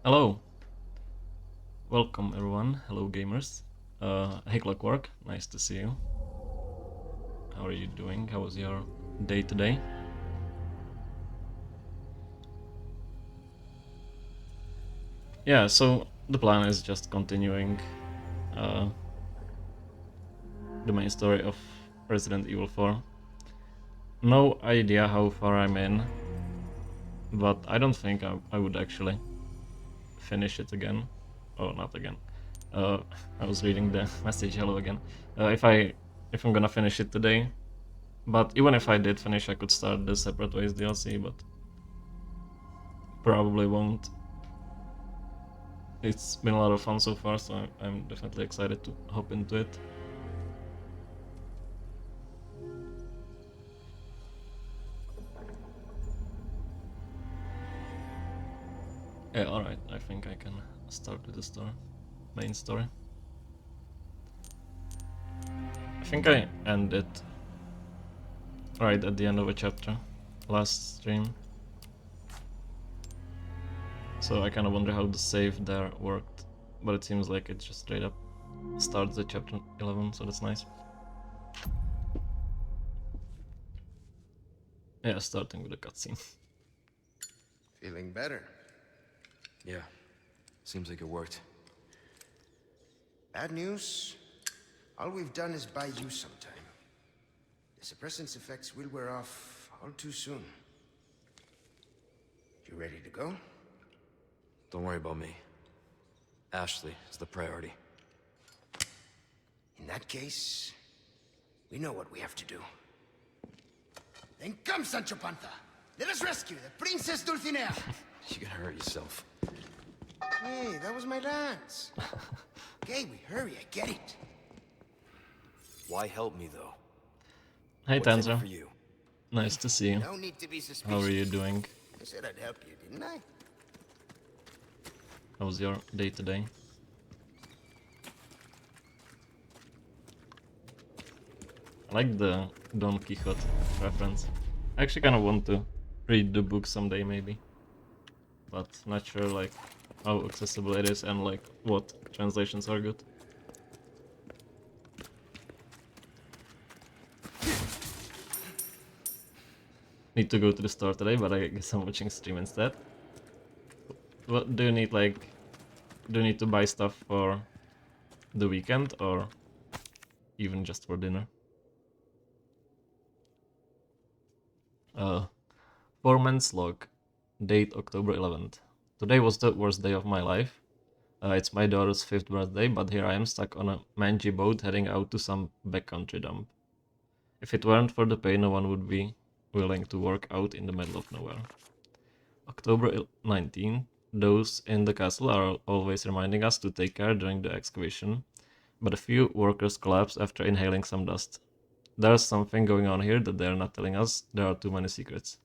Hello, welcome everyone. Hello gamers. Hey Clockwork, nice to see you. How are you doing? How was your day today? Yeah, so the plan is just continuing uh, the main story of Resident Evil 4. No idea how far I'm in, but I don't think I would actually finish it again. Oh, not again. Uh, I was reading the message. Hello again. If I'm gonna finish it today, but even if I did finish, I could start the Separate Ways DLC, but probably won't. It's been a lot of fun so far, so I'm definitely excited to hop into it. Yeah, alright, I think I can start with the story. Main story. I think I ended right at the end of a chapter last stream. So I kind of wonder how the save there worked, but it seems like it just straight up starts at chapter 11, so that's nice. Yeah, starting with a cutscene. Feeling better. Yeah, seems like it worked. Bad news? All we've done is buy you some time. The suppressant's effects will wear off all too soon. You ready to go? Don't worry about me. Ashley is the priority. In that case, we know what we have to do. Then come, Sancho Panza! Let us rescue the Princess Dulcinea! You're gonna hurt yourself. Hey, that was my lance. Okay, we hurry, I get it. Why help me, though? Hey What's in it Tanzer, for you? nice to see you. No need to be suspicious. How are you doing? I said I'd help you, didn't I? How was your day today? I like the Don Quixote reference. I actually kind of want to read the book someday, maybe, but not sure like how accessible it is and like what translations are good. Need to go to the store today, but I guess I'm watching stream instead. What do you need, like, do you need to buy stuff for the weekend or even just for dinner? Foreman's log, date October 11th. Today was the worst day of my life. It's my daughter's 5th birthday, but here I am stuck on a mangy boat heading out to some backcountry dump. If it weren't for the pay, no one would be willing to work out in the middle of nowhere. October 19th. Those in the castle are always reminding us to take care during the excavation, but a few workers collapse after inhaling some dust. There's something going on here that they're not telling us. There are too many secrets.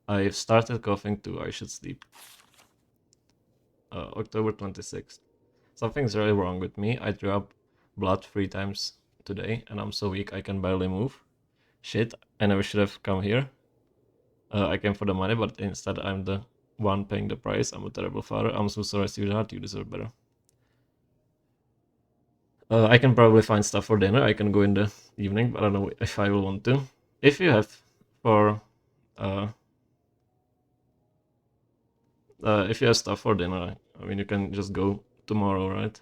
I've started coughing too. I should sleep. October 26th. Something's really wrong with me. I threw up blood 3 times today, and I'm so weak I can barely move. Shit, I never should have come here. I came for the money, but instead I'm the one paying the price. I'm a terrible father. I'm so sorry, sweetheart. You deserve better. I can probably find stuff for dinner. I can go in the evening, but I don't know if I will want to. If you have for uh, if you have stuff for dinner, I mean, you can just go tomorrow, right?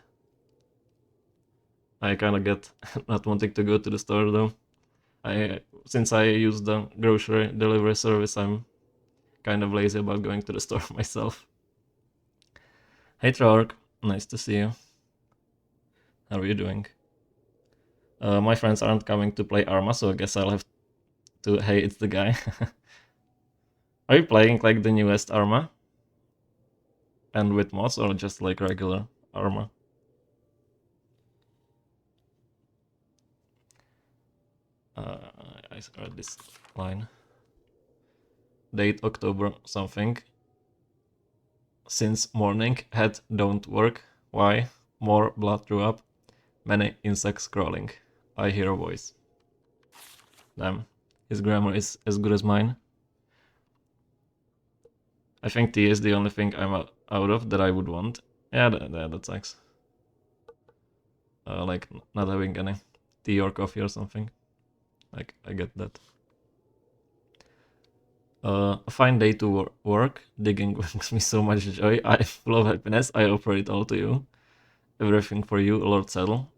I kind of get not wanting to go to the store though. Since I use the grocery delivery service, I'm kind of lazy about going to the store myself. Hey Trark, nice to see you. How are you doing? My friends aren't coming to play Arma, so I guess I'll have to. Hey, it's the guy. Are you playing like the newest Arma? And with mods or just like regular Arma? I read this line. Date October something. Since morning, head don't work. Why? More blood threw up. Many insects crawling. I hear a voice. Damn, his grammar is as good as mine. I think tea is the only thing I'm out of that I would want. Yeah, that sucks. Like not having any tea or coffee or something. Like, I get that. A fine day to work. Digging brings me so much joy. I'm full of happiness. I offer it all to you. Everything for you, Lord Saddle.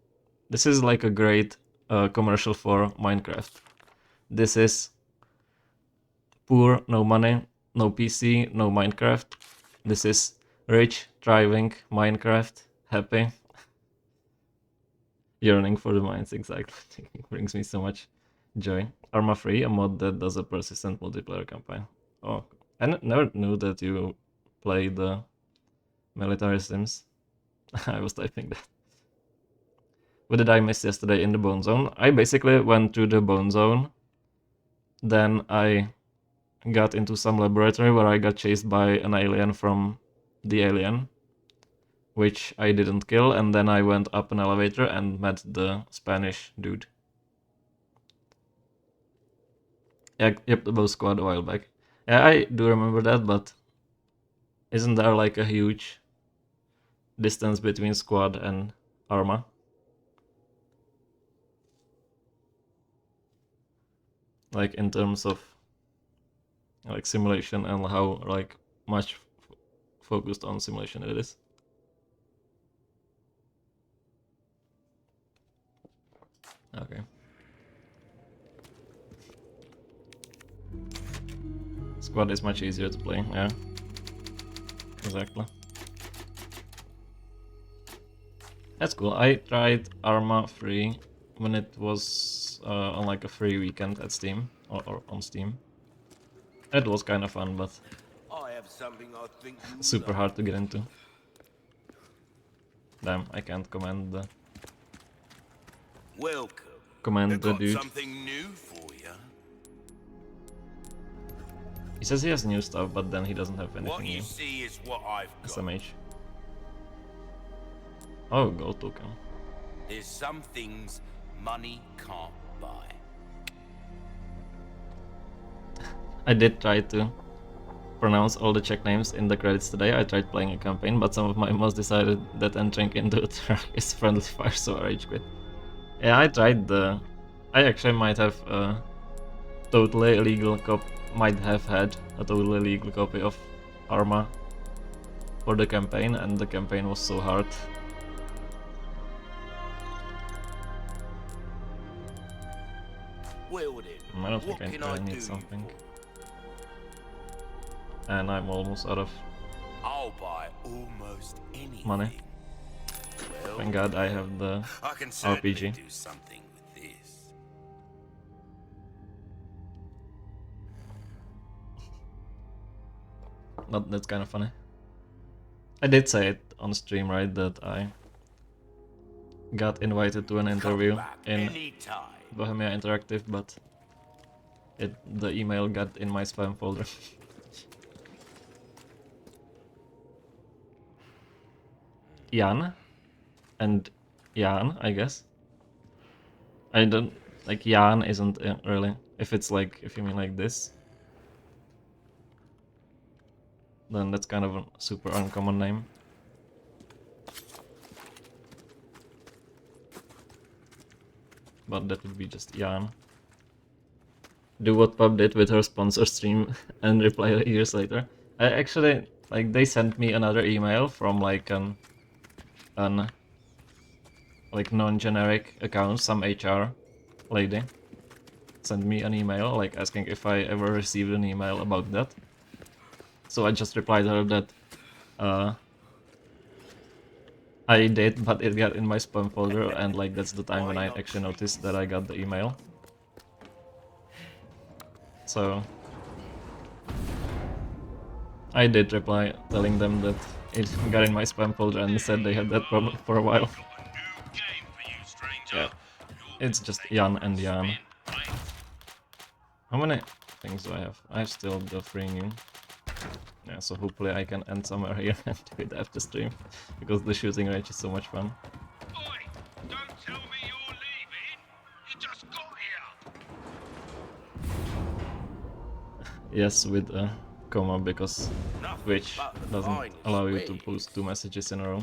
This is like a great commercial for Minecraft. This is poor, no money, no PC, no Minecraft. This is rich, thriving, Minecraft, happy, yearning for the mines, exactly. Brings me so much joy. Arma Free, a mod that does a persistent multiplayer campaign. Oh, I never knew that you play the military sims. I was typing that. What did I miss yesterday in the Bone Zone? I basically went to the Bone Zone, then I got into some laboratory where I got chased by an alien from the Alien, which I didn't kill, and then I went up an elevator and met the Spanish dude. Yeah, yep, the bow squad a while back. Yeah, I do remember that, but isn't there like a huge distance between squad and Arma? Like in terms of like simulation and how like much focused on simulation it is. Okay. Squad is much easier to play, yeah. Exactly. That's cool. I tried Arma free when it was on like a free weekend at Steam, or on Steam. It was kind of fun, but I have something I think you super love. hard to get into. Damn, I can't Welcome. command I've the got dude. something new for you. He says he has new stuff, but then he doesn't have anything What you new. see is what I've got. SMH. Oh, gold token. There's some things money can't buy. I did try to pronounce all the Czech names in the credits today. I tried playing a campaign, but some of my mods decided that entering into a track is friendly fire, so I rage quit. Yeah, I tried the... I actually might have a totally illegal might have had a totally legal copy of Arma for the campaign, and the campaign was so hard. Well then, I don't think what I can really I do need you something. for? And I'm almost out of I'll buy almost anything. money. Well, Thank God I have the I can certainly RPG. do something with this. But that's kind of funny. I did say it on stream, right, that I got invited to an interview Come back in anytime. Bohemia Interactive, but the email got in my spam folder. Jan and Jan, I guess. I don't like Jan isn't really. If it's like if you mean like this, then that's kind of a super uncommon name. But that would be just Jan. Do what Pub did with her sponsor stream and reply years later. I actually like they sent me another email from like an like non-generic account, some HR lady sent me an email like asking if I ever received an email about that. So I just replied her that I did, but it got in my spam folder, and like that's the time when I actually noticed that I got the email. So I did reply telling them that it got in my spam folder and said they had that problem for a while. Yeah, it's just Jan and Jan. How many things do I have? I have still the 3 new. Yeah, so hopefully I can end somewhere here and do it after stream, because the shooting range is so much fun. Oi! Don't tell me you're leaving! You just got here! Yes, with a comma because Nothing Twitch but the doesn't finest allow you to ways. post 2 messages in a row.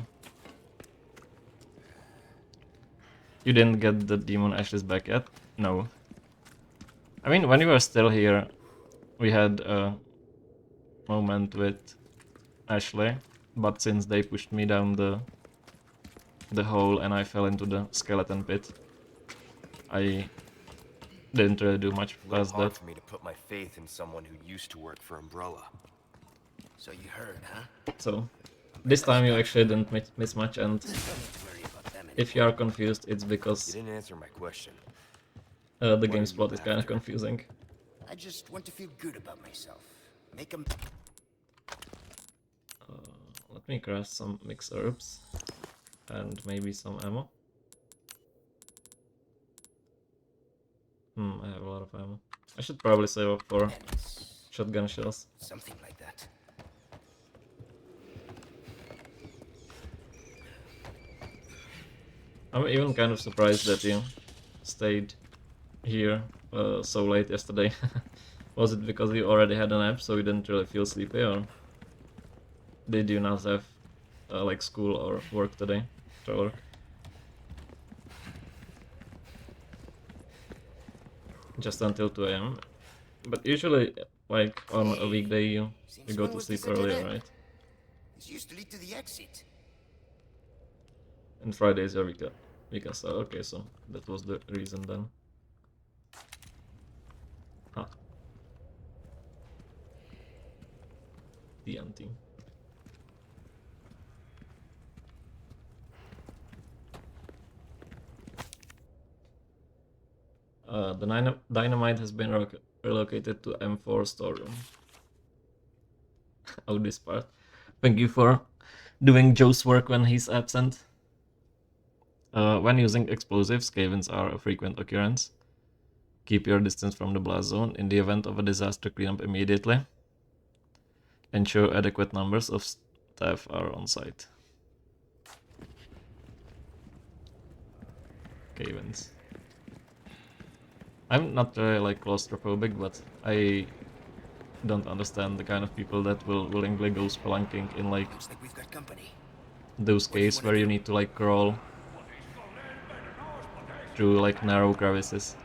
You didn't get the demon ashes back yet? No. I mean, when you were still here, we had a moment with Ashley, but since they pushed me down the hole and I fell into the skeleton pit, I didn't really do much A little past hard that. for me to put my faith in someone who used to work for Umbrella. So you heard, huh? So this time you actually didn't miss much, and Don't need to worry about them if you anymore. are confused, it's You because didn't answer my question. the What game are spot you is kind of after? confusing. I just want to feel good about myself. Make them. Let me craft some mixed herbs and maybe some ammo. I have a lot of ammo. I should probably save up for shotgun shells. Something like that. I'm even kind of surprised that you stayed here so late yesterday. Was it because you already had a nap so you didn't really feel sleepy, or did you not have like school or work today? Trevor? Just until 2 a.m. But usually, like on a weekday, you Since go when to was sleep this a dead earlier, end? right? This used to lead to the exit. And Fridays are weekend start. Okay, so that was the reason then. Huh. TNT. The dynamite has been relocated to M4 storeroom. Oh, this part. Thank you for doing Joe's work when he's absent. When using explosives, cave-ins are a frequent occurrence. Keep your distance from the blast zone. In the event of a disaster, clean up immediately. Ensure adequate numbers of staff are on site. Cave-ins. I'm not really like claustrophobic, but I don't understand the kind of people that will willingly go spelunking in like Looks like we've got company. those What do you caves wanna where you do? need to like crawl through like narrow crevices.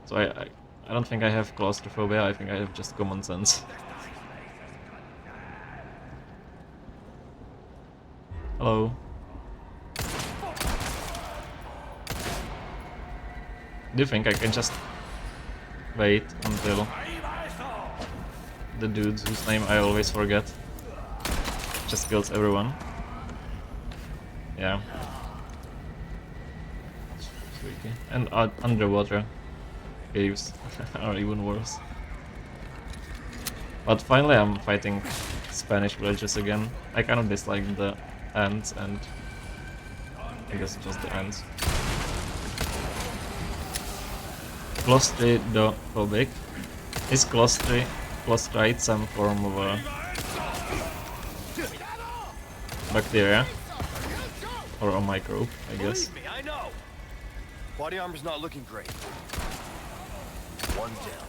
So I don't think I have claustrophobia, I think I have just common sense. Hello. Do you think I can just wait until the dude whose name I always forget just kills everyone? Yeah. Freaky. And underwater caves are even worse. But finally I'm fighting Spanish villages again. I kind of dislike the ants and I guess just the ants. Claustrophobic. Is claustrite some form of a bacteria? Or a microbe, I guess. Believe me, I know. Body armor's not looking great. One down.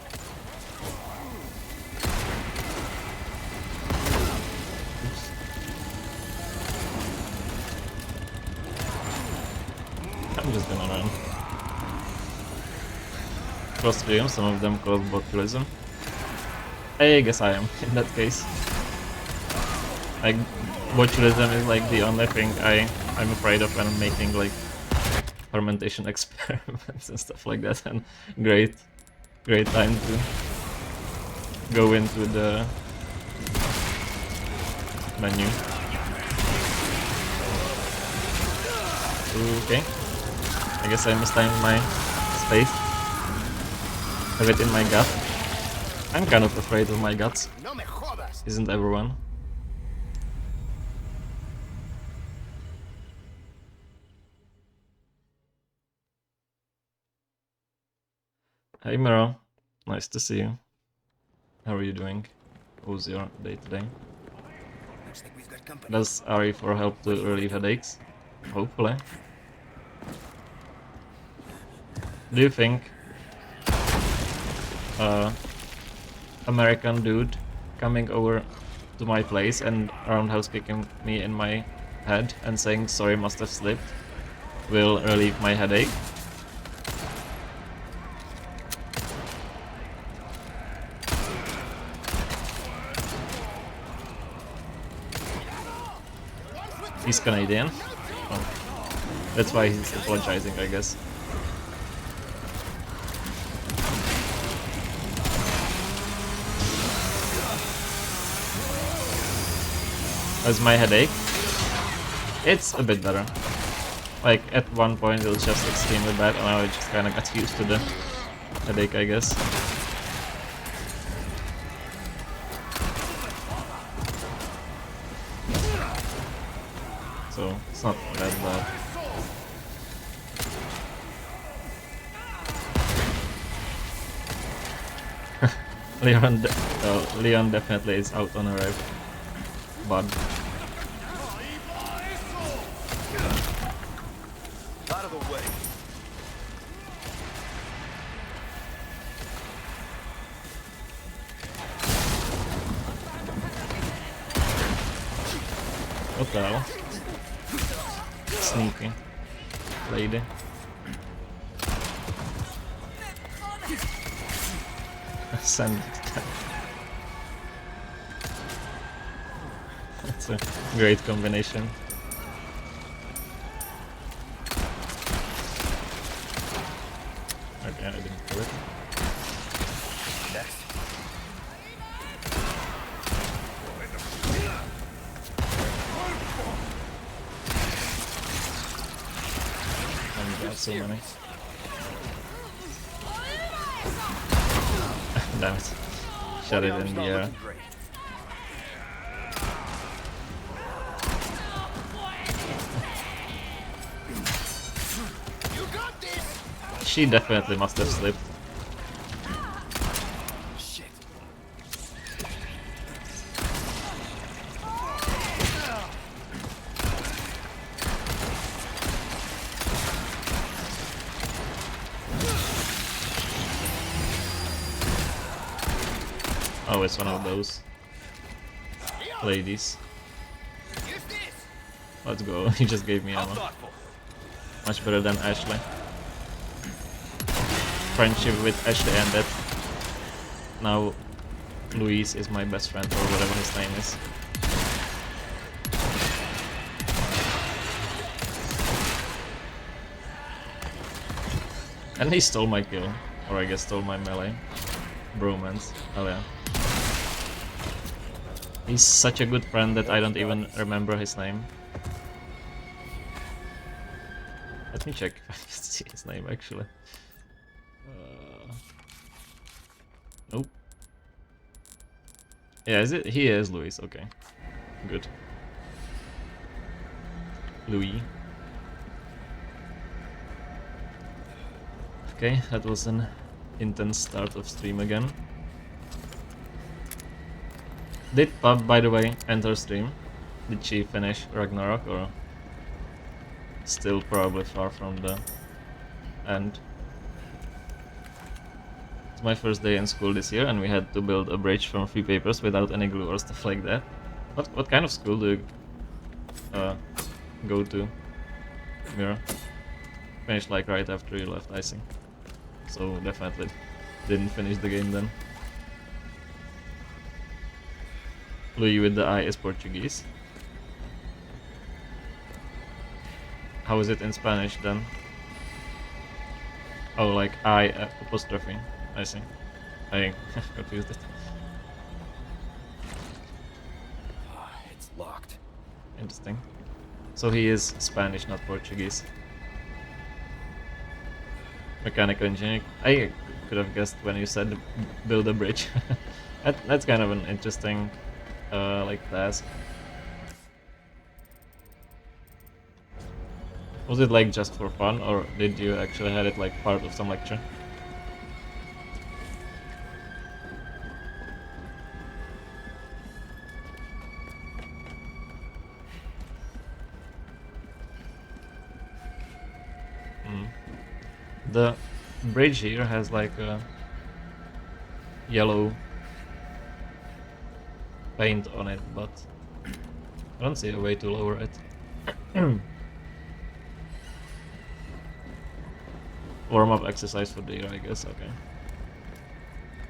I'm just gonna run. Clostridium, some of them cause botulism. I guess I am, in that case. Like, botulism is like the only thing I'm afraid of when I'm making like fermentation experiments and stuff like that, and great time to go into the menu. Okay. I guess I mistimed my space. Have it in my gut. I'm kind of afraid of my guts. No me jodas. Isn't everyone? Hey Miro, nice to see you. How are you doing? How's your day today? Looks like we've got company. Does RE4 help to relieve headaches? Hopefully. Do you think American dude coming over to my place and roundhouse kicking me in my head and saying sorry, must have slipped will relieve my headache. He's Canadian. Oh. That's why he's apologizing, I guess. How's my headache? It's a bit better. Like, at one point it was just extremely bad, and now I just kinda got used to the headache, I guess. So, it's not that bad. Leon definitely is out on a rev. But Out of the way. what the hell? Sneaky lady. Send it. That's a great combination. Okay, I didn't kill it. Next. And got so many. Damn it. Shot it in the air. Looking great. You got this! She definitely must have slipped. Shit. Oh, it's one of those ladies. Use this! Let's go. He just gave me How ammo. thoughtful. Much better than Ashley. Friendship with Ashley ended. Now Luis is my best friend, or whatever his name is. And he stole my kill. Or I guess stole my melee. Bromance. Oh yeah. He's such a good friend that I don't even remember his name. Let me check if I can see his name actually. Nope. Yeah, is it? He is Luis. Okay, good. Louis. Okay, that was an intense start of stream again. Did Pub, by the way, enter stream? Did she finish Ragnarok, or still probably far from the end? It's my first day in school this year, and we had to build a bridge from 3 papers without any glue or stuff like that. What kind of school do you go to, Mira? Finished like right after you left icing, so definitely didn't finish the game then. Louis with the I is Portuguese. How is it in Spanish then? Oh, like I apostrophe. I see. I confused it. It's locked. Interesting. So he is Spanish, not Portuguese. Mechanical engineering. I could have guessed when you said build a bridge. That's kind of an interesting like task. Was it like just for fun, or did you actually had it like part of some lecture? The bridge here has like a yellow paint on it, but I don't see a way to lower it. Warm-up exercise for the year, I guess, okay.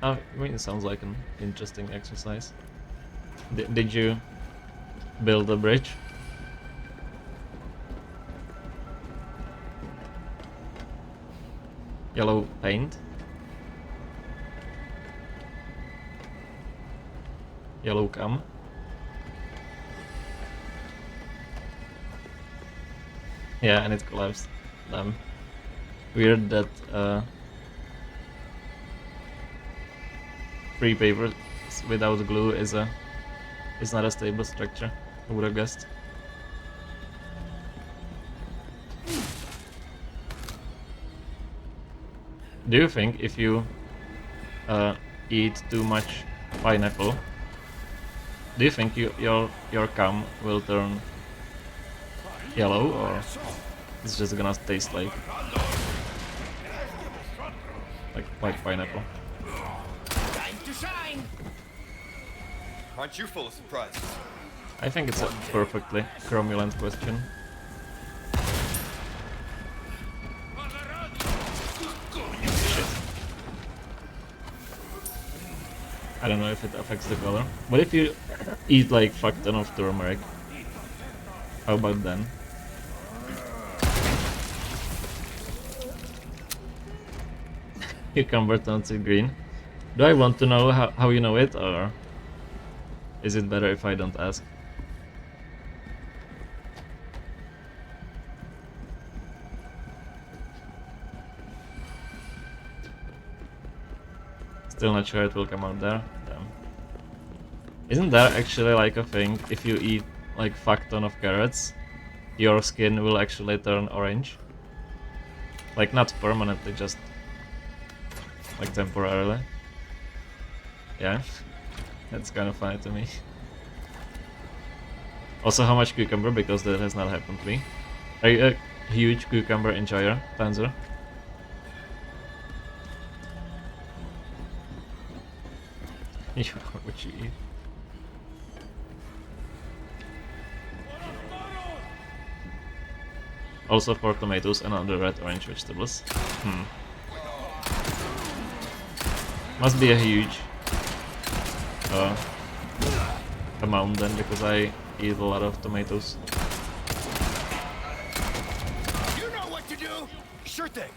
I mean, it sounds like an interesting exercise. Did you build a bridge? Yellow paint? Yellow cam? Yeah, and it collapsed. Damn. Weird that free paper without glue is not a stable structure. I would have guessed. Do you think if you eat too much pineapple, do you think your cum will turn yellow, or it's just gonna taste like white pineapple? Time to shine! Aren't you full of surprises? I think it's a perfectly cromulent question. Shit. I don't know if it affects the color. What if you eat like fuck ton of turmeric? How about then? Cucumber turns it green. Do I want to know how you know it, or is it better if I don't ask? Still not sure it will come out there. Damn. Isn't there actually like a thing, if you eat like fuck ton of carrots, your skin will actually turn orange? Like not permanently, just like temporarily. Yeah, that's kind of funny to me. Also, how much cucumber, because that has not happened to me. Are you a huge cucumber enjoyer, Panzer? What you eat? Also for tomatoes and other red-orange vegetables. Must be a huge amount then, because I eat a lot of tomatoes. You know what to do! Sure thing.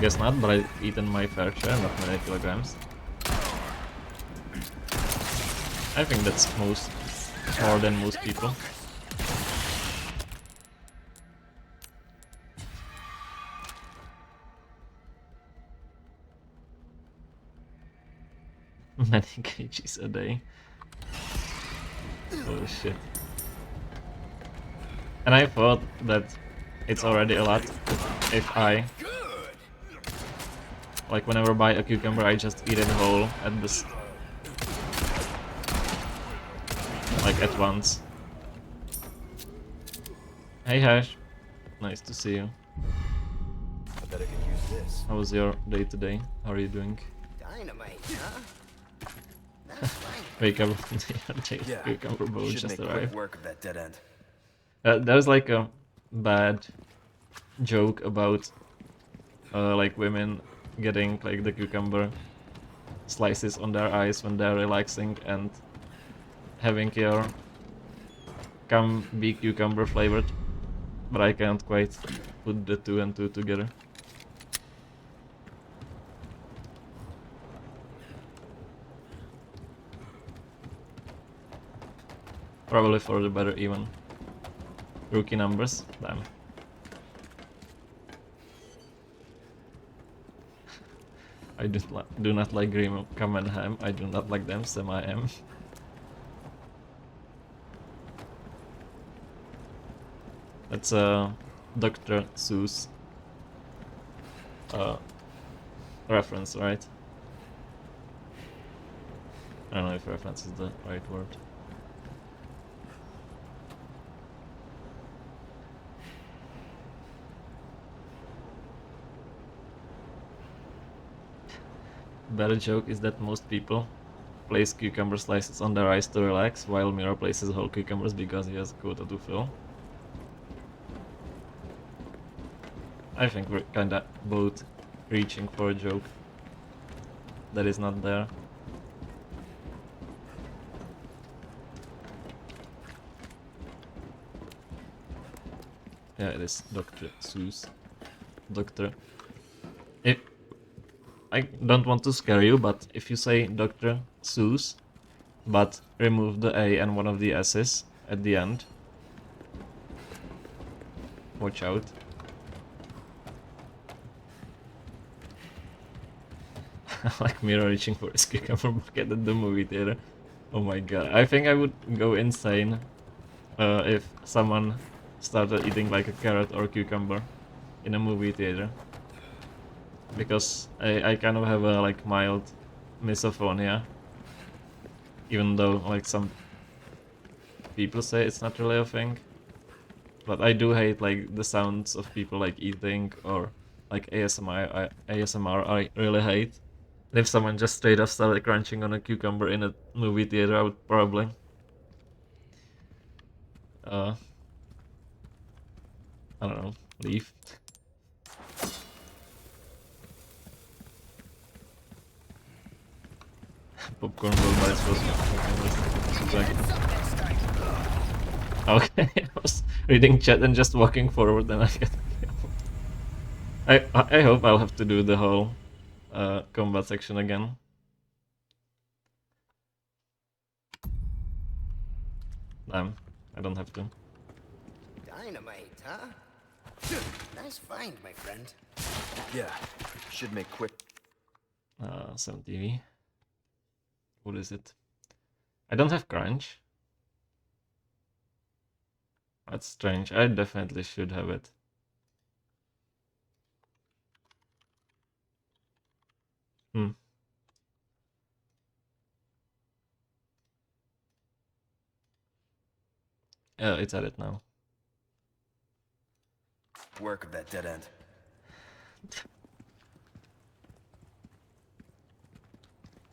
Guess not, but I've eaten my fair share, not many kilograms. I think that's more than most people. Many kgs a day. Oh shit. And I thought that it's already a lot if I, like, whenever I buy a cucumber, I just eat it whole at this, like, at once. Hey Hash, nice to see you. I bet I could use this. How was your day today? How are you doing? Dynamite, huh? That's fine. Wake up, the cucumber bowl Should just make arrived. quick work of that dead end. There's like a bad joke about like women getting like the cucumber slices on their eyes when they're relaxing and having your cum be cucumber flavored, but I can't quite put the two and two together. Probably for the better even. Rookie numbers, damn. I do not like green cum and ham. I do not like them, Sam I am. That's a Dr. Seuss reference, right? I don't know if reference is the right word. better joke is that most people place cucumber slices on their eyes to relax, while Mira places whole cucumbers because he has a quota to fill. I think we're kinda both reaching for a joke that is not there. Yeah, it is Dr. Seuss. Doctor. If I don't want to scare you, but if you say Dr. Seuss, but remove the A and one of the S's at the end, watch out. Like Mira reaching for his cucumber bucket at the movie theater. Oh my god, I think I would go insane if someone started eating like a carrot or cucumber in a movie theater. Because I kind of have a like mild misophonia. Even though like some people say it's not really a thing. But I do hate like the sounds of people like eating or like ASMR I really hate. And if someone just straight up started crunching on a cucumber in a movie theater, I would probably I don't know, leave. Popcorn roll bites for cucumbers. Okay, I was reading chat and just walking forward and I get killed. I hope I'll have to do the whole combat section again. Damn, I don't have to. Dynamite, huh? Nice find, my friend. Yeah, should make quick. Some TV. What is it? I don't have crunch. That's strange. I definitely should have it. It's at it now. Work of that dead end.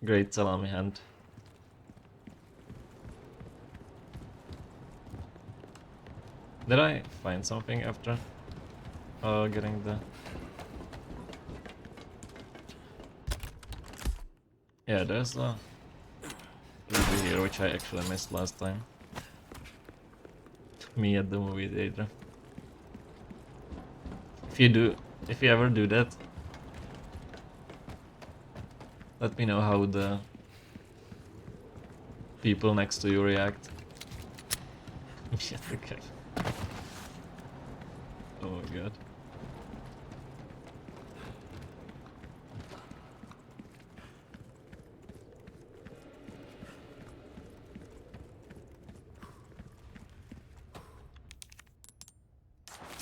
Great salami hand. Did I find something after getting the... Yeah, there's a movie here which I actually missed last time. Me at the movie theater. If you ever do that, let me know how the people next to you react. Shit, okay. Oh my god.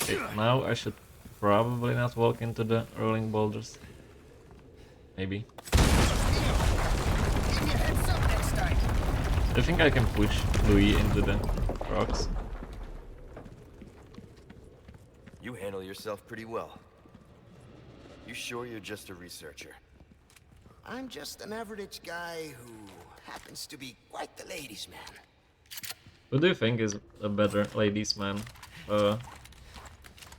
Okay, now I should probably not walk into the rolling boulders. Maybe. I think I can push Louis into the rocks. You handle yourself pretty well. You sure you're just a researcher? I'm just an average guy who happens to be quite the ladies' man. Who do you think is a better ladies' man?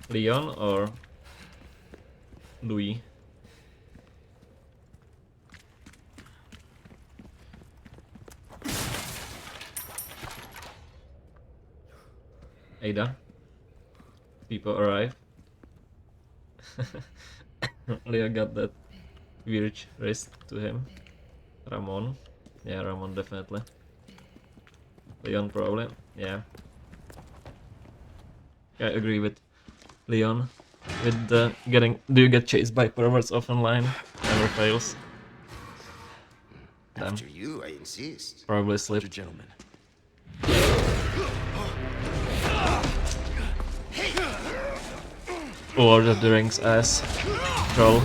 Leon or Louis? Ada? People arrive. Leo got that weird wrist to him. Ramon. Yeah, Ramon definitely. Leon probably. Yeah. I agree with Leon. With the getting... Do you get chased by perverts off online? Never fails. Damn. After you, I insist. Probably Such a slipped. gentleman. Lord of the Rings ass. Troll.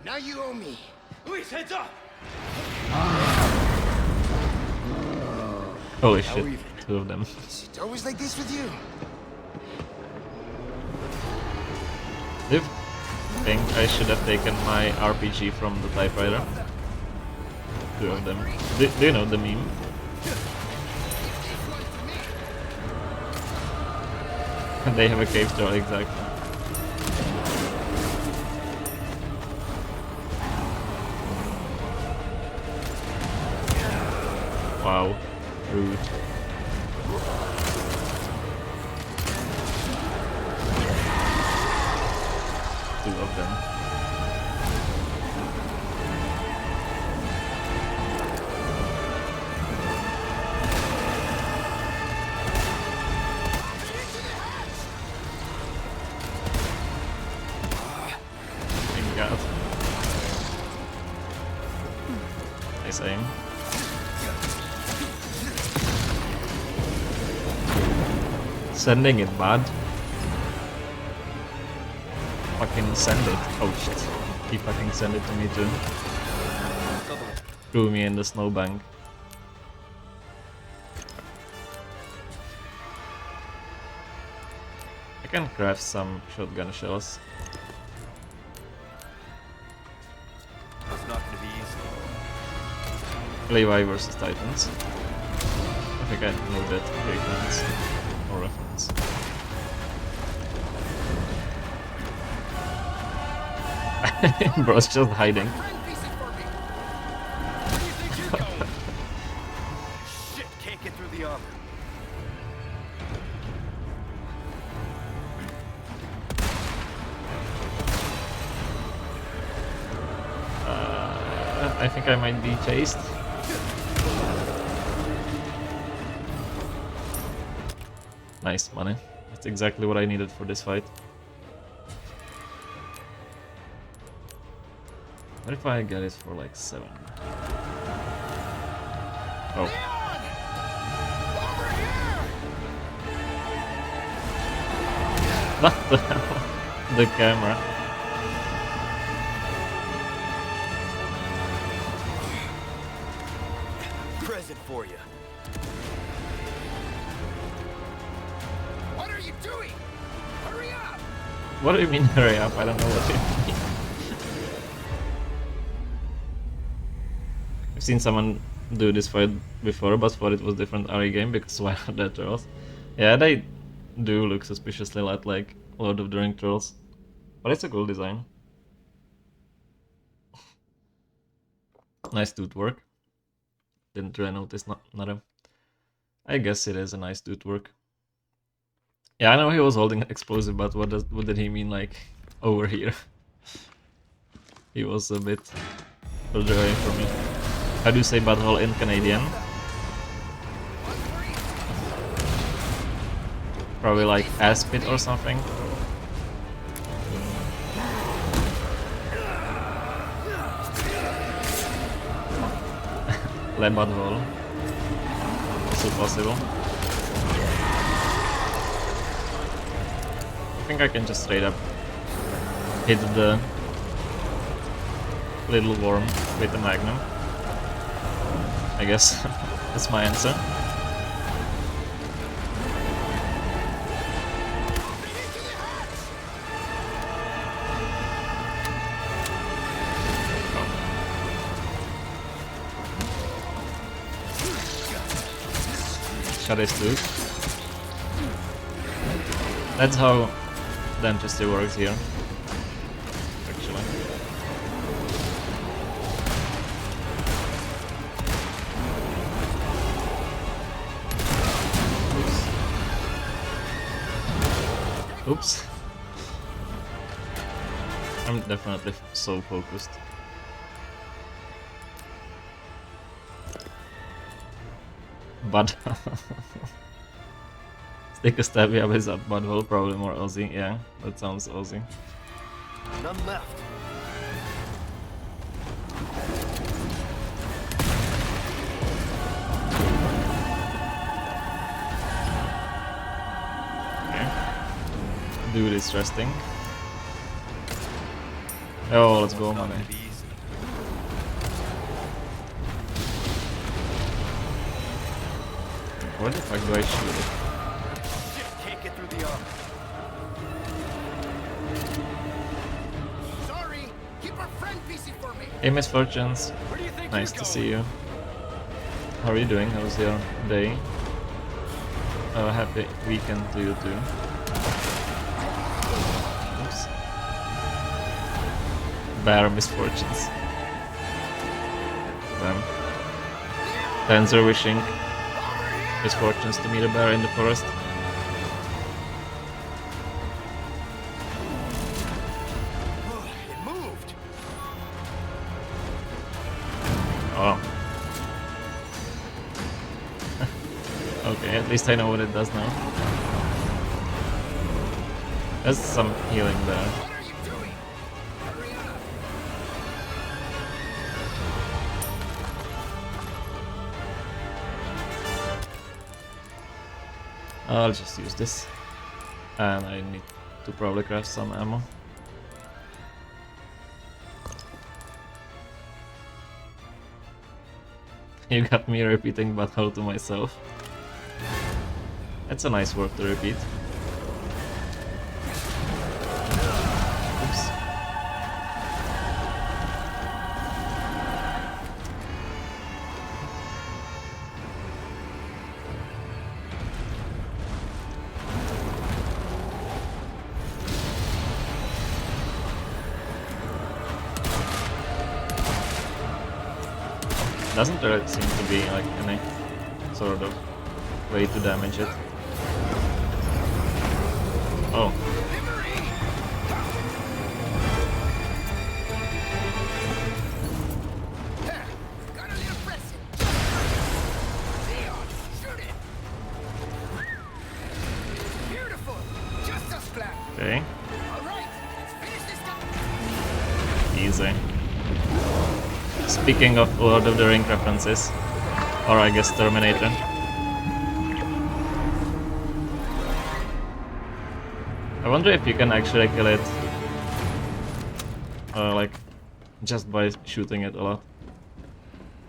Now you owe me. Luis, heads up! Holy shit. Two of them. Is it always like this with you? Do you think I should have taken my RPG from the typewriter? Two of them. Do you know the meme? They have a cave troll, exactly. Wow, rude. Two of them. Thank God. Nice aim. Sending it bad. Fucking send it. Oh shit. He fucking sent it to me too. Threw me in the snowbank. I can craft some shotgun shells. It's not gonna be easy. Levi versus Titans. I think I know that reference or reference. Bro's just hiding. Shit, can't get through the armor. I think I might be chased. Nice money. That's exactly what I needed for this fight. What if I get it for like 7? Oh. What the hell? The camera. Present for you. What are you doing? Hurry up! What do you mean hurry up? I don't know what you mean. I've seen someone do this fight before, but thought it was different RE game because why are there trolls? Yeah, they do look suspiciously like Lord of the Rings trolls. But it's a cool design. Nice tooth work. Didn't really notice nada. I guess it is a nice tooth work. Yeah, I know he was holding an explosive, but what did he mean like over here? He was a bit further away from me. How do you say butthole in Canadian? Probably like ass pit or something. Le butthole. Also possible. I think I can just straight up hit the little worm with a magnum. I guess that's my answer. Shut his tooth. That's how dentistry works here, actually. Oops. I'm definitely so focused. But stick a stabby up his butthole, probably more Aussie. Yeah, that sounds Aussie. None left. Okay. Dude is resting. Oh, let's go, money. Where the fuck do I shoot it? Shit, can't get through the armor. piece it for me. Hey, Misfortunes. Where do you think Nice you're to going? see you. How are you doing? How's your day? Happy weekend to you too. Oops. Bear misfortunes. Them. Fans are wishing misfortunes to meet a bear in the forest. It moved. Oh. Okay, at least I know what it does now. There's some healing there. What are you doing? Hurry up. I'll just use this. And I need to probably craft some ammo. You got me repeating butthole to myself. That's a nice word to repeat. Oops. Doesn't there seem to be like any sort of way to damage it? Oh, There. Got a little present. Leon, shoot it. Beautiful. Just as planned. okay. All right. Let's finish this guy. Easy. Speaking of Lord of the Ring references, or I guess Terminator. I wonder if you can actually kill it, like, just by shooting it a lot.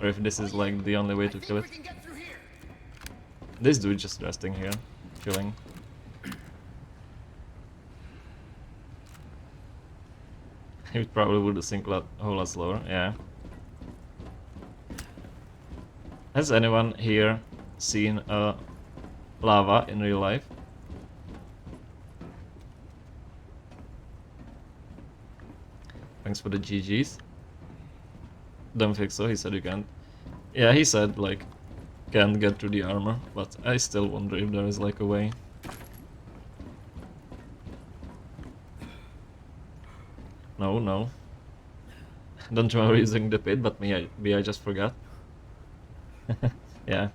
Or if this is like the only way to kill it. We can get through here. This dude just resting here, chilling. He probably would sink a whole lot slower, yeah. Has anyone here seen lava in real life? Thanks for the GGs. Don't think so, he said you can't. Yeah, he said like can't get through the armor, but I still wonder if there is like a way. No, no. Don't remember using the pit, but maybe I just forgot. Yeah.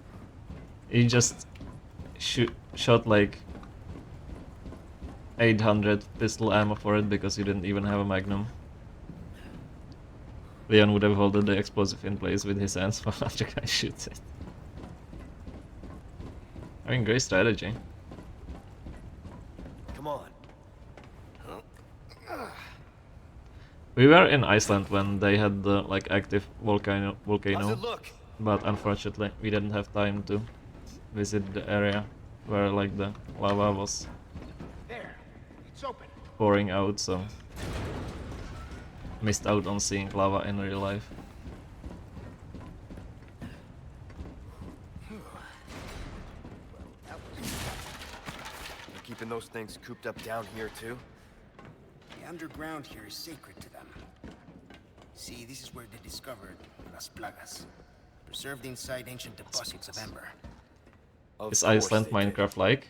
He just shot like 800 pistol ammo for it because he didn't even have a magnum. Leon would have held the explosive in place with his hands while the guy shoots it. I mean, great strategy. Come on. We were in Iceland when they had the like active volcano, How's it look? but unfortunately we didn't have time to visit the area where like the lava was There. It's open. pouring out, so missed out on seeing lava in real life. They're keeping those things cooped up down here too? The underground here is sacred to them. See, this is where they discovered Las Plagas, preserved inside ancient deposits of ember. Of Is course Iceland they did. Minecraft-like?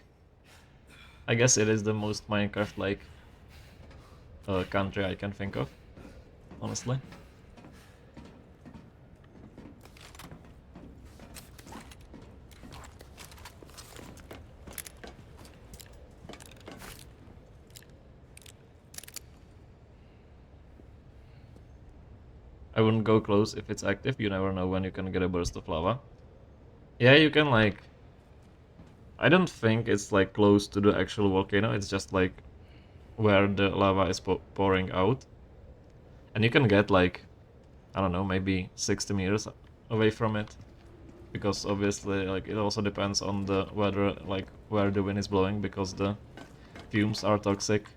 I guess it is the most Minecraft-like country I can think of, honestly. I wouldn't go close if it's active, you never know when you can get a burst of lava. Yeah, you can like... I don't think it's like close to the actual volcano, it's just like where the lava is pouring out. And you can get like, I don't know, maybe 60 meters away from it. Because obviously like it also depends on the weather, like where the wind is blowing, because the fumes are toxic.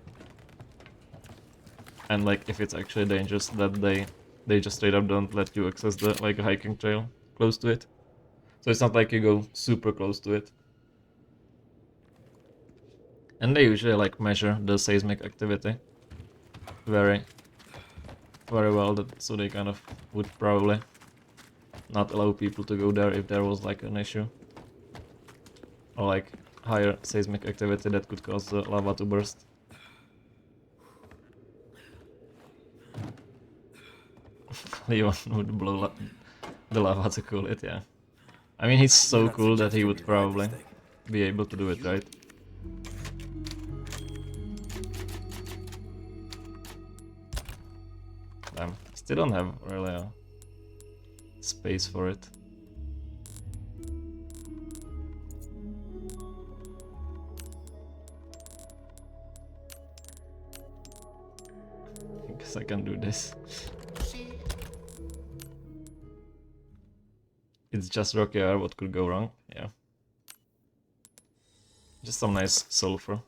And like if it's actually dangerous that they They just straight up don't let you access the like a hiking trail close to it. So it's not like you go super close to it. And they usually like measure the seismic activity very well, so they kind of would probably not allow people to go there if there was like an issue. Or like higher seismic activity that could cause the lava to burst. Leon would blow the lava to cool it, yeah. I mean, he's so You're not cool that he suggesting would we ride this probably thing. be able to do it, right? Damn, still don't have really a space for it. I guess I can do this. It's just rocky air, what could go wrong? Yeah. Just some nice sulfur.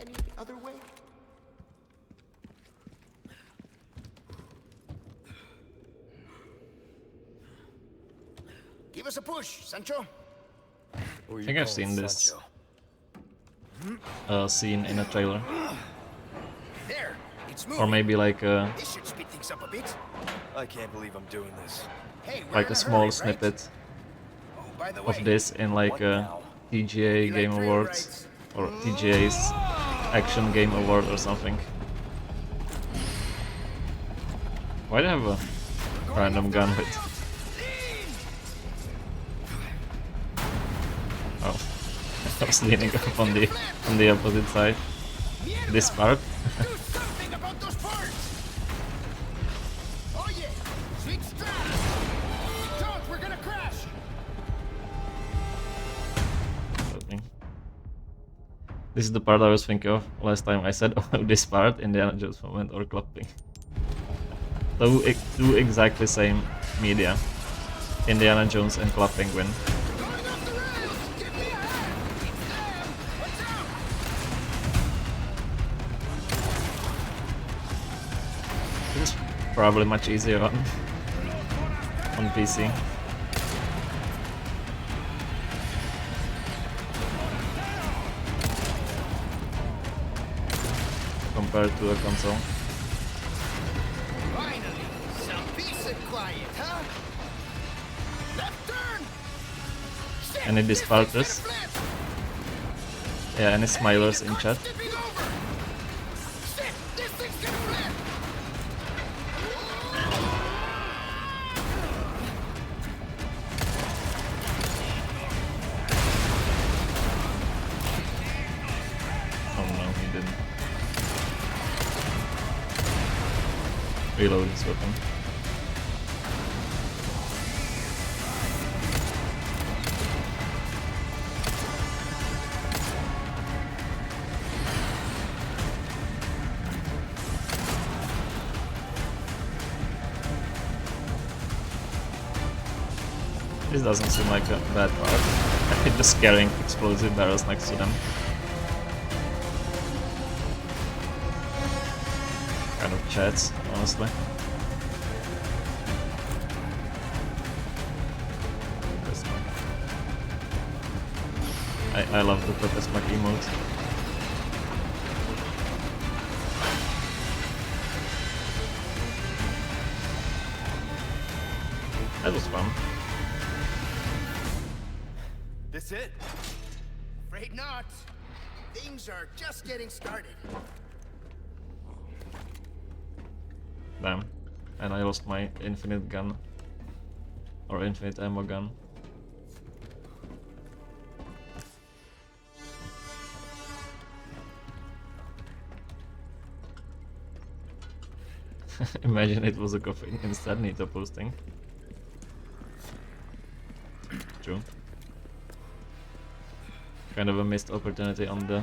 Any other way? Give us a push, Sancho. I think I've seen this scene in a trailer. There, it's moving. Or maybe like This should speed things up a bit. I can't believe I'm doing this. Hey, we're like in a small hurry, right? snippet Oh, by the of way, this in like What a now? TGA you Game like trail Awards rides? or TGA's Action Game Award or something. Why do I have a random gun with? Oh, I was leaning up on the opposite side. This part. Do something about those parts! Oh yeah! Switch straps! Don't, we're gonna crash! This is the part I was thinking of last time I said, oh, this part, Indiana Jones moment or clapping. Two exactly same media. Indiana Jones and clapping win. Going off the rails! Give me a hand! It's them! Watch out! This is probably much easier on PC. Compared to a console. Finally! Some peace and quiet, huh? Left turn! Shit, Any this thing's gonna disparters? flip! Yeah, any Hey, smilers the in car's chat? tipping over! Shit, this thing's gonna flip! Oh no, he didn't. Reload his weapon. This doesn't seem like a bad part. I hate the scaring explosive barrels next to them. Kind of chats, honestly. I love the Purpose Mac emote. That was fun. This it? Afraid not. Things are just getting started. Damn. And I lost my infinite gun. Or infinite ammo gun. Imagine it was a coffin instead, Nito posting. True. Kind of a missed opportunity on the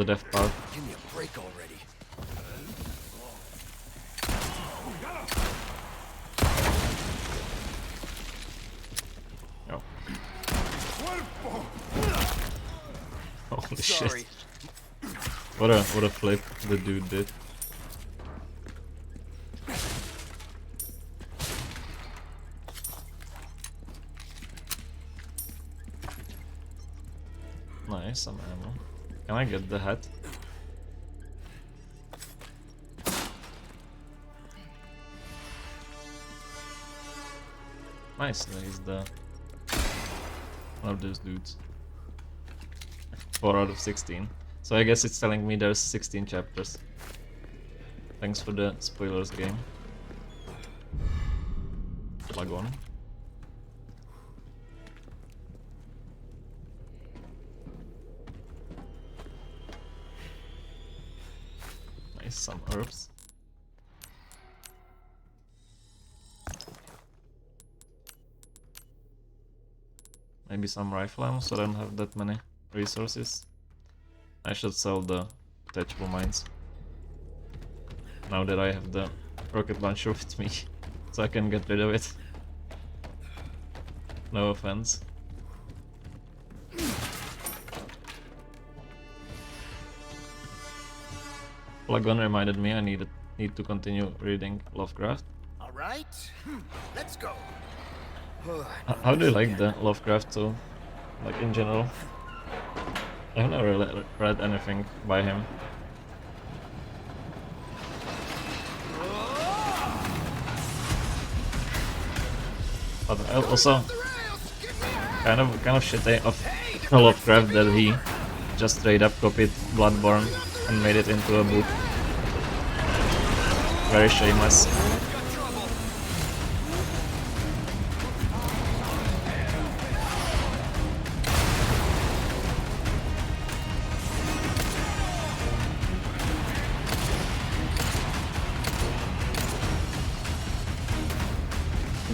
death part. Give me a break already. Oh. Holy Sorry. shit. What a flip the dude did. Nice, some ammo. Can I get the hat? Nice, he's the one of those dudes. 4 out of 16. So I guess it's telling me there's 16 chapters. Thanks for the spoilers, game. Plug on. Nice, some herbs. Maybe some rifle ammo, so I don't have that many resources. I should sell the detachable mines. Now that I have the rocket launcher with me, so I can get rid of it. No offense. Plug on reminded me I need to continue reading Lovecraft. All right, let's go. How do you like the Lovecraft too? Like in general? I've never really read anything by him. But I also kind of shitty of Lovecraft that he just straight up copied Bloodborne and made it into a book. Very shameless.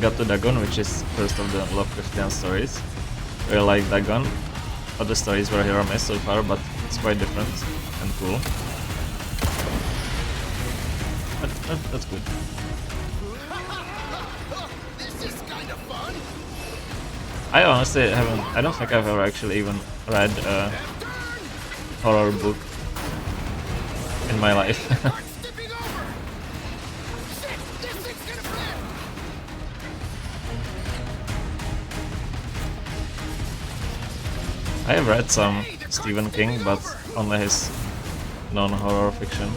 Got to Dagon, which is first of the Lovecraftian stories. Really like Dagon. Other stories were hit or miss so far, but it's quite different and cool. That's good. This is kind of fun. I honestly haven't. I don't think I've ever actually even read a horror book in my life. Tipping over. Shit, this thing's gonna flip. I have read some Stephen King, but only his non-horror fiction.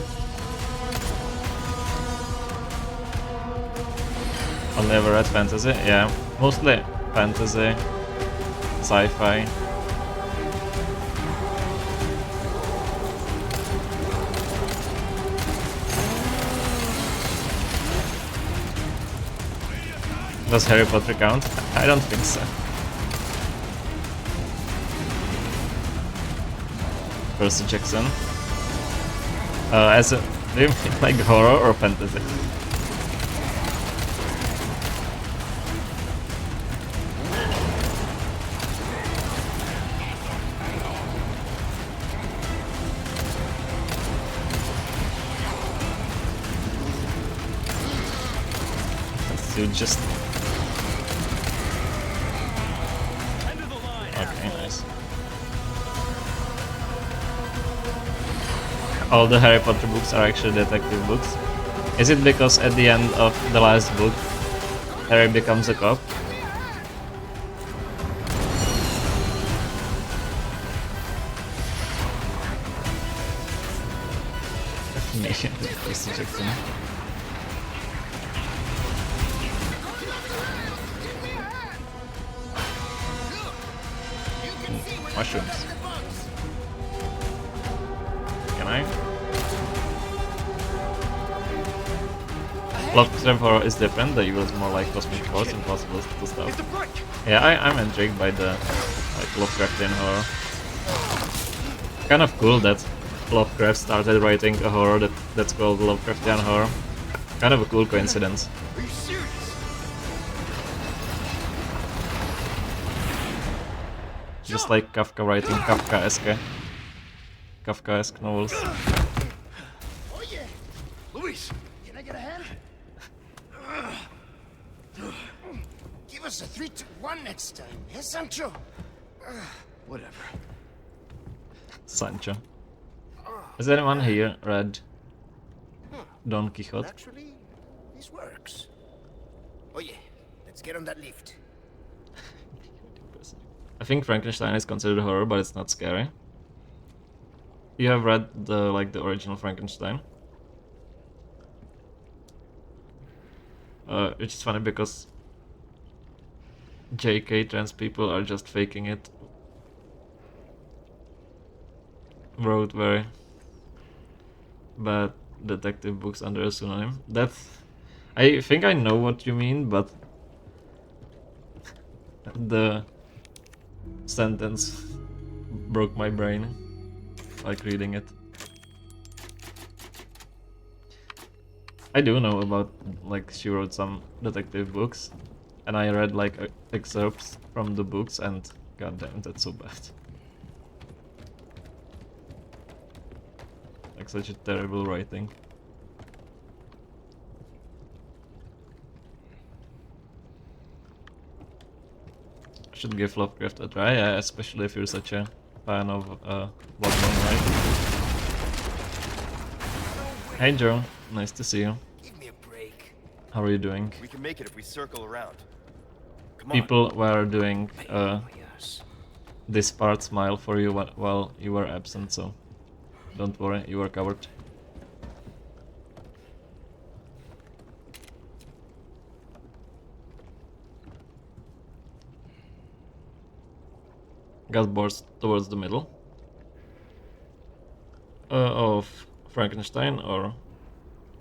Only ever read fantasy? Yeah, mostly fantasy, sci-fi. Does Harry Potter count? I don't think so. Percy Jackson. As a, do you mean like horror or fantasy? You just... Okay, nice. All the Harry Potter books are actually detective books. Is it because at the end of the last book, Harry becomes a cop? Me, Percy Jackson. Mushrooms. Can I? Lovecraft horror is different, the evil is more like cosmic force, impossible to stop. Yeah, I'm intrigued by the like Lovecraftian horror. Kind of cool that Lovecraft started writing a horror that's called Lovecraftian horror. Kind of a cool coincidence. Are you serious? Just like Kafka writing Kafkaesque novels. Oh yeah. Luis! Can I get a hand? Give us a 3-2-1 next time, yes, Sancho? Whatever. Sancho. Has anyone here read Don Quixote? Actually, this works. Oh yeah, let's get on that lift. I think Frankenstein is considered horror, but it's not scary. You have read the original Frankenstein? Which is funny because JK trans people are just faking it. Wrote very bad detective books under a pseudonym. I think I know what you mean, but the sentence broke my brain, like reading it. I do know about, like, she wrote some detective books, and I read like excerpts from the books, and goddamn, that's so bad. Like, such a terrible writing. I should give Lovecraft a try, especially if you're such a fan of Bloodborne, right? Hey Joe, nice to see you. Give me a break. How are you doing? We can make it if we circle around. Come on. People were doing Yes. this part smile for you while you were absent, so don't worry, you are covered. Got bored towards the middle of Frankenstein or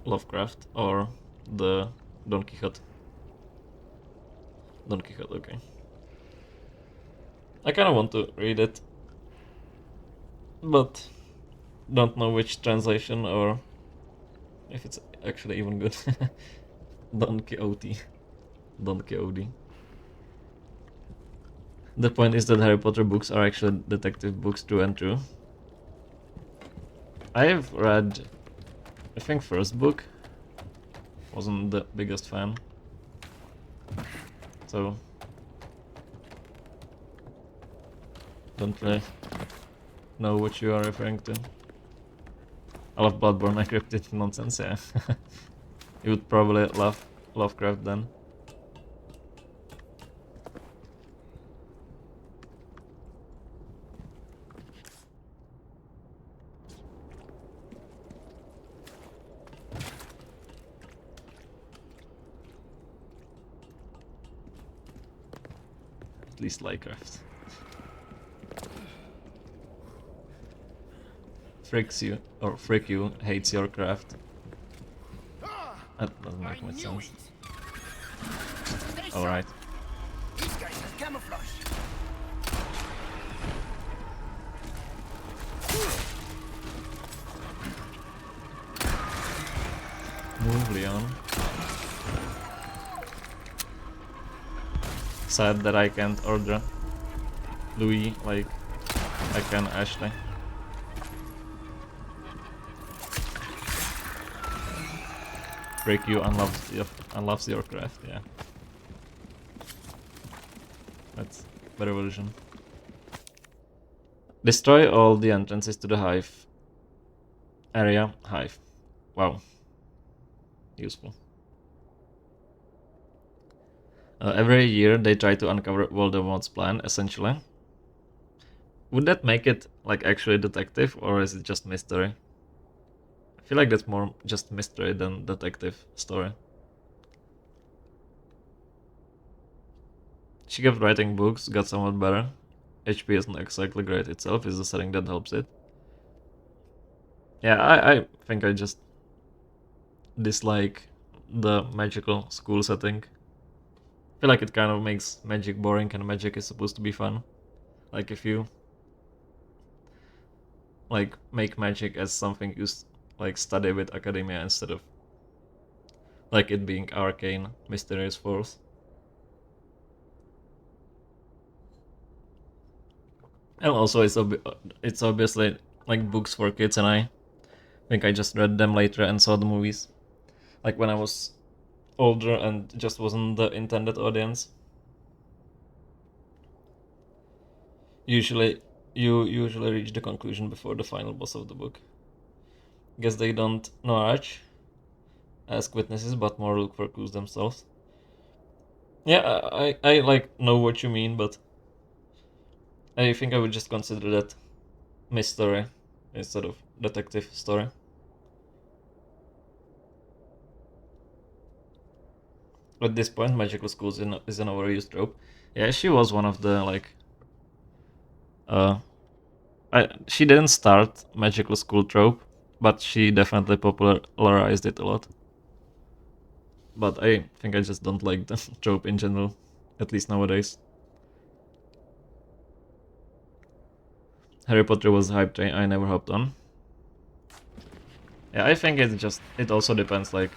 Lovecraft or the Don Quixote. Don Quixote, okay. I kind of want to read it, but don't know which translation or if it's actually even good. Don Quixote. Don Quixote. The point is that Harry Potter books are actually detective books through and through. I have read, I think, first book. Wasn't the biggest fan. So don't really know what you are referring to. I love Bloodborne encrypted nonsense, yeah. You would probably love Lovecraft then. At least Lycraft. Frick you hates your craft. That doesn't make much sense. Alright. These guys have camouflage. Move, Leon. Sad that I can't order Louis like I can Ashley. Break you unloves your craft, yeah. That's better version. Destroy all the entrances to the hive area. Hive. Wow. Useful. Every year they try to uncover Voldemort's plan, essentially. Would that make it like actually detective, or is it just mystery? I feel like that's more just mystery than detective story. She kept writing books, got somewhat better. HP isn't exactly great itself, it's the setting that helps it. Yeah, I think I just dislike the magical school setting. I feel like it kind of makes magic boring, and magic is supposed to be fun. Like if you like make magic as something you like study with academia instead of like it being arcane, mysterious force. And also it's obviously like books for kids, and I think I just read them later and saw the movies like when I was older and just wasn't the intended audience. You usually reach the conclusion before the final boss of the book. Guess they don't narrage, ask witnesses, but more look for clues themselves. Yeah, I like know what you mean, but I think I would just consider that mystery instead of detective story. At this point, magical schools is an overused trope. Yeah, she was one of the like. She didn't start magical school trope, but she definitely popularized it a lot. But I think I just don't like the trope in general, at least nowadays. Harry Potter was a hype train I never hopped on. Yeah, I think it also depends like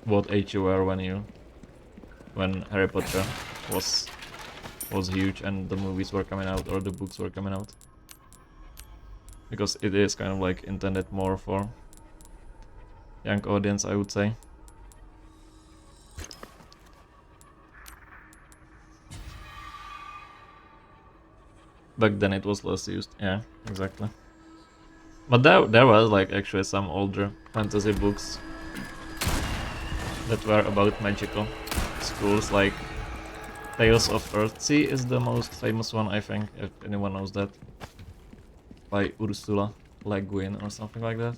what age you were when Harry Potter was was huge and the movies were coming out or the books were coming out. Because it is kind of like intended more for young audience, I would say. Back then it was less used, yeah, exactly. But there was like actually some older fantasy books that were about magical schools, like Tales of Earthsea is the most famous one, I think, if anyone knows that. By Ursula Le Guin or something like that.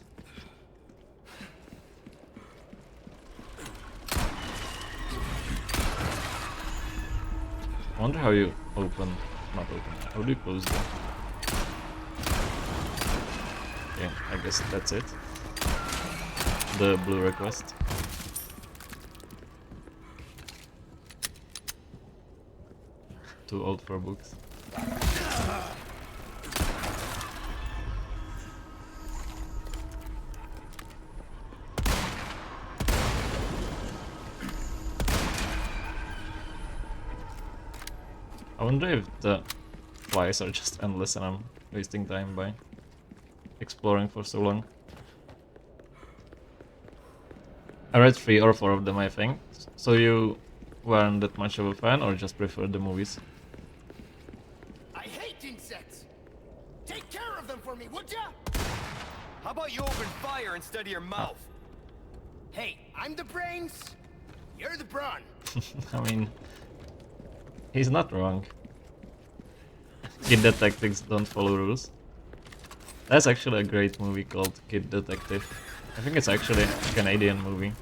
I wonder how you not open, how do you close that? Okay, I guess that's it. The blue request. Too old for books. I wonder if the flies are just endless and I'm wasting time by exploring for so long. I read 3 or 4 of them, I think. So you weren't that much of a fan or just preferred the movies? I hate insects! Take care of them for me, would ya? How about you open fire instead of your mouth? Hey, I'm the brains, you're the brawn. I mean, he's not wrong. Kid detectives don't follow rules. That's actually a great movie called Kid Detective. I think it's actually a Canadian movie.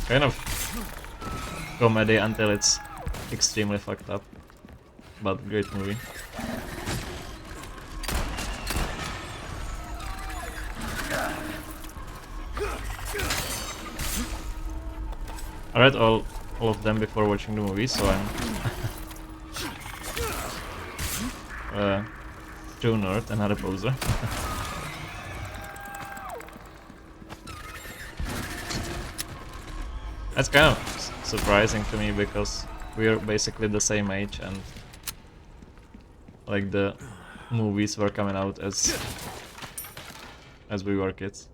Kind of comedy until it's extremely fucked up. But great movie. I read all of them before watching the movie, so I'm true nerd and not a poser. That's kind of surprising to me because we're basically the same age and like the movies were coming out as we were kids.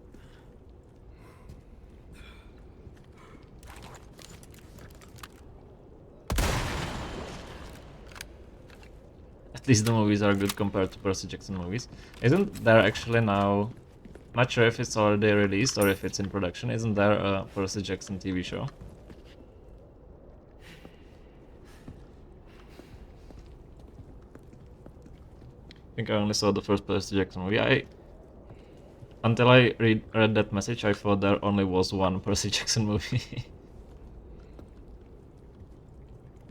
At least the movies are good compared to Percy Jackson movies. Isn't there actually now, not sure if it's already released or if it's in production, isn't there a Percy Jackson TV show? I think I only saw the first Percy Jackson movie. Until I read that message, I thought there only was one Percy Jackson movie.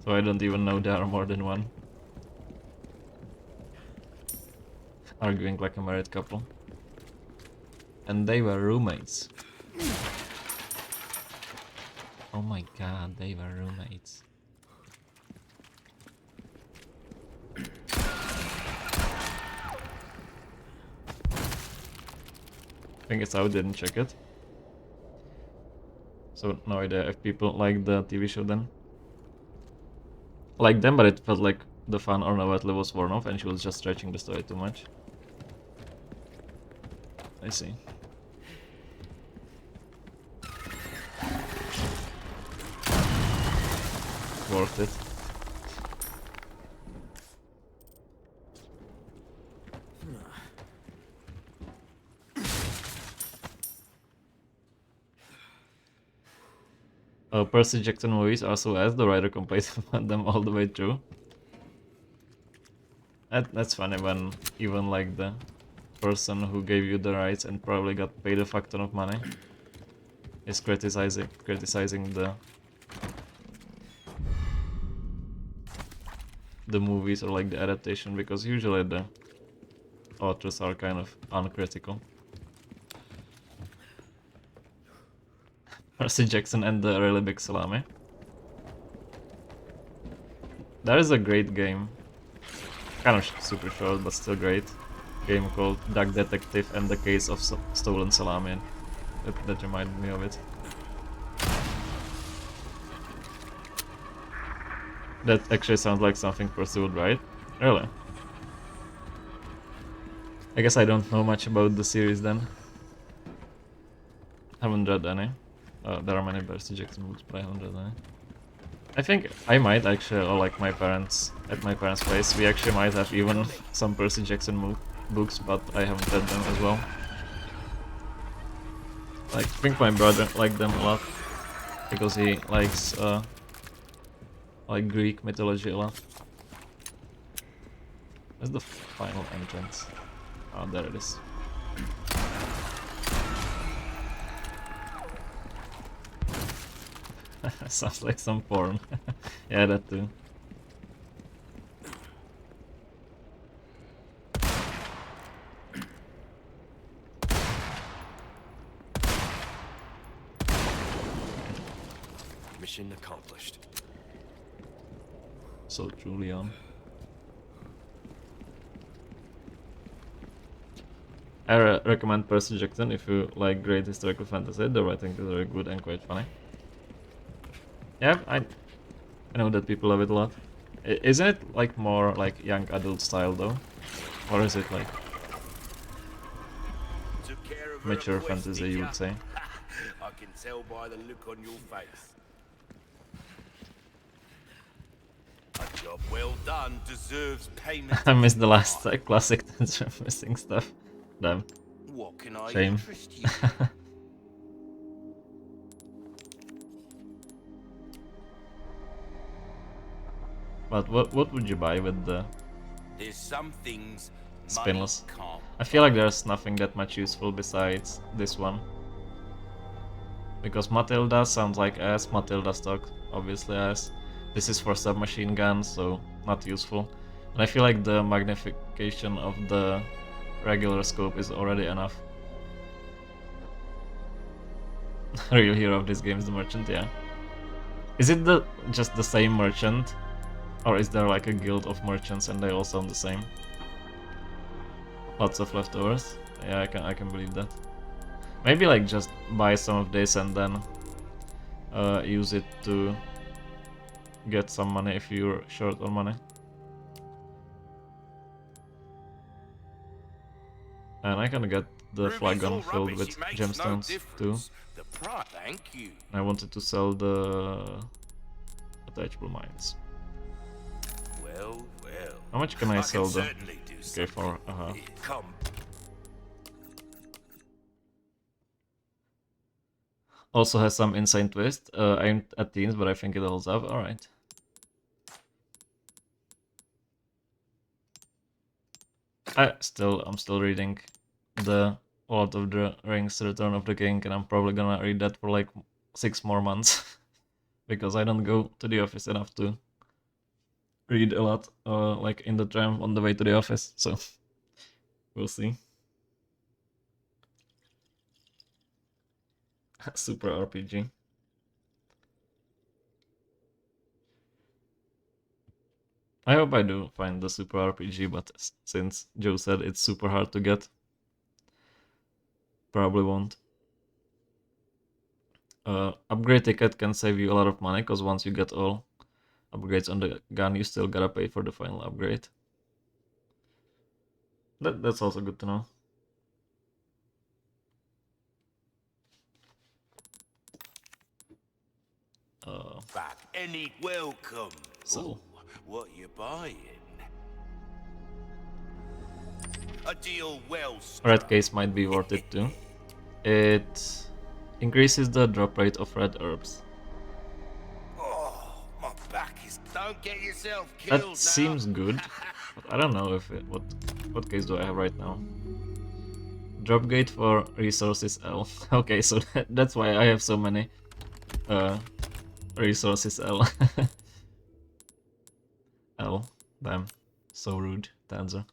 So I don't even know there are more than one. Arguing like a married couple. And they were roommates. Oh my god, they were roommates. I think it's out, didn't check it. So no idea if people like the TV show then. Like them, but it felt like the fun or novelty was worn off and she was just stretching the story too much. I see. Worth it. Percy Jackson movies are so ass, the writer complains about them all the way through. That's funny when even like the person who gave you the rights and probably got paid a fuck ton of money is criticizing the movies or like the adaptation, because usually the authors are kind of uncritical. Percy Jackson and the really big salami. That is a great game. Kind of super short, but still great. Game called Duck Detective and the Case of Stolen Salami. That reminded me of it. That actually sounds like something Pursued, right? Really? I guess I don't know much about the series then. Haven't read any. There are many Percy Jackson books, but I haven't read any. I think I might actually, or like my parents, at my parents' place, we actually might have even some Percy Jackson books, but I haven't read them as well. Like, I think my brother liked them a lot, because he likes like Greek mythology a lot. Where's the final entrance? Oh, there it is. Sounds like some porn. Yeah, that too. Mission accomplished. So true, Leon. I recommend Percy Jackson if you like great historical fantasy. The writing is very good and quite funny. Yeah, I know that people love it a lot. Isn't it like more like young adult style though? Or is it like Took care of her mature request, fantasy, did you ya? would say? I can tell by the look on your face. A job well done deserves payment. I missed the last classic missing stuff. Damn. What can I Shame. interest you? But what would you buy with the There's some things spinless? money can't. I feel like there's nothing that much useful besides this one. Because Matilda sounds like ass, Matilda stock obviously ass. This is for submachine guns, so not useful. And I feel like the magnification of the regular scope is already enough. Real hero of this game is the merchant, yeah. Is it just the same merchant? Or is there like a guild of merchants and they all sound the same? Lots of leftovers. Yeah, I can believe that. Maybe like just buy some of this and then use it to get some money if you're short on money. And I can get the flagon filled with gemstones too. The price, thank you. I wanted to sell the attachable mines. Well, well. How much can I sell the? certainly do Okay, for Come. Also has some insane twist. Aimed at teens, but I think it holds up. All right. I'm still reading the Lord of the Rings: Return of the King, and I'm probably gonna read that for like 6 more months because I don't go to the office enough to read a lot, like in the tram on the way to the office. So we'll see. Super RPG. I hope I do find the Super RPG, but since Joe said it's super hard to get, probably won't. Upgrade ticket can save you a lot of money, because once you get all upgrades on the gun, you still gotta pay for the final upgrade. That's also good to know. Back any welcome. So. Ooh, what you buying? A deal well struck. Red case might be worth it too. It increases the drop rate of red herbs. Don't get yourself That killed seems now. good, but I don't know if it, what case do I have right now? Drop gate for resources L. Okay, so that's why I have so many resources L. L. Damn. So rude, the answer.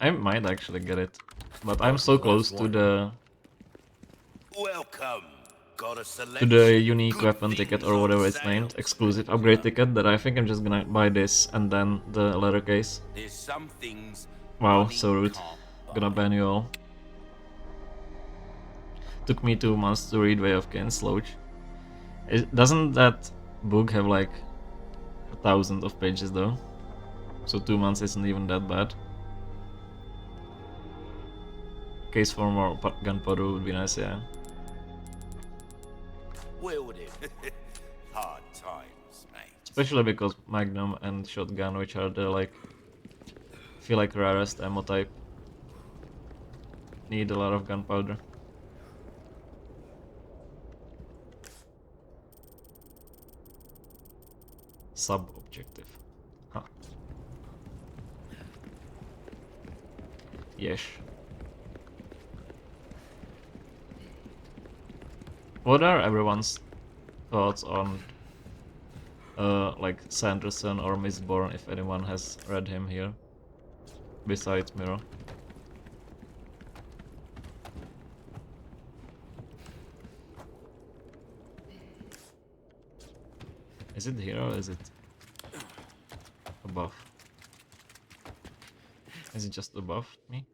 I might actually get it, but I'm so close to the Welcome. Got a to selection. the unique Good weapon ticket things or on whatever it's sale, named, exclusive upgrade ticket, that I think I'm just gonna buy this and then the leather case. There's some things Wow, money so rude. can't Gonna buy. ban you all. Took me 2 months to read Way of Kane Slouch. Doesn't that book have like 1,000 of pages though? So 2 months isn't even that bad. Case for more gunpowder would be nice, yeah. Willed it. Hard times, mate. Especially because Magnum and Shotgun, which are the like, feel like rarest ammo type, need a lot of gunpowder. Sub-objective. Huh. Yes. What are everyone's thoughts on like Sanderson or Mistborn, if anyone has read him here, besides Miro? Is it here or is it above? Is it just above me?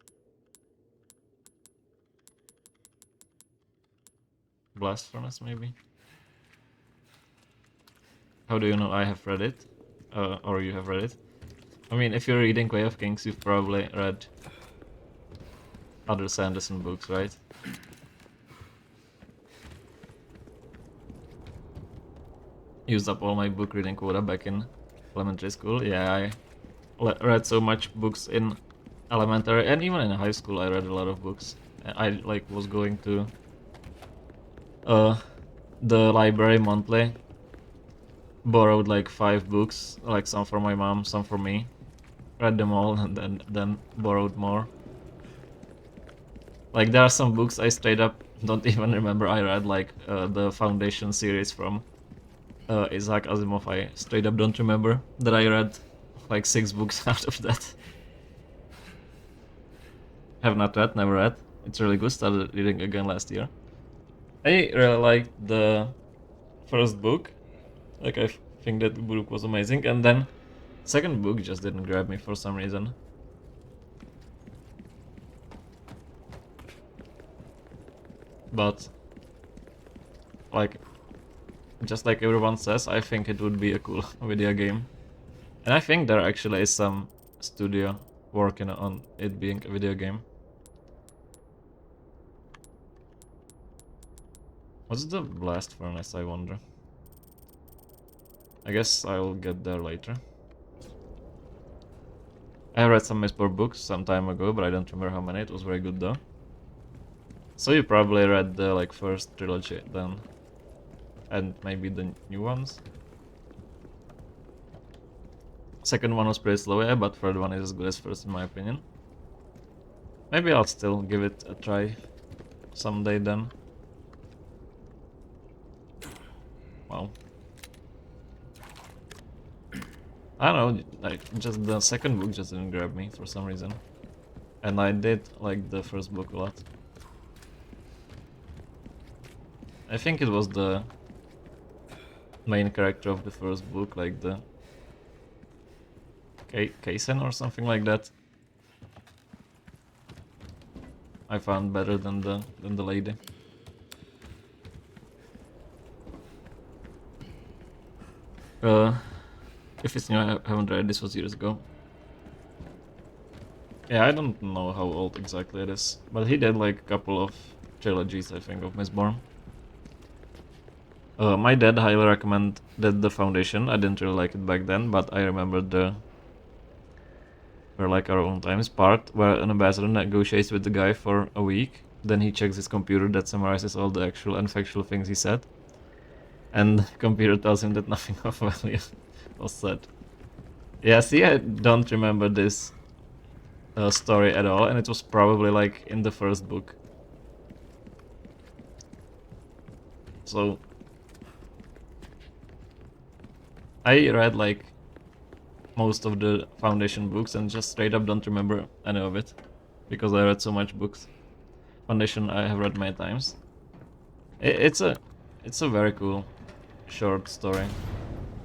Blast Furnace, maybe? How do you know I have read it? Or you have read it? I mean, if you're reading Way of Kings, you've probably read other Sanderson books, right? Used up all my book reading quota back in elementary school. Yeah, I read so much books in elementary and even in high school. I read a lot of books. I like was going to the library monthly, borrowed like 5 books, like some for my mom, some for me, read them all, and then borrowed more. Like there are some books I straight up don't even remember I read, like the Foundation series from Isaac Asimov. I straight up don't remember that I read like 6 books out of that. Have not read, never read. It's really good. Started reading again last year. I really liked the first book. Like I think that book was amazing, and then second book just didn't grab me for some reason. But like, just like everyone says, I think it would be a cool video game. And I think there actually is some studio working on it being a video game. What's the blast furnace, I wonder? I guess I'll get there later. I read some Mistborn books some time ago, but I don't remember how many. It was very good though. So you probably read the like first trilogy then, and maybe the new ones. Second one was pretty slow, yeah, but third one is as good as first in my opinion. Maybe I'll still give it a try someday then. Wow. I don't know, like just the second book just didn't grab me for some reason. And I did like the first book a lot. I think it was the main character of the first book, like the Kaisen or something like that. I found better than the lady. If it's new, I haven't read. This was years ago. Yeah, I don't know how old exactly it is, but he did like a couple of trilogies, I think, of Mistborn. My dad highly recommended the Foundation. I didn't really like it back then, but I remember the where like our own times part where an ambassador negotiates with the guy for a week Then he checks his computer that summarizes all the actual and factual things he said. And the computer tells him that nothing of value was said. Yeah, see, I don't remember this story at all, and it was probably like in the first book. So I read like most of the Foundation books and just straight up don't remember any of it because I read so much books. Foundation I have read many times. It's a very cool short story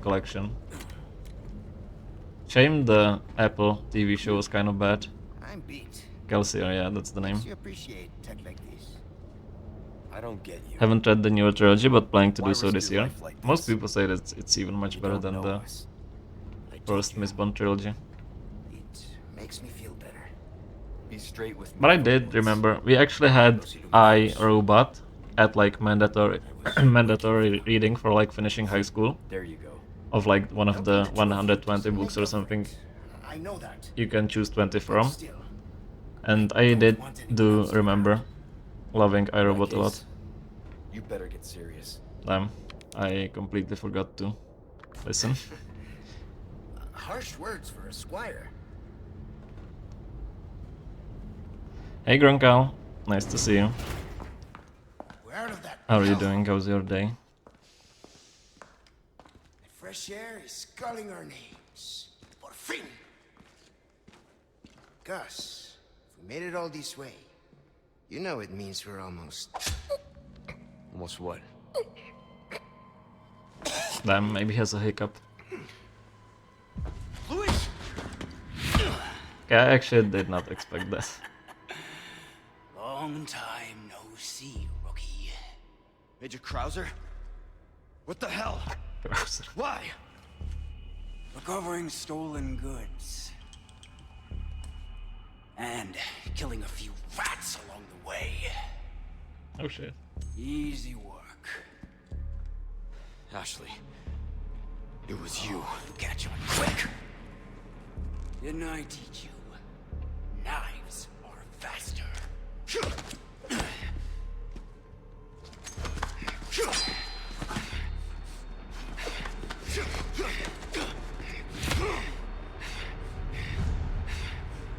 collection. Shame the Apple TV show was kind of bad. I'm beat. Kelsier, yeah, that's the name. Makes you appreciate tech like this. I don't get you. Haven't read the newer trilogy, but planning to Why do so risk this your year. life like Most this? people say that it's even much You better don't than know the us. I told first you, Miss Bond trilogy. it makes me feel better. Be straight with me. But I for did once. remember we actually had I, Robot at like mandatory mandatory reading for like finishing high school There you go. of like one of Helping the truth 120 doesn't books make or up for something. it. I know that. You can choose 20 But from, still, and I don't did want any do grounds to remember ground. loving In that iRobot a lot. case, you better get serious. Damn, I completely forgot to listen. Harsh words for a squire. Hey Gronkal, nice to see you. We're out of that. How are you hell. doing? How's your day? The fresh air is calling our names. Por fin. Gus, if we made it all this way, you know it means we're almost. Almost what? Damn, maybe he has a hiccup. Luis! Okay, I actually did not expect that. Long time no see, rookie. Major Krauser? What the hell? Why? Recovering stolen goods. And killing a few rats along the way. Oh shit. Easy work. Ashley. It was you. You catch on quick. Didn't I teach you? Knives are faster.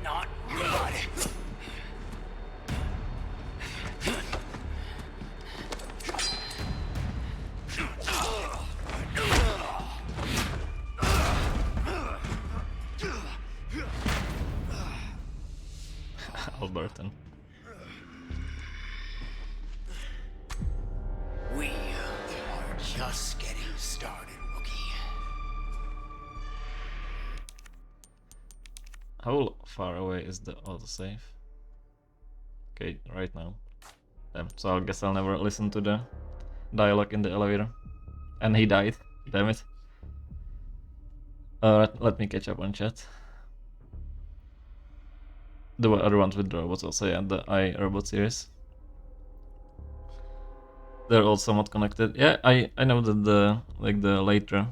Not good. Albertan. We are just getting started, rookie. How far away is the autosave? Okay, right now. Damn, so I guess I'll never listen to the dialogue in the elevator. And he died. Damn it. Let me catch up on chat. The other ones with the robots also, yeah, the iRobot series. They're all somewhat connected. Yeah, I know that the later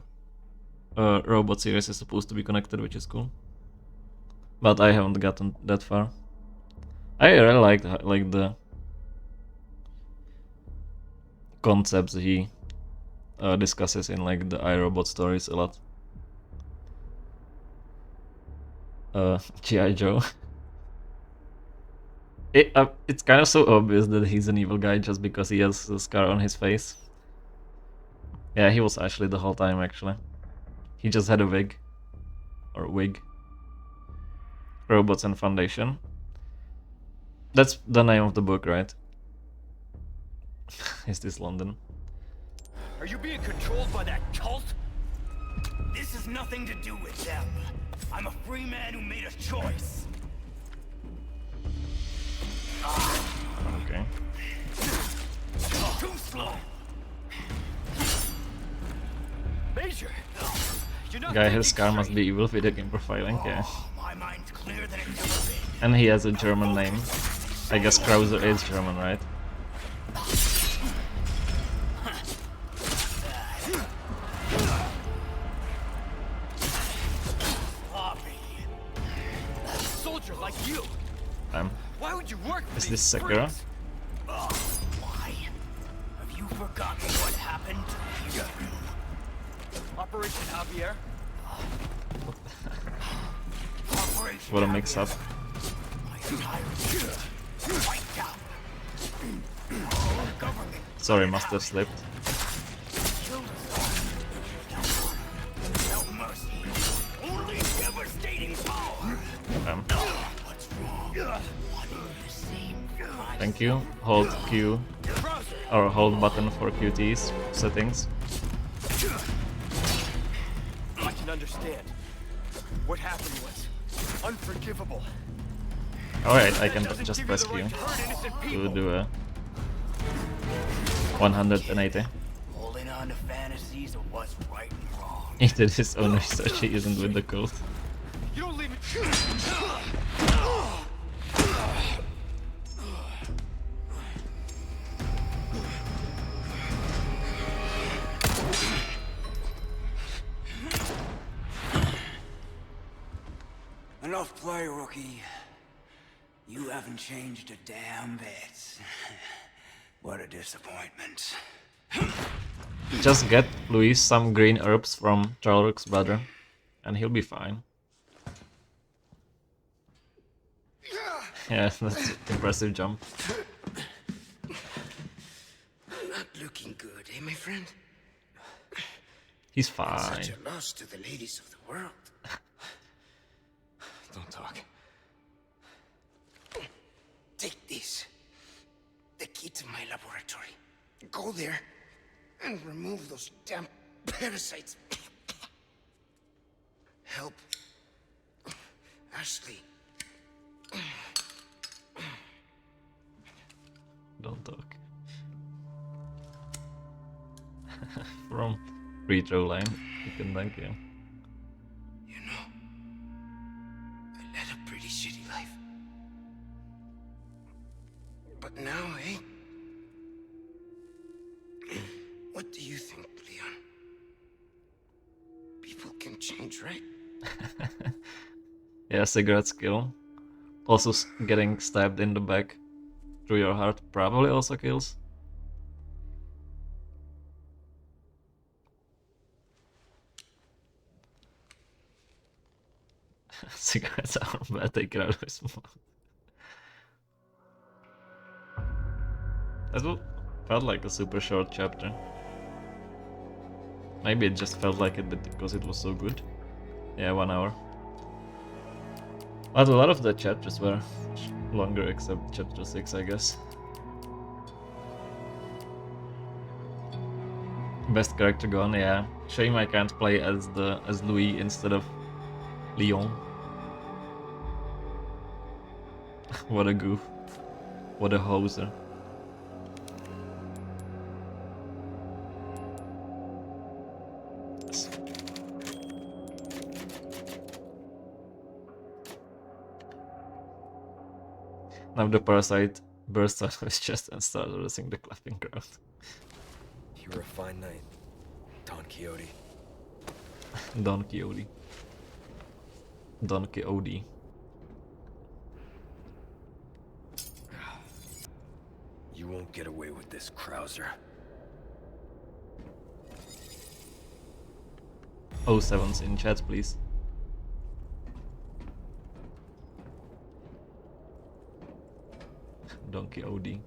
robot series is supposed to be connected, which is cool. But I haven't gotten that far. I really like the concepts he discusses in like the iRobot stories a lot. G.I. Joe. It's kind of so obvious that he's an evil guy just because he has a scar on his face. Yeah, he was Ashley the whole time actually. He just had a wig. Or wig. Robots and Foundation. That's the name of the book, right? Is this London? Are you being controlled by that cult? This has nothing to do with them. I'm a free man who made a choice. Okay. Too slow. Major! You're not Guy thinking his scar must straight. be evil video game profiling, yeah. My mind's clearer than it's ever been. And he has a German name. I guess Krauser is German, right? Sloppy. Soldier like you! Damn. Why would you work for Is these this Sekiro? freaks? Why? Have you forgotten what happened to you? Operation Javier? Operation What a mix-up. My entire team wiped out. All the government Sorry, must have slipped. killed us all. No mercy. Only devastating power. What's wrong? One and the same for my Thank you. Hold Q or hold button for QT's settings. I can understand. What happened was unforgivable. Alright, I can Doesn't just give press you the Q right to hurt innocent to people. do a 180. holding on to fantasies of what's right and wrong. He did his own research, he isn't with the cult. You don't leave me. Enough play, rookie. You haven't changed a damn bit. What a disappointment. Just get Luis some green herbs from Charlotte's brother, and he'll be fine. Yeah, that's an impressive jump. Not looking good, eh, my friend? He's fine. Such a loss to the ladies of the world. Don't talk. Take this. The key to my laboratory. Go there and remove those damn parasites. Help Ashley. Don't talk. From retro line, you can thank you. You know, I led a pretty shitty life. But now, eh? What do you think, Leon? People can change, right? Yeah, cigarette skill. Also, getting stabbed in the back through your heart probably also kills. Cigarettes are bad, take it out of his mouth. That felt like a super short chapter. Maybe it just felt like it because it was so good. Yeah, 1 hour. But a lot of the chapters were longer except chapter 6, I guess. Best character gone, yeah. Shame I can't play as Louis instead of Leon. What a goof. What a hoser. Yes. Now the parasite bursts out of his chest and starts harassing the clapping crowd. You were a fine knight, Don Quixote. Don Quixote. Don Quixote. You won't get away with this, Krauser. 07s in chat, please. Don Quixote.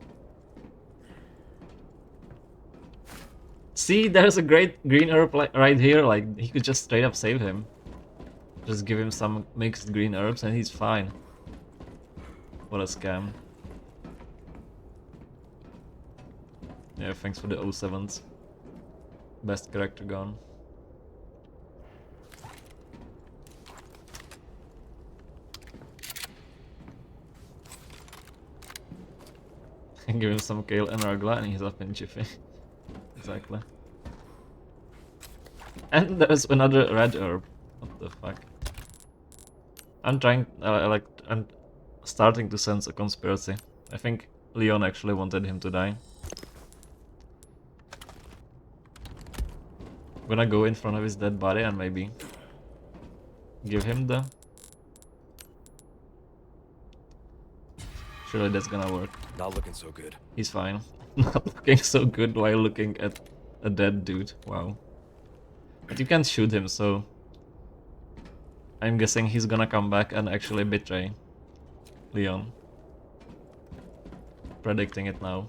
See, there's a great green herb right here, like, he could just straight up save him. Just give him some mixed green herbs and he's fine. What a scam. Yeah, thanks for the 07s. Best character gone. Give him some kale and argla and he's up in jiffy. Exactly. And there's another red herb. What the fuck? I'm starting to sense a conspiracy. I think Leon actually wanted him to die. I'm gonna go in front of his dead body and maybe give him the Surely that's gonna work. Not looking so good. He's fine. Not looking so good while looking at a dead dude. Wow. But you can't shoot him, so I'm guessing he's gonna come back and actually betray Leon. Predicting it now.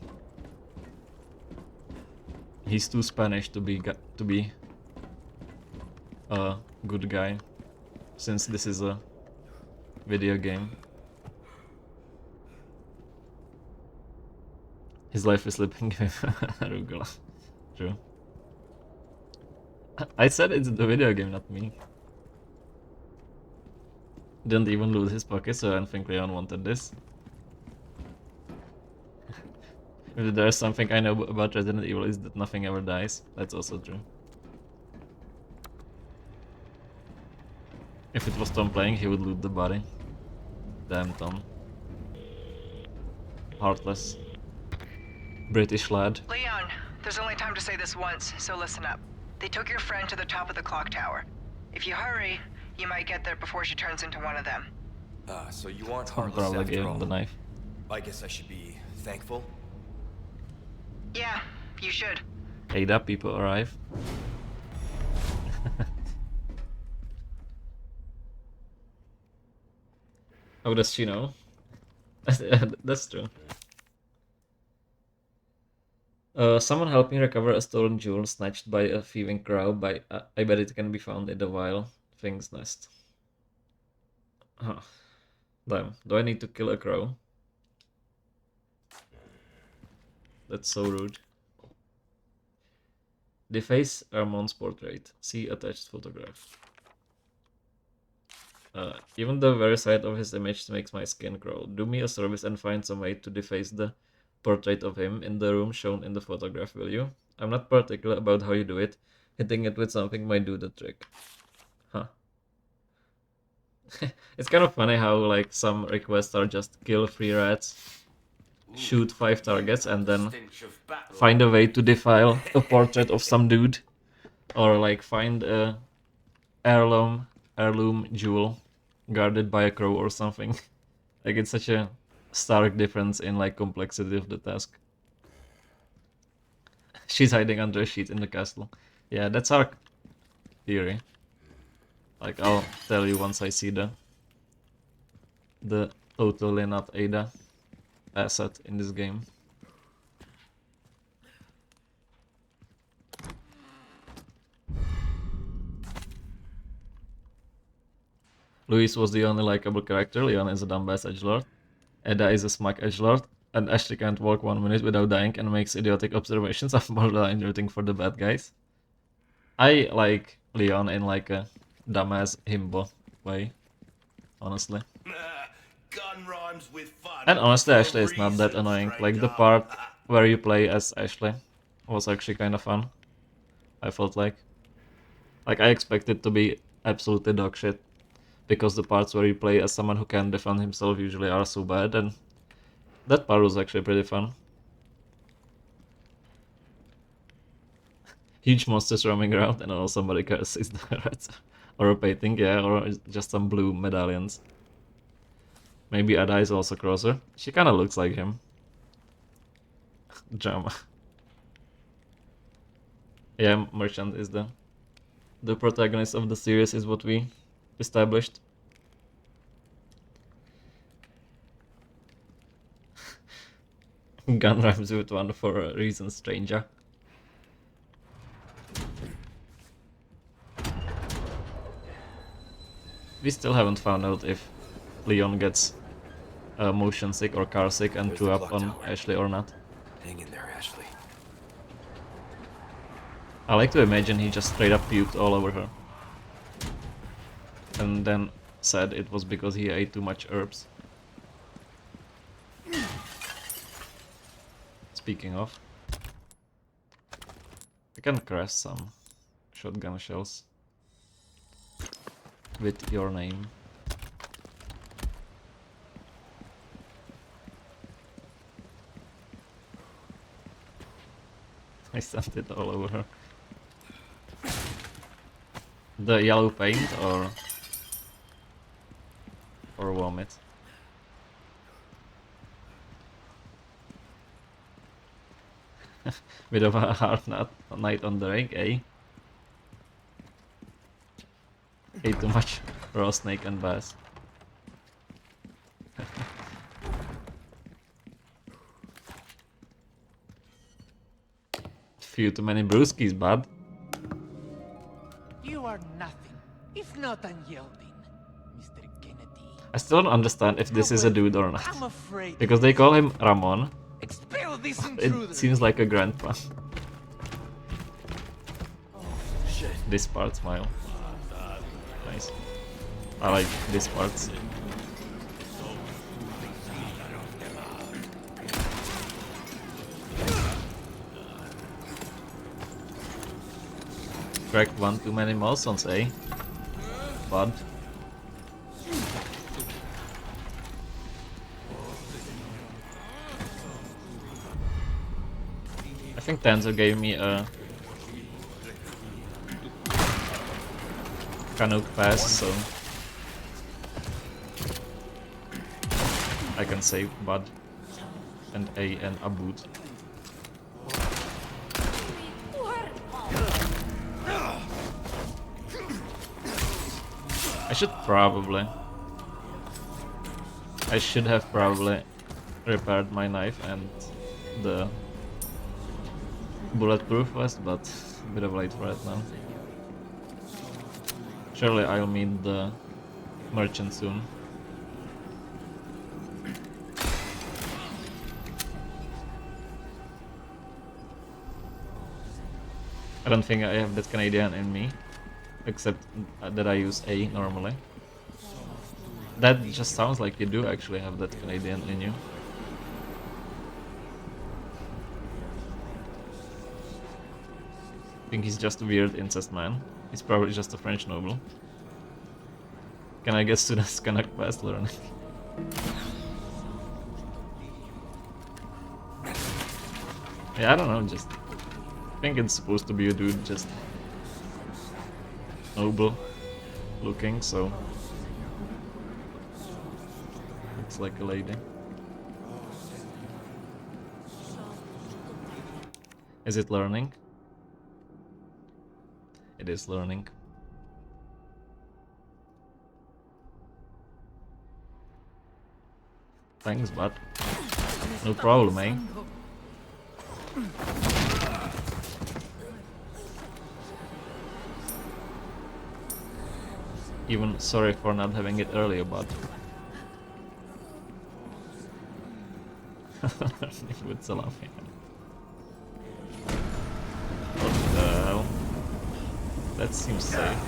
He's too Spanish to be a good guy, since this is a video game. His life is slipping with arugula. True. I said it's the video game, not me. Didn't even loot his pocket, so I don't think Leon wanted this. If there's something I know about Resident Evil is that nothing ever dies. That's also true. If it was Tom playing, he would loot the body. Damn Tom. Heartless. British lad. Leon, there's only time to say this once, so listen up. They took your friend to the top of the clock tower. If you hurry, you might get there before she turns into one of them. So you aren't Tom heartless probably gave after him all. the knife. I guess I should be thankful. Yeah, you should. Ada, people arrive. How does she know? That's true. Someone help me recover a stolen jewel snatched by a thieving crow. I bet it can be found in the Vile Thing's nest. Huh. Damn. Do I need to kill a crow? That's so rude. Deface Armand's portrait. See attached photograph. Even the very sight of his image makes my skin crawl. Do me a service and find some way to deface the portrait of him in the room shown in the photograph, will you? I'm not particular about how you do it. Hitting it with something might do the trick. Huh. It's kind of funny how like some requests are just kill 3 rats, shoot 5 targets, and then find a way to defile a portrait of some dude. Or like find a heirloom jewel guarded by a crow or something. Like it's such a stark difference in like complexity of the task. She's hiding under a sheet in the castle. Yeah, that's our theory. Like I'll tell you once I see the totally not Ada asset in this game. Luis was the only likable character. Leon is a dumbass edgelord. Ada is a smug edgelord. And Ashley can't walk 1 minute without dying and makes idiotic observations. I'm borderline rooting for the bad guys. I like Leon in like a dumbass himbo way, honestly. Gun rhymes with fun. And honestly, Ashley is not that annoying. Like the part where you play as Ashley was actually kind of fun. I felt like I expected to be absolutely dog shit, because the parts where you play as someone who can defend himself usually are so bad, and that part was actually pretty fun. Huge monsters roaming around, and all somebody cares is the rats. Or a painting, yeah, or just some blue medallions. Maybe Ada is also Crosser. She kinda looks like him. Drama. Yeah, Merchant is the protagonist of the series, is what we established. Gun rhymes with one for a reason, stranger. We still haven't found out if Leon gets motion sick or car sick and There's threw the up clock on tower. Ashley or not. Hang in there, Ashley. I like to imagine he just straight up puked all over her. And then said it was because he ate too much herbs. Speaking of, I can crash some shotgun shells with your name. I sent it all over her. The yellow paint or vomit? Bit of a hard night on the rig, eh? Ate too much raw snake and bass. Few too many brewskis, bud. You are nothing, if not unyielding, Mr. Kennedy. I still don't understand if this is a dude or not. I'm afraid Because they call him Ramon. expel this It intruder. seems like a grandpa. This part smile. Nice. I like this part. Cracked one too many milestones, eh? Bud. I think Tenzo gave me a Canuck pass, so I can save Bud and A and a boot. I should have probably repaired my knife and the bulletproof vest, but a bit of late for it now. Surely I'll meet the merchant soon. I don't think I have that Canadian in me, except that I use A normally. That just sounds like you do actually have that Canadian in you. I think he's just a weird incest man. He's probably just a French noble. Can I get students connect past learning? Yeah, I don't know, just I think it's supposed to be a dude just noble looking, so looks like a lady. Is it learning? It is learning. Thanks, bud. No problem, eh? Even sorry for not having it earlier, but with salami. What the hell? That seems safe.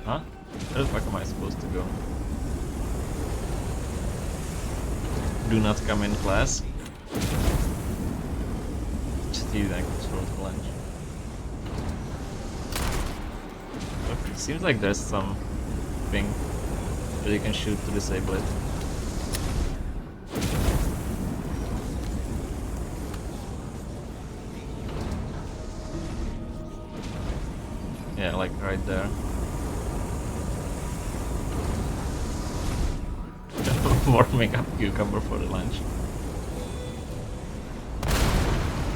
Huh? Where the fuck am I supposed to go? Do not come in class. Just use that control for lunch. Okay, it seems like there's some thing that you can shoot to disable it. Yeah, like right there. Warming up cucumber for the lunch.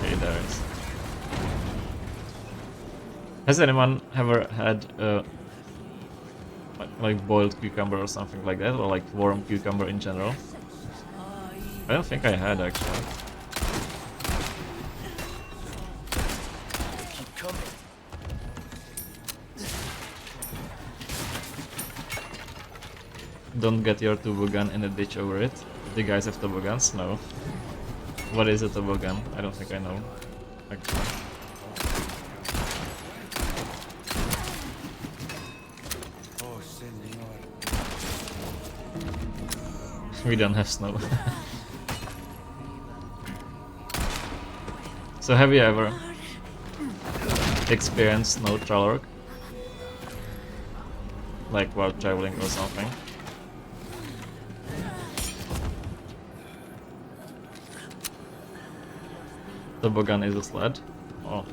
Okay, there it is. Has anyone ever had like boiled cucumber or something like that, or like warm cucumber in general? I don't think I had actually. Keep coming. Don't get your toboggan in a ditch over it. The guys have toboggans? No. What is a toboggan? I don't think I know. Actually. Oh, senor. We don't have snow. So have you ever experienced snow trailer? Like while traveling or something? toboggan is a sled. Oh.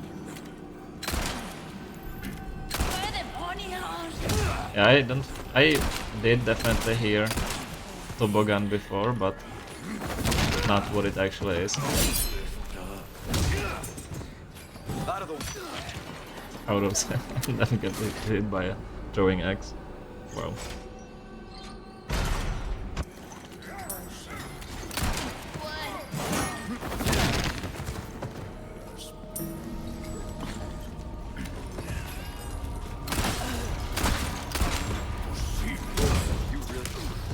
Yeah, I did definitely hear toboggan before, but not what it actually is. Out of seven, and then get hit by a throwing axe. Wow.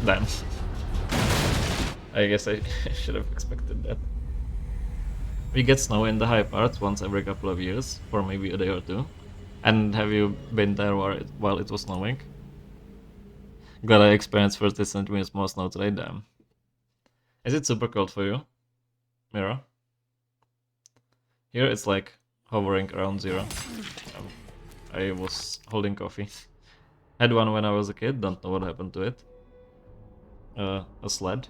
Damn. I guess I should have expected that. We get snow in the high parts once every couple of years, for maybe a day or two. And have you been there while it was snowing? Glad I experienced 30 centimeters more snow today, damn. Is it super cold for you, Mira? Here it's like hovering around 0. I was holding coffee. Had one when I was a kid, don't know what happened to it. A sled.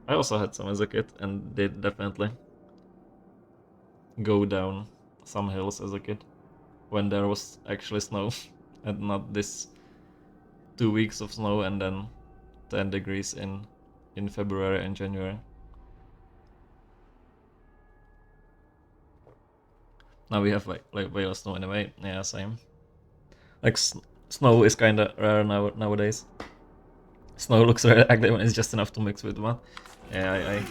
I also had some as a kid and did definitely go down some hills as a kid when there was actually snow and not this 2 weeks of snow and then 10 degrees in February and January. Now we have like way less snow anyway. Yeah, same. Like snow is kinda rare nowadays. Snow looks very ugly when it's just enough to mix with one. Yeah,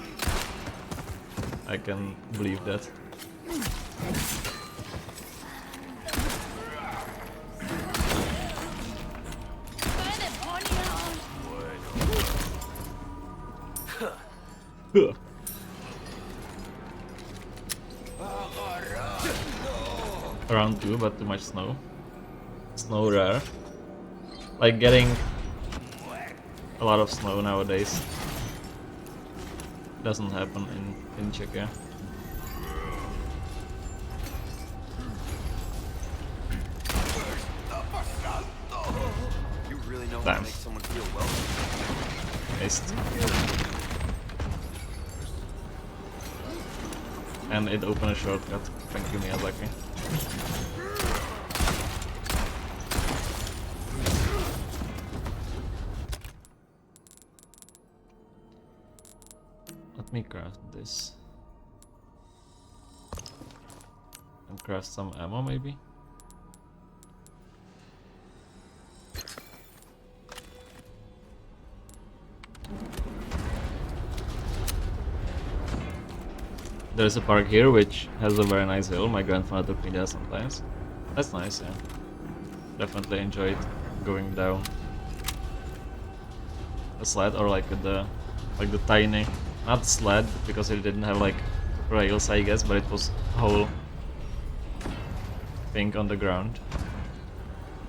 I can believe that. Around 2, but too much snow. Snow rare. Like getting a lot of snow nowadays doesn't happen in Czechia. You really know how Damn. to make someone feel welcome. Missed. And it opened a shortcut. Thank you, Miyazaki. Let me craft this. And craft some ammo, maybe? There's a park here which has a very nice hill. My grandfather took me there sometimes. That's nice, yeah. Definitely enjoyed going down a sled or like the tiny, not sled because it didn't have like rails, I guess, but it was whole thing on the ground.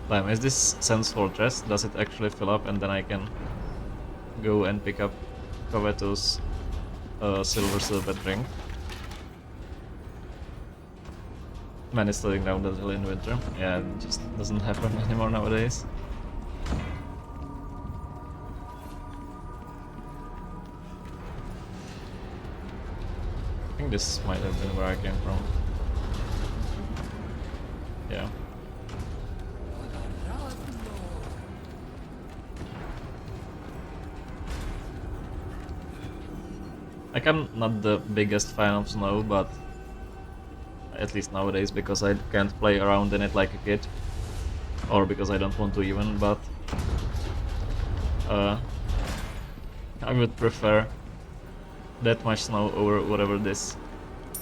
Damn, is this Sense Fortress? Does it actually fill up and then I can go and pick up Kaveto's silver ring? Man is slowing down that hill in winter. Yeah, it just doesn't happen anymore nowadays. I think this might have been where I came from. Yeah. Like, I'm not the biggest fan of snow, but at least nowadays, because I can't play around in it like a kid, or because I don't want to even, but I would prefer that much snow over whatever this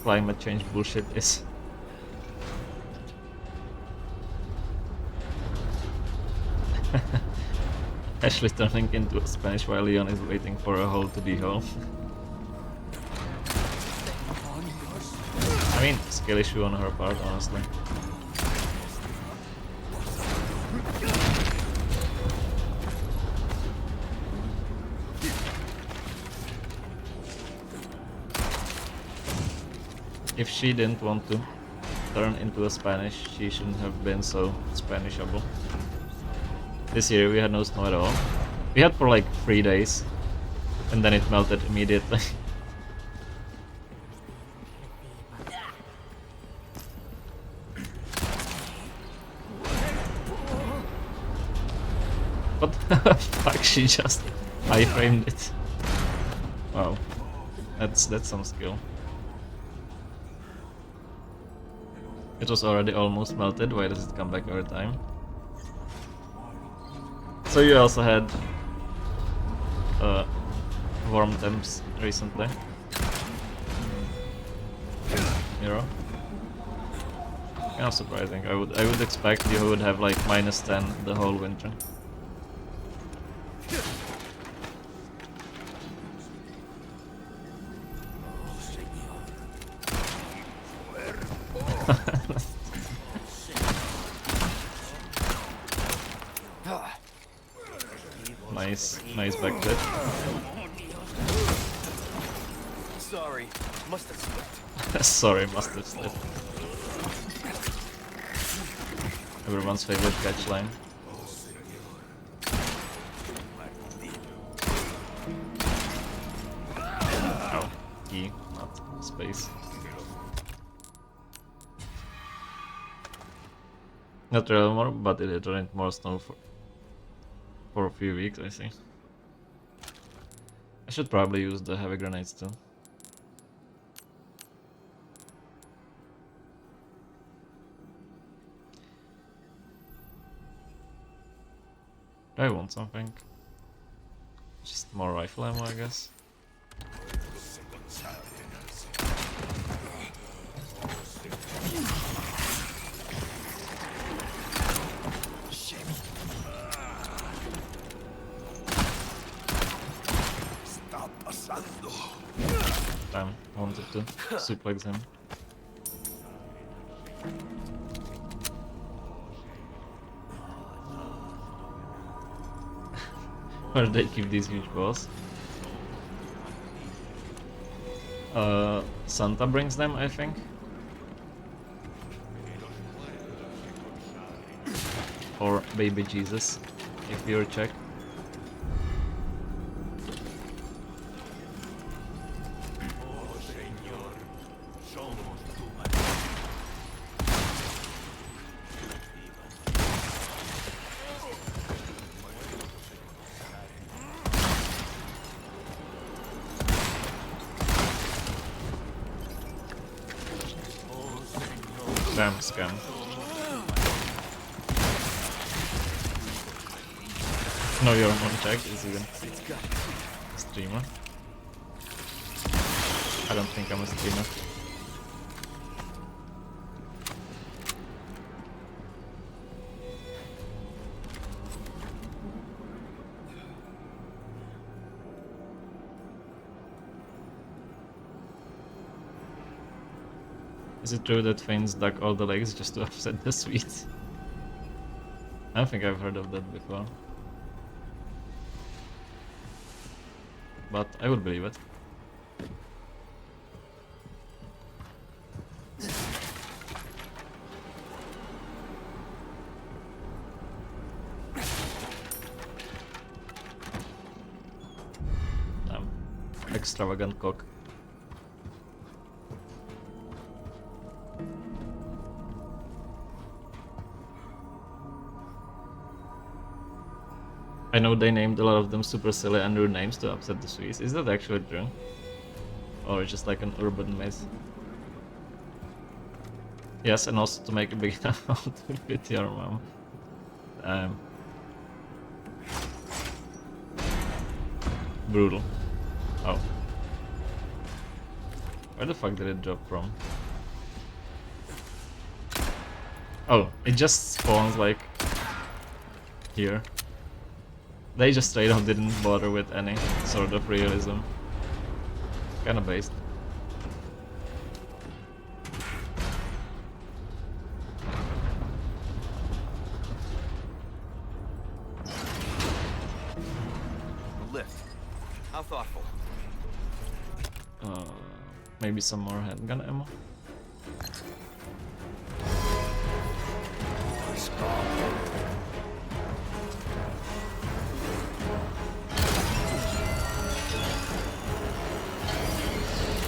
climate change bullshit is. Ashley turning into a Spanish while Leon is waiting for a hole to be hole. I mean, skill issue on her part, honestly. If she didn't want to turn into a Spanish, she shouldn't have been so Spanishable. This year we had no snow at all. We had for like 3 days, and then it melted immediately. What the fuck? She just iframed it. Wow, that's some skill. It was already almost melted. Why does it come back every time? So you also had warm temps recently, Miro? Kind of surprising. I would expect you would have like -10 the whole winter. Nice backflip. Sorry, must have slipped. Sorry, must have slipped. Everyone's favorite catch line. Oh, E, not space. Not really more, but it rained more snow for a few weeks, I think. I should probably use the heavy grenades too. Do I want something? Just more rifle ammo, I guess. Damn, wanted to suplex him. Where do they keep these huge balls? Santa brings them, I think. Or baby Jesus, if you're Czech. Damn scam. No, you're on check, is even a streamer. I don't think I'm a streamer. Is it true that Fanes dug all the legs just to offset the sweets? I don't think I've heard of that before. But I would believe it. Extravagant cock. I know they named a lot of them super silly and rude names to upset the Swedes. Is that actually true? Or just like an urban myth? Yes, and also to make a big amount with your mom. Brutal. Oh. Where the fuck did it drop from? Oh, it just spawns like here. They just straight up didn't bother with any sort of realism. Kinda based. Lift. How thoughtful. Maybe some more handgun ammo.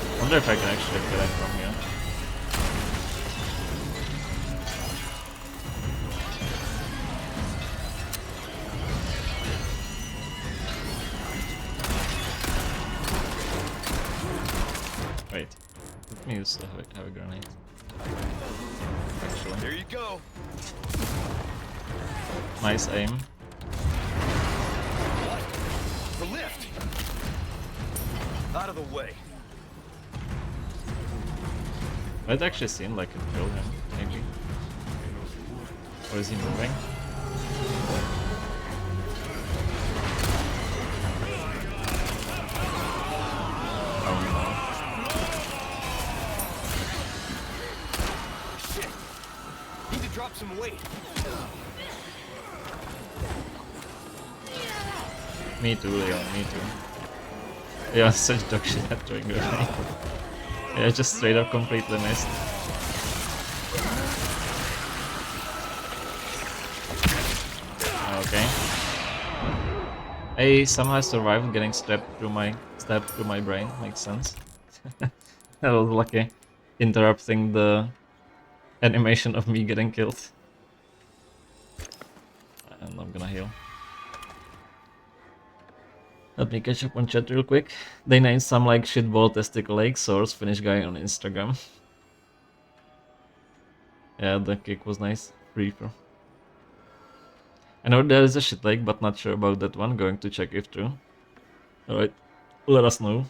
I wonder if I can actually get it from here. Let me use a heavy grenade. Actually. There you go. Nice aim. What? The lift. Out of the way. It actually seemed like it killed him, maybe. Or is he moving? Oh Shit. Need to drop some weight. no. Me too, Leon, me too. Yeah, such dog shit at throwing grenade. Yeah, just straight up completely missed. Okay. I somehow survived getting stabbed through my brain. Makes sense. That was lucky. Interrupting the animation of me getting killed. And I'm gonna heal. Let me catch up on chat real quick. They named some like shitball testicle lake source Finnish guy on Instagram. Yeah, the kick was nice. Reaper. I know there is a shit lake, but not sure about that one. Going to check if true. Alright, let us know.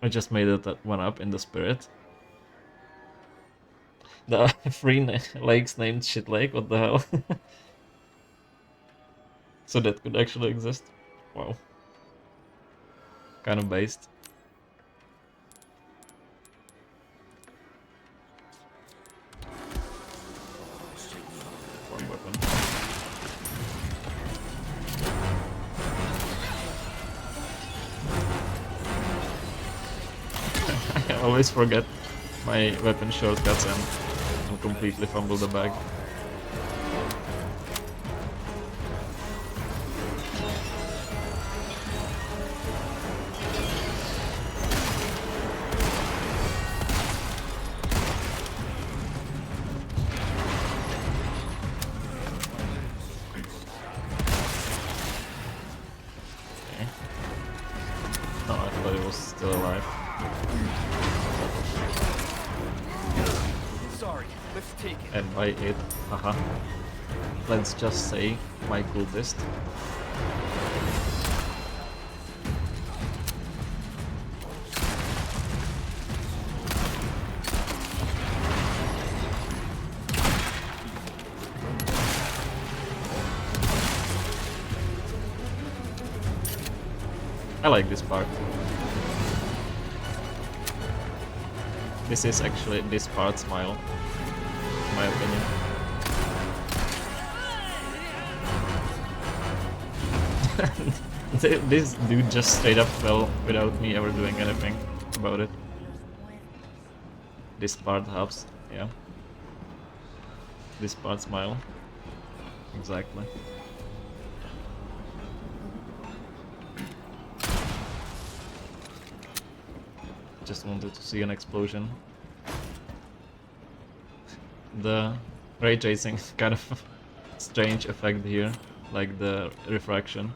I just made that one up in the spirit. The three lakes named shit lake, what the hell? So that could actually exist. Wow. Kind of based. One weapon. I always forget my weapon shortcuts and completely fumble the bag. No, I thought he was still alive. Sorry, let's take it. And by it, haha. Let's just say my cultist. I like this part. This is actually this part's smile, in my opinion. This dude just straight up fell without me ever doing anything about it. This part helps, yeah. This part smile. Exactly. Just wanted to see an explosion. The ray tracing is kind of strange effect here, like the refraction.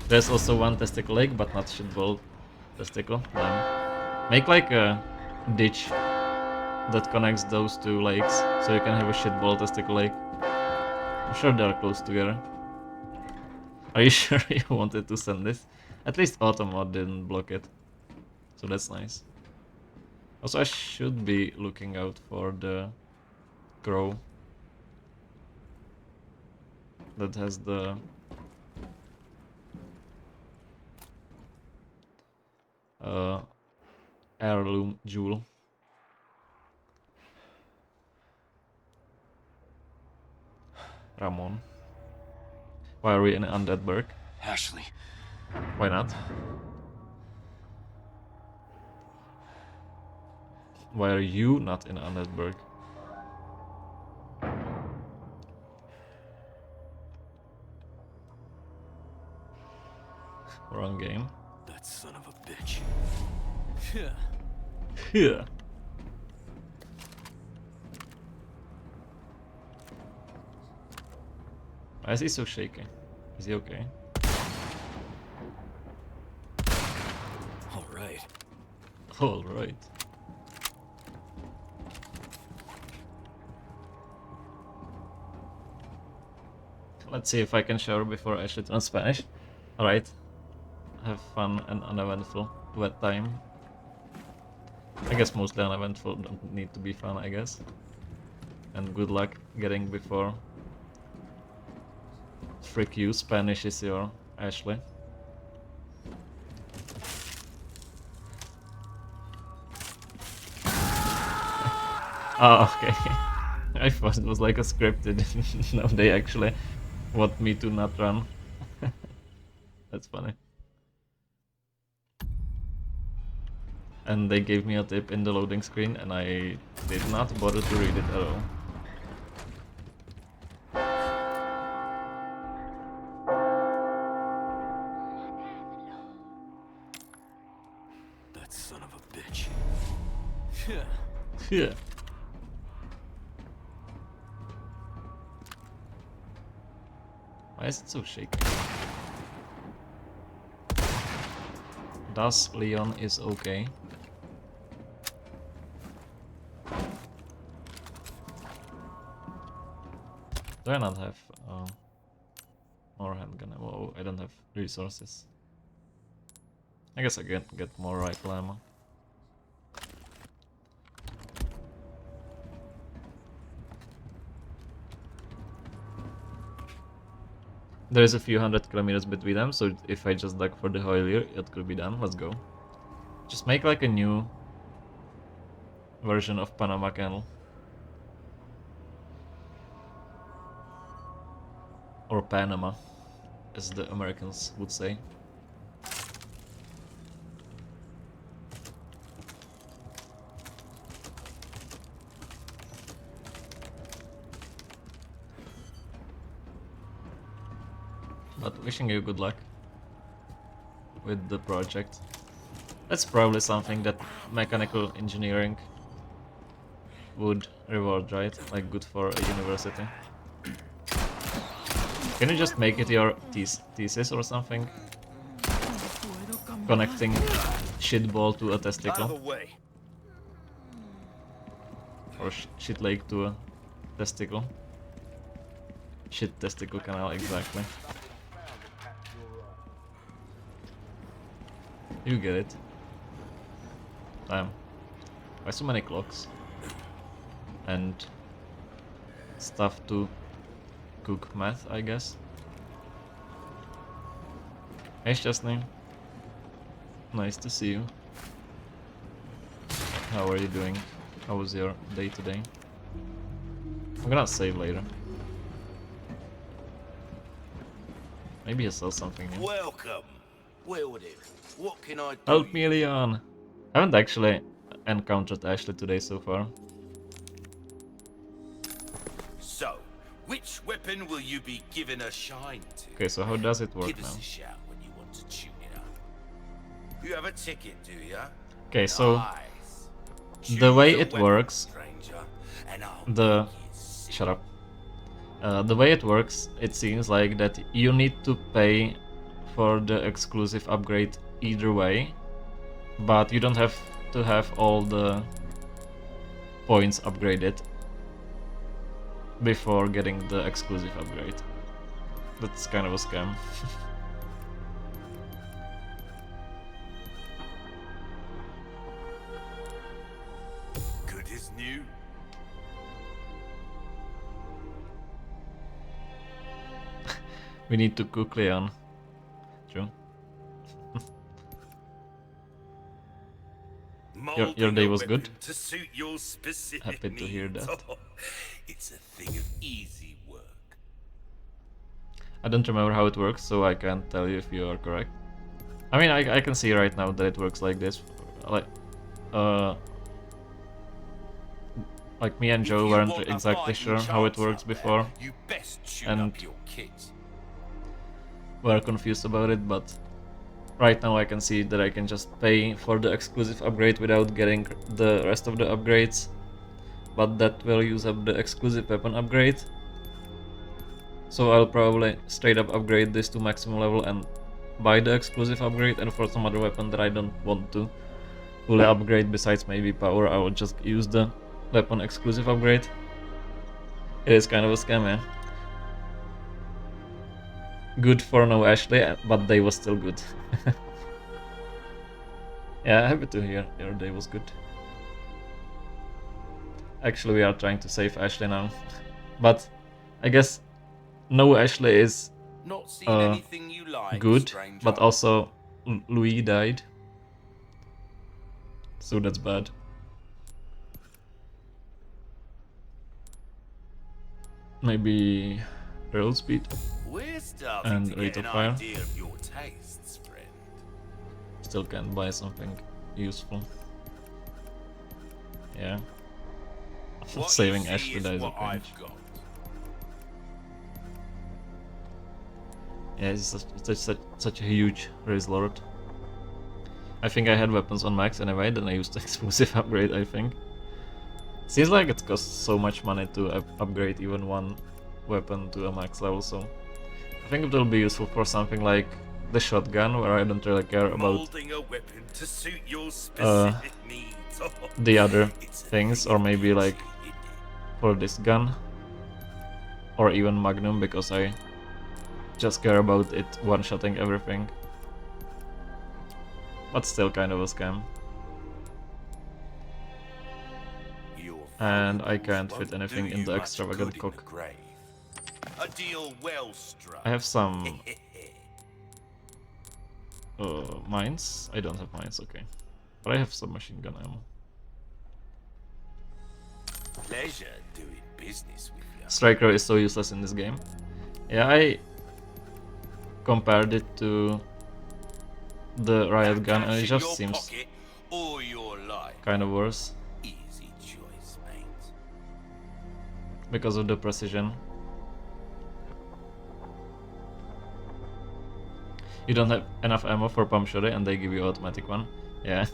There's also one testicle lake, but not shitball testicle. Make like a ditch that connects those two lakes, so you can have a shitball testicle lake. I'm sure they're close together. Are you sure you wanted to send this? At least Automod didn't block it, so that's nice. Also, I should be looking out for the crow that has the heirloom jewel. Ramon. Why are we in Undeadburg? Ashley. Why not? Why are you not in Undeadburg? Wrong game. That son of a bitch. Yeah. Why is he so shaky? Is he okay? All right. Alright. Let's see if I can shower before Ashley turns Spanish. Alright. Have fun and uneventful wet time. I guess mostly uneventful, don't need to be fun, I guess. And good luck getting before. Frick you, Spanish is your Ashley. Oh, okay. I thought it was like a scripted. No, they actually want me to not run. That's funny. And they gave me a tip in the loading screen and I did not bother to read it at all. That son of a bitch. Yeah. Why is it so shaky? Does Leon is okay? Do I not have more handgun ammo? Oh, I don't have resources. I guess I can get more rifle ammo. There is a few 100 kilometers between them, so if I just dug for the Hoilier, it could be done. Let's go. Just make like a new version of Panama Canal. Or Panama, as the Americans would say. But wishing you good luck with the project. That's probably something that mechanical engineering would reward, right? Like good for a university. Can you just make it your thesis or something? Connecting shitball to a Out of the testicle. way. Or shit lake to a testicle. Shit testicle canal, exactly. You get it. Damn. Why so many clocks? And stuff to cook meth, I guess. Hey Chesney. Nice to see you. How are you doing? How was your day today? I'm gonna save later. Maybe I saw something new. Welcome. Well then, what can I do? Help me, Leon! I haven't actually encountered Ashley today so far. So, which weapon will you be giving a shine to? Okay, so how does it work Give now? us a shout when you want to tune it up. You have a ticket, do ya? Okay, so Nice. the Choose way a it weapon, works, stranger, and I'll the... make it sick. Shut up. The way it works, it seems like that you need to pay for the exclusive upgrade either way, but you don't have to have all the points upgraded before getting the exclusive upgrade. That's kind of a scam. Good as new. We need to cook Leon. True. Your day Molding a was good? weapon to suit your specific Happy to hear needs. that. Oh, it's a thing of easy work. I don't remember how it works, so I can't tell you if you are correct. I mean, I can see right now that it works like this. Like me and If Joe you weren't want a exactly fighting sure how it chance works out there, before. you best tune And up your kit. We're confused about it, but right now I can see that I can just pay for the exclusive upgrade without getting the rest of the upgrades. But that will use up the exclusive weapon upgrade. So I'll probably straight up upgrade this to maximum level and buy the exclusive upgrade, and for some other weapon that I don't want to fully upgrade besides maybe power, I will just use the weapon exclusive upgrade. It is kind of a scam, yeah. Good for no Ashley, but day was still good. Yeah, happy to hear your day was good. Actually, we are trying to save Ashley now. But I guess no Ashley is Not seen anything you like, good, stranger. but also Louis died. So that's bad. Maybe barrel speed We're starting and to rate get of an fire. idea of your tastes, friend. Still can't buy something useful. Yeah. What Saving you see Ashley is dies what a cringe. I've got. Yeah, it's such a huge raise lord. I think I had weapons on max anyway, then I used the exclusive upgrade, I think. Seems like it costs so much money to upgrade even one weapon to a max level, so I think it will be useful for something like the shotgun, where I don't really care about Molding a weapon to suit your specific needs. the other It's a things, thing or of maybe like beauty, isn't it? for this gun, or even Magnum, because I just care about it one-shotting everything. But still kind of a scam. Your And I valuables can't won't fit anything do in you the much extravagant good in the cock. grave. A deal well struck. I have some mines. I don't have mines, okay. But I have some machine gun ammo. Pleasure doing business with you. Striker is so useless in this game. Yeah, I compared it to the riot gun, and it Cash in just your seems pocket or your life. kind of worse Easy choice, mate. because of the precision. You don't have enough ammo for pump shotty and they give you automatic one. Yeah.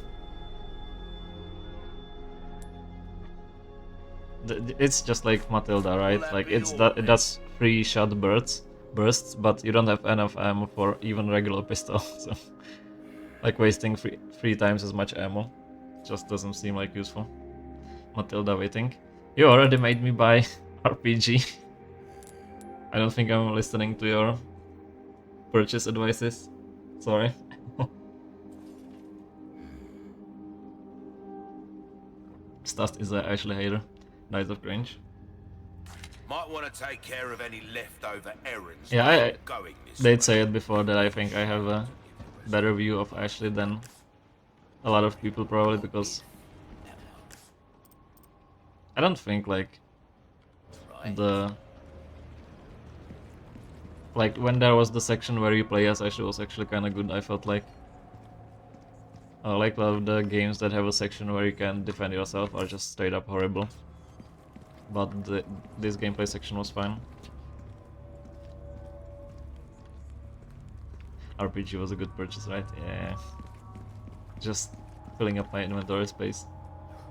It's just like Matilda, right? Like it does 3 shot bursts, but you don't have enough ammo for even regular pistol. So like wasting 3 times as much ammo just doesn't seem like useful. Matilda waiting. You already made me buy RPG. I don't think I'm listening to your purchase advices. Sorry. Stas is actually a hater. Knights of Grange. Might want to take care of any leftover errands. Yeah, going this they'd way. say it before that I think I have a better view of Ashley than a lot of people probably, because I don't think like when there was the section where you play as Ashley was actually kind of good. I felt like a lot of the games that have a section where you can defend yourself are just straight up horrible. But this gameplay section was fine. RPG was a good purchase, right? Yeah. Just filling up my inventory space.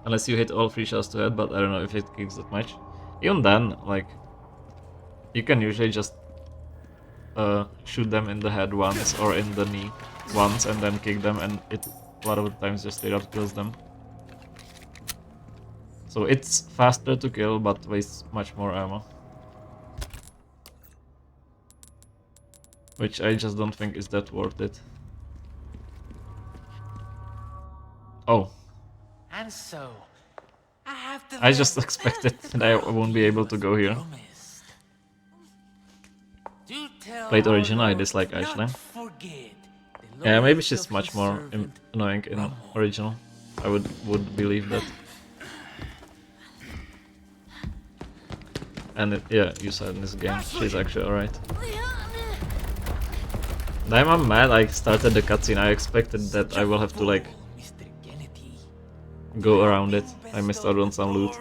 Unless you hit all 3 shots to head, but I don't know if it kicks that much. Even then, like, you can usually just shoot them in the head once or in the knee once and then kick them, and it a lot of the times just straight up kills them. So it's faster to kill, but wastes much more ammo. Which I just don't think is that worth it. Oh. And so, I have to I just expected that I won't be able to go here. Played original, I dislike Ashley. Yeah, maybe she's much more annoying in original. I would believe that. And yeah, you said in this game, she's actually alright. I'm mad I started the cutscene. I expected that I will have to like go around it. I missed out on some loot.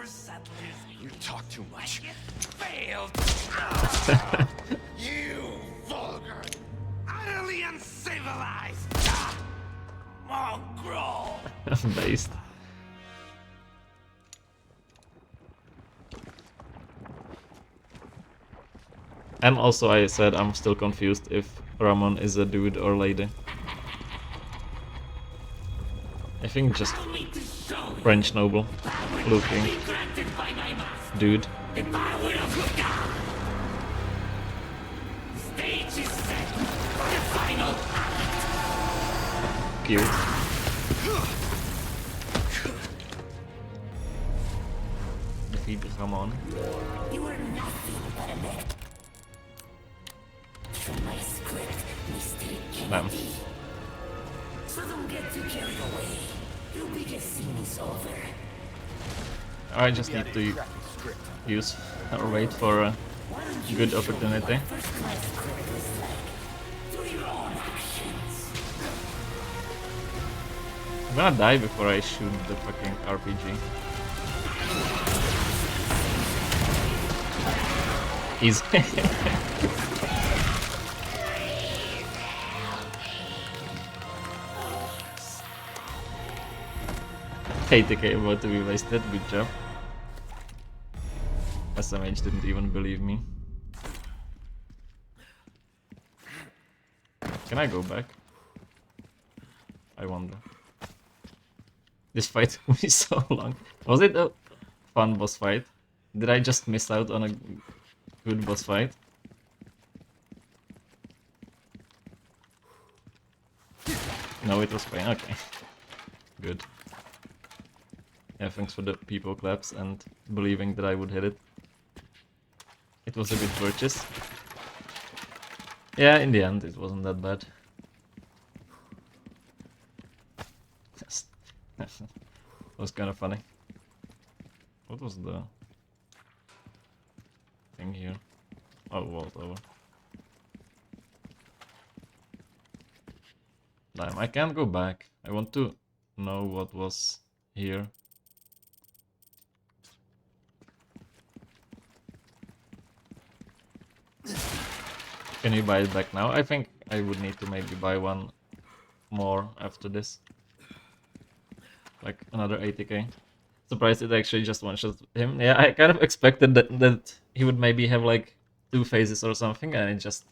You talk too much. You vulgar, utterly uncivilized mongrel. Based. And also I said I'm still confused if Ramon is a dude or lady. I think just French noble looking dude. Cute. Defeat Ramon. Damn. I just need to use or wait for a good opportunity. I'm gonna die before I shoot the fucking RPG. Easy. KTK about to be wasted, good job. SMH didn't even believe me. Can I go back? I wonder. This fight took me so long. Was it a fun boss fight? Did I just miss out on a good boss fight? No, it was fine. Okay. Good. Yeah, thanks for the people claps and believing that I would hit it. It was a good purchase. Yeah, in the end, it wasn't that bad. Was kind of funny. What was the thing here? Oh, vault over. Damn, I can't go back. I want to know what was here. Can you buy it back now? I think I would need to maybe buy one more after this. Like another 80k. Surprised it actually just one-shot him. Yeah, I kind of expected that he would maybe have like 2 phases or something and it just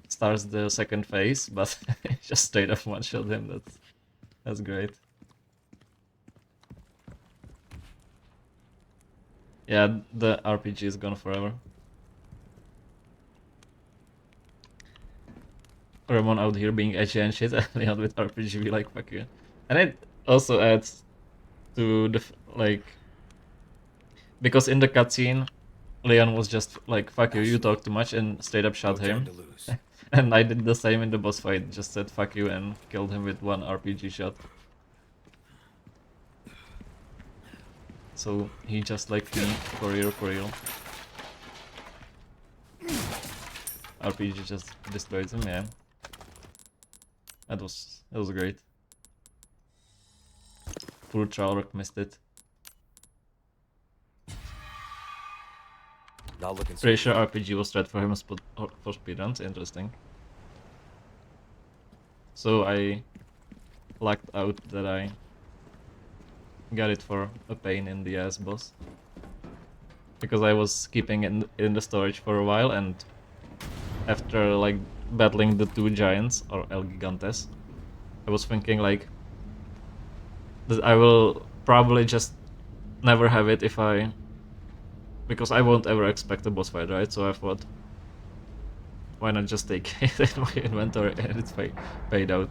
starts the second phase, but it just straight up one-shot him. That's great. Yeah, the RPG is gone forever. Ramon out here being edgy and shit, Leon with RPG be like, fuck you. And it also adds to the, like... Because in the cutscene, Leon was just like, fuck you, you talk too much, and straight up shot him. And I did the same in the boss fight, just said fuck you and killed him with one RPG shot. So he just like me, for real, for real. RPG just destroyed him, yeah. That was great. Poor Tralrock missed it. Not looking so Pretty sure RPG was threat for him for speedruns, interesting. So I lucked out that I got it for a pain in the ass boss. Because I was keeping it in the storage for a while, and after like battling the 2 giants, or El Gigantes, I was thinking like that I will probably just never have it if I... Because I won't ever expect a boss fight, right? So I thought, why not just take it in my inventory, and it's paid out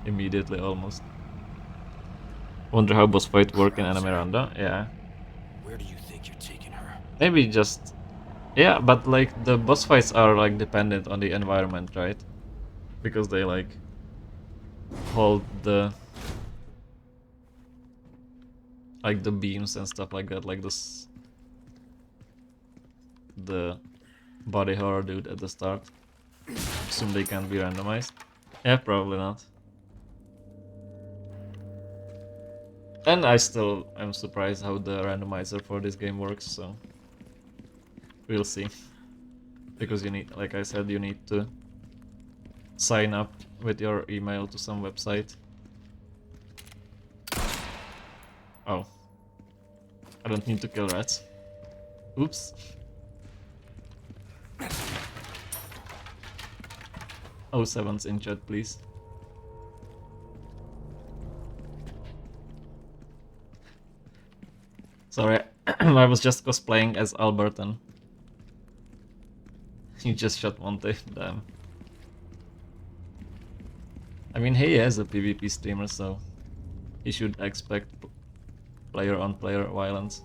immediately almost. Wonder how boss fight work in Miranda? Yeah. Where do you think you're taking her? Maybe just... Yeah, but like the boss fights are like dependent on the environment, right? Because they like hold the... like the beams and stuff like that, like this... the body horror dude at the start. Assume they can't be randomized. Yeah, probably not. And I'm surprised how the randomizer for this game works, so we'll see. Because you need, like I said, you need to sign up with your email to some website. Oh. I don't need to kill rats. Oops. 07s in chat, please. Sorry, I was just cosplaying as Albertan. You just shot Monte, damn. I mean, he is a PvP streamer, so he should expect player-on-player violence.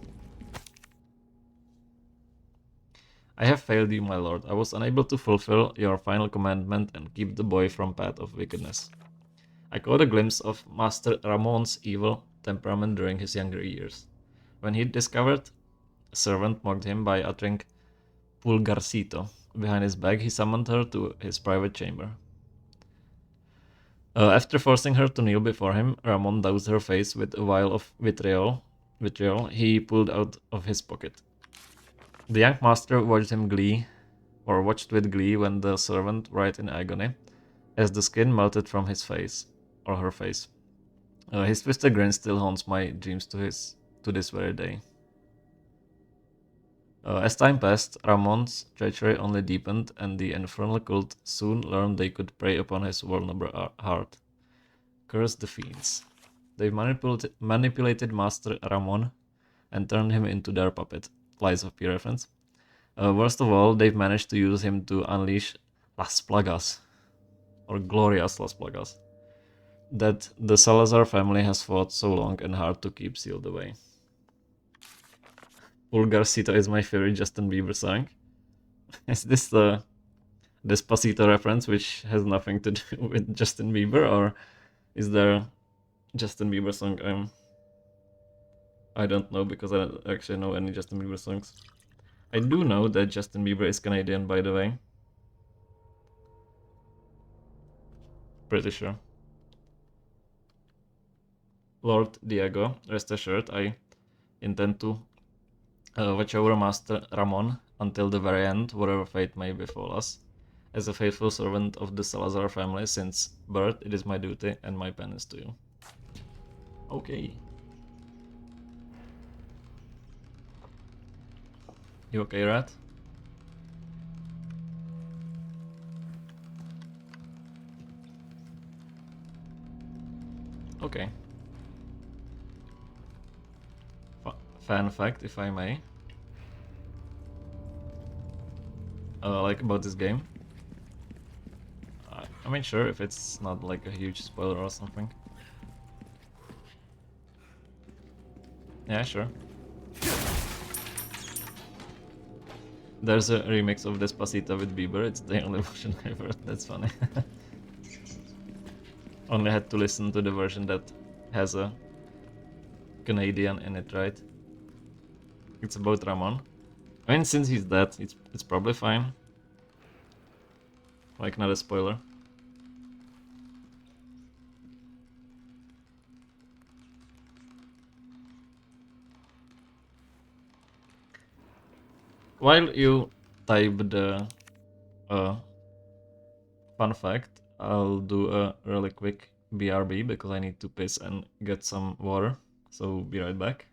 I have failed you, my lord. I was unable to fulfill your final commandment and keep the boy from path of wickedness. I caught a glimpse of Master Ramon's evil temperament during his younger years. When he discovered a servant mocked him by uttering Pulgarcito behind his back, he summoned her to his private chamber. After forcing her to kneel before him, Ramon doused her face with a vial of vitriol he pulled out of his pocket. The young master watched with glee when the servant writhed in agony, as the skin melted from his face, or her face. His twisted grin still haunts my dreams to this very day. As time passed, Ramon's treachery only deepened, and the infernal cult soon learned they could prey upon his vulnerable heart. Curse the fiends. They manipulated Master Ramon and turned him into their puppet. Lies of P reference. Worst of all, they've managed to use him to unleash Las Plagas, or Glorious Las Plagas, that the Salazar family has fought so long and hard to keep sealed away. Pulgarcito is my favorite Justin Bieber song. Is this the Despacito reference, which has nothing to do with Justin Bieber, or is there Justin Bieber song I don't know, because I don't actually know any Justin Bieber songs. I do know that Justin Bieber is Canadian, by the way. Pretty sure. Lord Diego, rest assured, I intend to watch over Master Ramon until the very end, whatever fate may befall us. As a faithful servant of the Salazar family since birth, it is my duty and my penance to you. Okay. You okay, Rat? Okay. Fan fact, if I may. Like about this game. I mean, sure, if it's not like a huge spoiler or something. Yeah, sure. There's a remix of Despacito with Bieber. It's the only version I've heard. That's funny. Only had to listen to the version that has a Canadian in it, right? It's about Ramon. I mean, since he's dead, it's probably fine. Like, not a spoiler. While you type the fun fact, I'll do a really quick BRB because I need to piss and get some water. So be right back.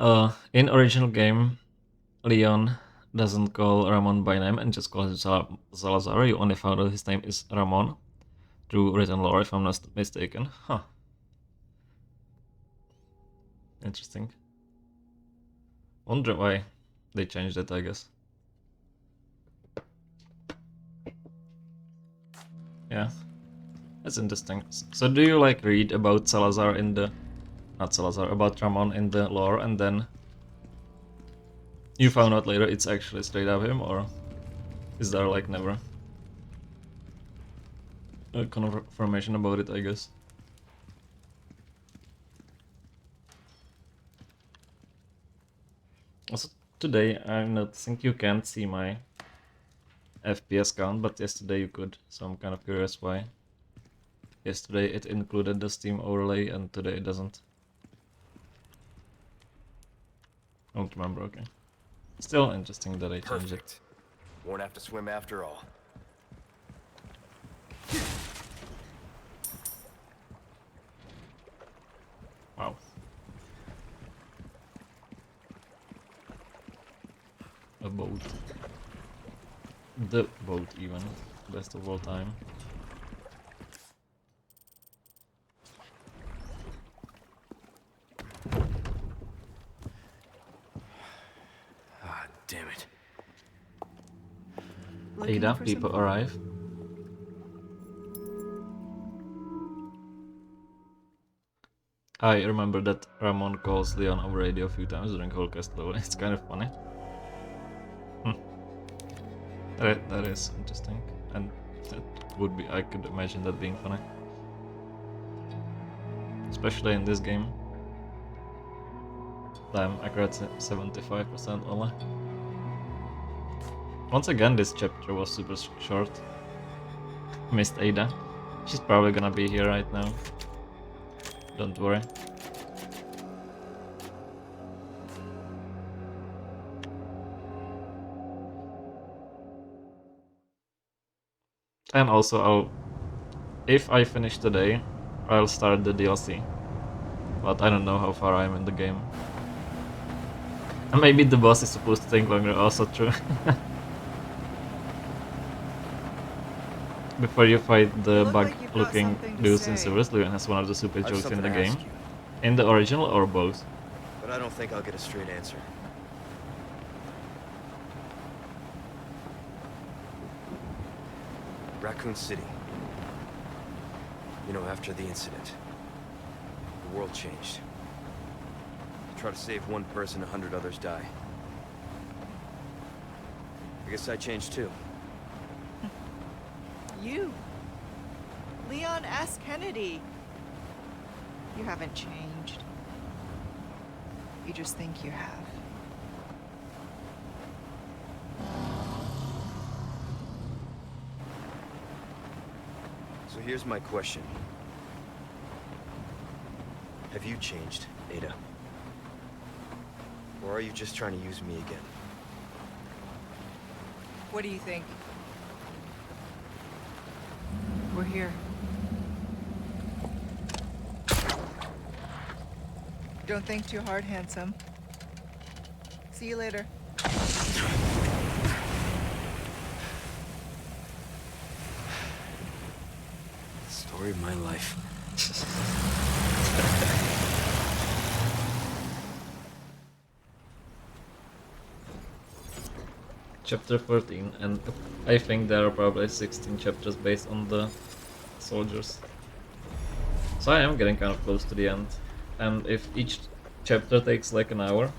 In original game, Leon doesn't call Ramon by name and just calls him Salazar. You only found out his name is Ramon through written lore, if I'm not mistaken. Huh. Interesting. Wonder why they changed it, I guess. Yeah, that's interesting. So do you like read about Salazar in the... Not Salazar, about Ramon in the lore, and then you found out later it's actually straight up him, or is there like never a confirmation about it, I guess? Also, today I'm noticing you can't see my FPS count, but yesterday you could, so I'm kind of curious why. Yesterday it included the Steam overlay and today it doesn't. I don't remember, okay. Still interesting that I changed it. Perfect. Won't have to swim after all. Wow. A boat. The boat even. Best of all time. Ah, damn it. Ada, people arrive. I remember that Ramon calls Leon over radio a few times during whole cast level. It's kind of funny. That is interesting, and that would be, I could imagine that being funny. Especially in this game. Damn, accurate 75% only. Once again, this chapter was super short. Missed Ada. She's probably gonna be here right now. Don't worry. And also, if I finish today, I'll start the DLC. But I don't know how far I am in the game. And maybe the boss is supposed to take longer, also true. Before you fight the bug-looking dudes in Silvers, Leon has one of the super I have jokes in something the to game. ask you, In the original or both? but I don't think I'll get a straight answer. Raccoon City. You know, after the incident, the world changed. Try to save one person, 100 others die. I guess I changed too. You? Leon S. Kennedy. You haven't changed. You just think you have. So here's my question. Have you changed, Ada? Or are you just trying to use me again? What do you think? We're here. Don't think too hard, handsome. See you later. Story of my life. Chapter 14, and I think there are probably 16 chapters based on the soldiers. So I am getting kind of close to the end. And if each chapter takes like an hour,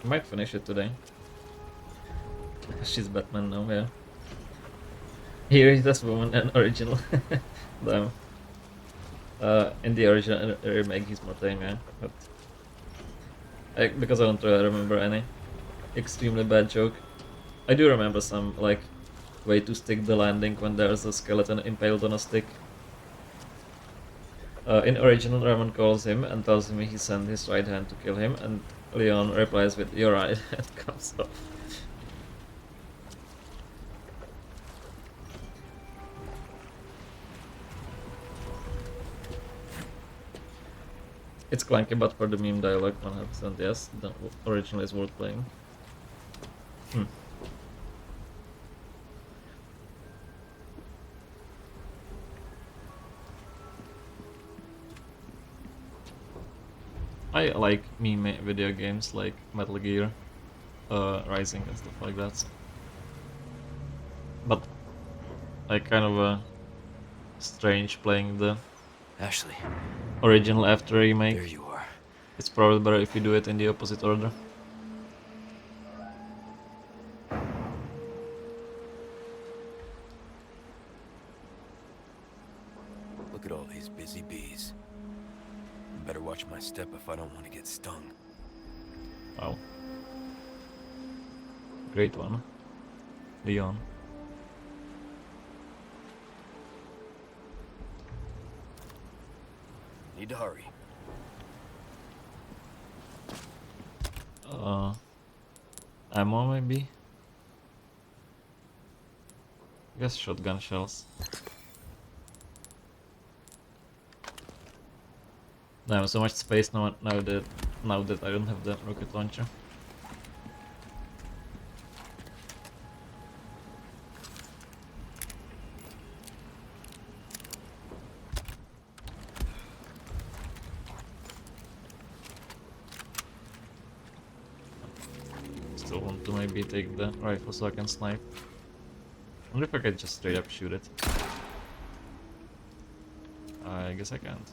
I might finish it today. She's Batman now, yeah. Here is this woman and original. Damn. In the original remake he's more tame, yeah. But because I don't really remember any extremely bad joke. I do remember some, like, way to stick the landing when there's a skeleton impaled on a stick. In original, Ramon calls him and tells him he sent his right hand to kill him, and Leon replies with "You're right," and comes off. It's clunky, but for the meme dialogue, 100% yes. The original is worth playing. I like meme video games like Metal Gear, Rising and stuff like that. But I kind of strange playing the Ashley, original after remake. there you are. It's probably better if you do it in the opposite order. Look at all these busy bees. Better watch my step if I don't want to get stung. Wow. Great one. Leon. Need to hurry. Ammo maybe? I guess shotgun shells. I have so much space now that I don't have the rocket launcher. Still want to maybe take the rifle so I can snipe. I wonder if I could just straight up shoot it. I guess I can't.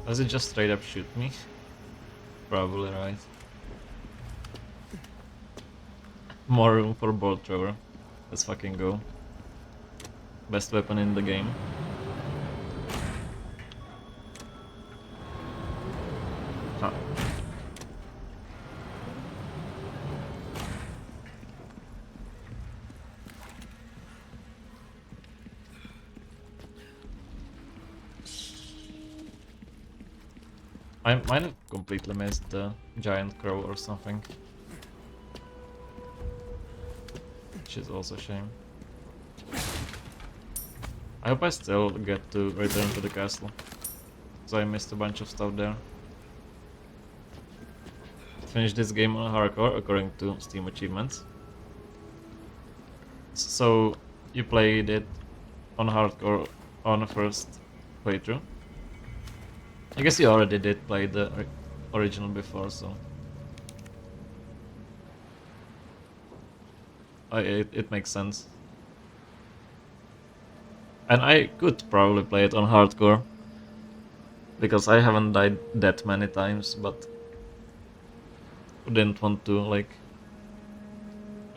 Does it just straight up shoot me? Probably right. More room for bolt thrower. Let's fucking go. Best weapon in the game. Huh. I might have completely missed the giant crow or something. Which is also a shame. I hope I still get to return to the castle. Because I missed a bunch of stuff there. Finish this game on hardcore according to Steam achievements. So you played it on hardcore on the first playthrough. I guess you already did play the original before, so it makes sense. And I could probably play it on hardcore because I haven't died that many times, but didn't want to like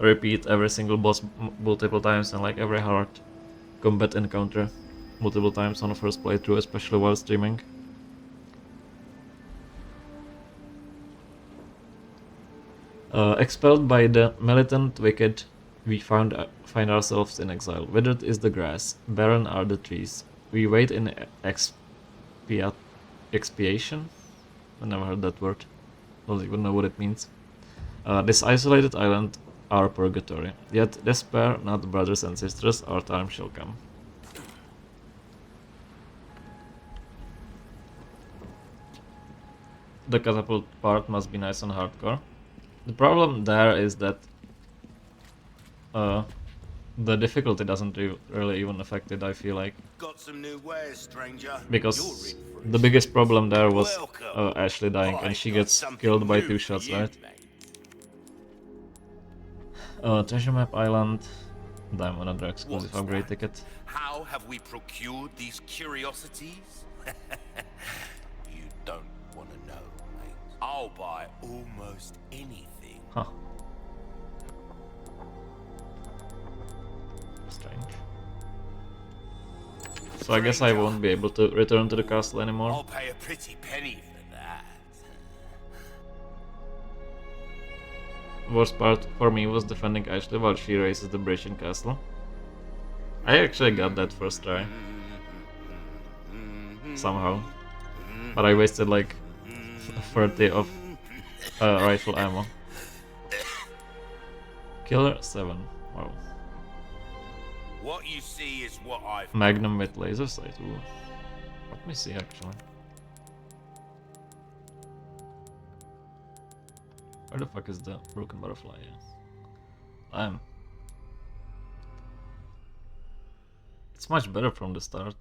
repeat every single boss multiple times and like every hard combat encounter multiple times on the first playthrough, especially while streaming. Expelled by the militant wicked, we find ourselves in exile. Withered is the grass, barren are the trees. We wait in expiation? I never heard that word. Don't even know what it means. This isolated island, our purgatory. Yet despair not, brothers and sisters, our time shall come. The catapult part must be nice on hardcore. The problem there is that the difficulty doesn't really even affect it, I feel like. Got some new wares, stranger. Because the biggest problem there was Ashley dying, and she gets killed by 2 shots, right? Treasure Map Island. Damn, another exclusive upgrade ticket. How have we procured these curiosities? You don't want to know, mate. I'll buy almost anything. Huh. Strange. So I guess I won't be able to return to the castle anymore. I'll pay a pretty penny for that. Worst part for me was defending Ashley while she races the bridge in castle. I actually got that first try. Somehow. But I wasted like 30 of rifle ammo. Killer 7. Wow. What you see is what I've Magnum with laser sight. Ooh. Let me see actually. Where the fuck is the broken butterfly? Yeah. It's much better from the start.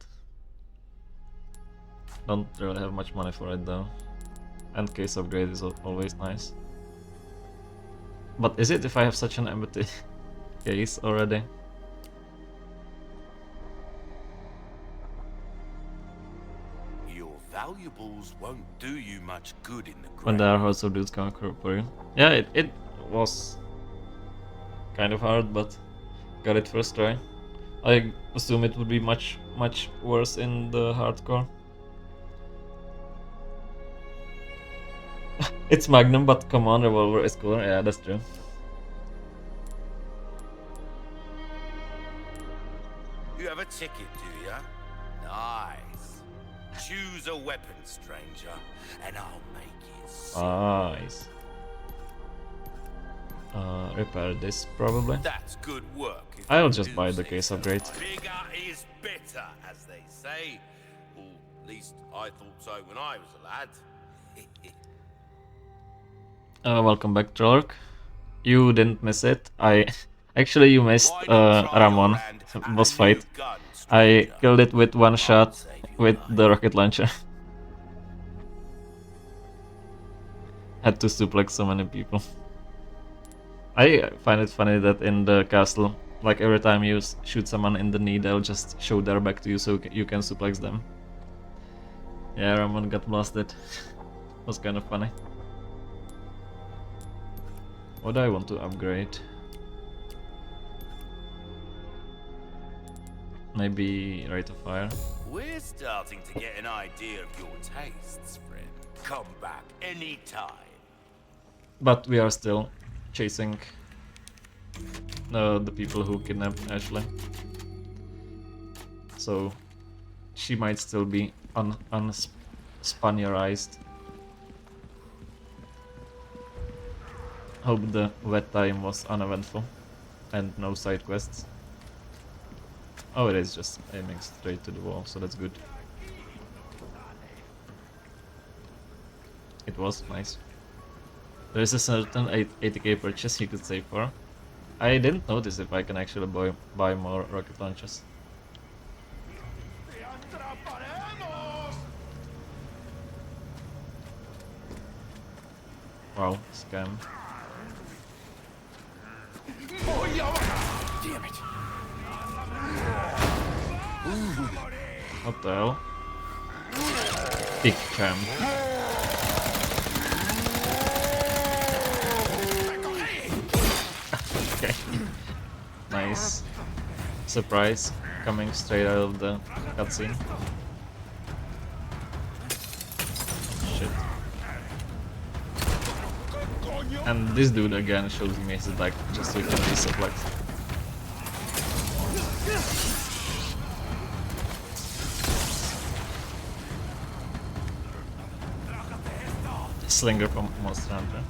Don't really have much money for it though. And case upgrade is always nice. But is it if I have such an empty case already? Your valuables won't do you much good in the When grave. there are hordes of dudes coming for you. Yeah, it was kind of hard, but got it first try. I assume it would be much worse in the hardcore. It's Magnum, but come on, revolver is cooler. Yeah, that's true. You have a ticket, do ya? Nice. Choose a weapon, stranger, and I'll make it so. Nice. Repair this probably. That's good work. If I'll I just do buy the say case so. upgrade. Bigger is better, as they say. Or at least I thought so when I was a lad. Welcome back, Trollark. You didn't miss it. Actually you missed Why not try Ramon your hand at boss a fight. new gun, I stranger? killed it with one shot Save your with life. the rocket launcher. Had to suplex so many people. I find it funny that in the castle, like every time you shoot someone in the knee, they'll just show their back to you so you can suplex them. Yeah, Ramon got blasted. Was kind of funny. What do I want to upgrade? Maybe rate of fire. We're starting to get an idea of your tastes, friend. Come back anytime. But we are still chasing the people who kidnapped Ashley. So she might still be unspaniarized. Hope the wet time was uneventful and no side quests. Oh, it is just aiming straight to the wall, so that's good. It was nice. There is a certain 80k purchase you could save for. I didn't notice if I can actually buy more rocket launchers. Wow, scam. Damn it. What the hell? Big cam. Okay. Nice. Surprise coming straight out of the cutscene. Shit. And this dude again shows me his back just so he can be suplexed. Slinger from Monster Hunter.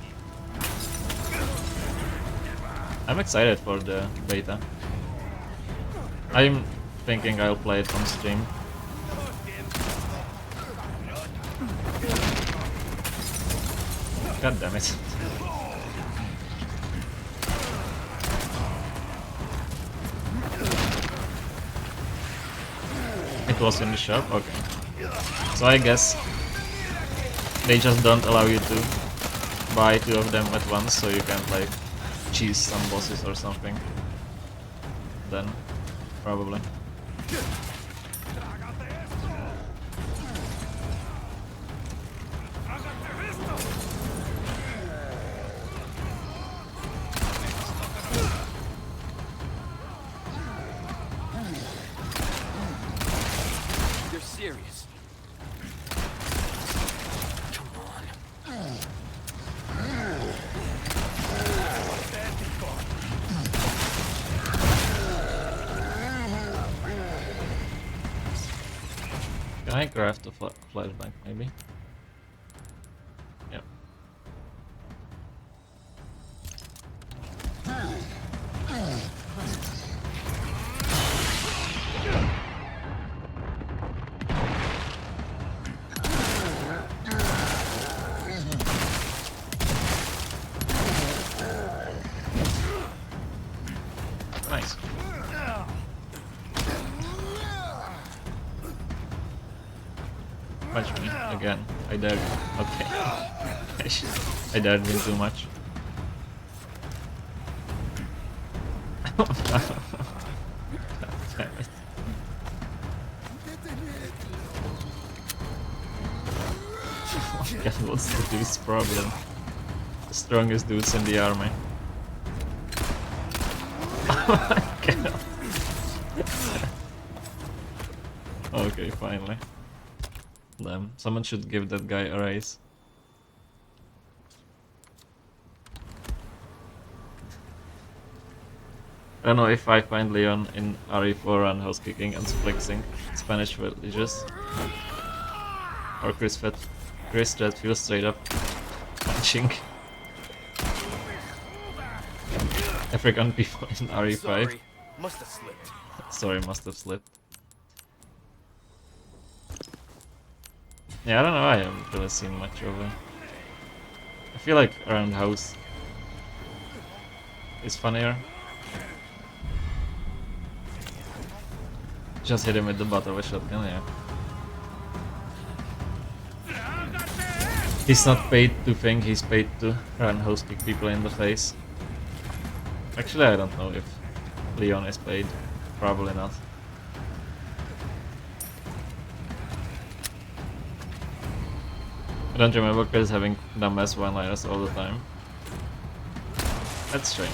I'm excited for the beta. I'm thinking I'll play it on stream. God damn it. It was in the shop? Okay. So I guess they just don't allow you to buy two of them at once, so you can't like cheese some bosses or something. Then, probably. They're serious. Come on. Can I craft a flashbang, maybe? Yep. Nice. Punch me again. I dare you. Okay. I dared him too much. God damn it. God, what's the dude's problem? The strongest dudes in the army. Oh my God. Okay, finally. Damn, someone should give that guy a raise. I don't know if I find Leon in RE4 and house kicking and flexing Spanish villages, or Chris Redfield straight up punching African people in RE5. Sorry, must have slipped. Sorry, must have slipped. Yeah, I don't know, I haven't really seen much of it. I feel like around house is funnier. Just hit him with the butt of a shotgun, yeah. He's not paid to think, he's paid to roundhouse kick people in the face. Actually, I don't know if Leon is paid. Probably not. I don't remember Chris having dumbass one-liners all the time. That's strange.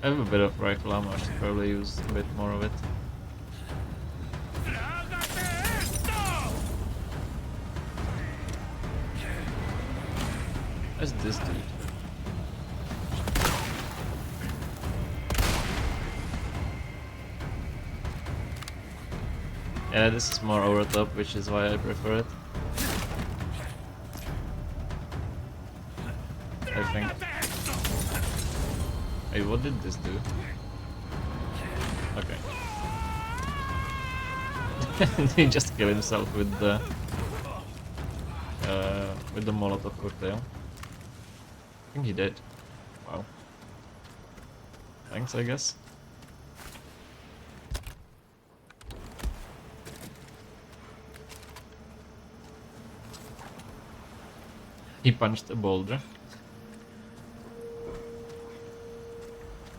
I have a bit of rifle ammo, I should probably use a bit more of it. Where's this dude? Yeah, this is more over the top, which is why I prefer it. I think. Hey, what did this do? Okay. He just killed himself with the Molotov cocktail. I think he did. Wow. Thanks, I guess. He punched a boulder.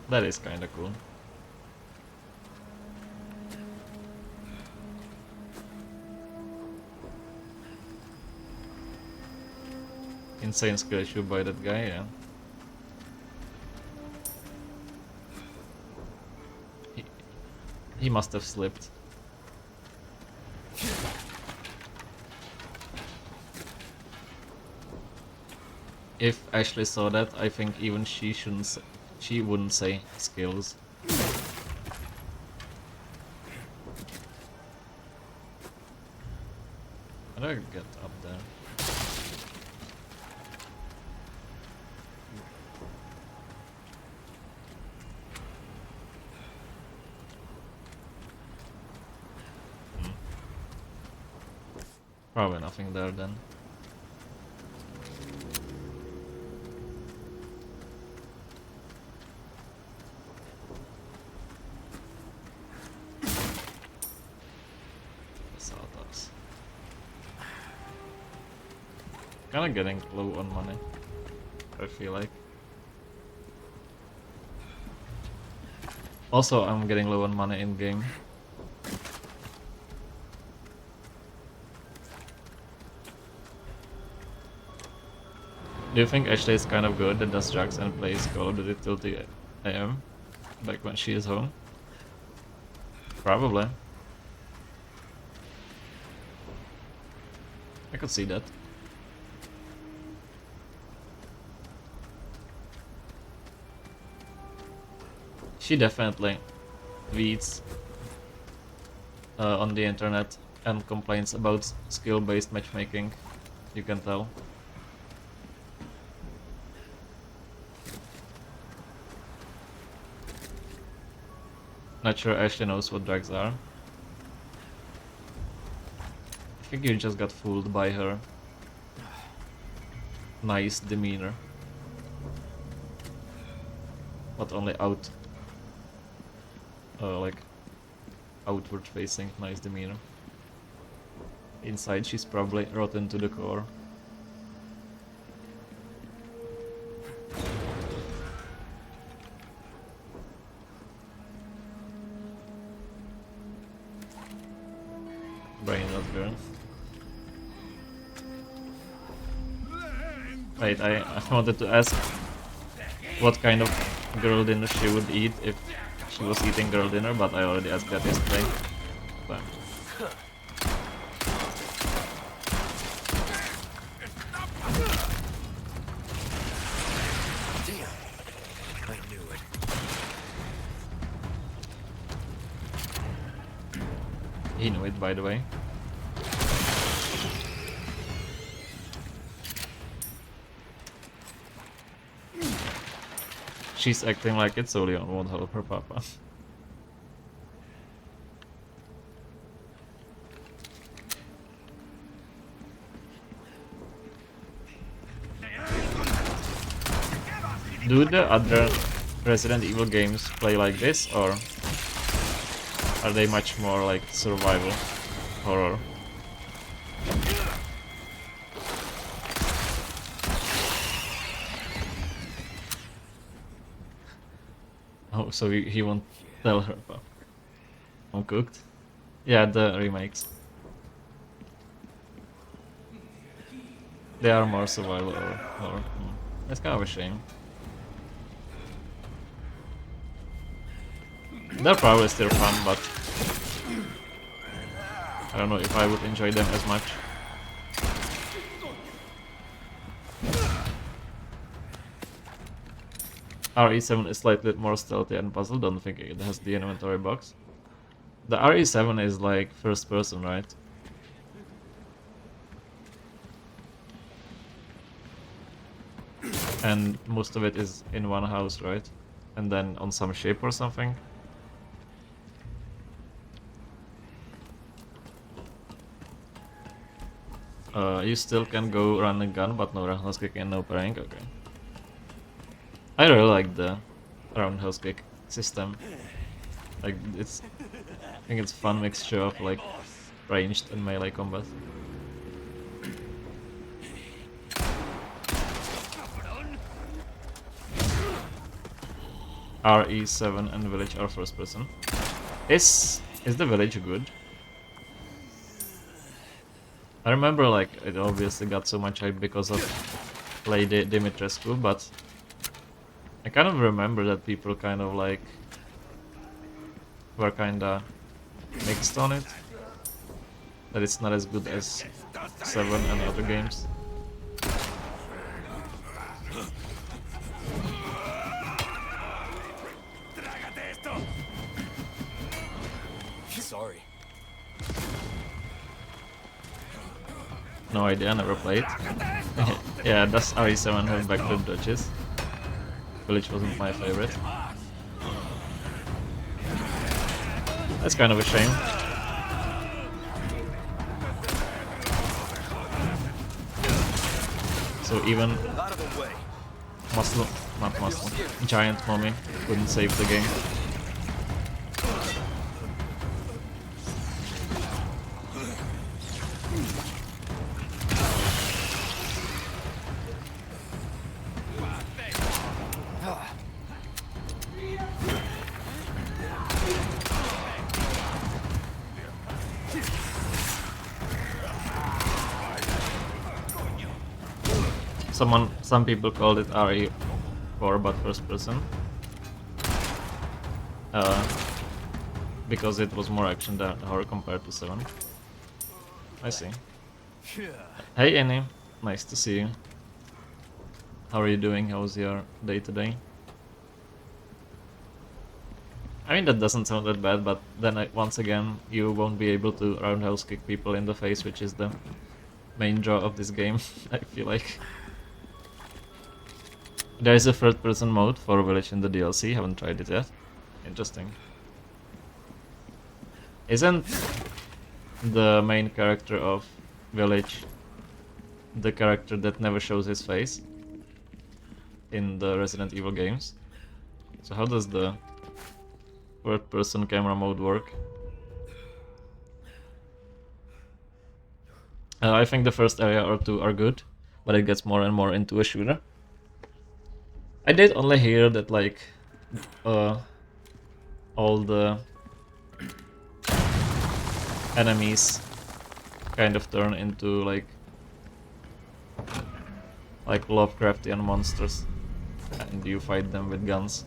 That is kinda cool. Insane skill issue by that guy, yeah. He must have slipped. If Ashley saw that, I think even she wouldn't say skills. How do I get up there? Probably nothing there then. Kinda getting low on money, I feel like. Also, I'm getting low on money in game. Do you think Ashley is kind of good and does drugs and plays Call of Duty till the AM? Like when she is home? Probably. I could see that. She definitely reads on the internet and complains about skill-based matchmaking, you can tell. Not sure Ashley knows what drugs are. I think you just got fooled by her nice demeanor. But only like outward facing nice demeanor. Inside she's probably rotten to the core. Brain rot girl. Wait, I wanted to ask what kind of girl dinner she would eat if she was eating girl dinner, but I already asked that yesterday. So. Damn. I knew it. He knew it, by the way. She's acting like it, so Leon won't help her papa. Do the other Resident Evil games play like this, or are they much more like survival horror? Oh, so he won't tell her about Uncooked? Yeah, the remakes. They are more survival or horror. That's kind of a shame. They're probably still fun, but I don't know if I would enjoy them as much. RE7 is slightly more stealthy and puzzle, don't think it has the inventory box. The RE7 is like first person, right? And most of it is in one house, right? And then on some ship or something. You still can go run and gun, but no roundhouse kick and no parrying. Okay. I really like the roundhouse kick system. Like I think it's a fun mixture of like ranged and melee combat. RE7 and Village are first person. Is the Village good? I remember like it obviously got so much hype because of Lady Dimitrescu, but I kind of remember that people kind of like were kinda mixed on it. That it's not as good as 7 and other games. Sorry. No idea, never played. Yeah, does RE7 have backflip dodges? Village wasn't my favorite. That's kind of a shame. So even muscle, not muscle, giant mommy couldn't save the game. Some people called it RE4 but first person. Because it was more action than horror compared to 7. I see. Hey Annie, nice to see you. How are you doing? How was your day today? I mean, that doesn't sound that bad, but then once again, you won't be able to roundhouse kick people in the face, which is the main draw of this game, I feel like. There is a third person mode for Village in the DLC, haven't tried it yet. Interesting. Isn't the main character of Village the character that never shows his face in the Resident Evil games? So how does the third person camera mode work? I think the first area or two are good, but it gets more and more into a shooter. I did only hear that like all the enemies kind of turn into like Lovecraftian monsters, and you fight them with guns,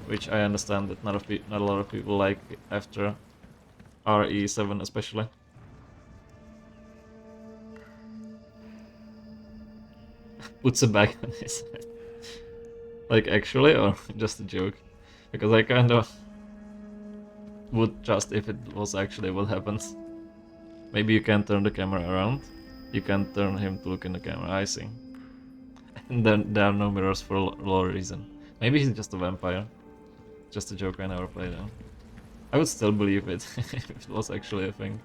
which I understand that not a lot of people like after RE7 especially. Puts a bag on his head. Like actually, or just a joke? Because I kind of would trust if it was actually what happens. Maybe you can turn the camera around. You can turn him to look in the camera, I see. And then there are no mirrors for lore reason. Maybe he's just a vampire. Just a joke, I never played him. I would still believe it if it was actually a thing.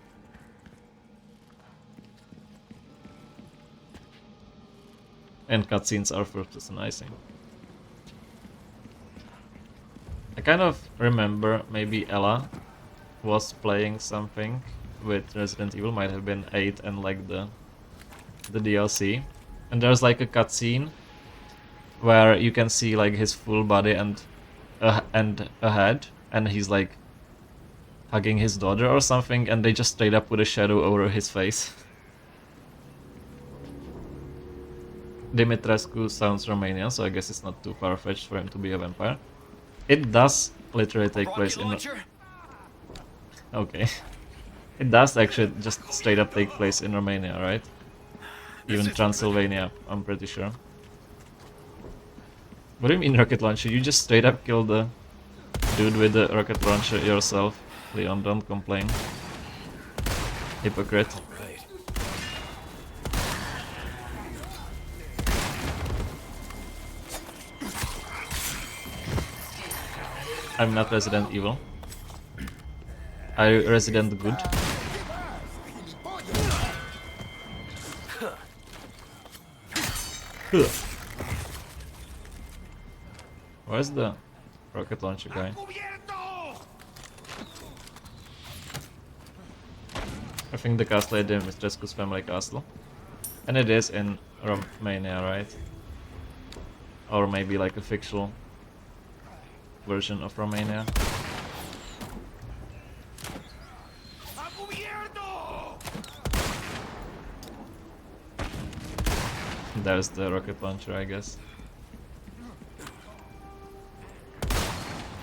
And cutscenes are first person, I see. I kind of remember maybe Ella was playing something with Resident Evil, might have been 8 and like the DLC. And there's like a cutscene where you can see like his full body and a head, and he's like hugging his daughter or something, and they just straight up put a shadow over his face. Dimitrescu sounds Romanian, so I guess it's not too far-fetched for him to be a vampire. It does literally take place in... Okay. It does actually just straight up take place in Romania, right? Even Transylvania, I'm pretty sure. What do you mean rocket launcher? You just straight up killed the dude with the rocket launcher yourself. Leon, don't complain. Hypocrite. I'm not Resident Evil. I Resident Good. Where's the rocket launcher guy? I think the castle is Dimitrescu's family castle. And it is in Romania, right? Or maybe like a fictional version of Romania. There's the rocket launcher, I guess.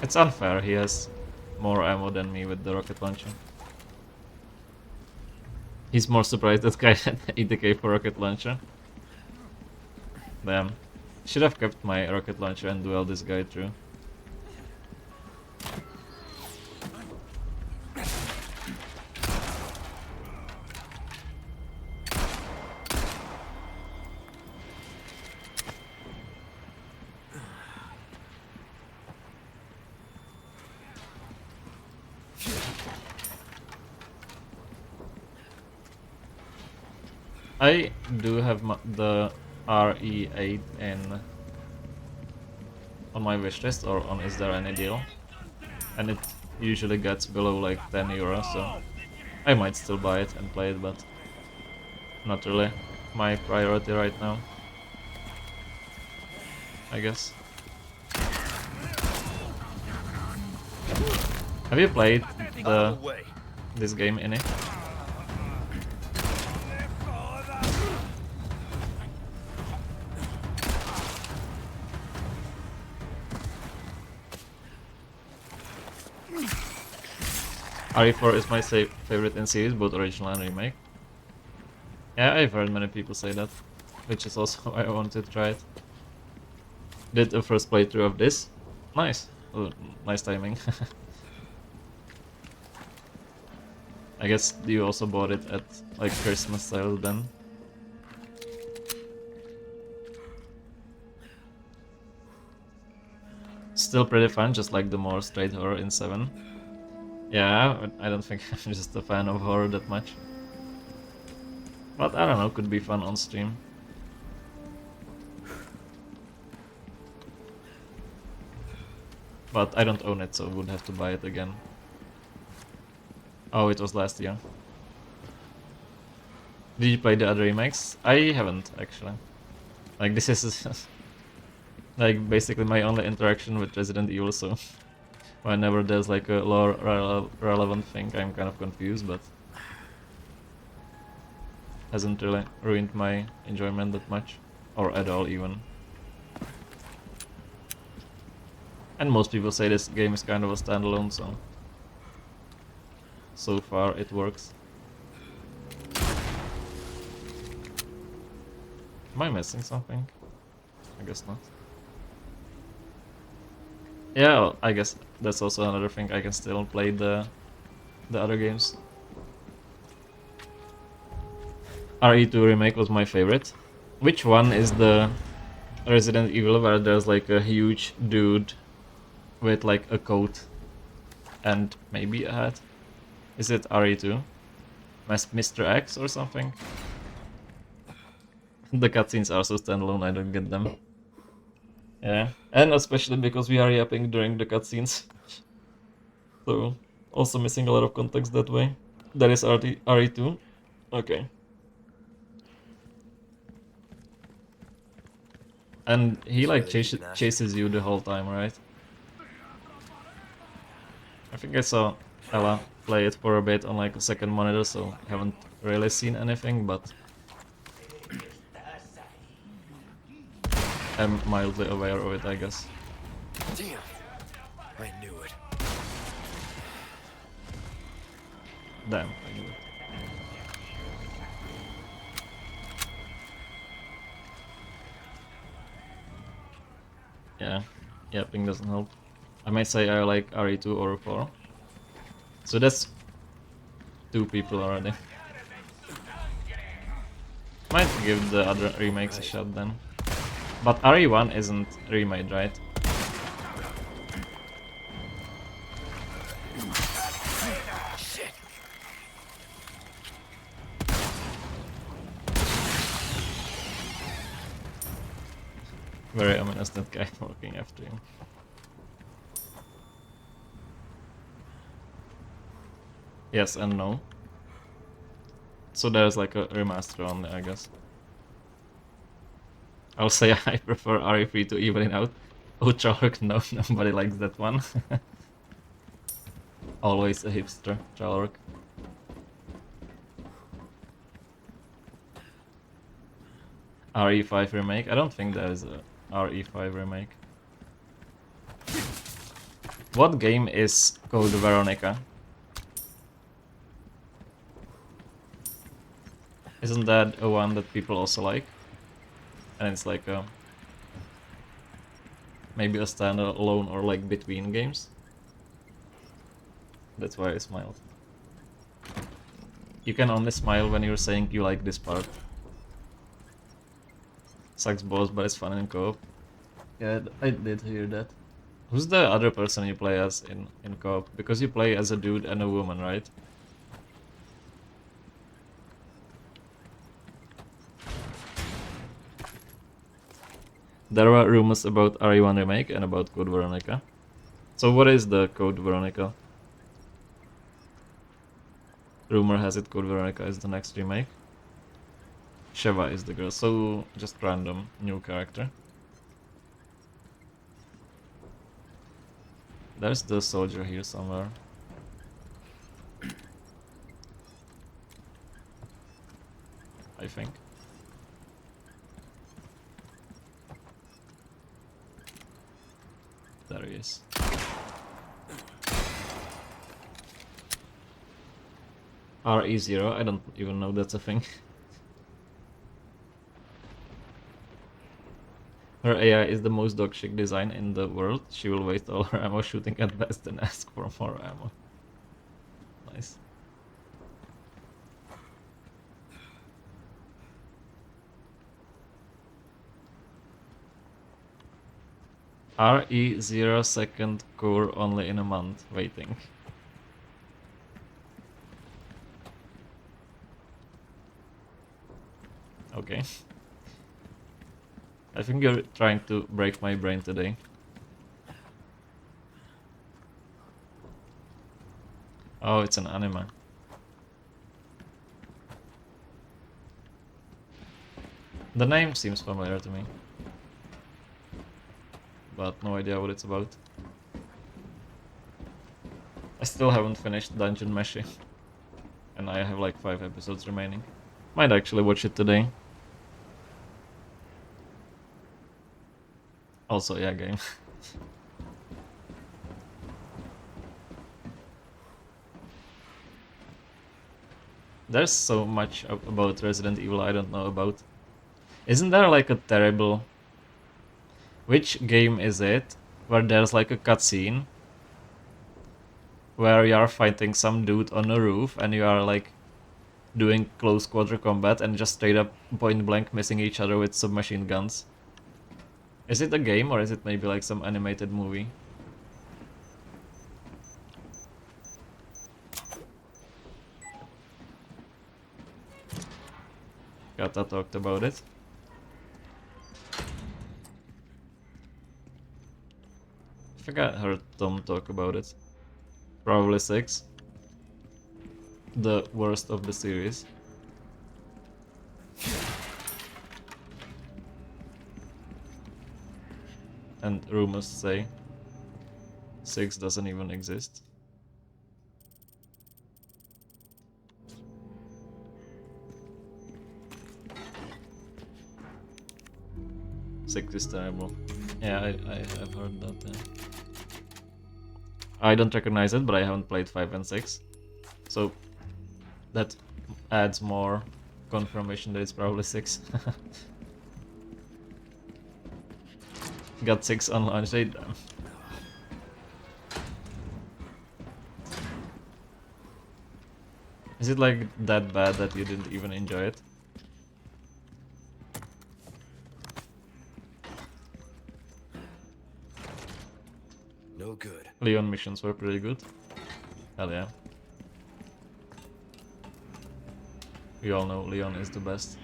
It's unfair, he has more ammo than me with the rocket launcher. He's more surprised that guy had ETK for rocket launcher. Damn. Should have kept my rocket launcher and duel this guy through. I do have the RE8 on my wishlist, or on Is There Any Deal, and it usually gets below like 10 euros, so I might still buy it and play it, but not really my priority right now, I guess. Have you played this game in it? RE4 is my favorite in series, both original and remake. Yeah, I've heard many people say that, which is also why I wanted to try it. Did a first playthrough of this. Nice. Nice timing. I guess you also bought it at like Christmas sale then. Still pretty fun, just like the more straight horror in 7. Yeah, I don't think I'm just a fan of horror that much. But I don't know, could be fun on stream. But I don't own it, so would have to buy it again. Oh, it was last year. Did you play the other remakes? I haven't, actually. Like, this is like basically my only interaction with Resident Evil, so whenever there's like a lore relevant thing, I'm kind of confused, but hasn't really ruined my enjoyment that much, or at all even. And most people say this game is kind of a standalone, so far it works. Am I missing something? I guess not. Yeah, well, I guess that's also another thing. I can still play the other games. RE2 Remake was my favorite. Which one is the Resident Evil where there's like a huge dude with like a coat and maybe a hat? Is it RE2? Mr. X or something? The cutscenes are so standalone, I don't get them. Yeah, and especially because we are yapping during the cutscenes. So, also missing a lot of context that way. That is RE2? Okay. And he like Swear they're keeping Ashley. chases you the whole time, right? I think I saw Ella play it for a bit on like a second monitor, so haven't really seen anything, but I'm mildly aware of it, I guess. Damn! I knew it. Damn, I knew it. Yeah, yapping doesn't help. I might say I like RE2 or 4. So that's 2 people already. Might give the other remakes a shot then. But RE1 isn't remade, right? Very ominous, that guy walking after him. Yes and no. So there's like a remaster only, I guess. I'll say I prefer RE3 to even it out. Trollark, no, nobody likes that one. Always a hipster, Trollark. RE5 remake? I don't think there is a RE5 remake. What game is Code Veronica? Isn't that a one that people also like? And it's like a maybe a standalone or like between games. That's why I smiled. You can only smile when you're saying you like this part. Sucks balls, but it's fun in co-op. Yeah, I did hear that. Who's the other person you play as in co-op? Because you play as a dude and a woman, right? There were rumors about RE1 Remake and about Code Veronica. So what is the Code Veronica? Rumor has it Code Veronica is the next remake. Sheva is the girl, so just random new character. There's the soldier here somewhere. I think. There he is. RE0, I don't even know that's a thing. Her AI is the most dog-shit design in the world. She will waste all her ammo shooting at best and ask for more ammo. Nice. RE0 second core only in a month. Waiting. Okay. I think you're trying to break my brain today. Oh, it's an anime. The name seems familiar to me. But no idea what it's about. I still haven't finished Dungeon Meshi. And I have like 5 episodes remaining. Might actually watch it today. Also, yeah, game. There's so much about Resident Evil I don't know about. Isn't there like a terrible... Which game is it where there's like a cutscene where you are fighting some dude on a roof and you are like doing close quarter combat and just straight up point blank missing each other with submachine guns? Is it a game or is it maybe like some animated movie? Kata talked about it. I think I heard Tom talk about it. Probably 6. The worst of the series. And rumors say 6 doesn't even exist. Six is terrible. Yeah, I've heard that. Yeah. I don't recognize it, but I haven't played 5 and 6. So that adds more confirmation that it's probably 6. Got 6 on launch date. Damn. Is it like that bad that you didn't even enjoy it? No good. Leon missions were pretty good. Hell yeah. We all know Leon is the best.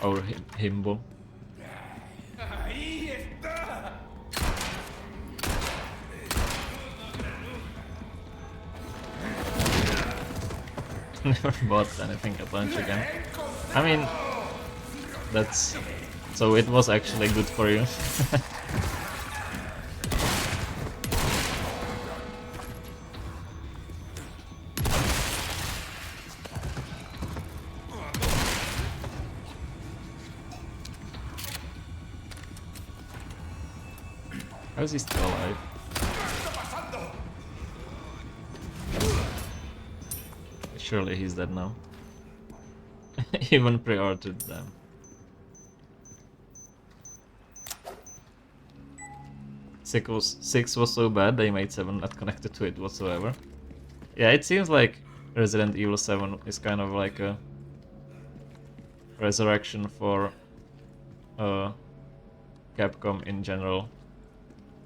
Or Himbo. Never bought anything at launch again. I mean, that's... So it was actually good for you. How is he still alive? Surely he's dead now. Even pre-ordered them. Six was so bad they made 7 not connected to it whatsoever. Yeah, it seems like Resident Evil 7 is kind of like a resurrection for Capcom in general.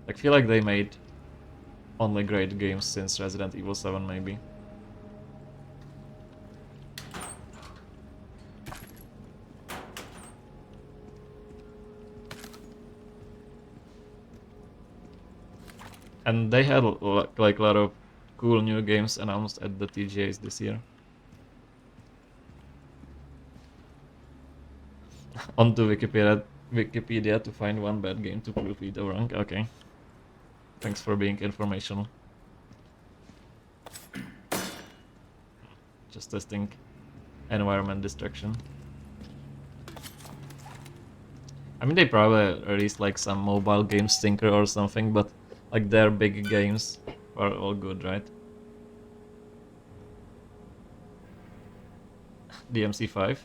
I feel like they made only great games since Resident Evil 7 maybe. And they had like a lot of cool new games announced at the TGAs this year. Onto Wikipedia to find one bad game to prove it wrong. Okay. Thanks for being informational. Just testing environment destruction. I mean, they probably released like some mobile game stinker or something, but like their big games are all good, right? DMC5.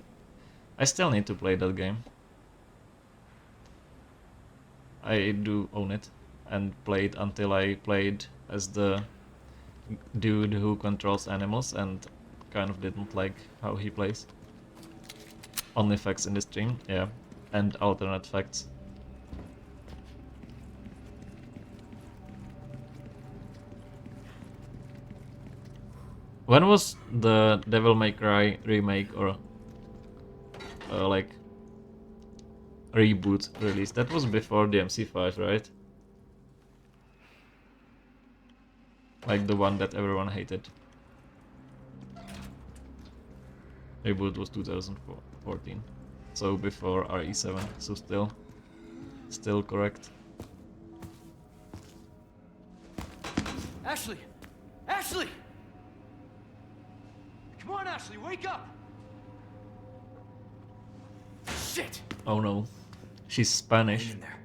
I still need to play that game. I do own it and played until I played as the dude who controls animals and kind of didn't like how he plays. Only facts in the stream, yeah, and alternate facts. When was the Devil May Cry remake or like reboot released? That was before DMC5, right? Like the one that everyone hated. Reboot was 2014, so before RE7, so still correct. Ashley! Ashley! Come on, Ashley, wake up! Shit! Oh no, she's Spanish. In there.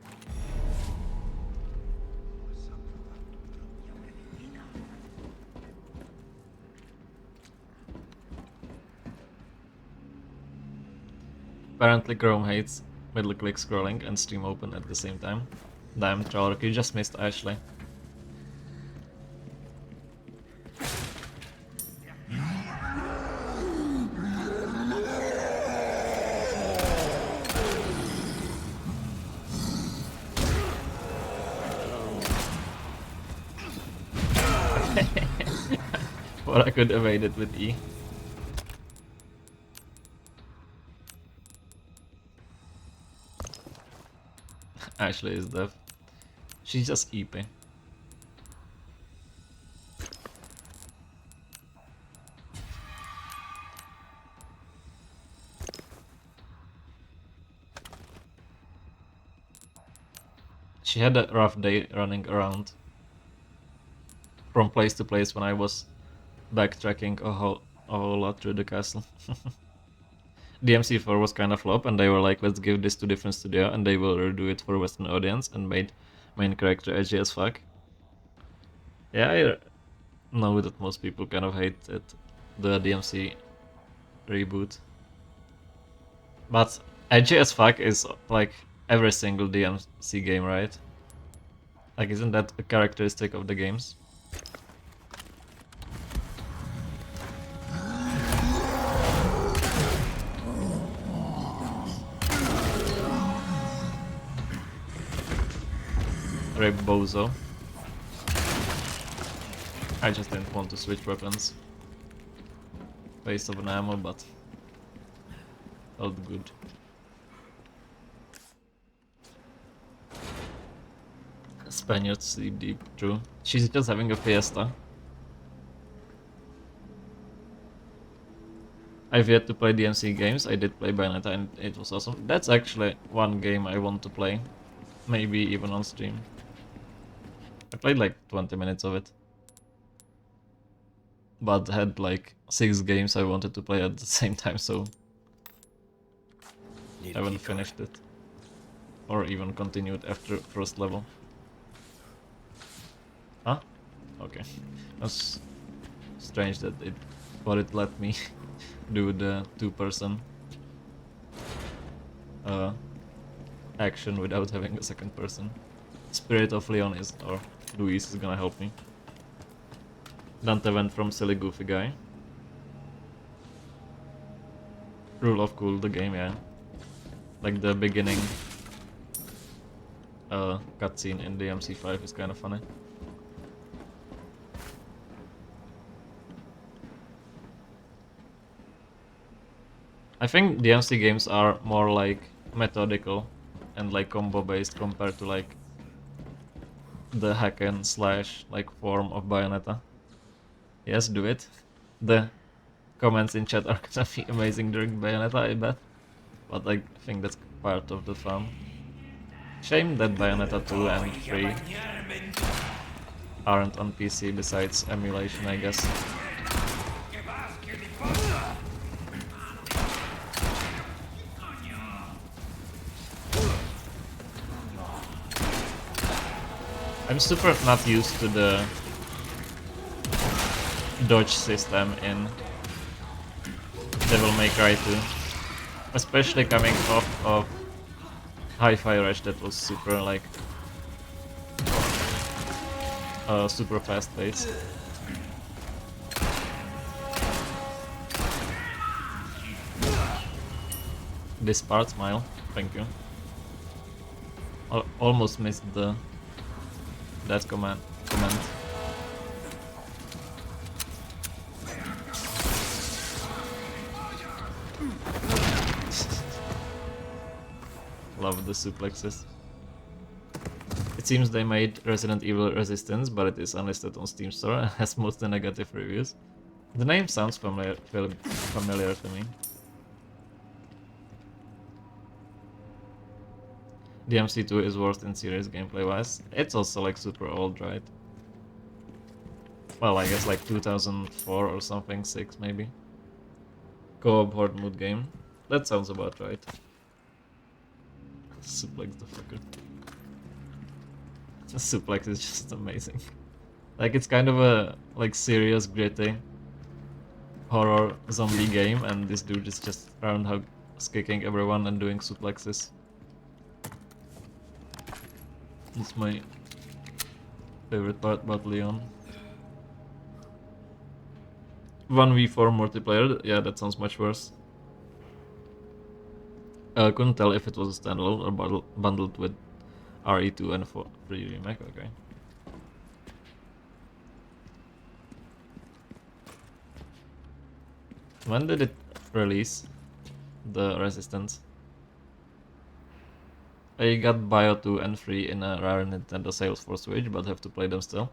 Apparently Chrome hates middle click scrolling and stream open at the same time. Damn, Trolloc, you just missed Ashley. Or I could evade it with E. Ashley is deaf. She's just EP. She had a rough day running around from place to place when I was backtracking a whole lot through the castle. DMC4 was kind of flop, and they were like, let's give this to different studio, and they will redo it for Western audience, and made main character edgy as fuck. Yeah, I know that most people kind of hate it, the DMC reboot. But edgy as fuck is like every single DMC game, right? Like, isn't that a characteristic of the games? Rape Bozo. I just didn't want to switch weapons. Waste of an ammo, but felt good. Spaniards sleep deep, true. She's just having a fiesta. I've yet to play DMC games. I did play Bayonetta and it was awesome. That's actually one game I want to play. Maybe even on stream. I played like 20 minutes of it. But had like 6 games I wanted to play at the same time, so I haven't finished it. Or even continued after first level. Huh? Okay. That's strange that it let me do the 2-person action without having a second person. Spirit of Leon is, or Luis is gonna help me. Dante went from silly goofy guy. Rule of Cool, the game, yeah. Like the beginning cutscene in DMC5 is kind of funny. I think DMC games are more like methodical and like combo based compared to like the hack and slash like form of Bayonetta. Yes, do it. The comments in chat are gonna be amazing during Bayonetta, I bet. But I think that's part of the fun. Shame that Bayonetta 2 and 3 aren't on PC besides emulation, I guess. I'm super not used to the dodge system in Devil May Cry 2. Especially coming off of Hi-Fi Rush that was super like super fast paced. This part, smile, thank you. Almost missed that comment. Love the suplexes. It seems they made Resident Evil Resistance, but it is unlisted on Steam Store and has mostly negative reviews. The name sounds familiar to me. DMC2 is worse in series gameplay wise. It's also like super old, right? Well, I guess like 2004 or something, 6 maybe. Co-op horde mode game. That sounds about right. Suplex the fucker. Suplex is just amazing. Like it's kind of a like serious, gritty horror zombie game, and this dude is just roundhouse kicking everyone and doing suplexes. It's my favorite part about Leon. 1v4 multiplayer, yeah, that sounds much worse. Couldn't tell if it was a standalone or bundled with RE2 and 3 Remake, okay. When did it release? The Resistance? I got Bio 2 and 3 in a rare Nintendo sales for Switch, but have to play them still.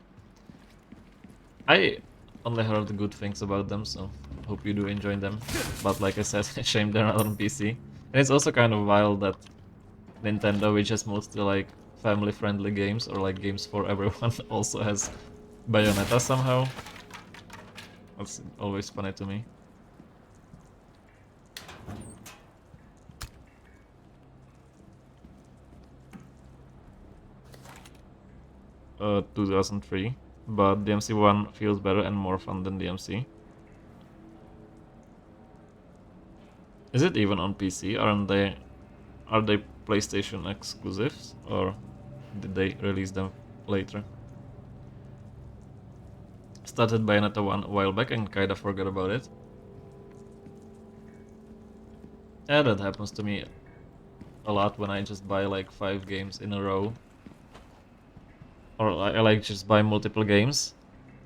I only heard good things about them, so hope you do enjoy them. But like I said, shame they're not on PC. And it's also kind of wild that Nintendo, which has mostly like family-friendly games or like games for everyone, also has Bayonetta somehow. That's always funny to me. 2003, but DMC1 feels better and more fun than DMC. Is it even on PC? Are they PlayStation exclusives, or did they release them later? Started Bayonetta 1 a while back and kinda forgot about it. Yeah, that happens to me a lot when I just buy like 5 games in a row. Or I like just buy multiple games,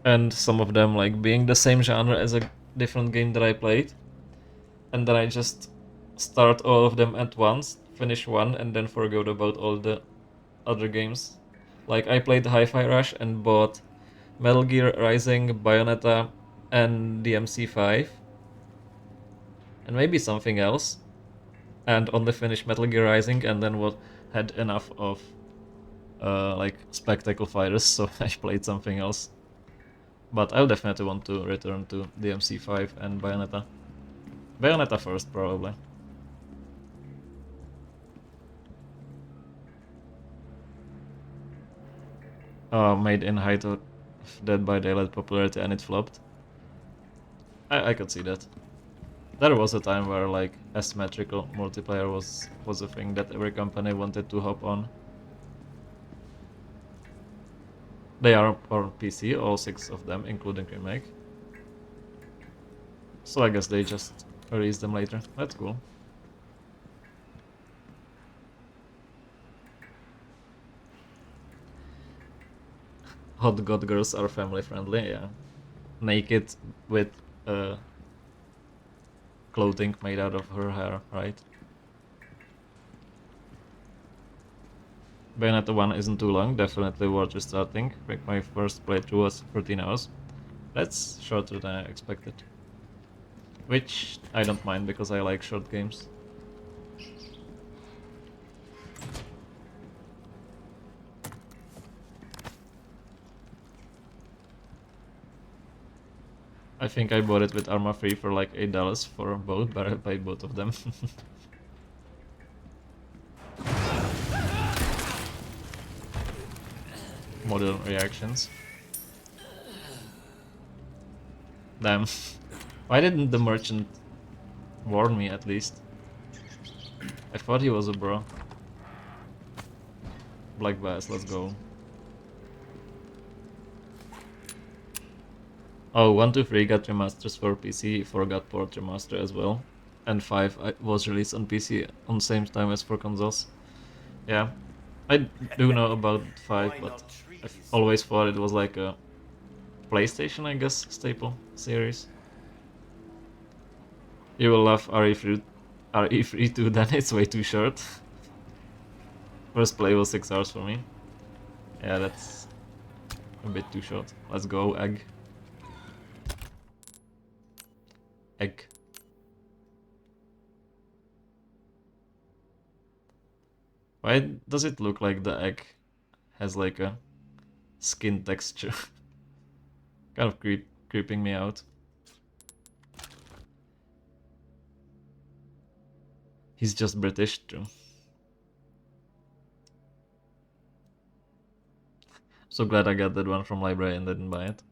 and some of them like being the same genre as a different game that I played, and then I just start all of them at once, finish one, and then forgot about all the other games. Like I played Hi-Fi Rush and bought Metal Gear Rising, Bayonetta, and DMC5, and maybe something else, and only finished Metal Gear Rising, and then had enough of like Spectacle Fighters, so I played something else. But I'll definitely want to return to DMC5 and Bayonetta. Bayonetta first, probably. Made in height of Dead by Daylight popularity and it flopped. I could see that. There was a time where like asymmetrical multiplayer was a thing that every company wanted to hop on. They are on PC, all 6 of them, including Remake. So I guess they just released them later. That's cool. Hot God girls are family friendly, yeah. Naked with clothing made out of her hair, right? Bayonetta 1 isn't too long, definitely worth restarting. Like my first playthrough was 13 hours. That's shorter than I expected. Which I don't mind because I like short games. I think I bought it with Arma free for like $8 for both, but I paid both of them. Modern reactions. Damn. Why didn't the merchant warn me at least? I thought he was a bro. Black Bass, let's go. Oh, 1, 2, 3 got remasters for PC, 4 got port remaster as well. And 5 was released on PC on the same time as for consoles. Yeah, I do know about 5, but I've always thought it was like a PlayStation, I guess, staple series. You will love RE3 too, then it's way too short. First play was 6 hours for me. Yeah, that's a bit too short. Let's go, egg. Egg. Why does it look like the egg has like a skin texture? Kind of creeping me out. He's just British too. So glad I got that one from library and didn't buy it.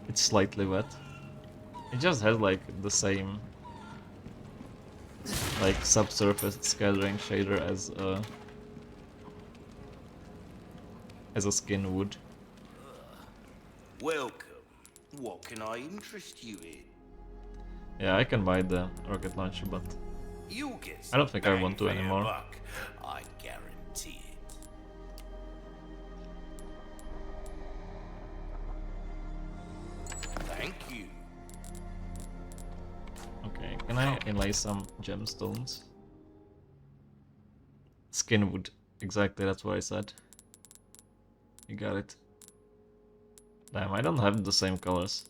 It's slightly wet. It just has like the same like subsurface scattering shader as a skin would. Welcome. What can I interest you in? Yeah, I can buy the rocket launcher, but You'll get I don't think I want to bang for your anymore. buck, I guarantee it. Thank you. Okay, can I inlay some gemstones? Skin wood. Exactly, that's what I said. You got it. Damn, I don't have the same colors.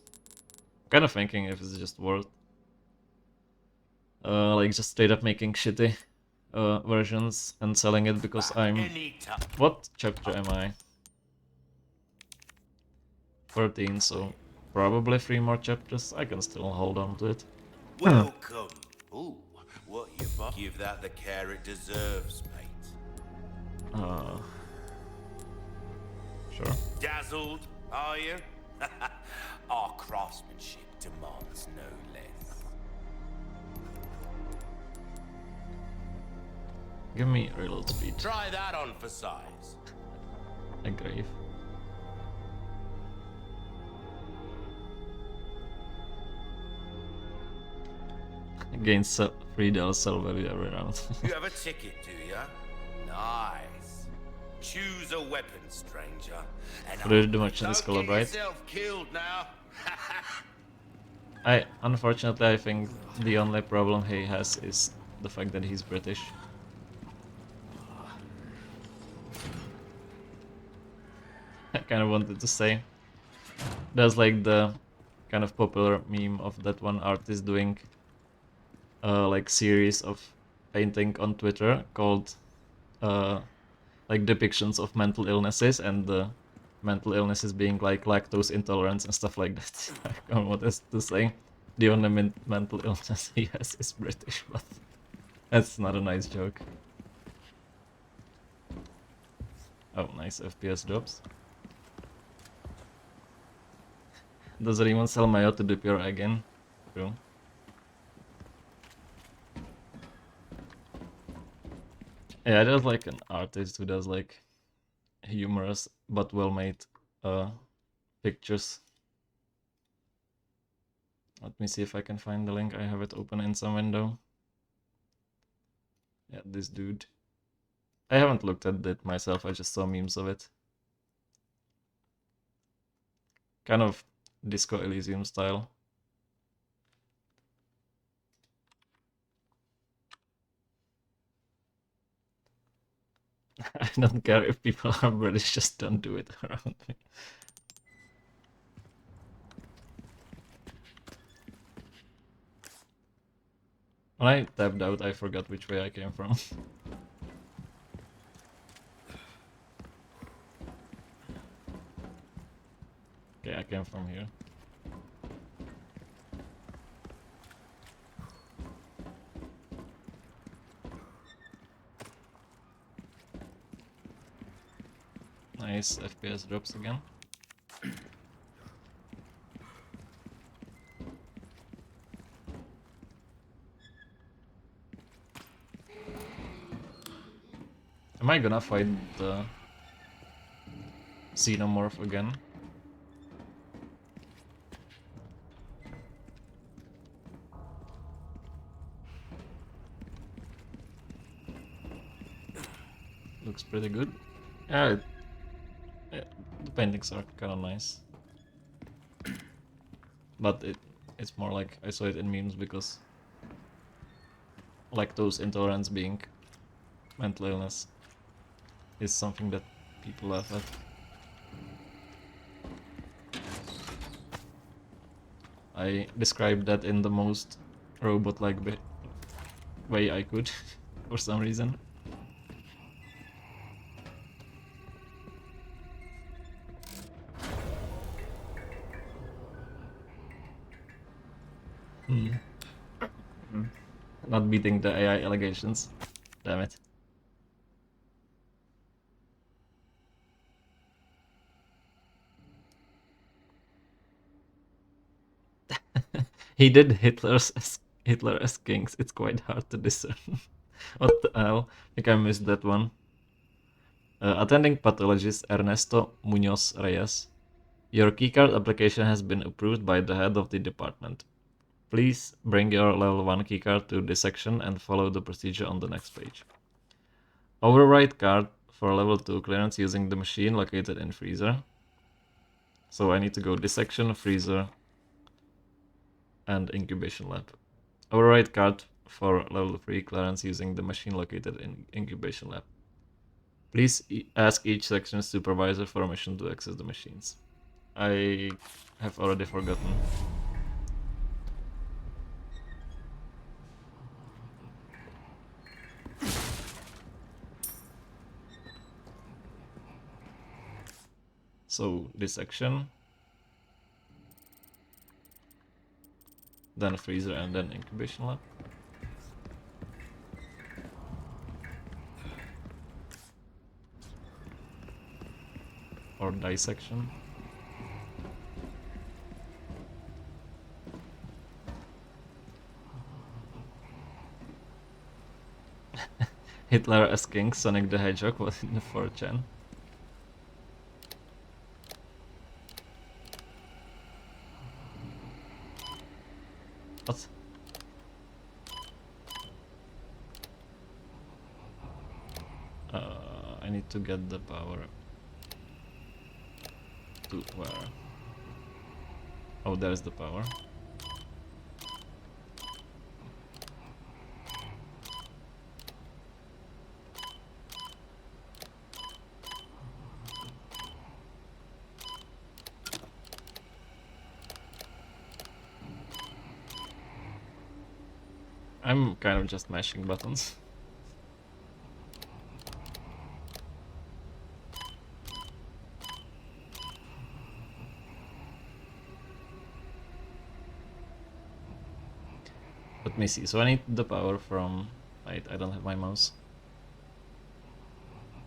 I'm kind of thinking if it's just worth like just straight up making shitty versions and selling it because I'm... What chapter am I? 13, so probably 3 more chapters. I can still hold on to it. Welcome. Ooh, what you buy? Give that the care it deserves, mate. Sure. Dazzled, are you? Our craftsmanship demands no less. Give me reload speed. Try that on for size. A grave. Gains $3 sell value every round. You have a ticket, do ya? Nice. Choose a weapon, stranger. And Really do much in this don't collab, get right? yourself killed now. Unfortunately, I think the only problem he has is the fact that he's British. I kind of wanted to say. There's like the kind of popular meme of that one artist doing like series of painting on Twitter called like depictions of mental illnesses, and the mental illnesses being like lactose intolerance and stuff like that. I don't know what else to say. The only mental illness he has is British, but that's not a nice joke. Oh, nice FPS drops. Does anyone sell Mayo to dip your egg in? True. Yeah, there's like an artist who does like humorous but well-made pictures. Let me see if I can find the link. I have it open in some window. Yeah, this dude. I haven't looked at it myself, I just saw memes of it. Kind of Disco Elysium style. I don't care if people are British, just don't do it around me. When I tapped out, I forgot which way I came from. Okay, I came from here. Nice, FPS drops again. Am I gonna fight the Xenomorph again? Looks pretty good. Yeah, the paintings are kind of nice. But it's more like I saw it in memes because lactose intolerance being mental illness is something that people laugh at. I described that in the most robot-like way I could, for some reason. Not beating the AI allegations. Damn it. He did Hitler as kings. It's quite hard to discern. What the hell? I think I missed that one. Attending pathologist Ernesto Munoz Reyes. Your keycard application has been approved by the head of the department. Please bring your level 1 keycard to this section and follow the procedure on the next page. Override card for level 2 clearance using the machine located in freezer. So I need to go this section, freezer, and incubation lab. Override card for level 3 clearance using the machine located in incubation lab. Please ask each section supervisor for permission to access the machines. I have already forgotten. So this section, then freezer, and then incubation lab. Or dissection. Hitler as king, Sonic the Hedgehog was in the 4chan. What? I need to get the power to where? Oh, there's the power. I'm kind of just mashing buttons. Let me see. So I need the power from... Wait, I don't have my mouse.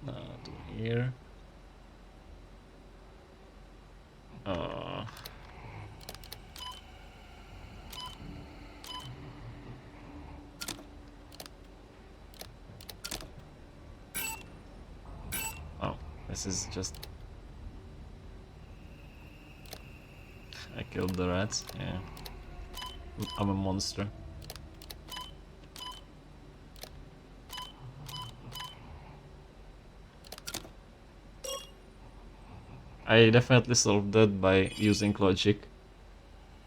To here. Oh, this is just... I killed the rats, yeah. I'm a monster. I definitely solved that by using logic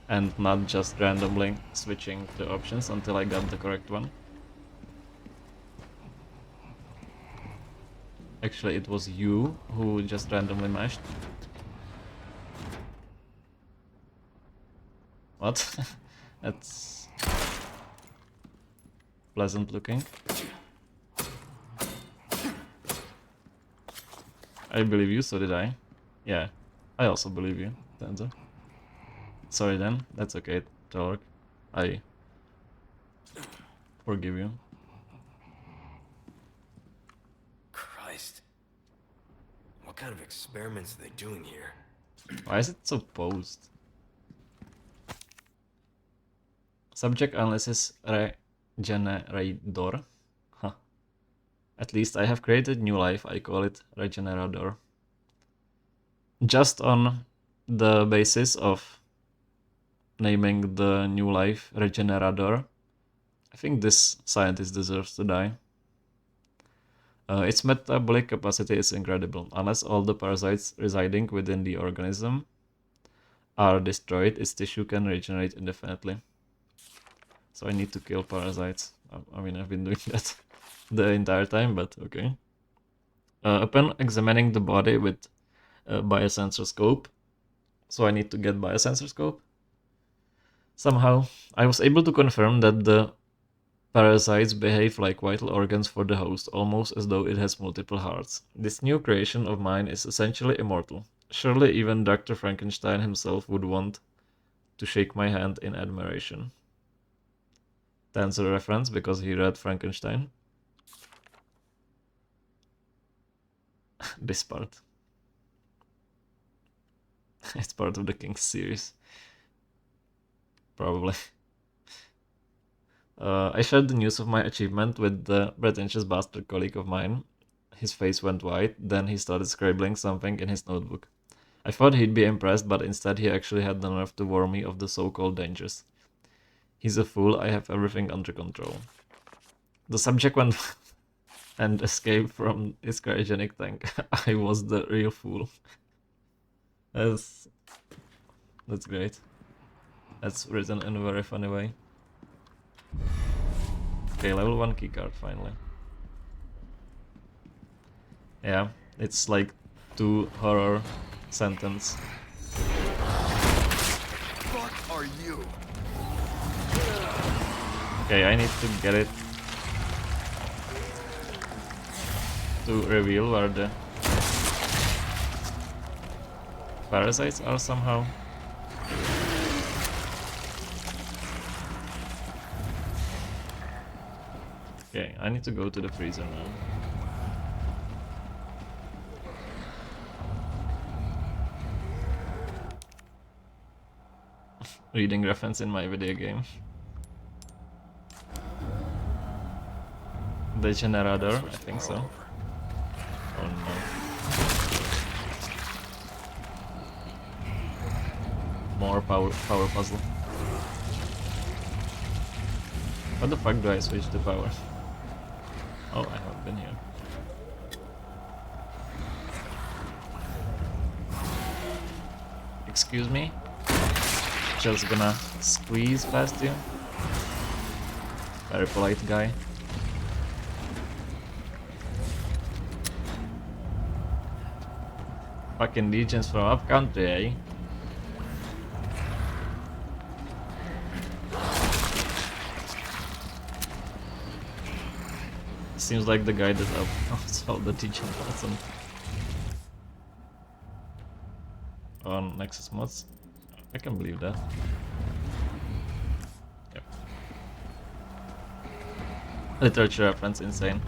and not just randomly switching the options until I got the correct one. Actually, it was you who just randomly mashed. What? That's pleasant looking. I believe you, so did I. Yeah, I also believe you, Tenzo. Sorry then, that's okay, Torg. I forgive you. Christ. What kind of experiments are they doing here? Why is it so posed? Subject analysis regenerador. Huh. At least I have created new life, I call it regenerador. Just on the basis of naming the new life regenerador, I think this scientist deserves to die. Its metabolic capacity is incredible. Unless all the parasites residing within the organism are destroyed, its tissue can regenerate indefinitely. So I need to kill parasites. I mean, I've been doing that. the entire time, but okay. Upon examining the body with a biosensor scope, so I need to get biosensor scope. Somehow, I was able to confirm that the parasites behave like vital organs for the host, almost as though it has multiple hearts. This new creation of mine is essentially immortal. Surely even Dr. Frankenstein himself would want to shake my hand in admiration. That's a reference because he read Frankenstein. This part. It's part of the King's series. Probably. I shared the news of my achievement with the pretentious bastard colleague of mine. His face went white, then he started scribbling something in his notebook. I thought he'd be impressed, but instead he actually had the nerve to warn me of the so-called dangers. He's a fool, I have everything under control. The subject went and escaped from his cryogenic tank. I was the real fool. That's great. That's written in a very funny way. Okay, level 1 keycard finally. Yeah, it's like 2 horror sentence. Fuck are you? Okay, I need to get it to reveal where the parasites are somehow. Okay, I need to go to the freezer now. Reading reference in my video game. The generator, I think so. Oh no. More power puzzle. What the fuck do I switch to power? Oh, I haven't been here. Excuse me? Just gonna squeeze past you. Very polite guy. Fucking legions from up country, eh? Seems like the guy that outsold the teaching person on Nexus mods. I can believe that. Yep. Literature reference, insane.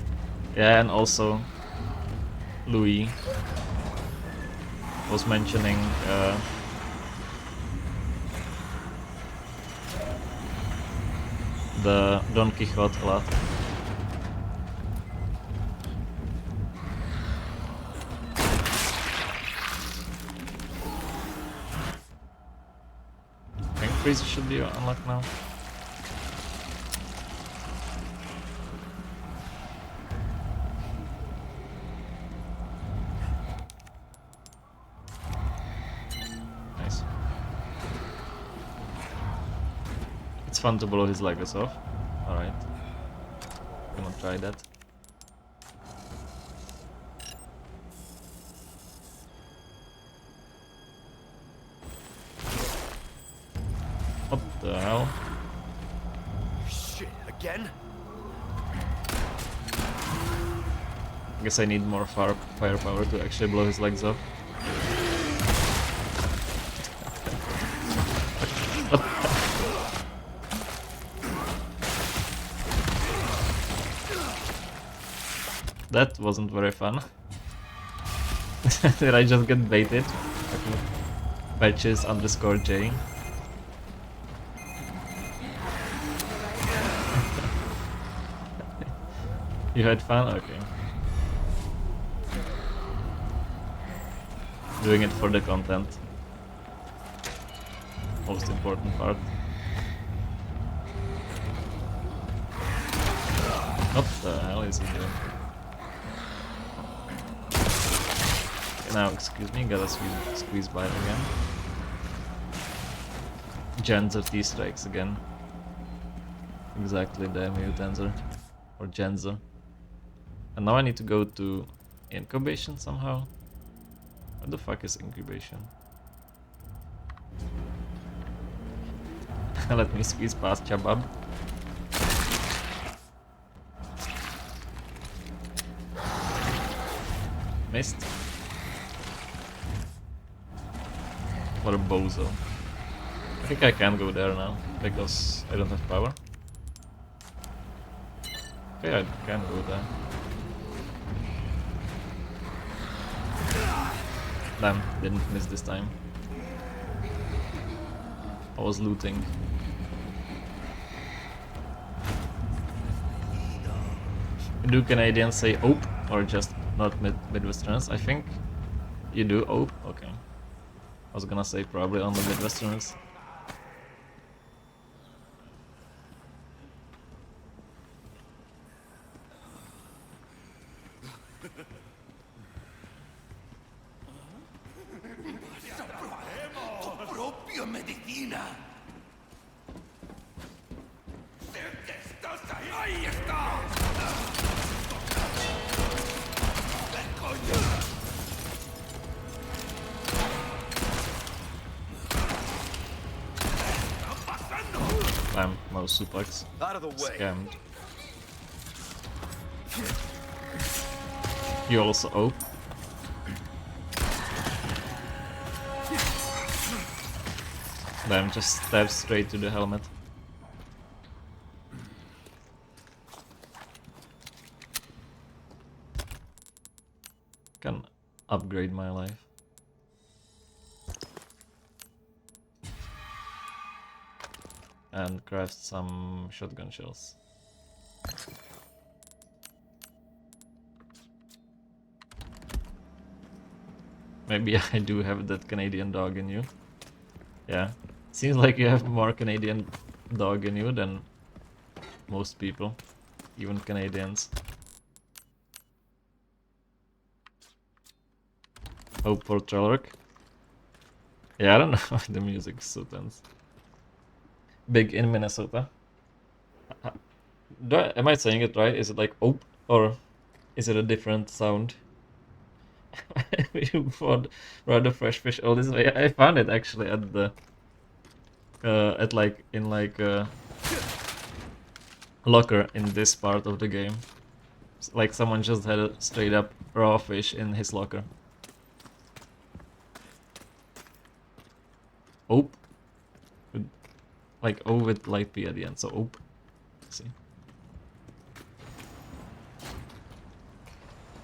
Yeah, and also Louis was mentioning the Don Quixote a lot. Freezer should be unlocked now. Nice. It's fun to blow his legs off. Alright. Gonna try that. What the hell? Shit, again? I guess I need more firepower to actually blow his legs off. That wasn't very fun. Did I just get baited? Patches underscore J. You had fun? Okay. Doing it for the content. Most important part. What the hell is he doing? Okay, now, excuse me, gotta squeeze by again. Genzer T-strikes again. Exactly, the Mu Tensor. Or Genzer. And now I need to go to incubation somehow. What the fuck is incubation? Let me squeeze past Chabab. Missed. What a bozo. I think I can go there now, because I don't have power. Okay, I can go there. Damn, didn't miss this time. I was looting. Do Canadians say "ope" or just not Midwesterners? I think you do "ope." Okay. I was gonna say probably on the Midwesterners. Propia medicina. Ahí está. Damn, mouse suplex. Out of the way. Scammed. You also ope. Damn, just stab straight to the helmet. Can upgrade my life. And craft some shotgun shells. Maybe I do have that Canadian dog in you. Yeah. Seems like you have more Canadian dog in you than most people. Even Canadians. Hope for Trellerk. Yeah, I don't know. The music is so tense. Big in Minnesota. Am I saying it right? Is it like "ope" or is it a different sound? You bought rather fresh fish all this way. I found it actually at the locker in this part of the game. Like someone just had a straight up raw fish in his locker. Ope. Like O with light P at the end, so ope. See.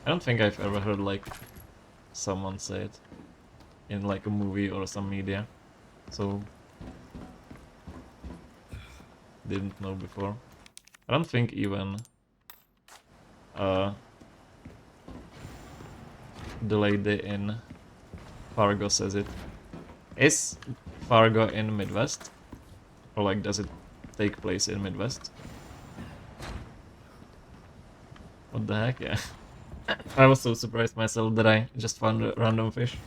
I don't think I've ever heard like someone say it in like a movie or some media, so didn't know before. I don't think even the lady in Fargo says it. Is Fargo in Midwest? Or like does it take place in Midwest? What the heck, yeah. I was so surprised myself that I just found a random fish.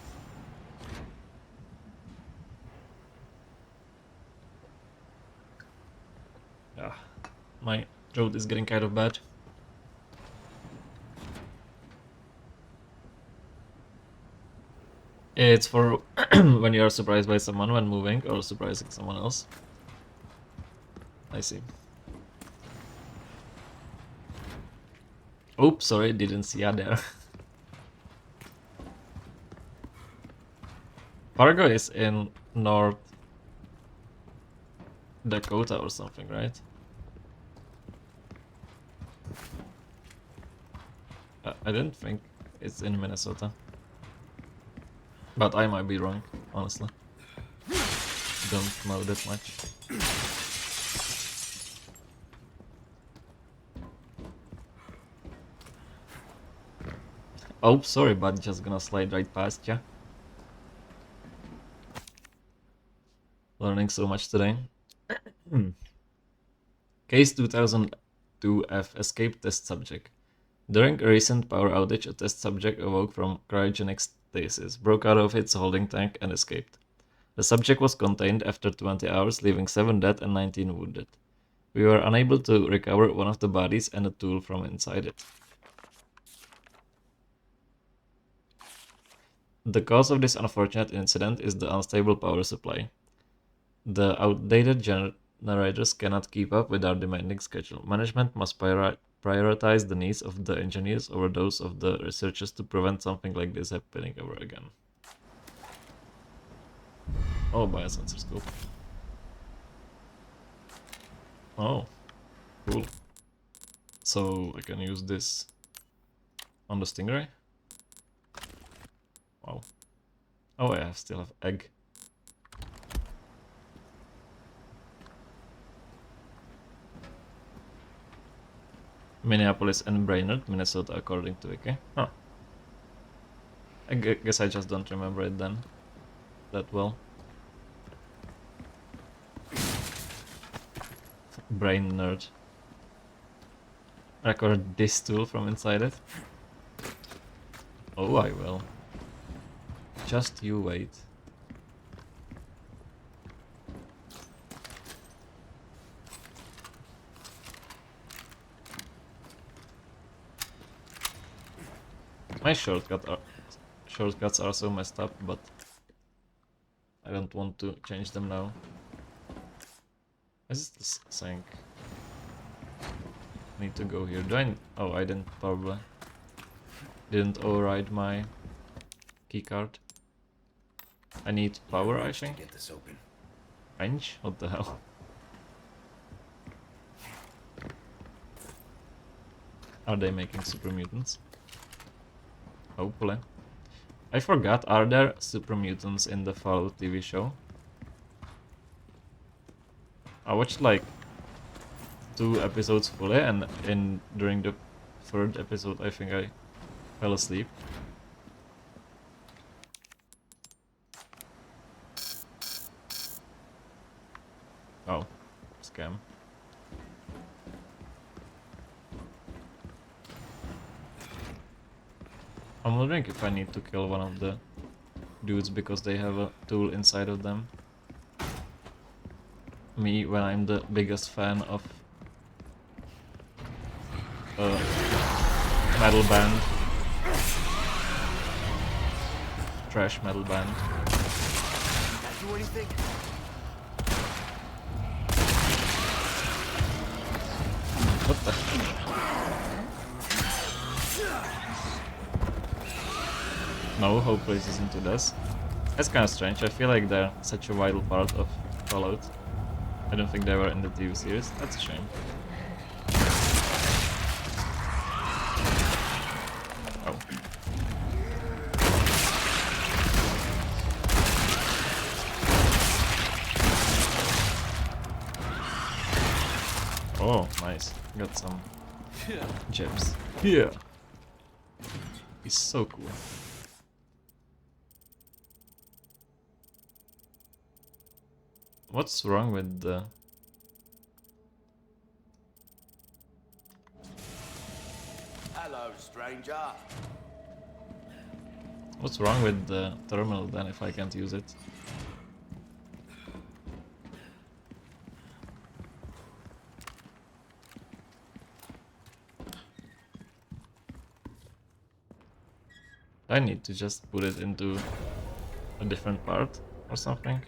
Ah, my throat is getting kind of bad. It's for when you are surprised by someone when moving or surprising someone else. I see. Oops, sorry, didn't see ya there. Fargo is in North Dakota or something, right? I didn't think it's in Minnesota. But I might be wrong, honestly. Don't know that much. Oh, sorry, but just gonna slide right past ya. Learning so much today. Case 2002F escape test subject. During a recent power outage, a test subject awoke from cryogenic stasis, broke out of its holding tank, and escaped. The subject was contained after 20 hours, leaving 7 dead and 19 wounded. We were unable to recover one of the bodies and a tool from inside it. The cause of this unfortunate incident is the unstable power supply. The outdated generators cannot keep up with our demanding schedule. Management must prioritize the needs of the engineers over those of the researchers to prevent something like this happening ever again. Oh, biosensor scope. Oh, cool. So I can use this on the stingray. Wow. Oh, I still have egg. Minneapolis and Brainerd, Minnesota, according to Wiki. Huh. I guess I just don't remember it then that well. Brain nerd. Record this tool from inside it. Oh, I will. Just you wait. My shortcuts are so messed up, but I don't want to change them now. Is this saying? Need to go here. Do I? Oh, I didn't probably. Didn't override my keycard. I need power, I think. Get this open. Wrench? What the hell? Are they making super mutants? Hopefully. I forgot, are there super mutants in the Fallout TV show? I watched like 2 episodes fully, and during the 3rd episode I think I fell asleep. Oh, scam. I'm wondering if I need to kill one of the dudes because they have a tool inside of them. Me, when I'm the biggest fan of metal band. Trash metal band. Do anything? What the? No, hopefully this isn't to this. That's kind of strange. I feel like they're such a vital part of Fallout. I don't think they were in the TV series. That's a shame. Oh. Oh, nice. Got some gems. Yeah. He's so cool. What's wrong with the... Hello, stranger. What's wrong with the terminal then if I can't use it? I need to just put it into a different part or something.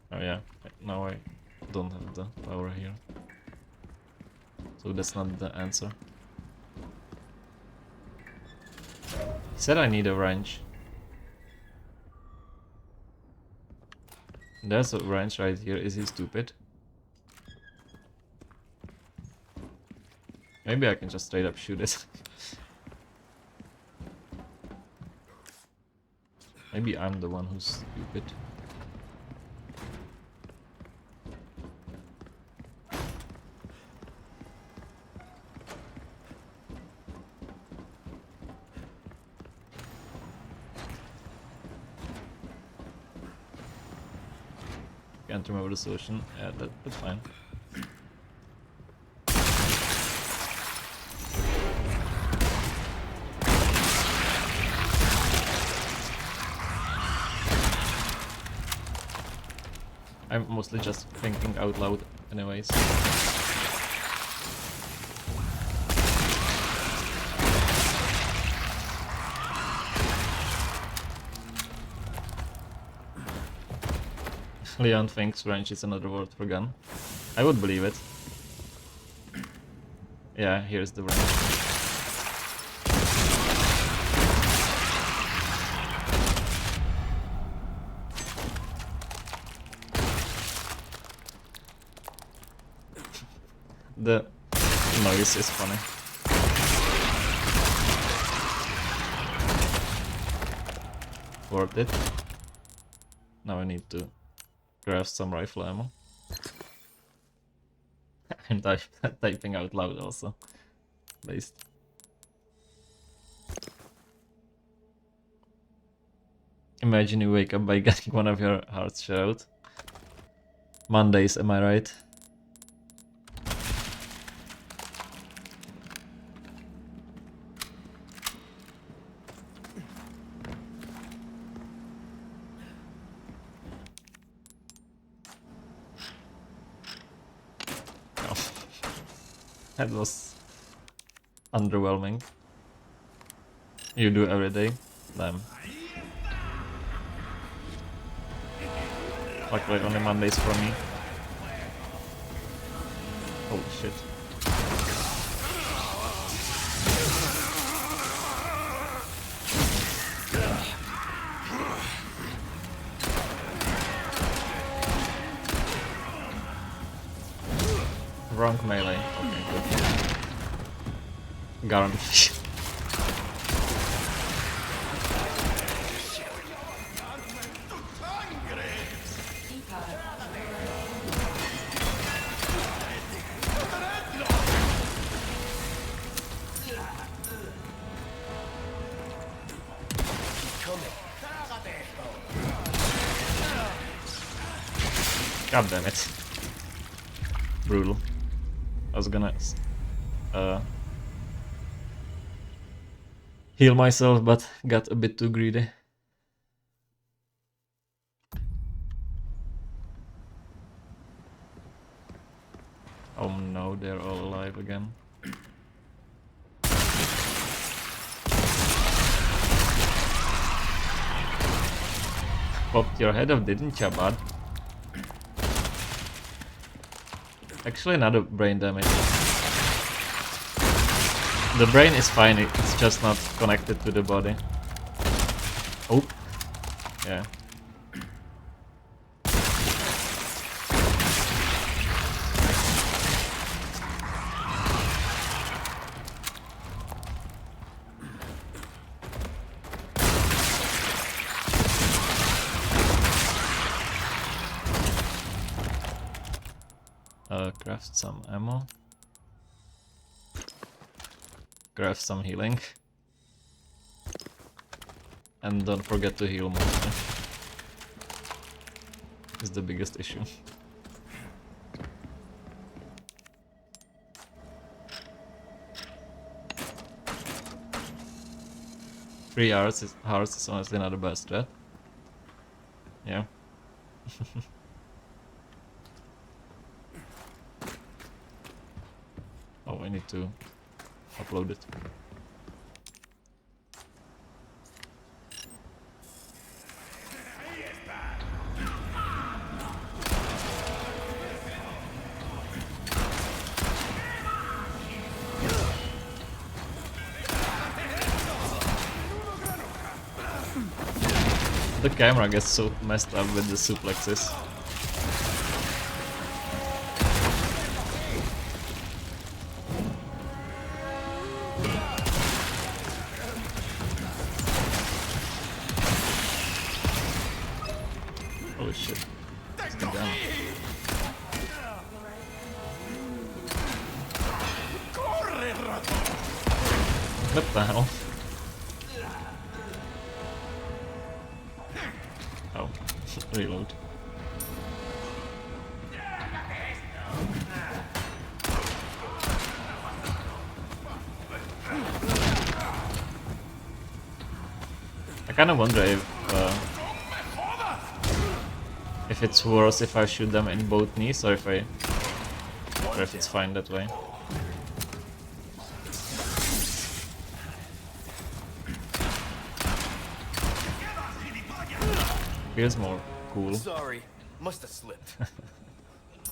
Oh yeah, now I don't have the power here. So that's not the answer. He said I need a wrench. There's a wrench right here. Is he stupid? Maybe I can just straight up shoot it. Maybe I'm the one who's stupid. Can't remember the solution. Yeah, that's fine. I'm mostly just thinking out loud anyways. Leon thinks wrench is another word for gun. I would believe it. Yeah, here's the wrench. The noise is funny. Worth it. Now I need to grab some rifle ammo. I'm typing out loud also. Based. Imagine you wake up by getting one of your hearts shut out. Mondays, am I right? That was underwhelming. You do every day? Damn. Luckily only Mondays for me. Holy shit. Wrong melee. Okay, good. Guaranteed. God damn it. Brutal. I was gonna heal myself, but got a bit too greedy. Oh no, they're all alive again. Popped your head off, didn't ya, bud? Actually, another brain damage. The brain is fine, it's just not connected to the body. Oh. Yeah. Craft some ammo. Craft some healing. And don't forget to heal mostly. Is the biggest issue. Three hearts is honestly not a bad strat. Yeah. Oh, I need to upload it. The camera gets so messed up with the suplexes. Holy shit. Let's get down. What the hell? Oh, reload. I kind of wonder if if it's worse if I shoot them in both knees or if it's fine that way. Feels more cool. Sorry, must have slipped.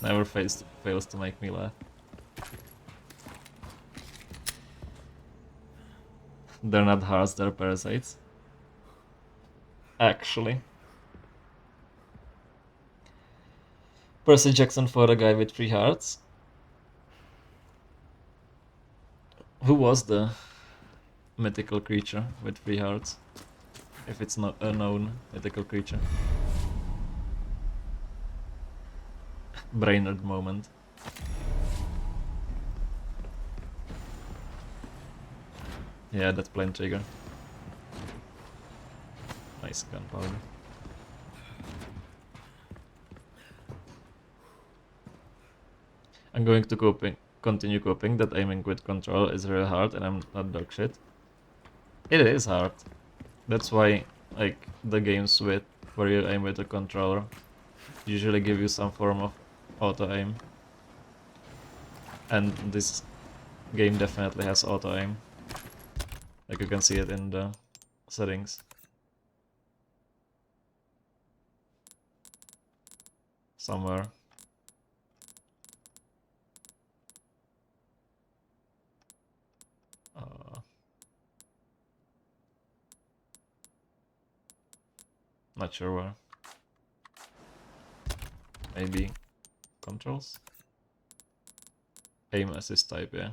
Never fails to make me laugh. They're not hearts, they're parasites. Actually. Percy Jackson for a guy with 3 hearts. Who was the mythical creature with 3 hearts? If it's not a known mythical creature. Brainerd moment. Yeah, that plain trigger. Nice gunpowder. I'm going to continue coping that aiming with control is real hard and I'm not dog shit. It is hard. That's why, like, the games where you aim with a controller usually give you some form of auto aim. And this game definitely has auto aim. Like, you can see it in the settings. Somewhere. Not sure where. Maybe controls? Aim assist type, yeah.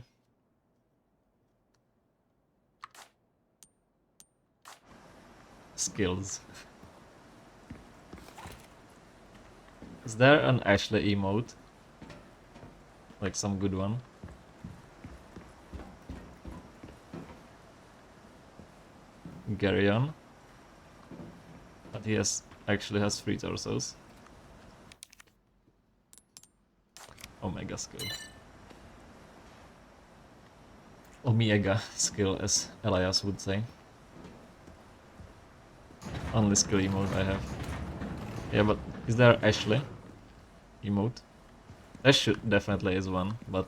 Skills. Is there an Ashley emote? Like some good one? Garyon? But he actually has 3 torsos. Omega skill. Omega skill, as Elias would say. Only skill emote I have. Yeah, but is there Ashley emote? There should definitely is one, but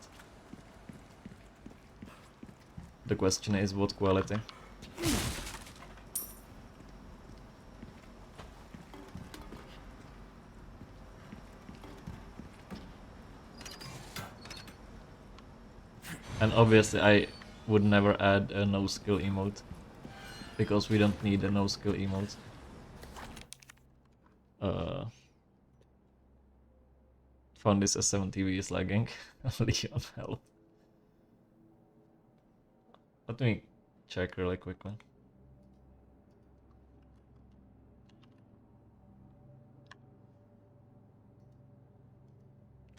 the question is what quality. And obviously I would never add a no skill emote, because we don't need a no skill emote. Found this S7TV is lagging. Leon, help. Let me check really quickly.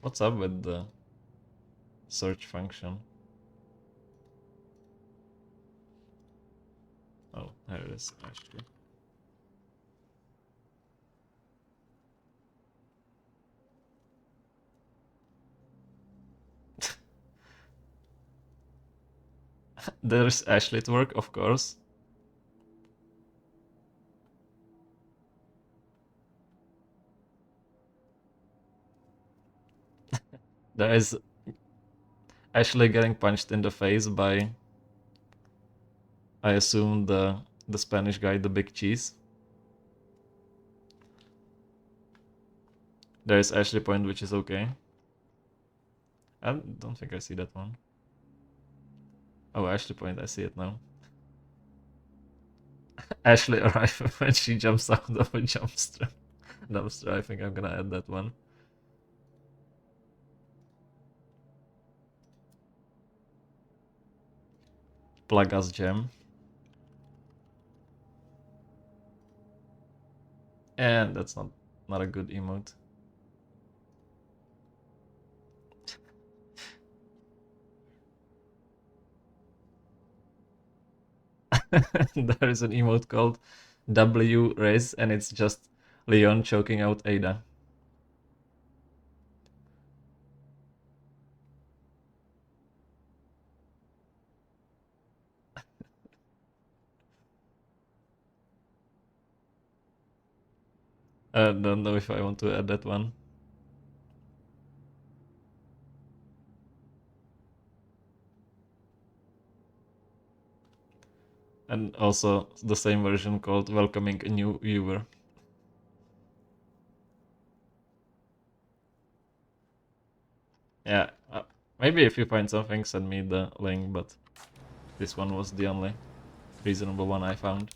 What's up with the search function? Oh, there it is, actually. There's Ashley at work, of course. There is Ashley getting punched in the face by, I assume, the Spanish guy, the big cheese. There is Ashley point, which is okay. I don't think I see that one. Oh, Ashley point, I see it now. Ashley arrives when she jumps out of a dumpster. I think I'm gonna add that one. Plagas gem. And that's not a good emote. There is an emote called W Race, and it's just Leon choking out Ada. I don't know if I want to add that one. And also the same version called Welcoming a New Viewer. Yeah, maybe if you find something, send me the link, but this one was the only reasonable one I found.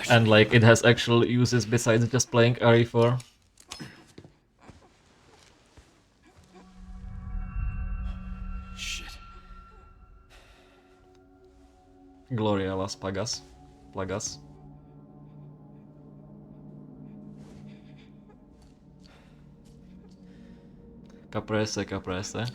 And like it has actual uses besides just playing RE4. Shit. Gloria las Plagas. Plagas. Caprese, caprese.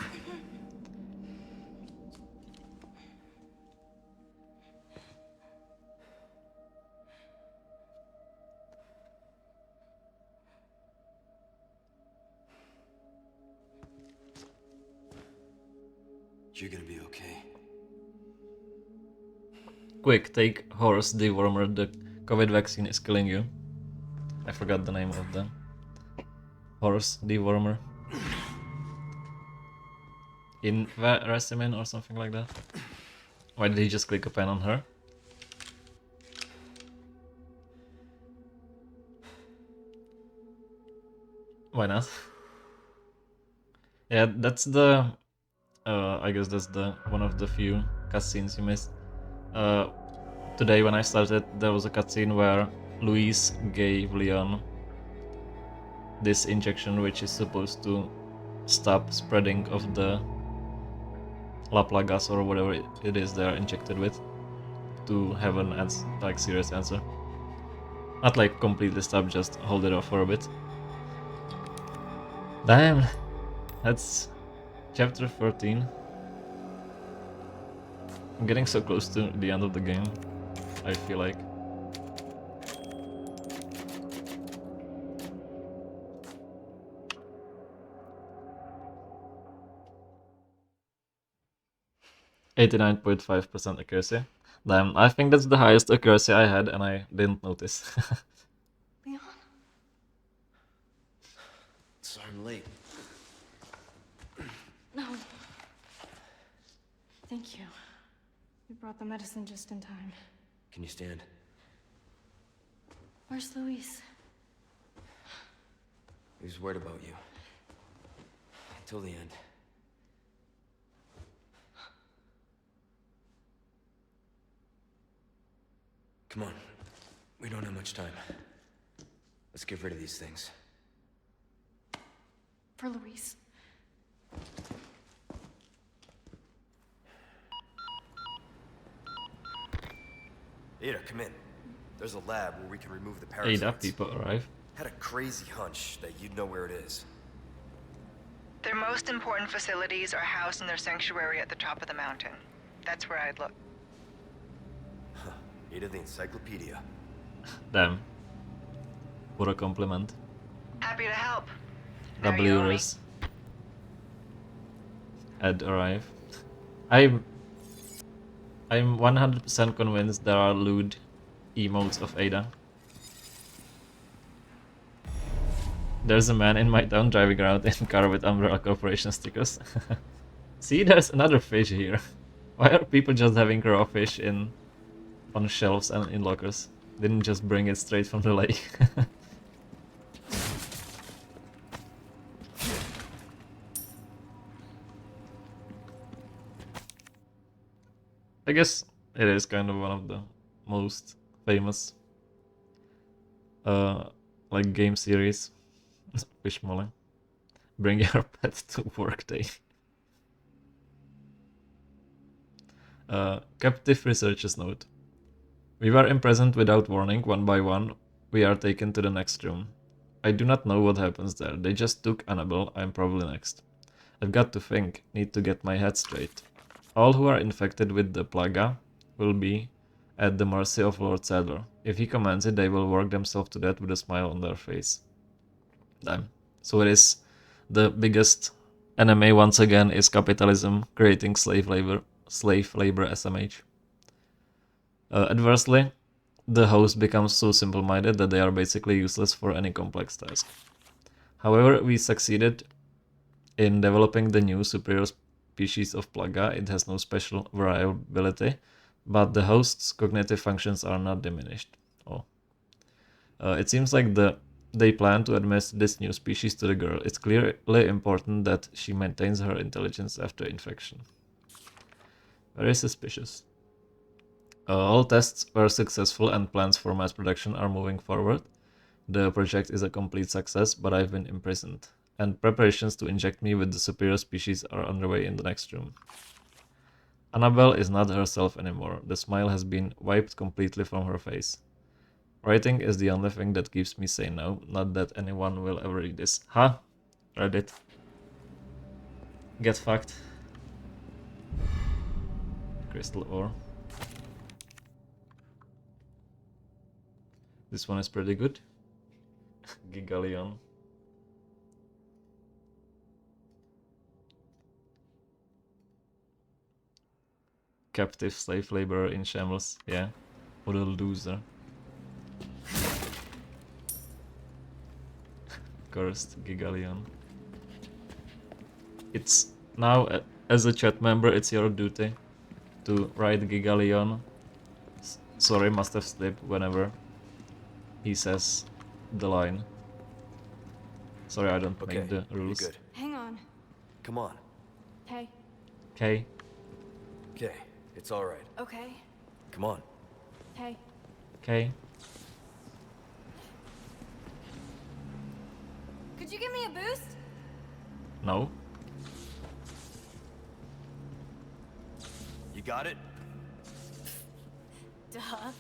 You're gonna be okay. Quick, take horse dewormer, the COVID vaccine is killing you. I forgot the name of the horse dewormer. Inveracimin or something like that. Why did he just click a pen on her? Why not? Yeah, that's the... I guess that's the one of the few cutscenes you missed. Today when I started, there was a cutscene where Luis gave Leon this injection which is supposed to stop spreading of the La Plagas or whatever it is they're injected with to have an like serious answer. Not like completely stop, just hold it off for a bit. Damn, that's chapter 13. I'm getting so close to the end of the game, I feel like. .5% accuracy. Damn, I think that's the highest accuracy I had and I didn't notice. Leon? Sorry I'm late. No. Thank you. You brought the medicine just in time. Can you stand? Where's Luis? He was worried about you. Until the end. Come on. We don't have much time. Let's get rid of these things. For Luis. Ada, come in. There's a lab where we can remove the parasites. Ada people arrive. Had a crazy hunch that you'd know where it is. Their most important facilities are housed in their sanctuary at the top of the mountain. That's where I'd look. Huh. Ada the encyclopedia. Damn. What a compliment. Happy to help. Now you W owe me. Riz. Ed arrive. I'm 100% convinced there are lewd emotes of Ada. There's a man in my town driving around in a car with Umbrella Corporation stickers. See, there's another fish here. Why are people just having raw fish on shelves and in lockers? Didn't just bring it straight from the lake. I guess it is kind of one of the most famous like game series. Fishmole. Bring your pet to work day. Captive researcher's note. We were imprisoned without warning, one by one. We are taken to the next room. I do not know what happens there. They just took Annabelle. I'm probably next. I've got to think. Need to get my head straight. All who are infected with the plaga will be at the mercy of Lord Sadler. If he commands it, they will work themselves to death with a smile on their face. Damn. So it is the biggest enemy once again is capitalism creating slave labor SMH. Adversely, the host becomes so simple-minded that they are basically useless for any complex task. However, we succeeded in developing the new superior species of Plaga. It has no special variability, but the host's cognitive functions are not diminished. Oh. It seems like they plan to administer this new species to the girl. It's clearly important that she maintains her intelligence after infection. Very suspicious. All tests were successful and plans for mass production are moving forward. The project is a complete success, but I've been imprisoned, and preparations to inject me with the superior species are underway in the next room. Annabelle is not herself anymore. The smile has been wiped completely from her face. Writing is the only thing that keeps me sane now, not that anyone will ever read this. Huh? Read it. Get fucked. Crystal ore. This one is pretty good. Gigalion. Captive slave laborer in shambles. Yeah. What a loser. Cursed Gigalion. It's now, as a chat member, it's your duty to write Gigalion. Sorry, must have slipped whenever he says the line. Sorry, I don't make the rules. You're good. Hang on. Come on. Hey. Okay. Okay, it's all right. Okay. Come on. Hey. Okay. Could you give me a boost? No. You got it? Duh.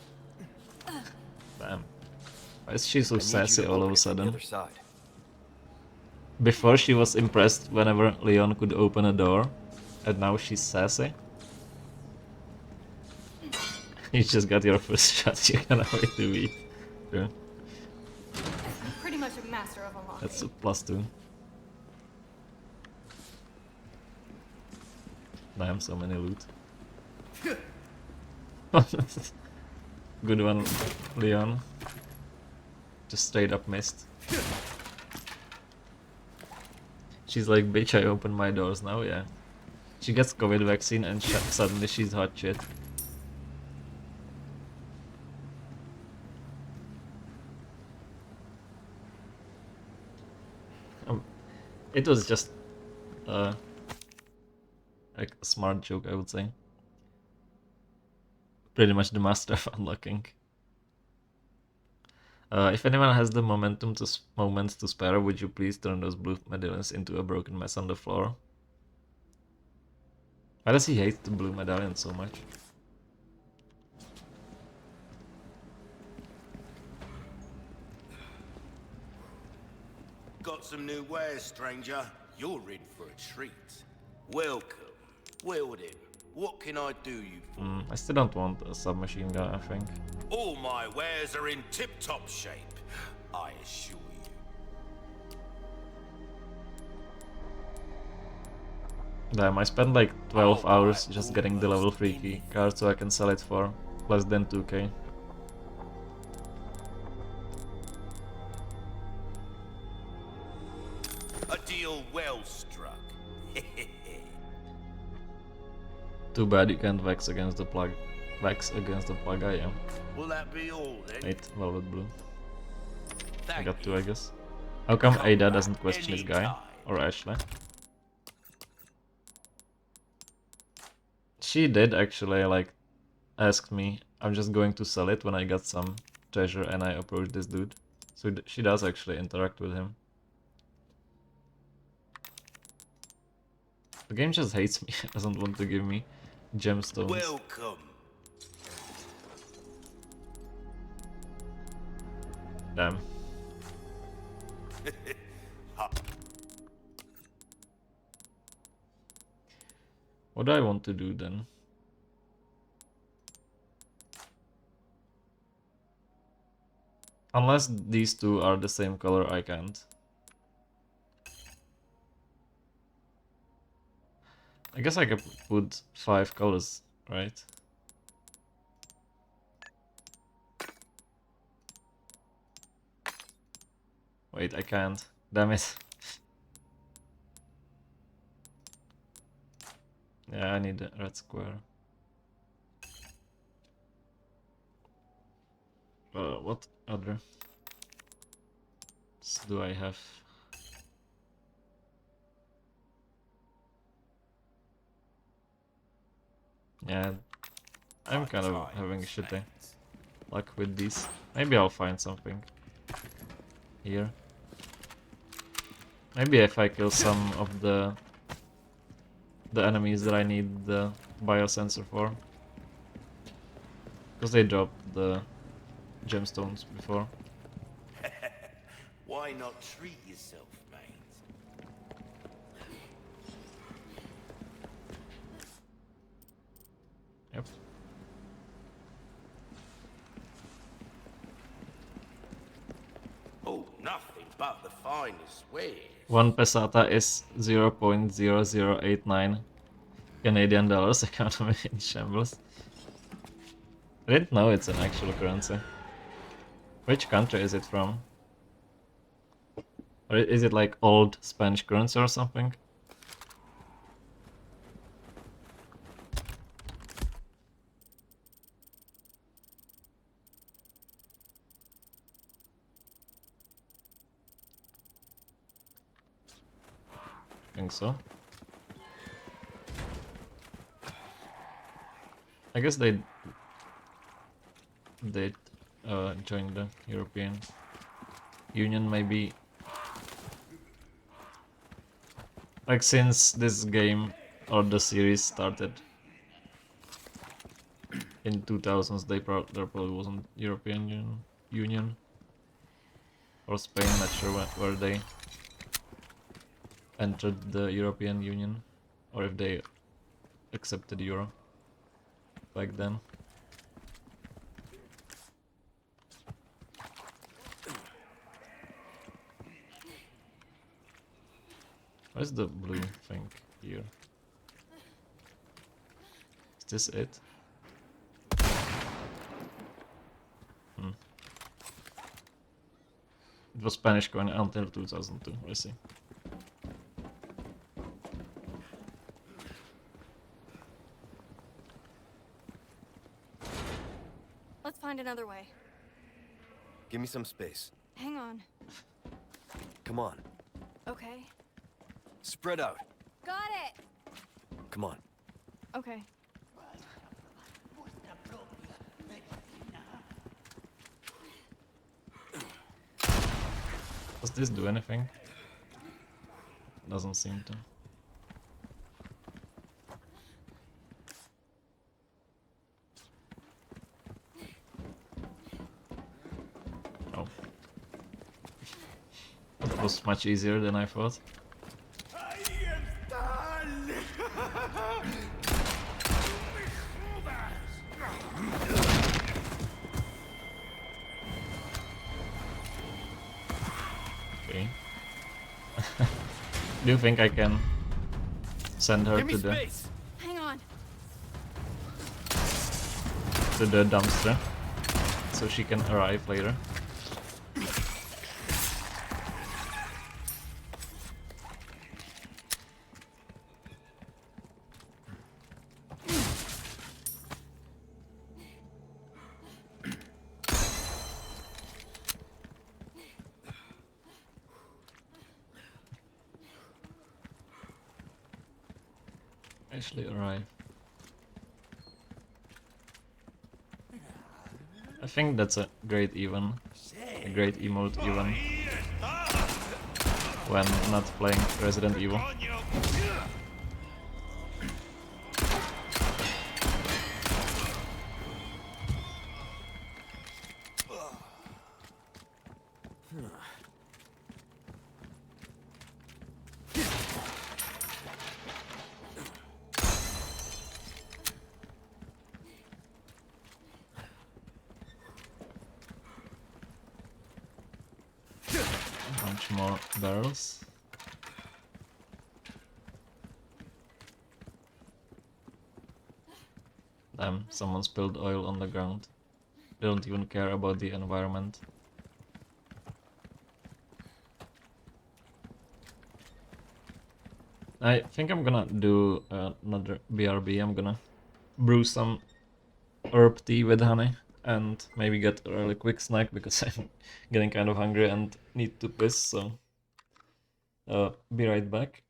Damn. Why is she so I need you sassy to all of open a it from the sudden? other side. Before she was impressed whenever Leon could open a door, and now she's sassy. You just got your first shot, you cannot wait to beat. Sure. I'm pretty much a master of unlocking. That's a +2. Damn, so many loot. Good one, Leon. Just straight up missed. She's like, bitch, I open my doors now, yeah. She gets COVID vaccine and suddenly she's hot shit. It was just like a smart joke, I would say. Pretty much the master of unlocking. If anyone has the moments to spare, would you please turn those blue medallions into a broken mess on the floor? Why does he hate the blue medallion so much? Got some new wares, stranger. You're in for a treat. Welcome. Welding. What can I do you for? I still don't want a submachine gun, I think. All my wares are in tip-top shape, I assure you. Damn, I spent like 12 hours just getting the level 3 key card so I can sell it for less than 2k. A deal well struck. Too bad you can't vex against the plug. Vex against the plug, I am. Will that be all then? 8 velvet blue. I Thank got 2, you. I guess. How come Come Ada back doesn't question this guy? anytime. Or Ashley? She did actually, like, ask me. I'm just going to sell it when I got some treasure and I approach this dude. So she does actually interact with him. The game just hates me. It doesn't want to give me gemstones. Welcome. Damn. What do I want to do then? Unless these two are the same color, I can't. I guess I could put 5 colors, right? Wait, I can't. Damn it. Yeah, I need a red square. What other do I have? Yeah, I'm kind of having shitty luck with these. Maybe I'll find something here. Maybe if I kill some of the enemies that I need the biosensor for. Because they dropped the gemstones before. Why not treat yourself, mate? Yep. Oh, nothing but the finest wares. 1 pesata is 0.0089 Canadian dollars, economy in shambles. I didn't know it's an actual currency. Which country is it from? Or is it like old Spanish currency or something? I think so. I guess they joined the European Union maybe. Like since this game or the series started in 2000s, there probably wasn't European Union or Spain, not sure where they entered the European Union or if they accepted Euro back then. Where's the blue thing here? Is this it? It was Spanish coin until 2002, I see. Let's find another way. Give me some space. Hang on. Come on. Okay. Spread out. Got it! Come on. Okay. Does this do anything? Doesn't seem to. Oh. That was much easier than I thought. Okay. Do you think I can send her to the Hang on. dumpster so she can arrive later? Actually arrive. I think that's a great emote even when not playing Resident Evil. Bunch more barrels. Damn, someone spilled oil on the ground. They don't even care about the environment. I think I'm gonna do another BRB. I'm gonna brew some herb tea with honey and maybe get a really quick snack because I'm getting kind of hungry and need to piss, so be right back.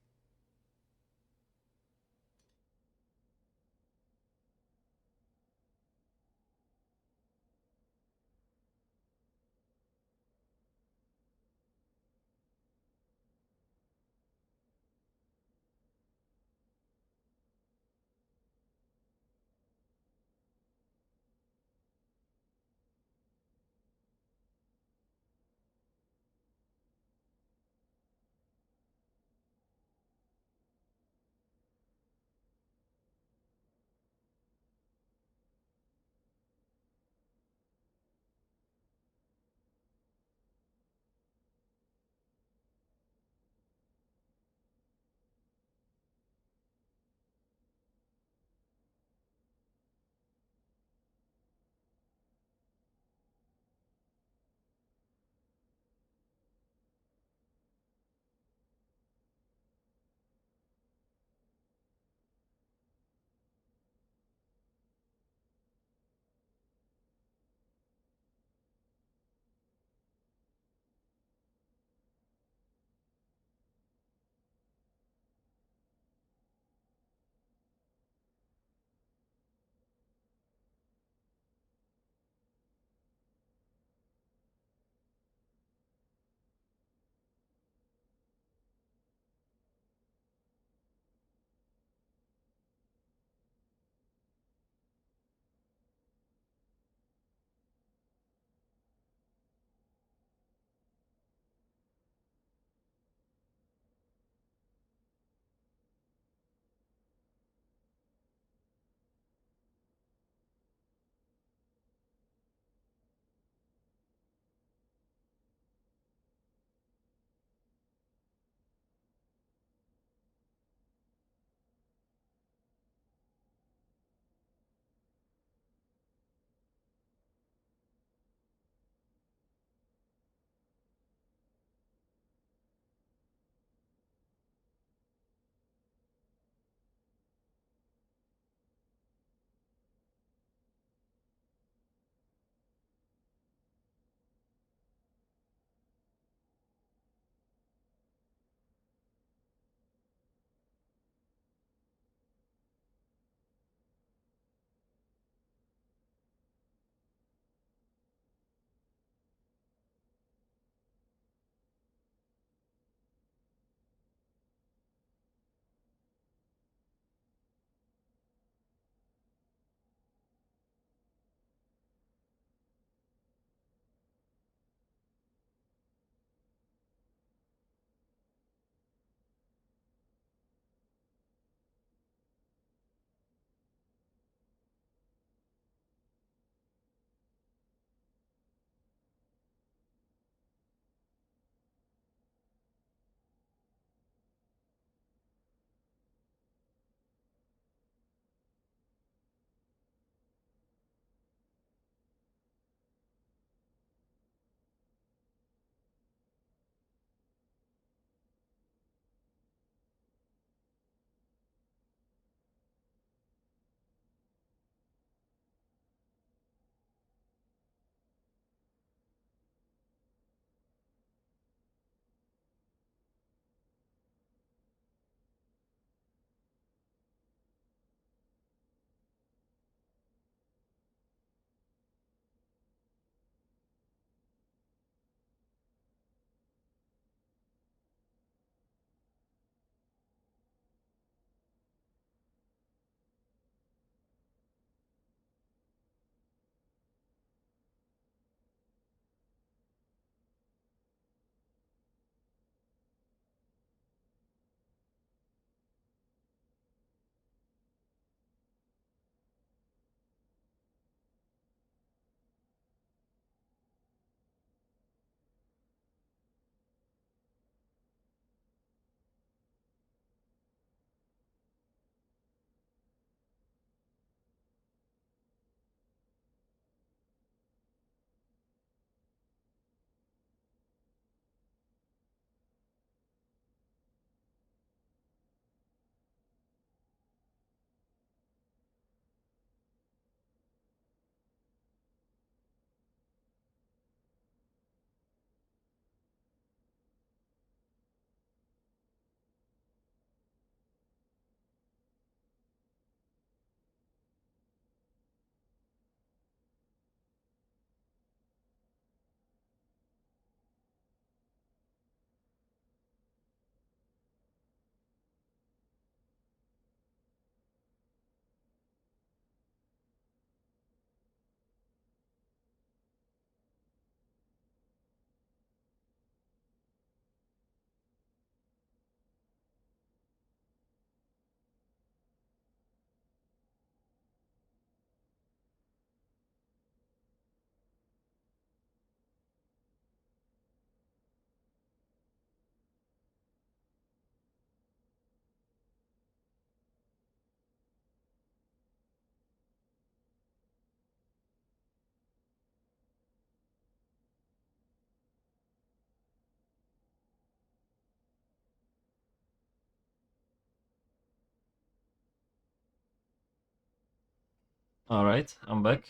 Alright, I'm back.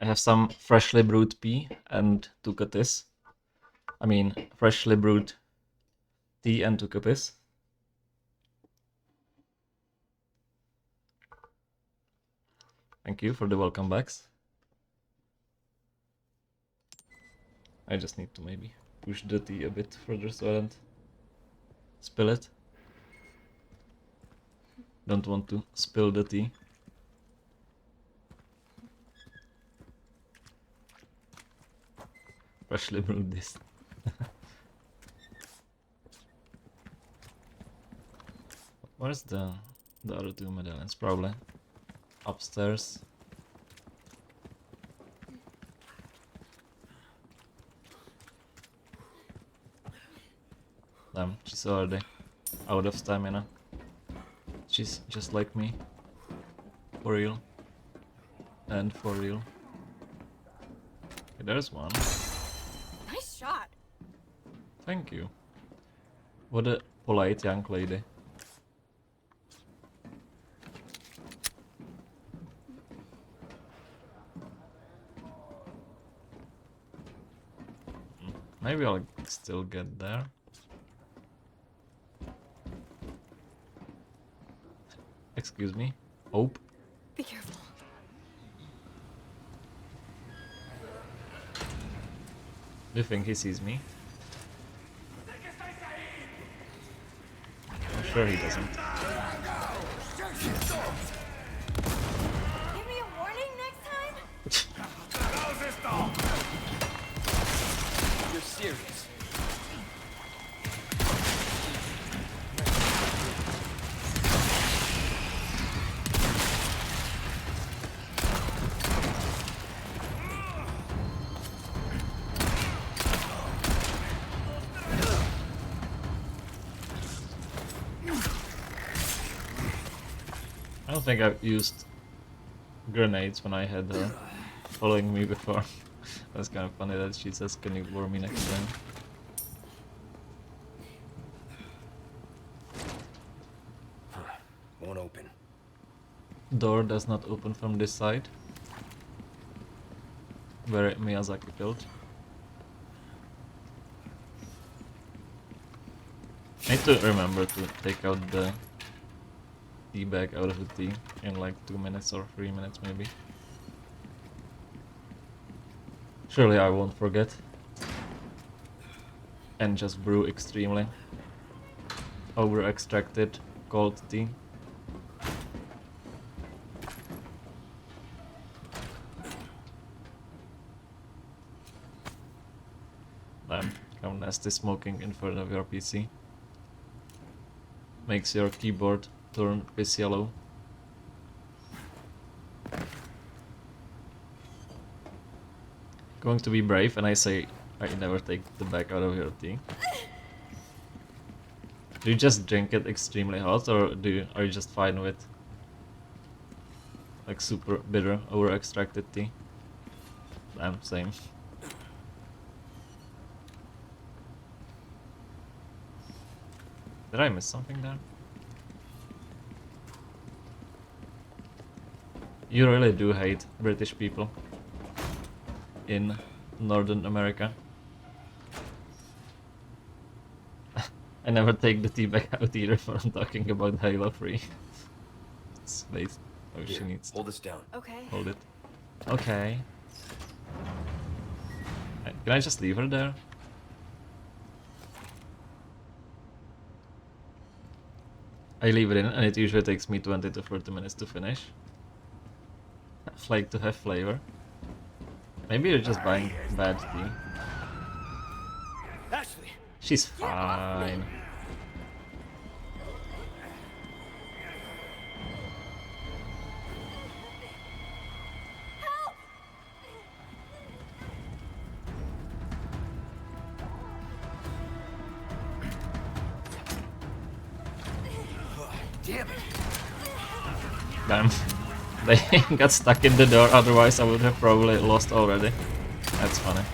I have some freshly brewed tea and 2 cuties. I mean, freshly brewed tea and 2 cuties. Thank you for the welcome backs. I just need to maybe push the tea a bit further so I don't spill it. Don't want to spill the tea. Freshly brewed this. Where's the other 2 medallions? Probably upstairs. Damn, she's already out of stamina. She's just like me. For real. And for real. Okay, there's one. Nice shot. Thank you. What a polite young lady. Maybe I'll still get there. Excuse me. Hope. Be careful. Do you think he sees me? I'm sure he doesn't. Give me a warning next time? You're serious. I don't think I've used grenades when I had her following me before. That's kind of funny that she says, "Can you lure me next time?" Won't open. Door does not open from this side. Where Miyazaki killed. I need to remember to take out the tea bag out of the tea in like 2 minutes or 3 minutes maybe. Surely I won't forget. And just brew extremely over extracted cold tea. Damn, how nasty smoking in front of your PC. Makes your keyboard turn piss yellow. Going to be brave, and I say I never take the bag out of your tea. Do you just drink it extremely hot, or are you just fine with like super bitter over extracted tea? Damn, same. Did I miss something there? You really do hate British people in Northern America. I never take the tea bag out either for talking about Halo 3. It's based. Oh, she needs to Hold this down. Okay. hold it. Okay. Can I just leave her there? I leave it in and it usually takes me 20 to 30 minutes to finish. I like to have flavor. Maybe you're just buying bad tea. Ashley! She's fine. Damn it! Damn. They got stuck in the door, otherwise I would have probably lost already. That's funny.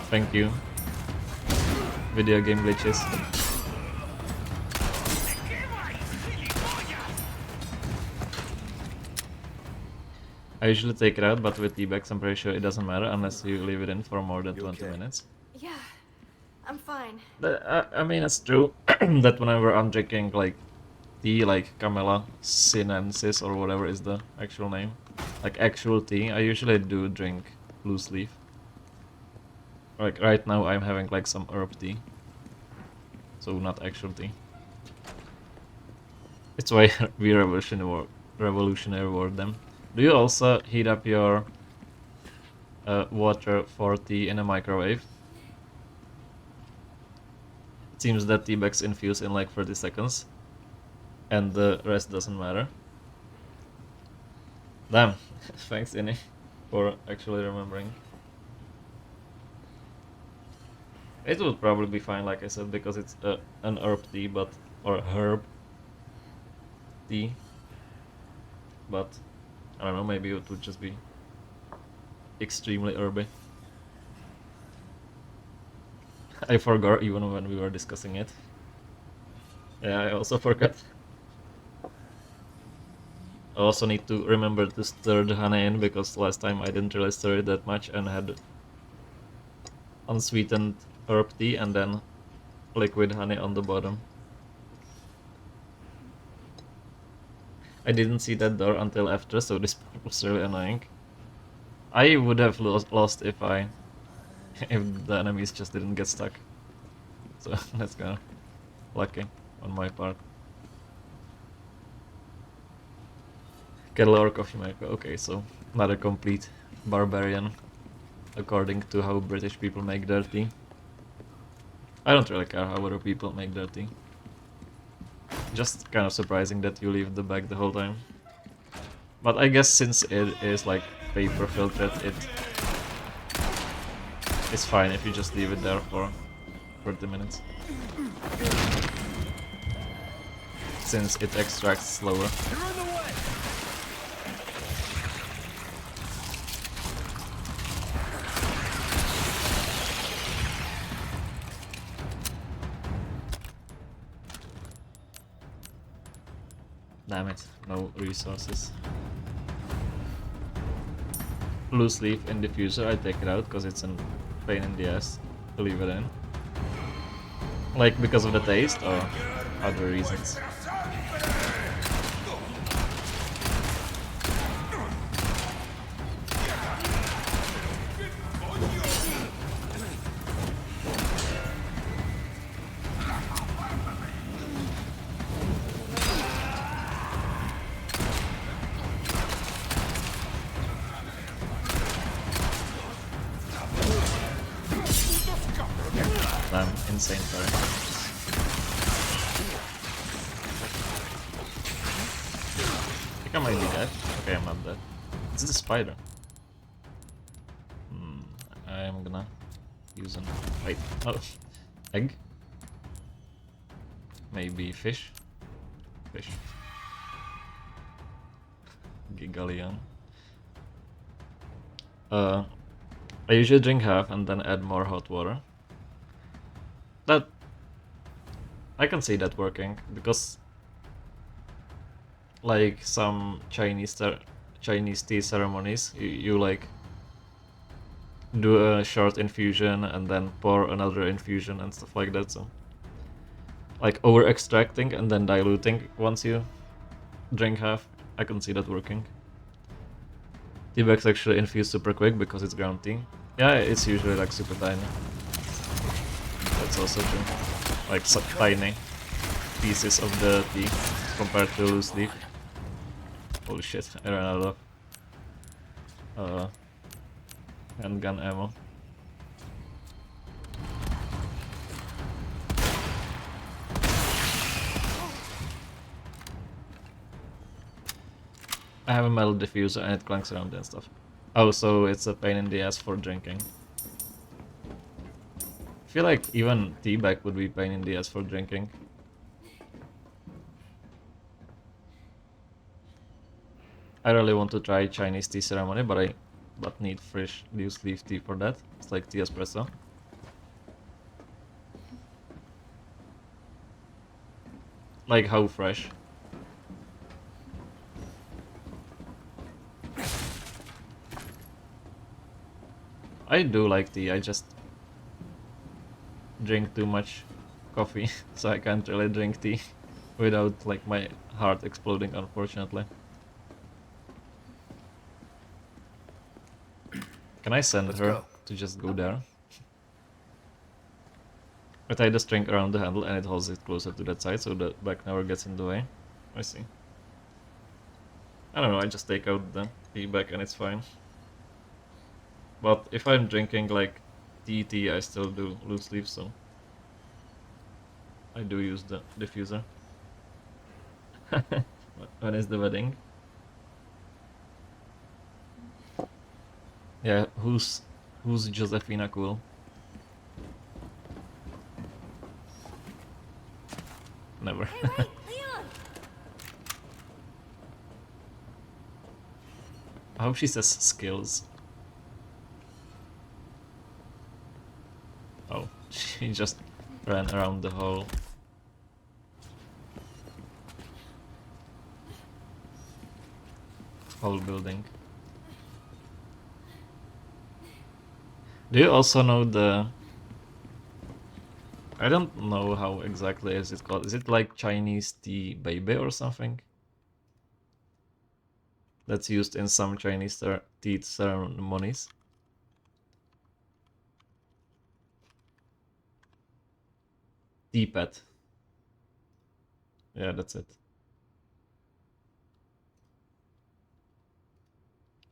Thank you. Video game glitches. I usually take it out, but with tea bags I'm pretty sure it doesn't matter unless you leave it in for more than You 20 okay? minutes. Yeah, I'm fine. I mean, it's true that whenever I'm drinking like tea, like Camella sinensis or whatever is the actual name, like actual tea, I usually do drink loose leaf. Like right now I'm having like some herb tea, so not actual tea. It's why we revolutionary word them. Do you also heat up your water for tea in a microwave? It seems that tea bags infuse in like 30 seconds, and the rest doesn't matter. Damn, thanks Innie for actually remembering. It would probably be fine, like I said, because it's an herb tea, but or herb tea. But I don't know, maybe it would just be extremely herby. I forgot even when we were discussing it. Yeah, I also forgot. I also need to remember to stir the honey in because last time I didn't really stir it that much and had unsweetened herb tea and then liquid honey on the bottom. I didn't see that door until after, so this part was really annoying. I would have lost if if the enemies just didn't get stuck. So that's kind of lucky on my part. Kettle or coffee maker. Okay, so not a complete barbarian according to how British people make their tea. I don't really care how other people make their tea. Just kind of surprising that you leave the bag the whole time. But I guess since it is like paper filtered, it's fine if you just leave it there for 30 minutes. Since it extracts slower. Damn it, no resources. Loose leaf in diffuser, I take it out because it's a pain in the ass to leave it in. Like because of the taste or other reasons? Damn, insane parry. I think I might be dead. Okay, I'm not dead. It's the spider. I'm gonna use an... Wait, no. Egg? Maybe fish? Fish. Gigalion. I usually drink half and then add more hot water. That... I can see that working, because like some Chinese tea ceremonies, you like do a short infusion and then pour another infusion and stuff like that, so like over extracting and then diluting once you drink half, I can see that working. Tea bags actually infuse super quick because it's ground tea. Yeah, it's usually like super tiny. That's also true. Like tiny pieces of the tea compared to loose leaf. Holy shit, I ran out of handgun ammo. I have a metal diffuser and it clanks around and stuff. Oh, so it's a pain in the ass for drinking. I feel like even tea bag would be pain in the ass for drinking. I really want to try Chinese tea ceremony, but need fresh loose leaf tea for that. It's like tea espresso. Like how fresh? I do like tea, I just drink too much coffee, so I can't really drink tea without like my heart exploding, unfortunately. Can I send Let's her go. to just go there? I tie the string around the handle and it holds it closer to that side so the back never gets in the way. I see. I don't know, I just take out the tea bag and it's fine. But if I'm drinking like tea, I still do loose leaf, so I do use the diffuser. When is the wedding? Yeah, who's Josefina cool? Never. Hey, wait, Leon! I hope she says skills. Oh, she just ran around the whole building. Do you also know the... I don't know how exactly is it called. Is it like Chinese tea baby or something? That's used in some Chinese tea ceremonies. Teapot. Yeah, that's it.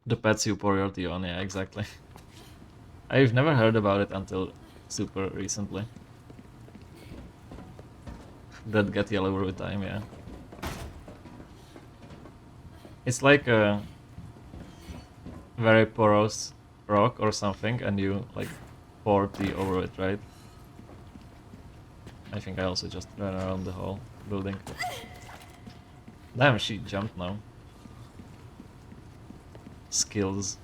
The pets you pour your tea on, yeah, exactly. I've never heard about it until super recently. That get yellow over time, yeah. It's like a very porous rock or something, and you like pour tea over it, right? I think I also just ran around the whole building. Damn, she jumped now. Skills.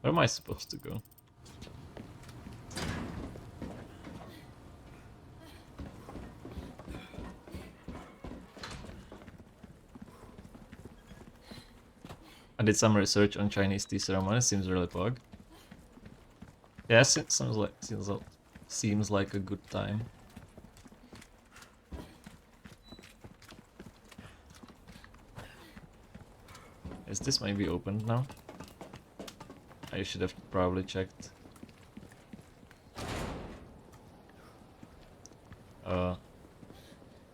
Where am I supposed to go? I did some research on Chinese tea ceremony. Seems really pog. Yes, it seems like a good time. Is this maybe opened now? I should have probably checked.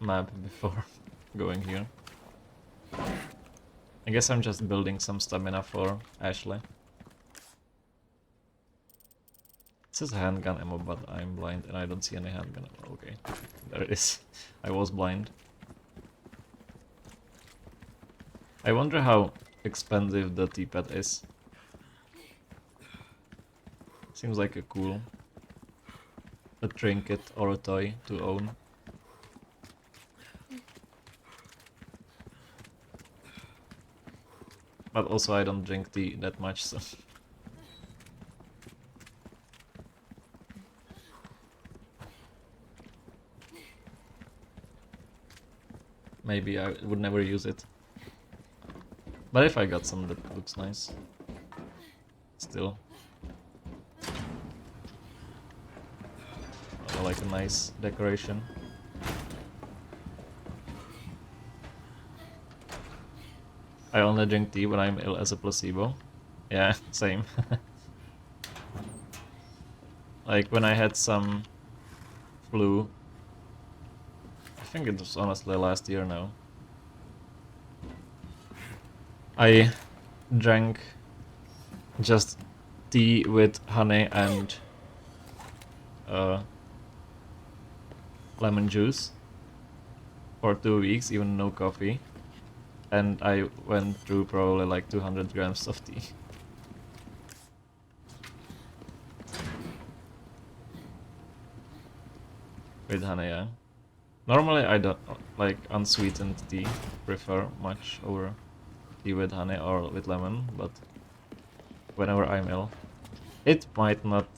Map before going here. I guess I'm just building some stamina for Ashley. It says handgun ammo, but I'm blind and I don't see any handgun ammo. Okay, there it is. I was blind. I wonder how expensive the teapot is. Seems like a trinket or a toy to own. But also I don't drink tea that much, so... Maybe I would never use it. But if I got some that looks nice. Still. I like a nice decoration. I only drink tea when I'm ill as a placebo. Yeah, same. Like when I had some flu. I think it was honestly last year now. I drank just tea with honey and lemon juice for 2 weeks, even no coffee. And I went through probably like 200 grams of tea. With honey, yeah. Normally I don't like unsweetened tea, prefer much over tea with honey or with lemon, but whenever I'm ill, it might not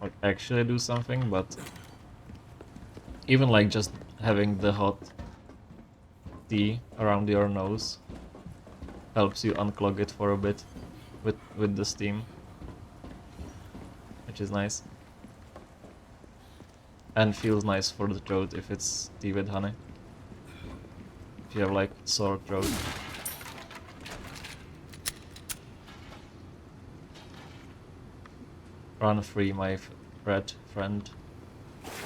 like actually do something, but even like just having the hot tea around your nose helps you unclog it for a bit with the steam. which is nice. And feels nice for the throat if it's tea with honey. If you have like sore throat. Run free, my red friend.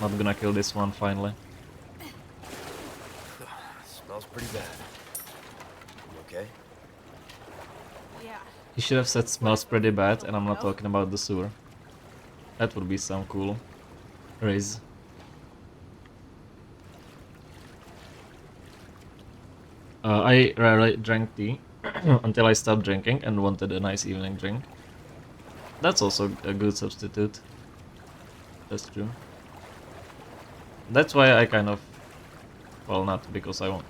Not gonna kill this one finally. Smells pretty bad. You okay? Yeah. He should have said smells pretty bad, and I'm not talking about the sewer. That would be some cool raise. I rarely drank tea until I stopped drinking and wanted a nice evening drink. That's also a good substitute. That's true. That's why I kind of... Well, not because I want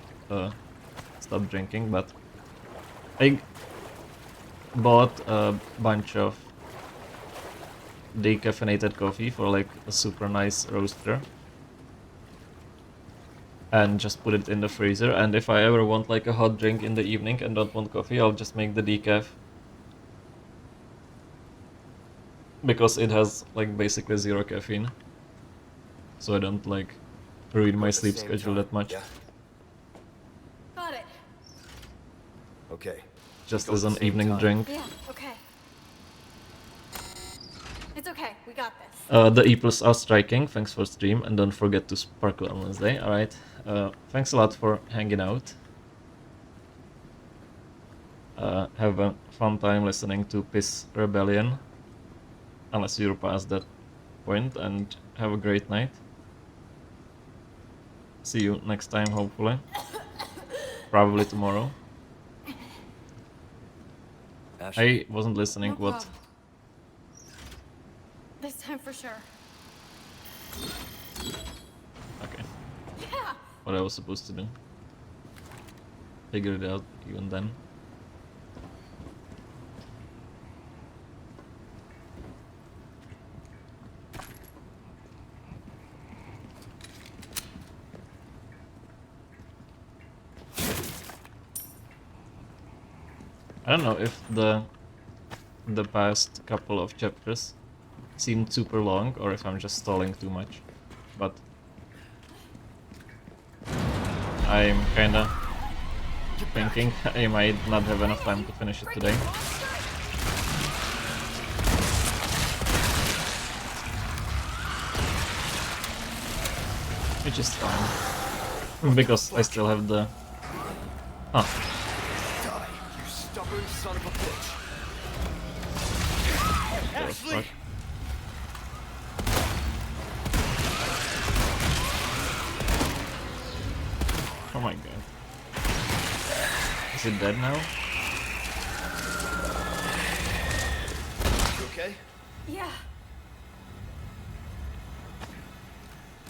stop drinking, but I bought a bunch of decaffeinated coffee for like a super nice roaster. And just put it in the freezer, and if I ever want like a hot drink in the evening and don't want coffee, I'll just make the decaf. Because it has like basically 0 caffeine. So I don't like ruin my sleep schedule that much. Yeah. Got it. Okay. Just Go as at an the same evening time. drink. Yeah, okay. It's okay, we got this. The E+ are striking, thanks for stream, and don't forget to sparkle on Wednesday. Alright, thanks a lot for hanging out. Have a fun time listening to Piss Rebellion. Unless you're past that point, and have a great night. See you next time, hopefully. Probably tomorrow. I wasn't listening. No What? problem. This time for sure. Okay. Yeah. What I was supposed to do. Figured it out even then. I don't know if the past couple of chapters seemed super long or if I'm just stalling too much, but I'm kinda thinking I might not have enough time to finish it today. Which is fine, because I still have the... Huh. Stubborn son of a bitch. Ashley! Oh my god. Is it dead now? You okay? Yeah.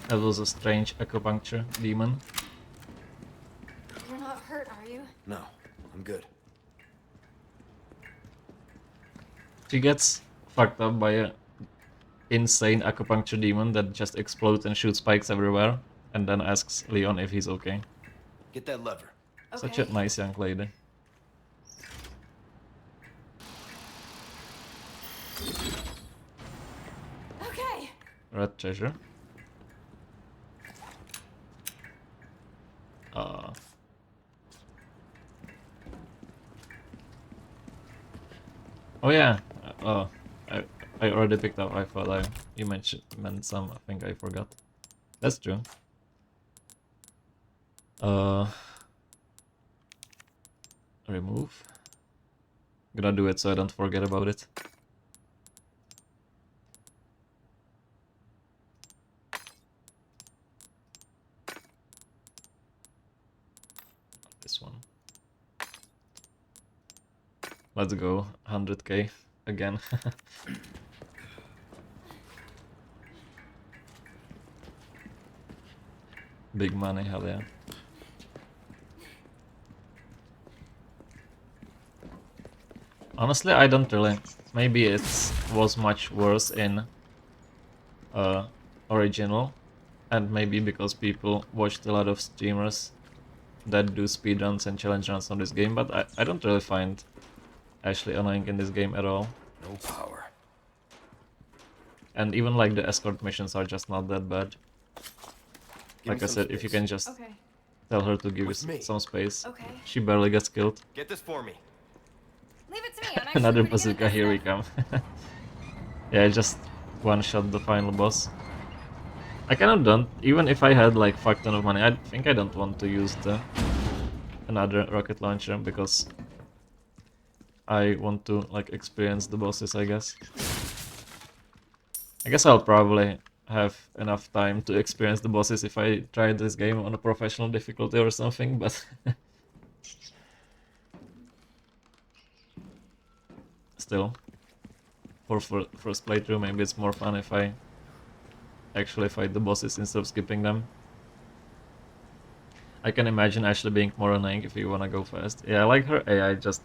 That was a strange acupuncture demon. You're not hurt, are you? No, I'm good. She gets fucked up by a insane acupuncture demon that just explodes and shoots spikes everywhere, and then asks Leon if he's okay. Get that lever. Such a nice young lady. Okay. Red treasure. Oh yeah. I already picked up. I thought you meant some. I think I forgot. That's true. Remove. Gonna do it so I don't forget about it. This one. Let's go 100k again. Big money, hell yeah. Honestly, I don't really. Maybe it was much worse in original, and maybe because people watched a lot of streamers that do speedruns and challenge runs on this game, but I don't really find Ashley annoying in this game at all. No power. And even like the escort missions are just not that bad. Like I said, if you can just Okay. tell her to give you With me. some space, Okay. she barely gets killed. Get this for me. Leave it to me. I'm actually Another pretty good at bazooka, this here we stuff. come. Yeah, I just one-shot the final boss. I kind of don't, even if I had like fuck ton of money, I think I don't want to use the another rocket launcher because I want to like experience the bosses, I guess. I guess I'll probably have enough time to experience the bosses if I try this game on a professional difficulty or something, but still, for first playthrough, maybe it's more fun if I actually fight the bosses instead of skipping them. I can imagine Ashley being more annoying if you wanna go fast. Yeah, I like her AI just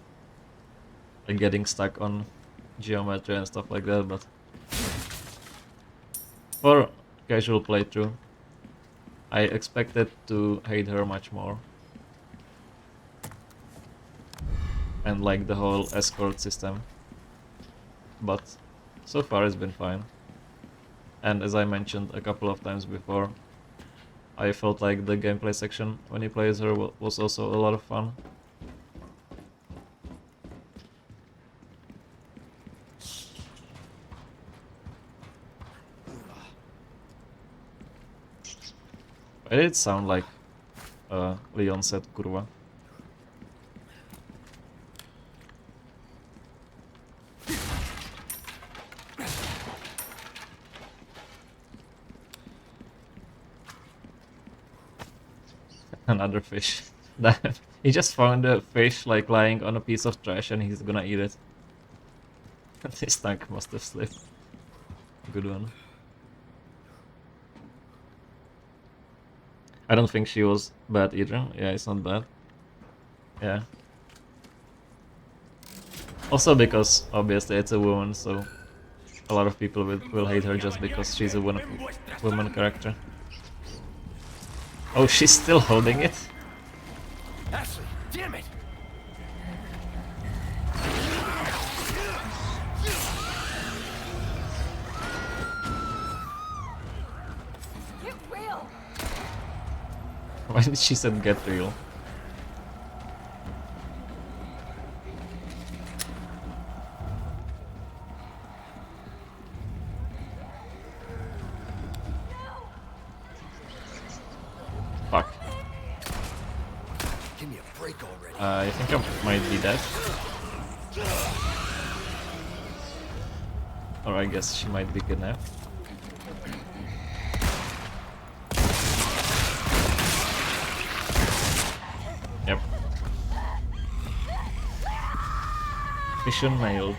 like getting stuck on geometry and stuff like that, but for casual playthrough, I expected to hate her much more. And like the whole escort system. But so far it's been fine. And as I mentioned a couple of times before, I felt like the gameplay section when you play as her was also a lot of fun. Why did it sound like Leon said kurwa? Another fish. Damn. He just found a fish like lying on a piece of trash and he's gonna eat it. His tongue must have slipped. Good one. I don't think she was bad either. Yeah, it's not bad. Yeah. Also because obviously it's a woman, so a lot of people will hate her just because she's a woman character. Oh, she's still holding it? Ashley, damn it! Get real. Why did she say get real? Fuck. Give me a break already. I think I might be dead. Or I guess she might be kidnapped. Yep. Mission mail.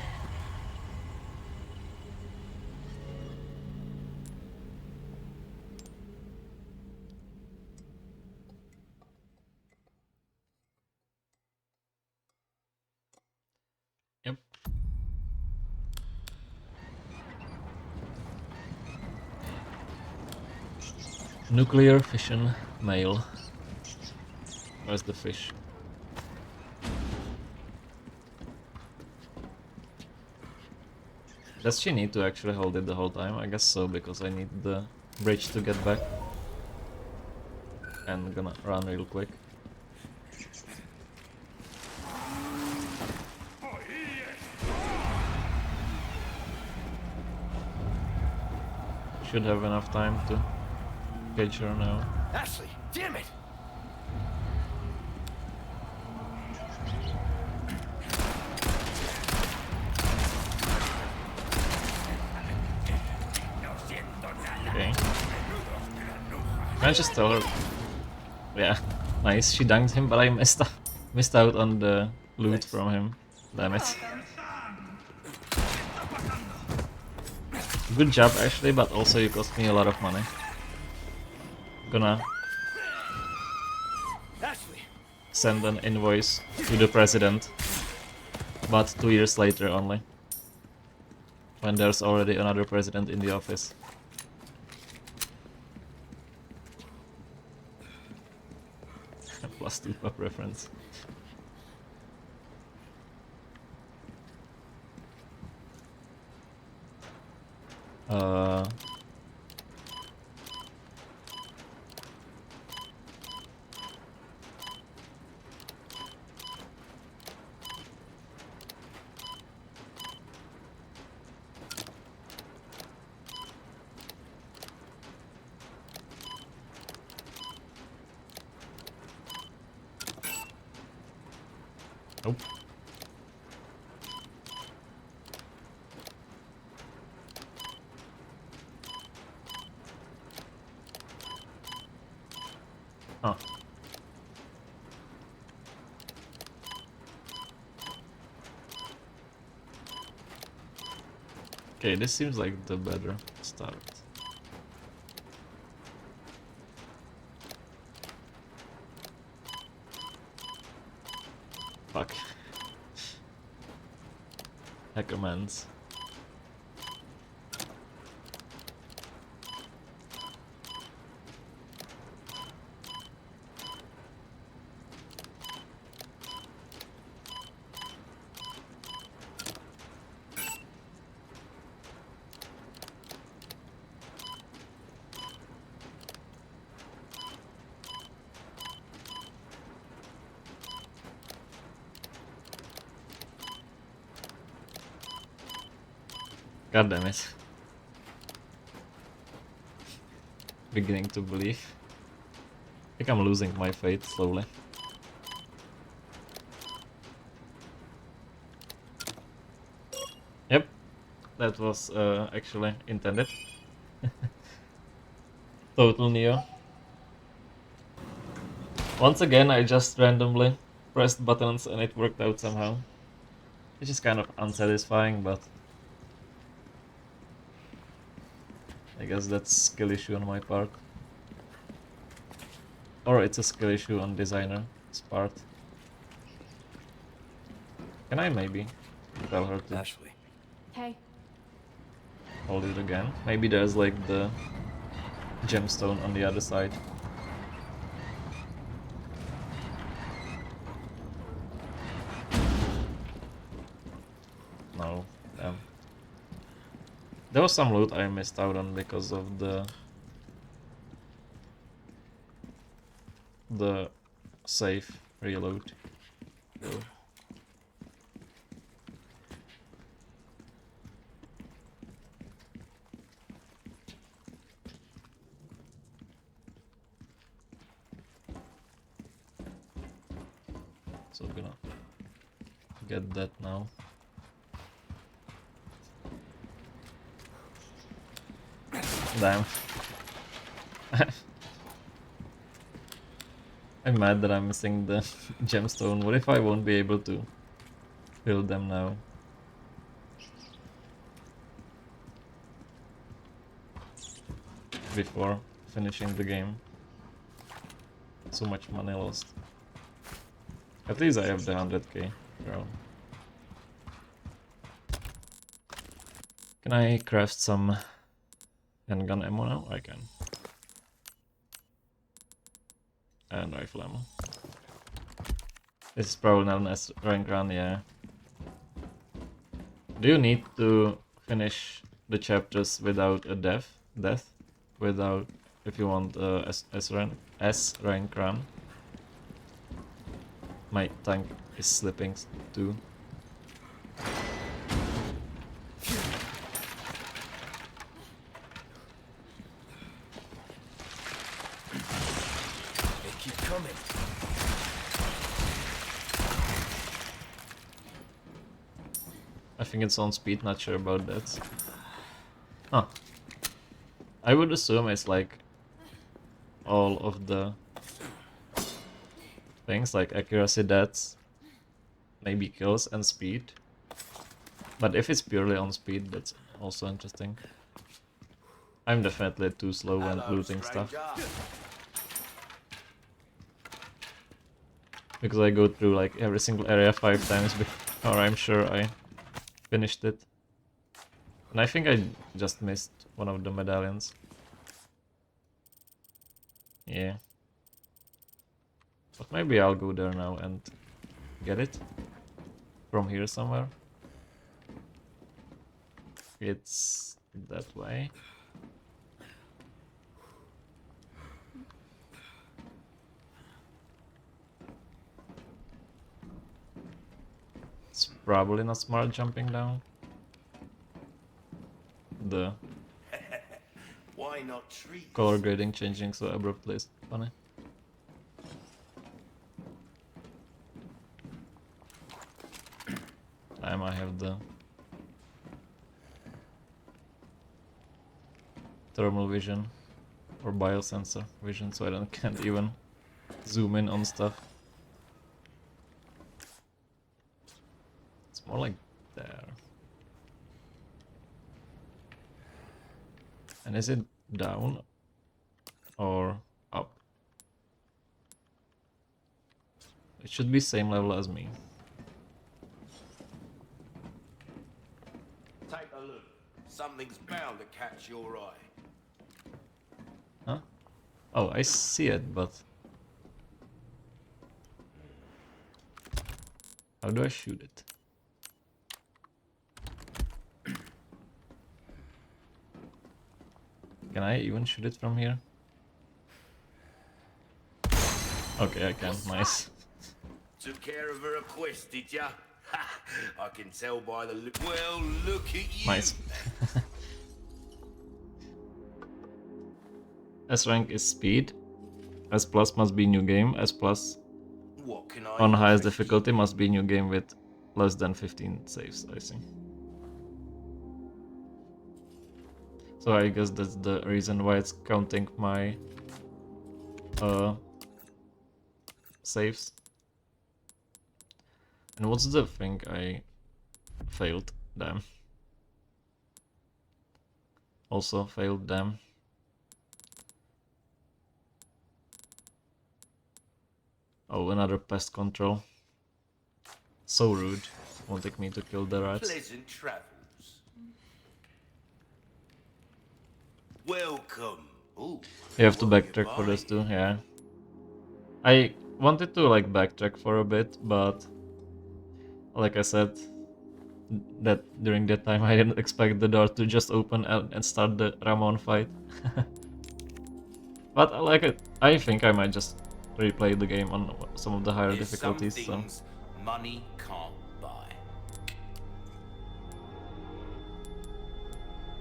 Yep. Nuclear fission mail. Where's the fish? Does she need to actually hold it the whole time? I guess so, because I need the bridge to get back. And gonna run real quick. Should have enough time to catch her now. Ashley, damn it! Okay. Can I just tell her? Yeah, nice. She dunked him, but I missed out on the loot from him. Damn it. Good job, actually, but also you cost me a lot of money. Gonna send an invoice to the president, but 2 years later only, when there's already another president in the office. Plus 2 pop reference. Uh, nope. Huh. Okay, this seems like the better start. Fuck. Hackermans. God damn it. Beginning to believe. I think I'm losing my faith slowly. Yep, that was actually intended. Total Neo. Once again, I just randomly pressed buttons and it worked out somehow. Which is kind of unsatisfying, but I guess that's skill issue on my part. Or it's a skill issue on designer's part. Can I maybe tell her to Ashley. Hey. hold it again? Maybe there's like the gemstone on the other side. No, damn. There was some loot I missed out on because of the safe reload. So I'm gonna get that now. Damn. I'm mad that I'm missing the gemstone. What if I won't be able to build them now? Before finishing the game. So much money lost. At least I have the 100k crown. Can I craft some handgun ammo now? I can. And rifle ammo. This is probably known as rank run, yeah. Do you need to finish the chapters without a death? Without, if you want S rank run. My tank is slipping too. They keep coming. I think it's on speed, not sure about that. Huh. I would assume it's like all of the things like accuracy, deaths, maybe kills and speed. But if it's purely on speed, that's also interesting. I'm definitely too slow when looting stuff. Because I go through like every single area 5 times before I'm sure I finished it. And I think I just missed one of the medallions. Yeah. But maybe I'll go there now and get it. From here somewhere. It's that way. It's probably not smart jumping down. The Why not trees? color grading changing so abruptly is funny. Damn, I have the thermal vision or biosensor vision, so I can't even zoom in on stuff. It's more like there. And is it down or up? It should be same level as me. Take a look. Something's bound to catch your eye. Huh? Oh, I see it, but how do I shoot it? Can I even shoot it from here? Okay, I can. Nice. Took care of a request, did ya? Ha! I can tell by the look. Well, look at you. Nice. S rank is speed. S plus must be new game. S plus What can I on highest interest difficulty must be new game with less than 15 saves, I think. So I guess that's the reason why it's counting my saves. And what's the thing I failed? Damn. Also failed, damn. Oh, another pest control. So rude. Wanting me to kill the rats. Pleasant travels. Welcome. Ooh, You have to what are backtrack for this buying? too, yeah. I wanted to like backtrack for a bit, but like I said, that during that time I didn't expect the door to just open and start the Ramon fight. But I like it. I think I might just replay the game on some of the higher There's some difficulties. So things money can't buy.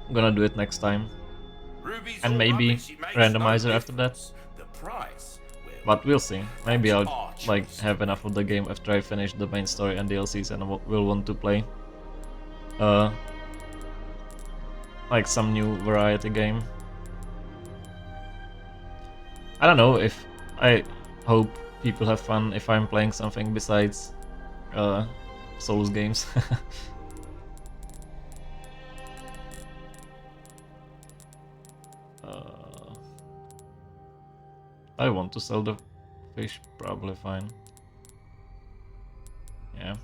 I'm gonna do it next time. Ruby's And all rubbish, maybe it makes randomizer no after that. difference. The price, well, But we'll see. Maybe that's I'll our like choice. have enough of the game after I finish the main story and DLCs and will want to play like some new variety game. I don't know if I hope people have fun if I'm playing something besides Souls games. I want to sell the fish, probably fine. Yeah.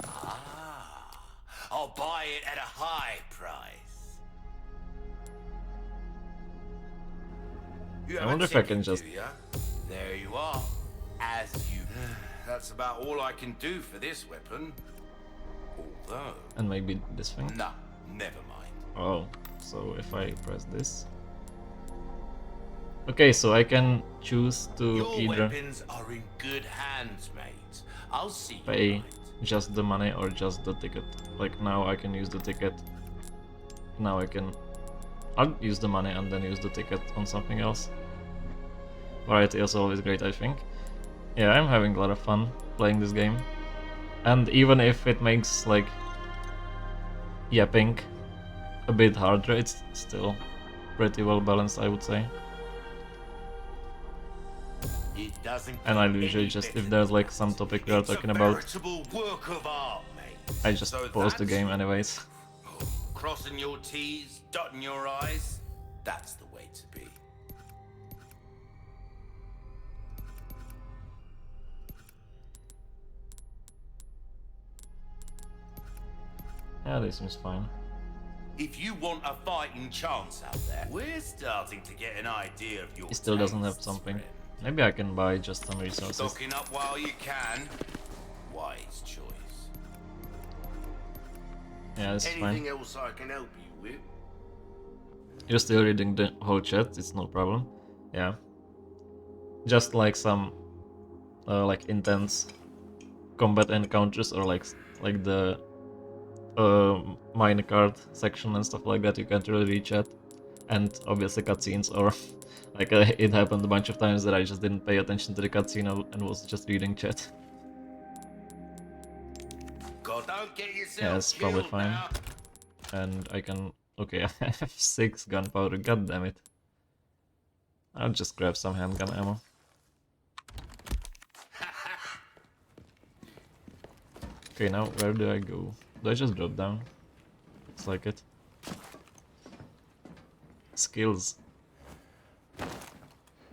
Ah, I'll buy it at a high price. You I have wonder a if I ticket, can just... do ya? There you are. As you... That's about all I can do for this weapon. Although... And maybe this thing? No, never mind. Oh, so if I press this... Okay, so I can choose to Your either weapons are in good hands, mate. I'll see you pay right. just the money or just the ticket. Like now I can use the ticket. Now I'll use the money and then use the ticket on something else. Variety is always great, I think. Yeah, I'm having a lot of fun playing this game. And even if it makes like yapping a bit harder, it's still pretty well balanced, I would say. It doesn't And I get usually any just, better if there's than like that. some topic we are It's a talking about, veritable work of art, mate. I just So pause the that's game anyways. Crossing your T's, dotting your I's, that's the way to be. Yeah, this seems fine. If you want a fighting chance out there, we're starting to get an idea of your He still doesn't have tastes, something. friend. Maybe I can buy just some resources. Stocking up while you can. Wise choice. Yeah, this is Anything fine. else I can help you whip. You're still reading the whole chat, it's no problem. Yeah. Just like some like intense combat encounters or like the minecart section and stuff like that, you can't really read chat. And obviously cutscenes, or like it happened a bunch of times that I just didn't pay attention to the cutscene and was just reading chat. God, don't get yourself Yeah, it's probably killed fine. now. And I can... Okay, I have 6 gunpowder, god damn it. I'll just grab some handgun ammo. Okay, now where do I go? Do I just drop down? Looks like it. Skills.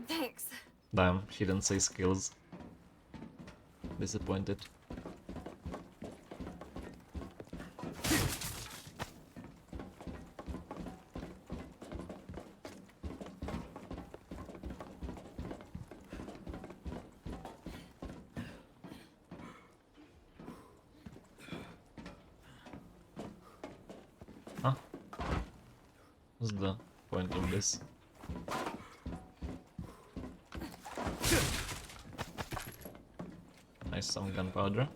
Thanks. Damn, she didn't say skills. Disappointed. Huh? What's the point of this? Nice, some gunpowder.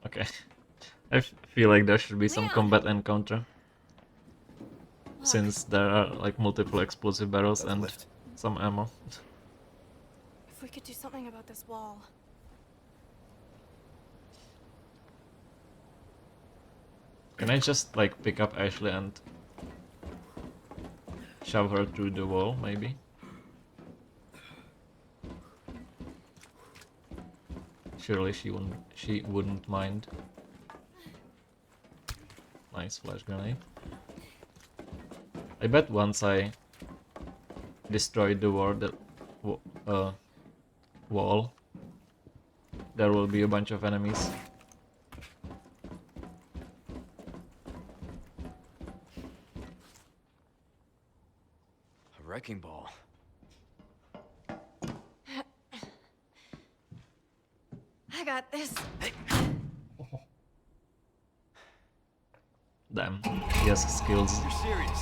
Okay. I feel like there should be some combat encounter. Since there are like multiple explosive barrels and some ammo. If we could do something about this wall. Can I just like pick up Ashley and shove her through the wall, maybe? Surely she wouldn't mind. Nice flash grenade. I bet once I destroy the wall, there will be a bunch of enemies. A wrecking ball. I got this. Damn, he has skills. You're serious?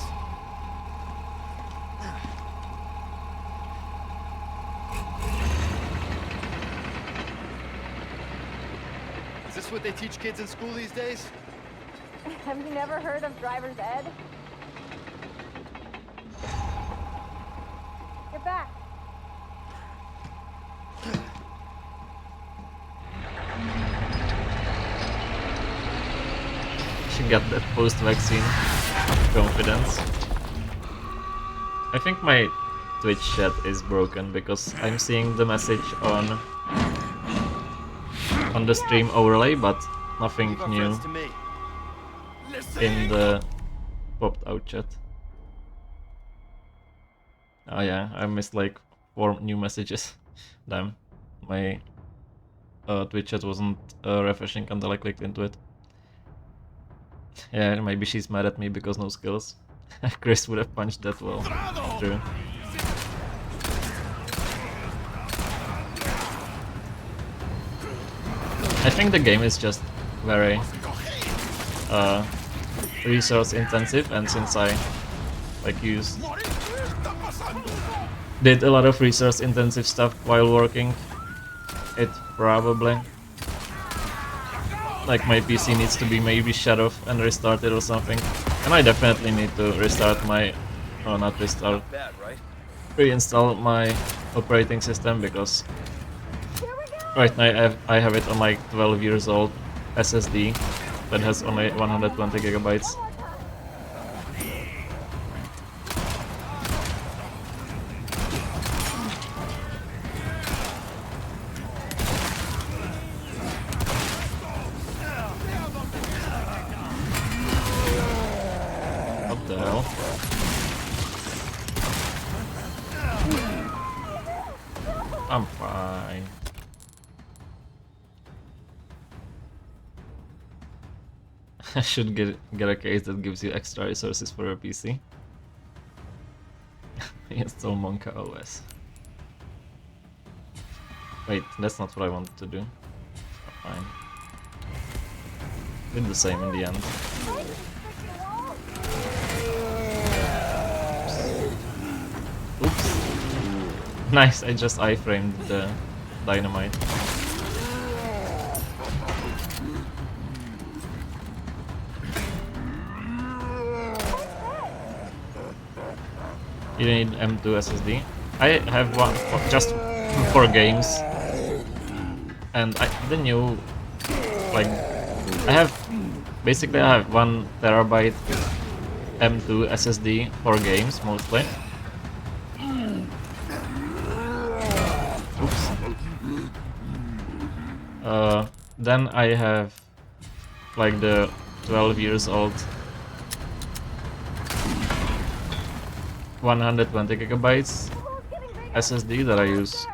Is this what they teach kids in school these days? Have you never heard of driver's ed? Get back. She got that post-vaccine confidence. I think my Twitch chat is broken because I'm seeing the message on the stream overlay, but nothing new in the popped out chat. Oh yeah, I missed like 4 new messages. Damn, my Twitch chat wasn't refreshing until I clicked into it. Yeah, maybe she's mad at me because no skills. Chris would have punched that well. True. I think the game is just very resource intensive, and since I like did a lot of resource intensive stuff while working, it probably like my PC needs to be maybe shut off and restarted or something. And I definitely need to restart my not restart, reinstall my operating system, because right now I have it on like 12 years old SSD that has only 120 gigabytes. What the hell? I'm fine. I should get a case that gives you extra resources for your PC. Install Monka OS. Wait, that's not what I wanted to do. Fine. Did the same in the end. Oops. Nice, I just iframed the dynamite. You need M2 SSD. I have one for, just for games, and the new, like, I have basically I have 1 TB M2 SSD for games mostly. Oops. Then I have like the 12 years old 120 GB SSD that I use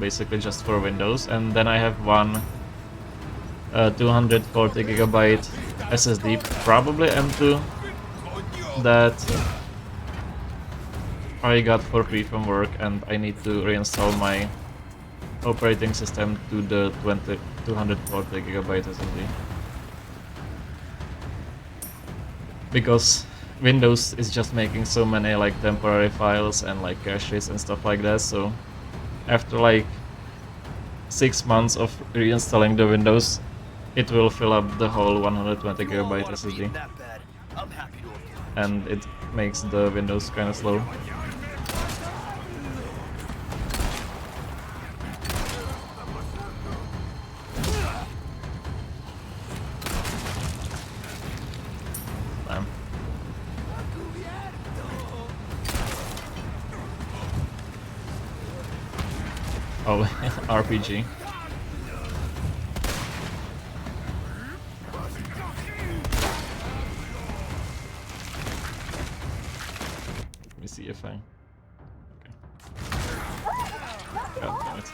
basically just for Windows, and then I have one 240 GB SSD, probably M2, that I got for free from work, and I need to reinstall my operating system to the 240 GB SSD. Because Windows is just making so many like temporary files and like caches and stuff like that, so after like 6 months of reinstalling the Windows, it will fill up the whole 120 GB SSD. And it makes the Windows kind of slow. Damn. Oh, RPG. Let me see if I... Okay. God damn it.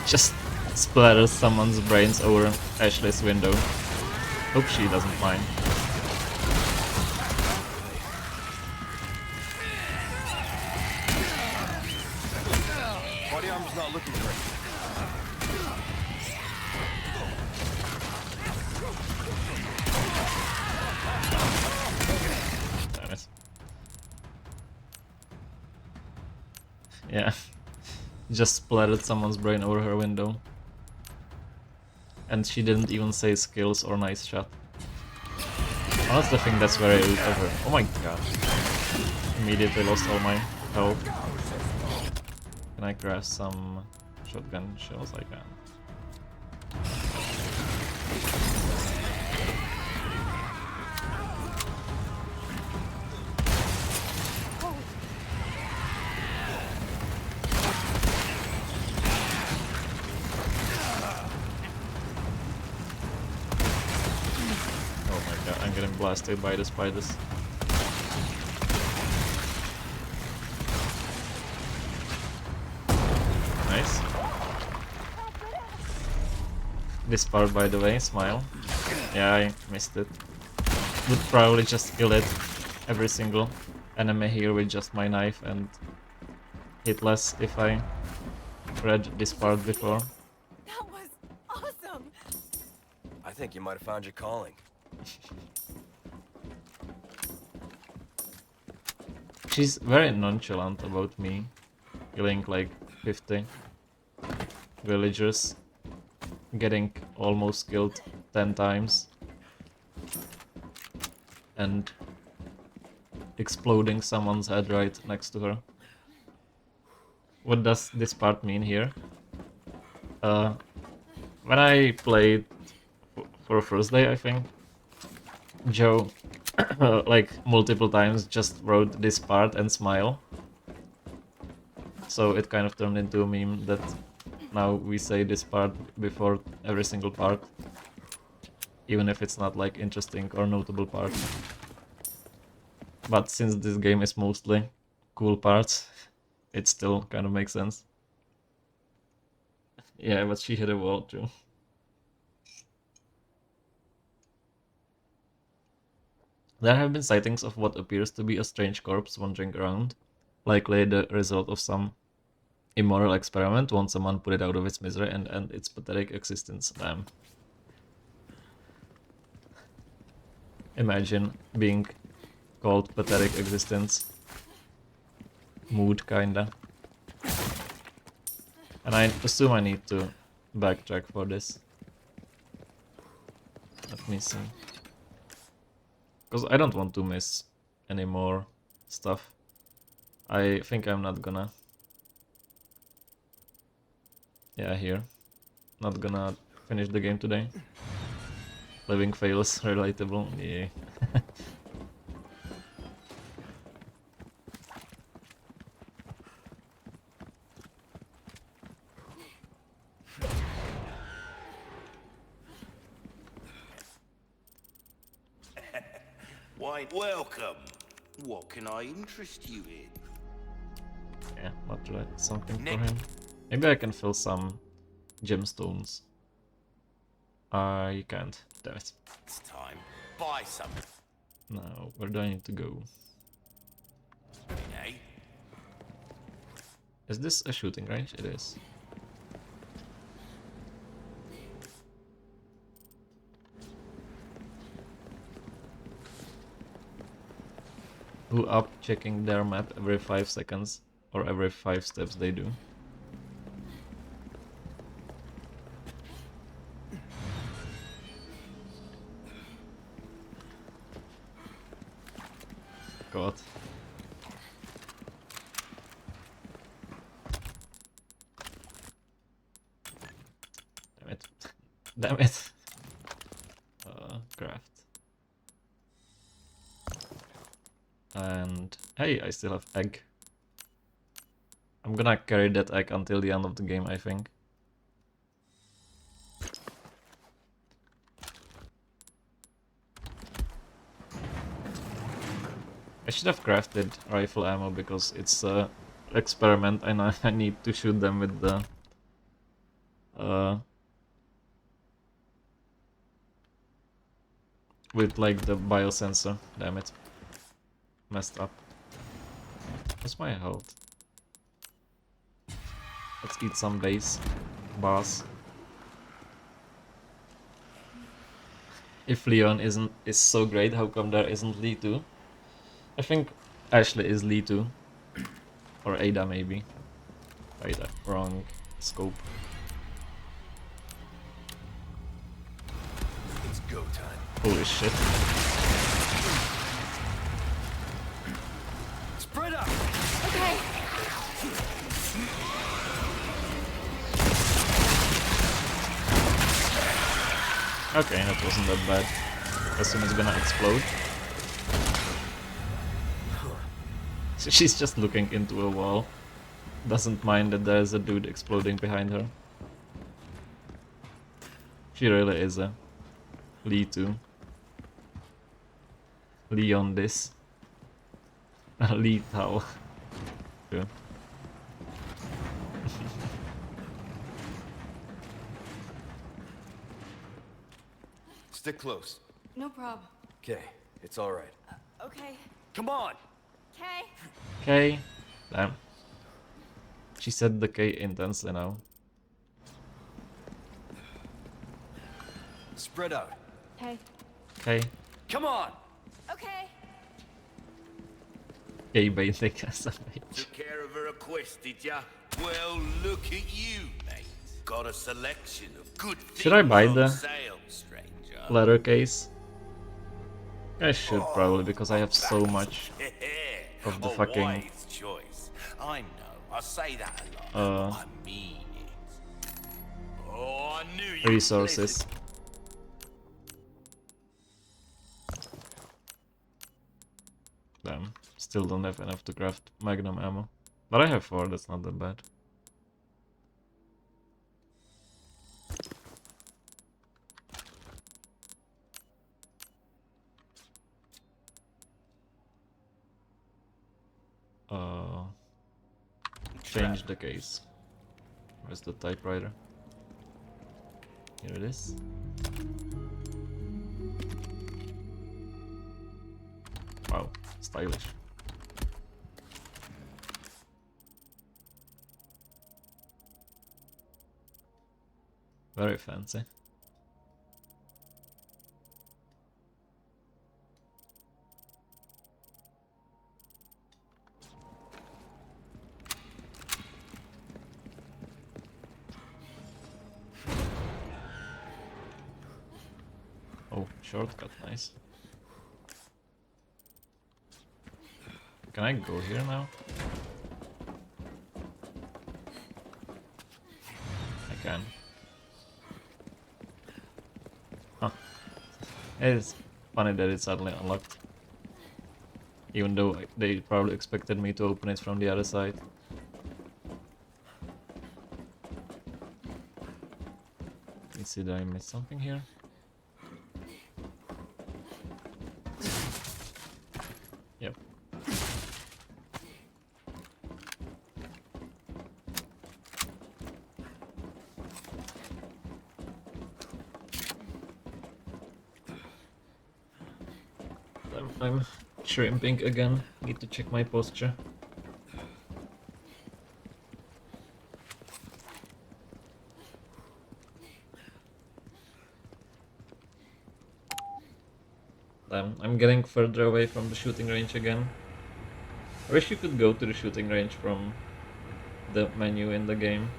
Just splatters someone's brains over Ashley's window. Hope she doesn't mind. Body armor's not looking great. Damn it. Yeah. Just splattered someone's brain over her window. And she didn't even say skills or nice shot. That's the thing that's very rude of her. Oh my god. Immediately lost all my health. Can I grab some shotgun shells? I can. Oh my god, I'm getting blasted by the spiders. Nice. This part, by the way, smile. Yeah, I missed it. Would probably just kill it, every single enemy here with just my knife, and hit less if I read this part before. That was awesome. I think you might have found your calling. She's very nonchalant about me killing like 50 villagers, getting almost killed 10 times, and exploding someone's head right next to her. What does this part mean here? When I played for first day, I think, Joe like multiple times just wrote this part and smile. So it kind of turned into a meme that now we say this part before every single part, even if it's not like interesting or notable part. But since this game is mostly cool parts, it still kind of makes sense. Yeah, but she hit a wall too. There have been sightings of what appears to be a strange corpse wandering around, likely the result of some immoral experiment once someone put it out of its misery and end its pathetic existence. Damn. imagine being called pathetic existence. Mood, kinda. And I assume I need to backtrack for this. Let me see. Because I don't want to miss any more stuff. I think I'm not gonna... Yeah, here. Not gonna finish the game today. Living fails, relatable, yeah. Why, welcome. What can I interest you in? Yeah, not really something for him. Maybe I can fill some gemstones. I can't. Damn it. It's time. Buy some. Now, where do I need to go? Eh? Is this a shooting range? It is. Who up checking their map every 5 seconds or every 5 steps they do? God. Damn it. Damn it. Craft. And hey, I still have egg. I'm gonna carry that egg until the end of the game, I think. I should have crafted rifle ammo because it's a experiment and I need to shoot them with the with like the biosensor. Damn it. Messed up. What's my health? Let's eat some base. Bars. If Leon is so great, how come there isn't Lee too? I think Ashley is Lee too. Or Ada maybe. Wait, wrong scope. It's go time. Holy shit. Spread up! Okay. Okay, that wasn't that bad. I assume it's gonna explode. So she's just looking into a wall. Doesn't mind that there's a dude exploding behind her. She really is a Lee too. Lee on this. Lethal. Yeah. Stick close. No problem. Okay, it's all right. Okay. Come on! Okay. K. Damn. She said the K intensely now. Spread out. Okay. K. Come on! Okay. K baiting SMH. Took care of her request, did ya? Well, look at you, mate. Got a selection of good things Should I buy on the sale, stranger. leather case? I should probably, because I have so much of the a fucking wise choice. I know. I say that a lot. I mean it. Oh, I knew you. resources. Damn, still don't have enough to craft magnum ammo. But I have 4, that's not that bad. Change the case. Where's the typewriter? Here it is. Wow, stylish. Very fancy. Shortcut, nice. Can I go here now? I can. Huh. It's funny that it's suddenly unlocked. Even though they probably expected me to open it from the other side. Let's see, did I miss something here? Yep. I'm shrimping again. Need to check my posture. I'm getting further away from the shooting range again. I wish you could go to the shooting range from the menu in the game.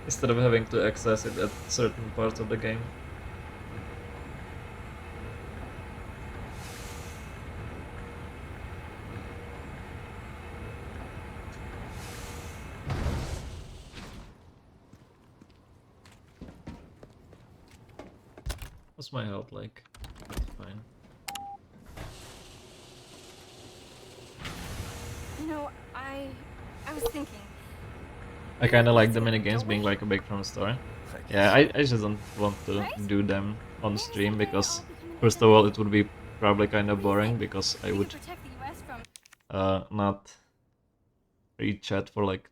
Instead of having to access it at certain parts of the game. What's my health like? Fine. You know, I was thinking. I kinda like the minigames being like a break from the story. Yeah, I just don't want to do them on stream because first of all it would be probably kinda boring because I would not read chat for like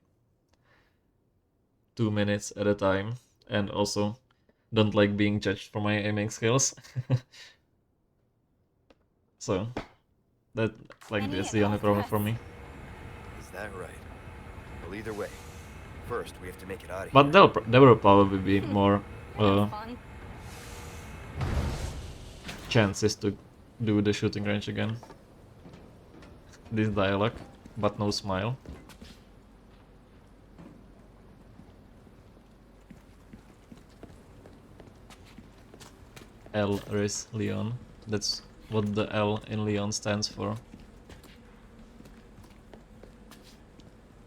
2 minutes at a time, and also don't like being judged for my aiming skills. So that's the only problem for me. Is that right? Well, either way, first we have to make it out of But here. there will probably be more chances to do the shooting range again. This dialogue, but no smile. L Riz Leon. That's what the L in Leon stands for.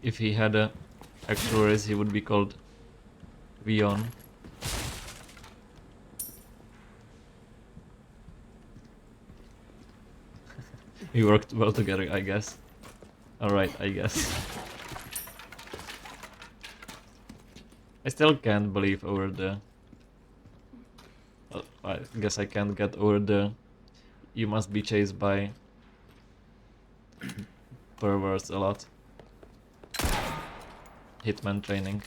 If he had a actual race, he would be called Vion. We worked well together, I guess. Alright, I guess. I still can't believe over the... I guess I can't get over the... You must be chased by... perverts a lot. Hitman training.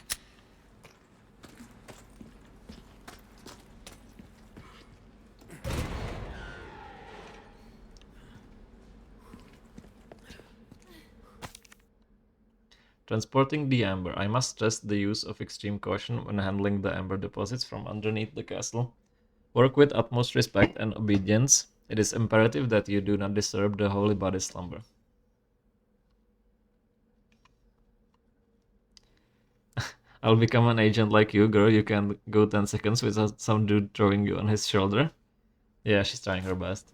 Transporting the amber. I must stress the use of extreme caution when handling the amber deposits from underneath the castle. Work with utmost respect and obedience. It is imperative that you do not disturb the holy body's slumber. I'll become an agent like you, girl. You can go 10 seconds without some dude throwing you on his shoulder. Yeah, she's trying her best.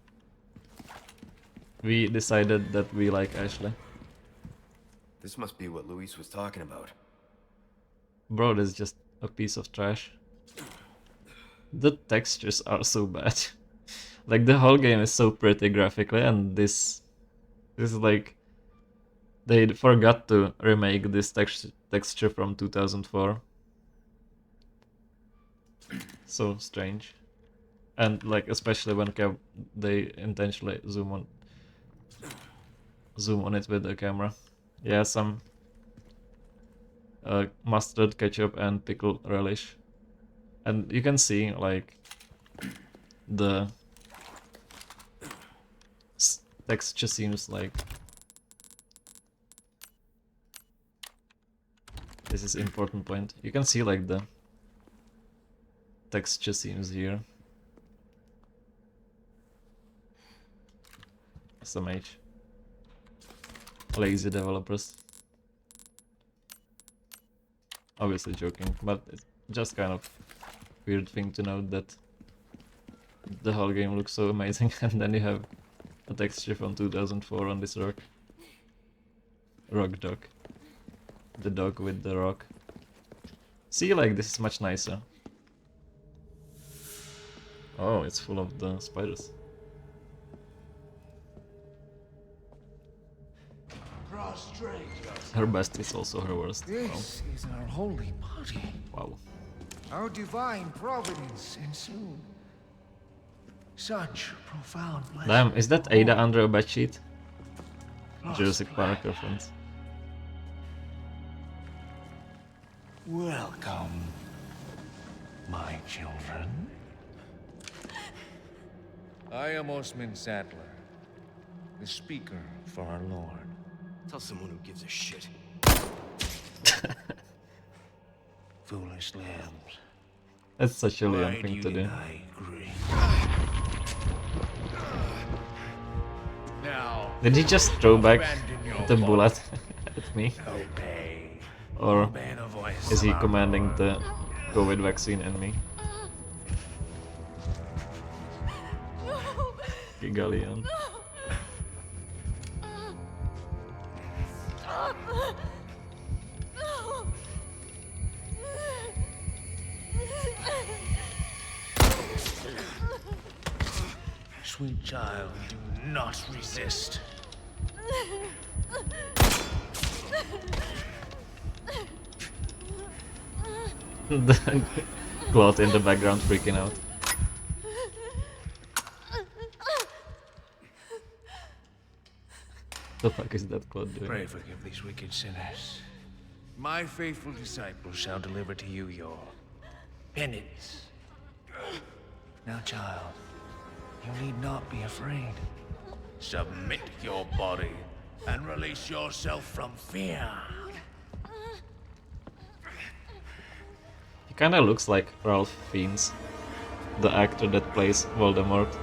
We decided that we like Ashley. This must be what Luis was talking about. Bro, this is just a piece of trash. The textures are so bad. Like, the whole game is so pretty graphically, and this is like... They forgot to remake this texture from 2004. So strange. And like, especially when they intentionally zoom on it with the camera. Yeah, some mustard, ketchup, and pickle relish. And you can see like the texture seems like... This is important point. You can see like the texture seems here. SMH. Lazy developers. Obviously joking, but just kind of weird thing to note that the whole game looks so amazing, and then you have a texture from 2004 on this rock. Rock dog. The dog with the rock. See, like, this is much nicer. Oh, it's full of the spiders. Her best is also her worst. This is our holy body. Wow. Our divine providence ensued. Such profound blessing. Damn, is that Ada under a bedsheet? Jurassic Park reference. Welcome, my children. I am Osman Sadler, the speaker for our Lord. Tell someone who gives a shit. Foolish lambs. That's such a Liam Why thing do to you do. deny grace? Now, Did he just throw back abandon your the body. bullet at me? Obey. Or Obey the voice is he of our commanding Lord. the COVID vaccine in me? Gigalion. Sweet child, do not resist. The cloth in the background freaking out. The fuck is that cloth doing? Pray forgive these wicked sinners. My faithful disciples shall deliver to you your penance. Now, child, you need not be afraid. Submit your body and release yourself from fear. He kinda looks like Ralph Fiennes, the actor that plays Voldemort.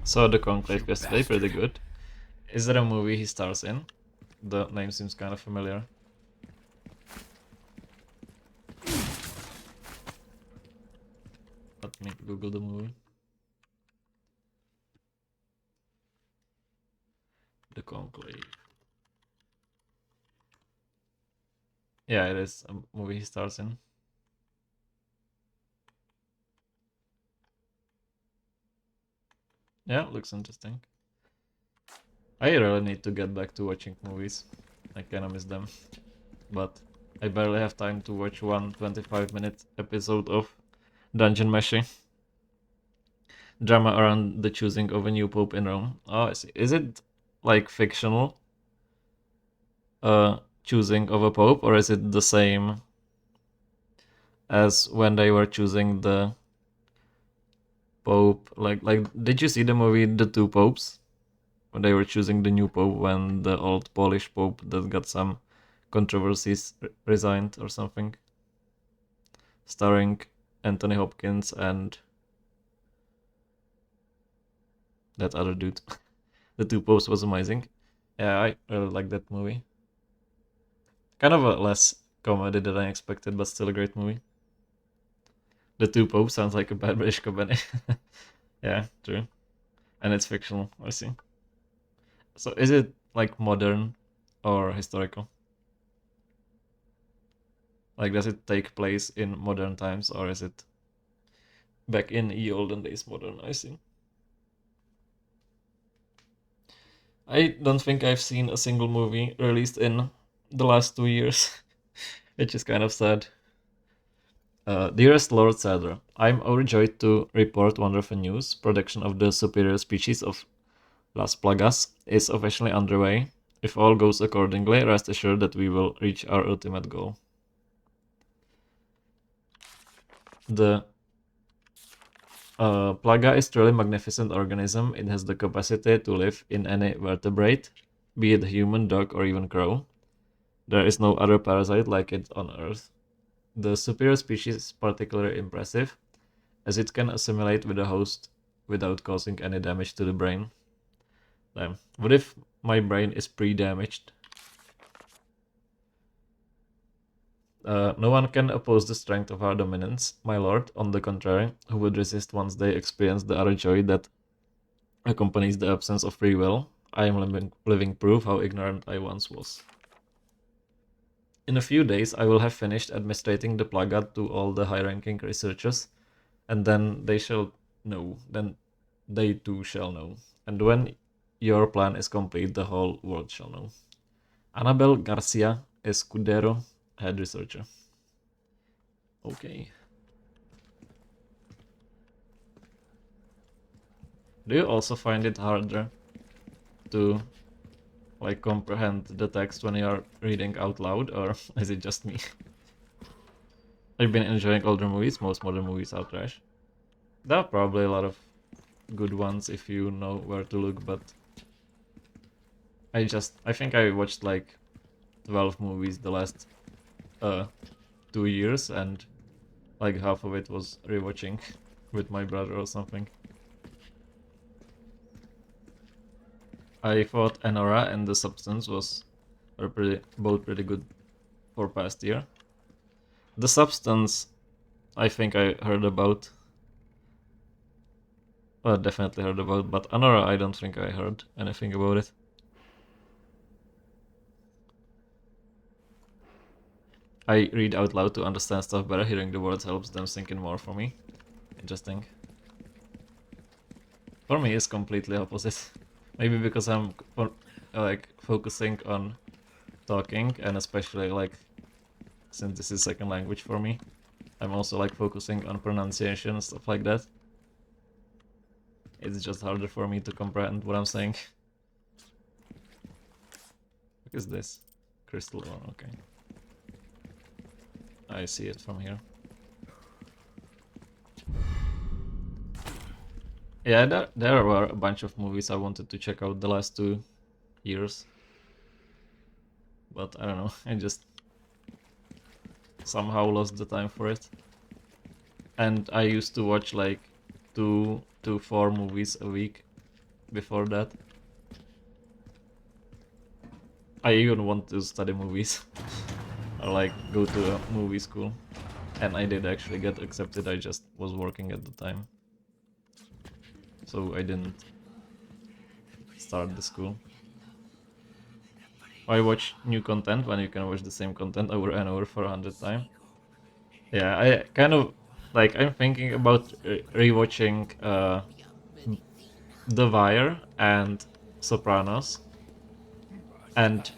Saw the Conclave yesterday, pretty good. Is there a movie he stars in? The name seems kind of familiar. Let me Google the movie. The Conclave. Yeah, it is a movie he stars in. Yeah, looks interesting. I really need to get back to watching movies. I kinda miss them. But I barely have time to watch one 25-minute episode of Dungeon Meshing. Drama around the choosing of a new pope in Rome. Oh, I see. Is it like fictional? Choosing of a pope, or is it the same as when they were choosing the pope? Like, did you see the movie The Two Popes? When they were choosing the new pope, when the old Polish pope that got some controversies resigned or something. Starring Anthony Hopkins and that other dude. The Two Popes was amazing. Yeah, I really like that movie. Kind of a less comedy than I expected, but still a great movie. The Two Popes sounds like a bad British comedy. Yeah, true. And it's fictional, I see. So is it like modern or historical? Like, does it take place in modern times, or is it back in ye olden days modern? I see. I don't think I've seen a single movie released in the last 2 years, which is kind of sad. Dearest Lord Sadler, I'm overjoyed to report wonderful news. Production of the superior species of Las Plagas is officially underway. If all goes accordingly, rest assured that we will reach our ultimate goal. The Plaga is truly magnificent organism. It has the capacity to live in any vertebrate, be it human, dog, or even crow. There is no other parasite like it on Earth. The superior species is particularly impressive, as it can assimilate with the host without causing any damage to the brain. Damn. What if my brain is pre-damaged? No one can oppose the strength of our dominance, my lord. On the contrary, who would resist once they experience the utter joy that accompanies the absence of free will? I am living proof how ignorant I once was. In a few days, I will have finished administrating the plaga to all the high-ranking researchers, and then they shall know. Then they too shall know. And when your plan is complete, the whole world shall know. Annabel Garcia Escudero, head researcher. Okay. Do you also find it harder to like comprehend the text when you are reading out loud, or is it just me? I've been enjoying older movies. Most modern movies are trash. There are probably a lot of good ones if you know where to look, but I think I watched like 12 movies the last 2 years, and like half of it was rewatching with my brother or something. I thought Enora and The Substance were both pretty good for past year. The Substance, I think I heard about. Well, definitely heard about, but Enora, I don't think I heard anything about it. I read out loud to understand stuff better. Hearing the words helps them sink in more for me. Interesting. For me, it's completely opposite. Maybe because I'm like focusing on talking, and especially like since this is second language for me, I'm also like focusing on pronunciation and stuff like that. It's just harder for me to comprehend what I'm saying. What is this? Crystal one, okay. I see it from here. Yeah, there were a bunch of movies I wanted to check out the last 2 years. But I don't know, I just somehow lost the time for it. And I used to watch like 2 to 4 movies a week before that. I even want to study movies or like go to a movie school. And I did actually get accepted, I just was working at the time. So I didn't start the school. Why watch new content when you can watch the same content over and over for 100th time? Yeah, I kind of like I'm thinking about rewatching The Wire and Sopranos and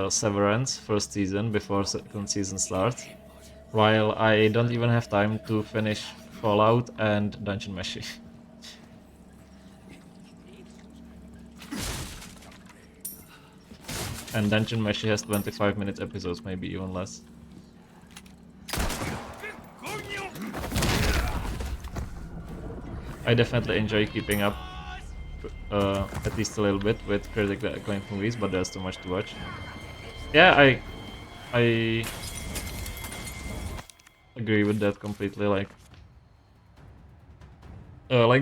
Severance first season before second season starts, while I don't even have time to finish Fallout and Dungeon Meshi. And Dungeon Meshi has 25-minute episodes, maybe even less. I definitely enjoy keeping up at least a little bit with critically acclaimed movies, but there's too much to watch. Yeah, I agree with that completely. Like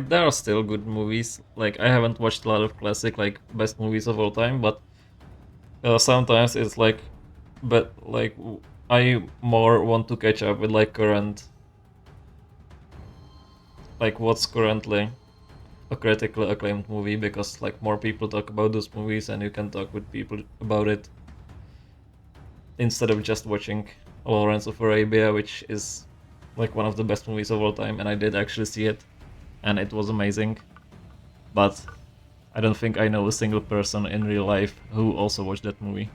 there are still good movies. Like I haven't watched a lot of classic like best movies of all time, but sometimes it's like, but like I more want to catch up with like current, like what's currently a critically acclaimed movie, because like more people talk about those movies and you can talk with people about it instead of just watching Lawrence of Arabia, which is like one of the best movies of all time, and I did actually see it and it was amazing, but I don't think I know a single person in real life who also watched that movie.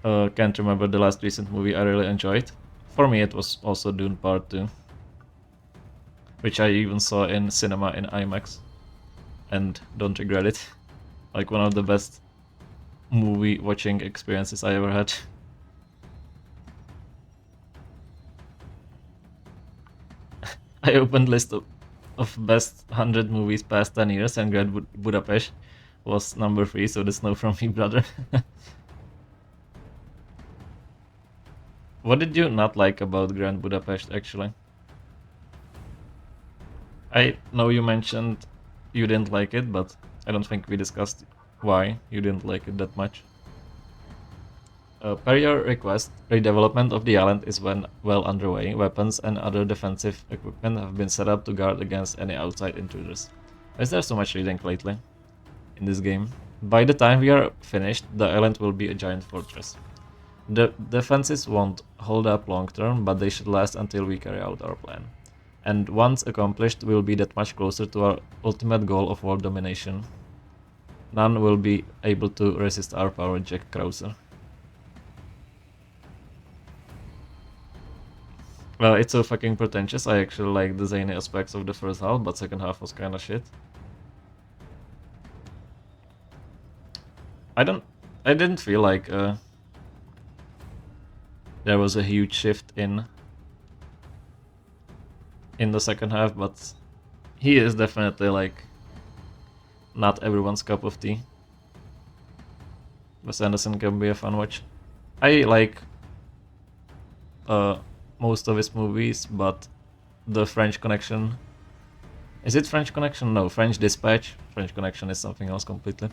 Can't remember the last recent movie I really enjoyed. For me it was also Dune Part 2, which I even saw in cinema in IMAX and don't regret it. Like one of the best movie watching experiences I ever had. I opened list of best 100 movies past 10 years, and Grand Budapest was number 3, so that's no from me, brother. What did you not like about Grand Budapest, actually? I know you mentioned you didn't like it, but I don't think we discussed why you didn't like it that much. Per your request, redevelopment of the island is well underway. Weapons and other defensive equipment have been set up to guard against any outside intruders. Why is there so much reading lately in this game? By the time we are finished, the island will be a giant fortress. The defenses won't hold up long term, but they should last until we carry out our plan. And once accomplished, we'll be that much closer to our ultimate goal of world domination. None will be able to resist our power, Jack Krauser. Well, it's so fucking pretentious. I actually like the zany aspects of the first half, but second half was kinda shit. I didn't feel like there was a huge shift in the second half, but he is definitely like not everyone's cup of tea. Wes Anderson can be a fun watch. I like most of his movies, but the French Connection... Is it French Connection? No, French Dispatch. French Connection is something else completely.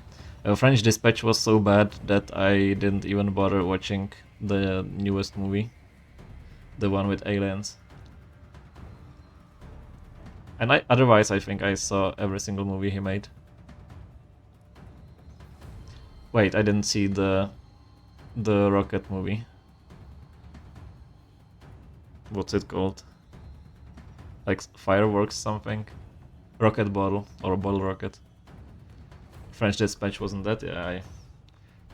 French Dispatch was so bad that I didn't even bother watching the newest movie. The one with aliens. And otherwise I think I saw every single movie he made. Wait, I didn't see the Rocket movie. What's it called? Like Fireworks something? Rocket Bottle, or Bottle Rocket. French Dispatch wasn't that? Yeah, I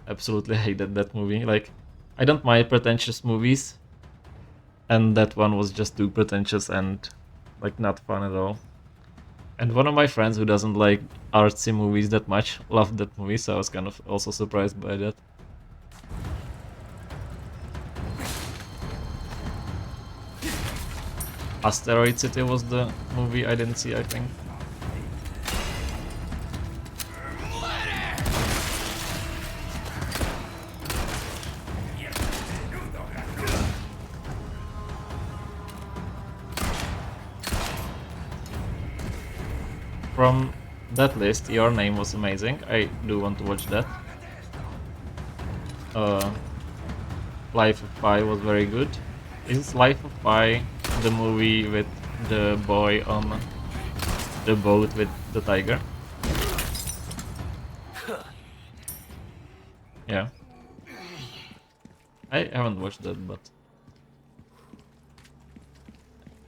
absolutely hated that movie. Like, I don't mind pretentious movies, and that one was just too pretentious and like not fun at all. And one of my friends who doesn't like artsy movies that much loved that movie, so I was kind of also surprised by that. Asteroid City was the movie I didn't see, I think. From that list, Your Name was amazing. I do want to watch that. Life of Pi was very good. Is Life of Pi the movie with the boy on the boat with the tiger? Yeah. I haven't watched that, but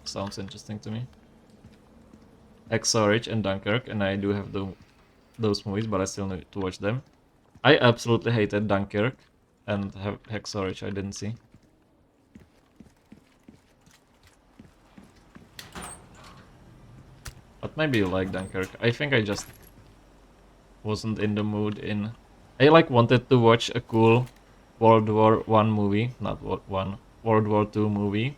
sounds interesting to me. Hacksaw Ridge and Dunkirk, and I do have those movies, but I still need to watch them. I absolutely hated Dunkirk, and Hacksaw Ridge I didn't see. But maybe you like Dunkirk. I think I just wasn't in the mood in... I like wanted to watch a cool World War I movie, not World War II movie,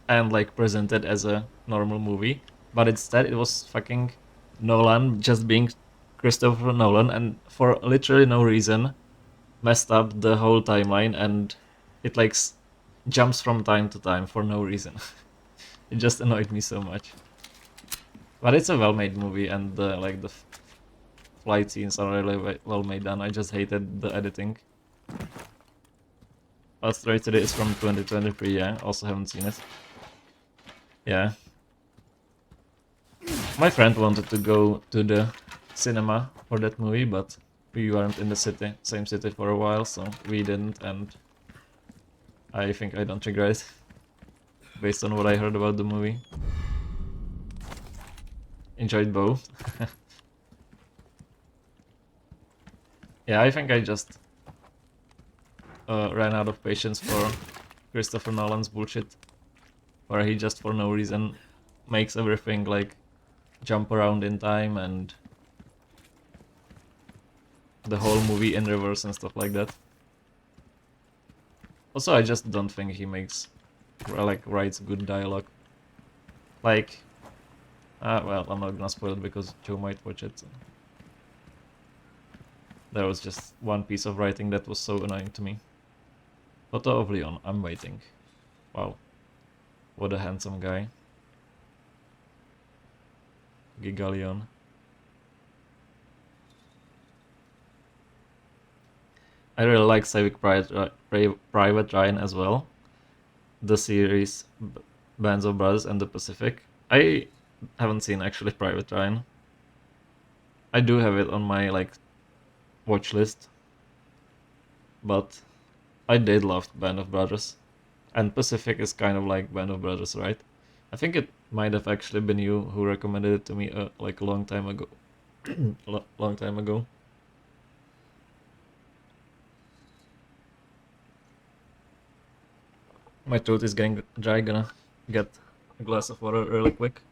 and like present it as a normal movie. But instead it was fucking Nolan just being Christopher Nolan, and for literally no reason messed up the whole timeline, and it like jumps from time to time for no reason. It just annoyed me so much. But it's a well-made movie, and the flight scenes are really well made done. I just hated the editing. Asteroid City is from 2023, yeah, also haven't seen it. Yeah. My friend wanted to go to the cinema for that movie, but we weren't in the same city for a while, so we didn't, and I think I don't regret it, based on what I heard about the movie. Enjoyed both. Yeah, I think I just ran out of patience for Christopher Nolan's bullshit, where he just for no reason makes everything like jump around in time and the whole movie in reverse and stuff like that. Also, I just don't think he makes, like, writes good dialogue. Like, well, I'm not gonna spoil it because Joe might watch it. There was just one piece of writing that was so annoying to me. Photo of Leon, I'm waiting. Wow. What a handsome guy. Giga Leon. I really like Saving Private Ryan as well. The series Bands of Brothers and the Pacific. I haven't seen actually Private Ryan. I do have it on my like watch list, but I did love Band of Brothers, and Pacific is kind of like Band of Brothers, right? I think it might have actually been you who recommended it to me like a long time ago. Long time ago. My throat is getting dry. Gonna get a glass of water really quick.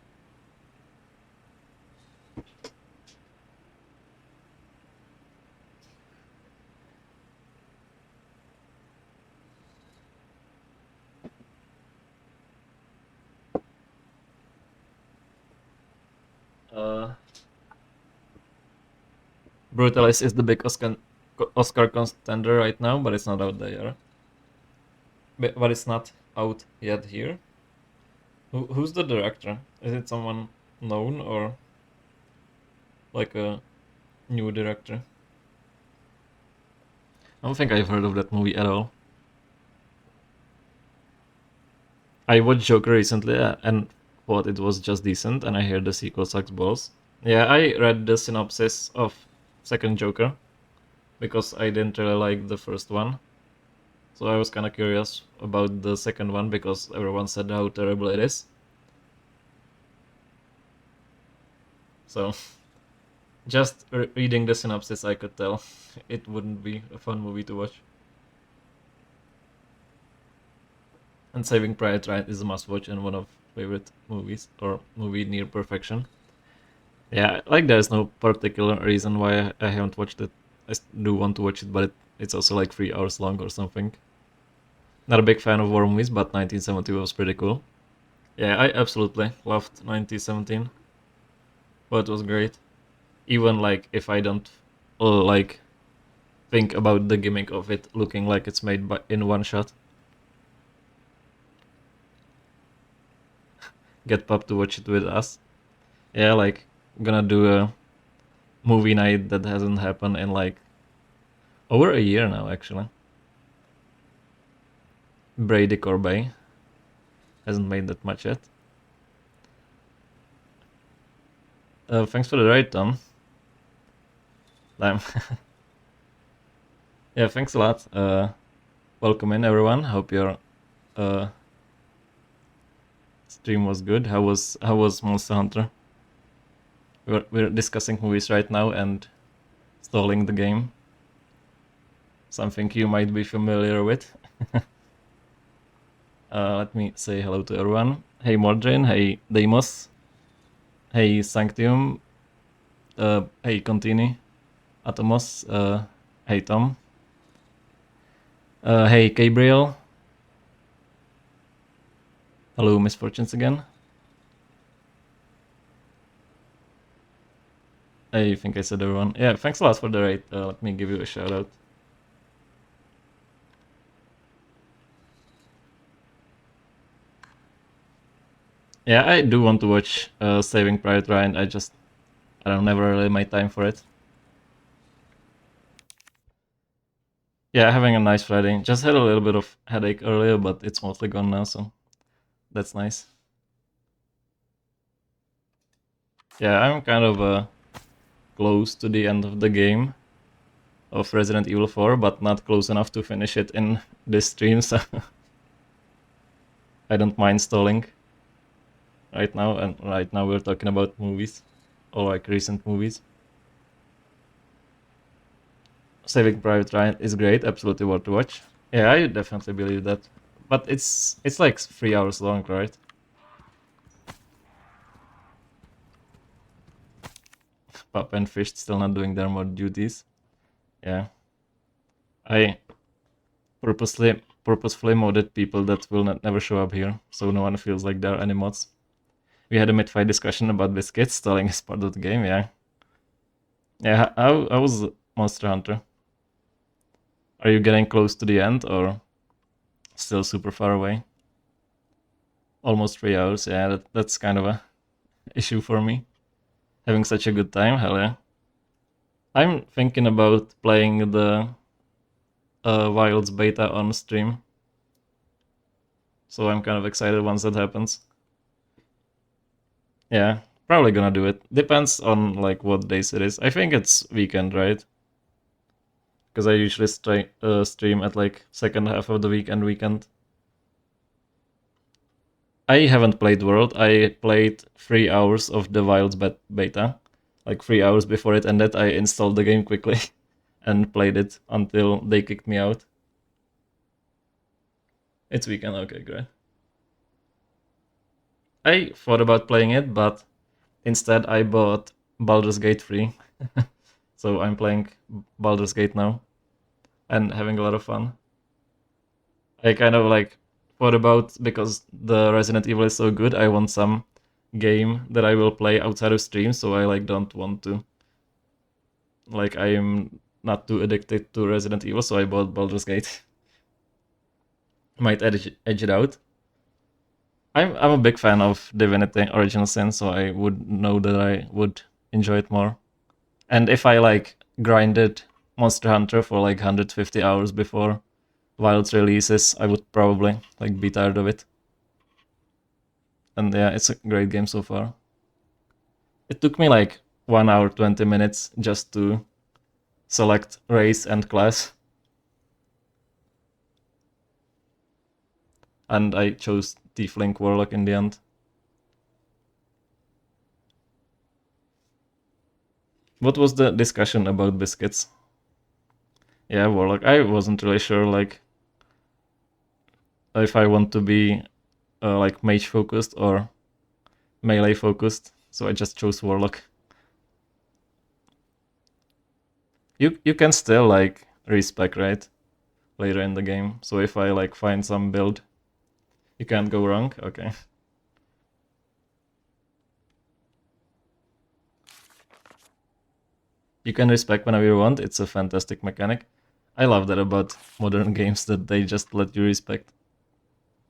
Brutalis is the big Oscar contender right now, but it's not out there. But it's not out yet here. Who's the director? Is it someone known or like a new director? I don't think I've heard of that movie at all. I watched Joker recently and thought it was just decent, and I hear the sequel sucks balls. Yeah, I read the synopsis of second Joker because I didn't really like the first one. So I was kind of curious about the second one because everyone said how terrible it is. So just reading the synopsis, I could tell it wouldn't be a fun movie to watch. And Saving Private Ryan is a must-watch and one of favorite movies, or movie near perfection. Yeah, like there's no particular reason why I haven't watched it. I do want to watch it, but it's also like 3 hours long or something. Not a big fan of war movies, but 1970 was pretty cool. Yeah, I absolutely loved 1917. But it was great. Even like if I don't like think about the gimmick of it looking like it's made in one shot. Get Pop to watch it with us. Yeah, like gonna do a movie night that hasn't happened in like over a year now actually. Brady Corbet hasn't made that much yet. Thanks for the ride, Tom. Damn. Yeah, thanks a lot. Welcome in, everyone. Hope your stream was good. How was Monster Hunter? We're discussing movies right now and stalling the game. Something you might be familiar with. Let me say hello to everyone. Hey Mordrin, hey Deimos, hey Sanctium, hey Contini, Atomos, hey Tom, hey Gabriel, hello Misfortunes again. I think I said everyone. Yeah, thanks a lot for the raid. Let me give you a shout out. Yeah, I do want to watch Saving Private Ryan. I don't never really my time for it. Yeah, having a nice Friday. Just had a little bit of headache earlier, but it's mostly gone now, so that's nice. Yeah, I'm kind of close to the end of the game of Resident Evil 4, but not close enough to finish it in this stream, so I don't mind stalling right now, and right now we're talking about movies, or like recent movies. Saving Private Ryan is great, absolutely worth to watch. Yeah, I definitely believe that. But it's like 3 hours long, right? Pop and Fish still not doing their mod duties. Yeah. I purposefully modded people that will never show up here, so no one feels like they're any mods. We had a mid-fight discussion about biscuits. Stalling is part of the game, yeah. Yeah, how was Monster Hunter? Are you getting close to the end or still super far away? Almost 3 hours, yeah, that's kind of a issue for me. Having such a good time, hell yeah. I'm thinking about playing the Wilds beta on stream. So I'm kind of excited once that happens. Yeah, probably gonna do it. Depends on like what days it is. I think it's weekend, right? Because I usually stream at like second half of the weekend. I haven't played World. I played 3 hours of the Wilds beta. Like 3 hours before it ended, I installed the game quickly and played it until they kicked me out. It's weekend, okay, great. I thought about playing it, but instead I bought Baldur's Gate 3. So I'm playing Baldur's Gate now and having a lot of fun. I kind of like thought about, because the Resident Evil is so good, I want some game that I will play outside of stream, so I like don't want to, like, I am not too addicted to Resident Evil, so I bought Baldur's Gate. Might edge it out. I'm a big fan of Divinity Original Sin, so I would know that I would enjoy it more. And if I like grinded Monster Hunter for like 150 hours before Wilds releases, I would probably like be tired of it. And yeah, it's a great game so far. It took me like 1 hour 20 minutes just to select race and class. And I chose Tiefling Warlock in the end. What was the discussion about biscuits? Yeah, Warlock. I wasn't really sure like if I want to be like mage focused or melee focused, so I just chose Warlock. You can still like respec, right? Later in the game. So if I like find some build, you can't go wrong. Okay. You can respec whenever you want. It's a fantastic mechanic. I love that about modern games, that they just let you respect.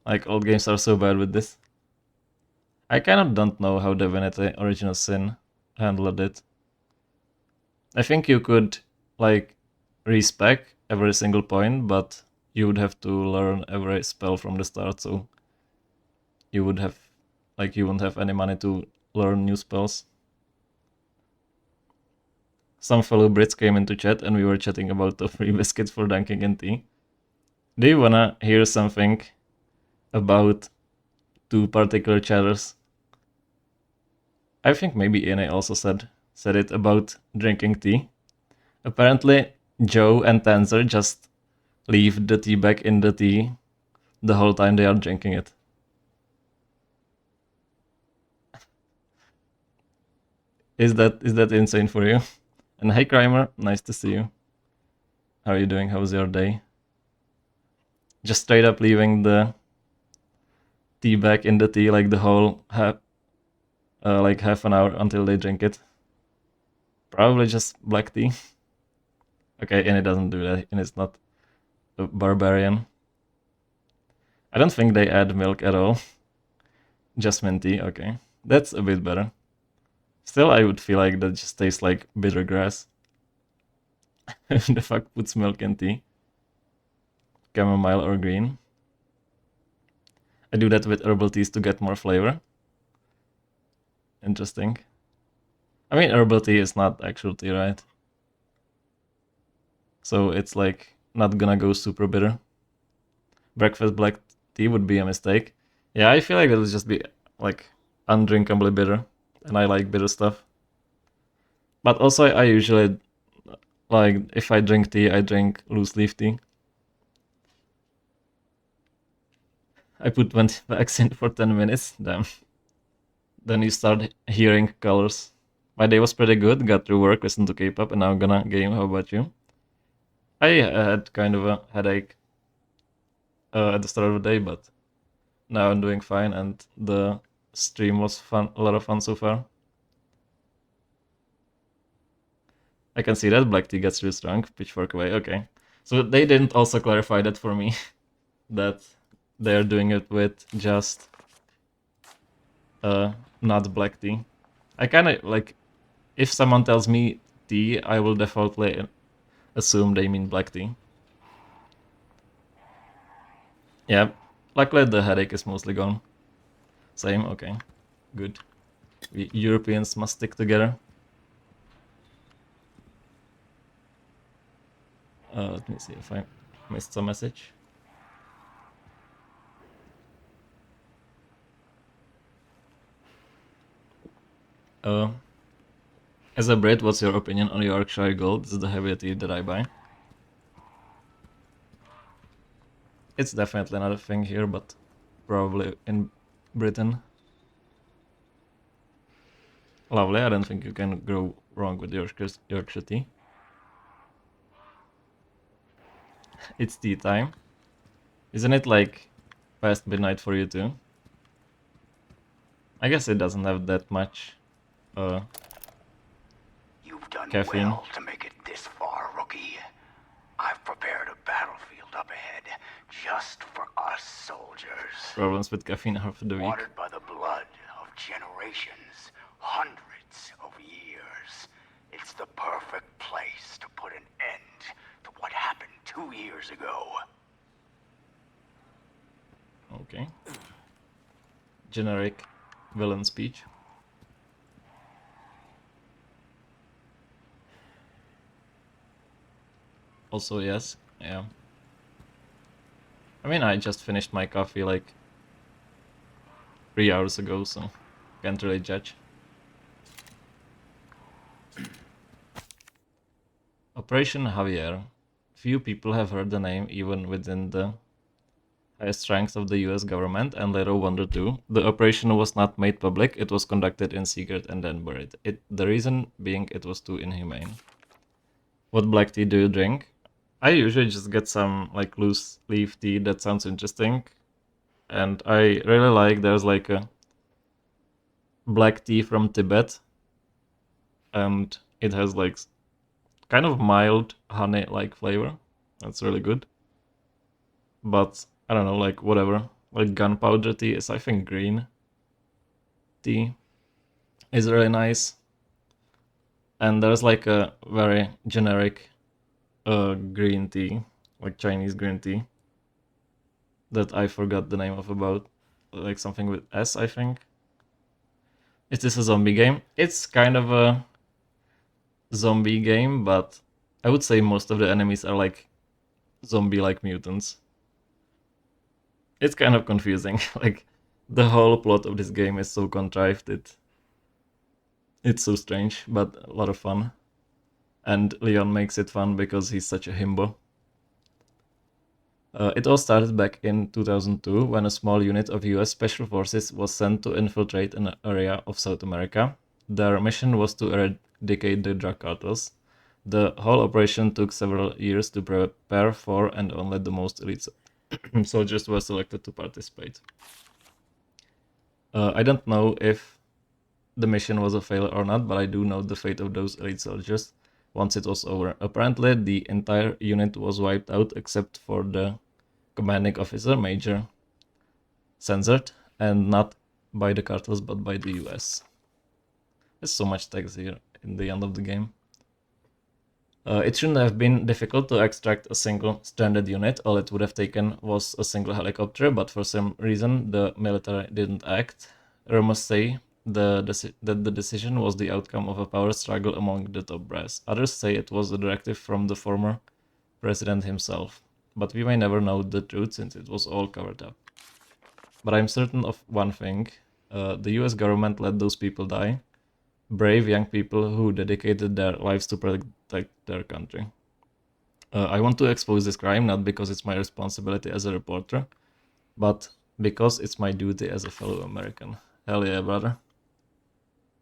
Like, old games are so bad with this. I kind of don't know how Divinity Original Sin handled it. I think you could like respec every single point, but you would have to learn every spell from the start, so you would have like you wouldn't have any money to learn new spells. Some fellow Brits came into chat and we were chatting about the free biscuits for dunking in tea. Do you wanna hear something about two particular chatters? I think maybe Ine also said it about drinking tea. Apparently, Joe and Tanzer just leave the tea bag in the tea the whole time they are drinking it. Is that insane for you? And hey Crimer, nice to see you. How are you doing? How's your day? Just straight up leaving the tea bag in the tea like the whole like half an hour until they drink it. Probably just black tea. Okay, and it doesn't do that, and it's not a barbarian. I don't think they add milk at all. Just mint tea, okay. That's a bit better. Still, I would feel like that just tastes like bitter grass. Who the fuck puts milk in tea? Chamomile or green? I do that with herbal teas to get more flavor. Interesting. I mean, herbal tea is not actual tea, right? So it's like not gonna go super bitter. Breakfast black tea would be a mistake. Yeah, I feel like it'll just be like undrinkably bitter, and I like bitter stuff. But also, I usually like, if I drink tea, I drink loose leaf tea. I put 20 bags in for 10 minutes. Damn. Then you start hearing colors. My day was pretty good. Got through work, listened to K-pop, and now I'm gonna game. How about you? I had kind of a headache at the start of the day, but now I'm doing fine, and the stream was fun, a lot of fun so far. I can see that black tea gets really strong. Pitchfork away. Okay, so they didn't also clarify that for me, that they're doing it with just not black tea. I kind of like, if someone tells me tea, I will defaultly assume they mean black tea. Yeah, luckily the headache is mostly gone. Same, okay, good. We Europeans must stick together. Let me see if I missed some message. As a Brit, what's your opinion on Yorkshire Gold? This is the heavier tea that I buy. It's definitely not a thing here, but probably in Britain. Lovely, I don't think you can go wrong with Yorkshire tea. It's tea time. Isn't it like past midnight for you too? I guess it doesn't have that much You've done caffeine. well to make it this far, rookie. I've prepared a battlefield up ahead just for us soldiers. Problems with caffeine half the week. Watered by the blood of generations, hundreds of years. It's the perfect place to put an end to what happened 2 years ago. Okay. Generic villain speech. Also, yes, yeah. I mean, I just finished my coffee like 3 hours ago, so can't really judge. Operation Javier. Few people have heard the name even within the highest ranks of the US government, and later wondered too. The operation was not made public, it was conducted in secret and then buried. The reason being it was too inhumane. What black tea do you drink? I usually just get some like loose leaf tea that sounds interesting. And I really like, there's like a black tea from Tibet. And it has like kind of mild honey-like flavor. That's really good. But I don't know, like whatever. Like gunpowder tea is, I think, green tea is really nice. And there's like a very generic green tea, like Chinese green tea, that I forgot the name of about, like something with S, I think. Is this a zombie game? It's kind of a zombie game, but I would say most of the enemies are like zombie-like mutants. It's kind of confusing. Like the whole plot of this game is so contrived. It's so strange, but a lot of fun. And Leon makes it fun because he's such a himbo. It all started back in 2002 when a small unit of US Special Forces was sent to infiltrate an area of South America. Their mission was to eradicate the drug cartels. The whole operation took several years to prepare for, and only the most elite soldiers were selected to participate. I don't know if the mission was a failure or not, but I do know the fate of those elite soldiers once it was over. Apparently, the entire unit was wiped out except for the commanding officer, Major Censored, and not by the cartels but by the US. There's so much text here in the end of the game. It shouldn't have been difficult to extract a single stranded unit. All it would have taken was a single helicopter, but for some reason the military didn't act. Rumors say that the decision was the outcome of a power struggle among the top brass. Others say it was a directive from the former president himself. But we may never know the truth since it was all covered up. But I'm certain of one thing. The US government let those people die. Brave young people who dedicated their lives to protect their country. I want to expose this crime not because it's my responsibility as a reporter, but because it's my duty as a fellow American. Hell yeah, brother.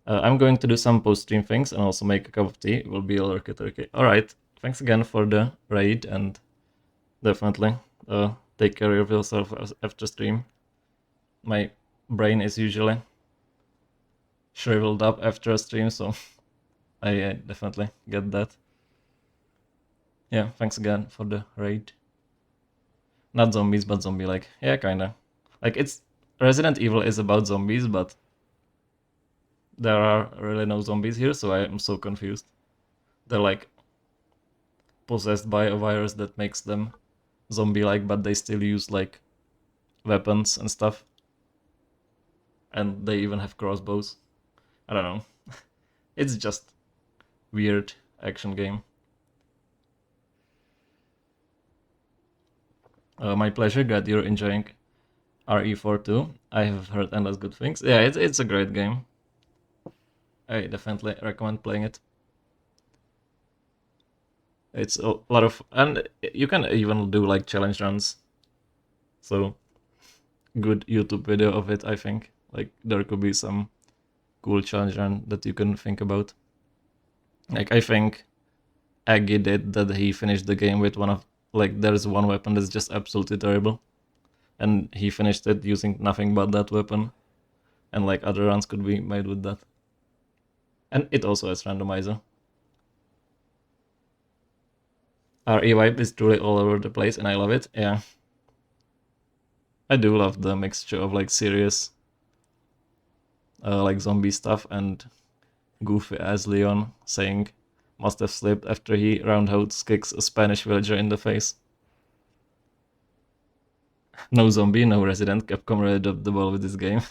I'm going to do some post-stream things and also make a cup of tea. It will be a lurky turkey. Alright, thanks again for the raid, and definitely take care of yourself after stream. My brain is usually shriveled up after a stream, so I definitely get that. Yeah, thanks again for the raid. Not zombies, but zombie-like. Yeah, kinda. Like, it's... Resident Evil is about zombies, but there are really no zombies here, so I am so confused. They're like possessed by a virus that makes them zombie-like, but they still use like weapons and stuff. And they even have crossbows. I don't know. It's just weird action game. My pleasure, glad you're enjoying RE4 too. I have heard endless good things. Yeah, it's a great game. I definitely recommend playing it. It's a lot of... and you can even do like challenge runs. So, good YouTube video of it, I think. Like, there could be some cool challenge run that you can think about. Like, I think Aggie did that. He finished the game with one of... like, there's one weapon that's just absolutely terrible. And he finished it using nothing but that weapon. And like, other runs could be made with that. And it also has randomizer. RE vibe is truly all over the place and I love it, yeah. I do love the mixture of like serious like zombie stuff and goofy as Leon saying must have slipped after he roundhouse kicks a Spanish villager in the face. No zombie, no resident, Capcom really dropped the ball with this game.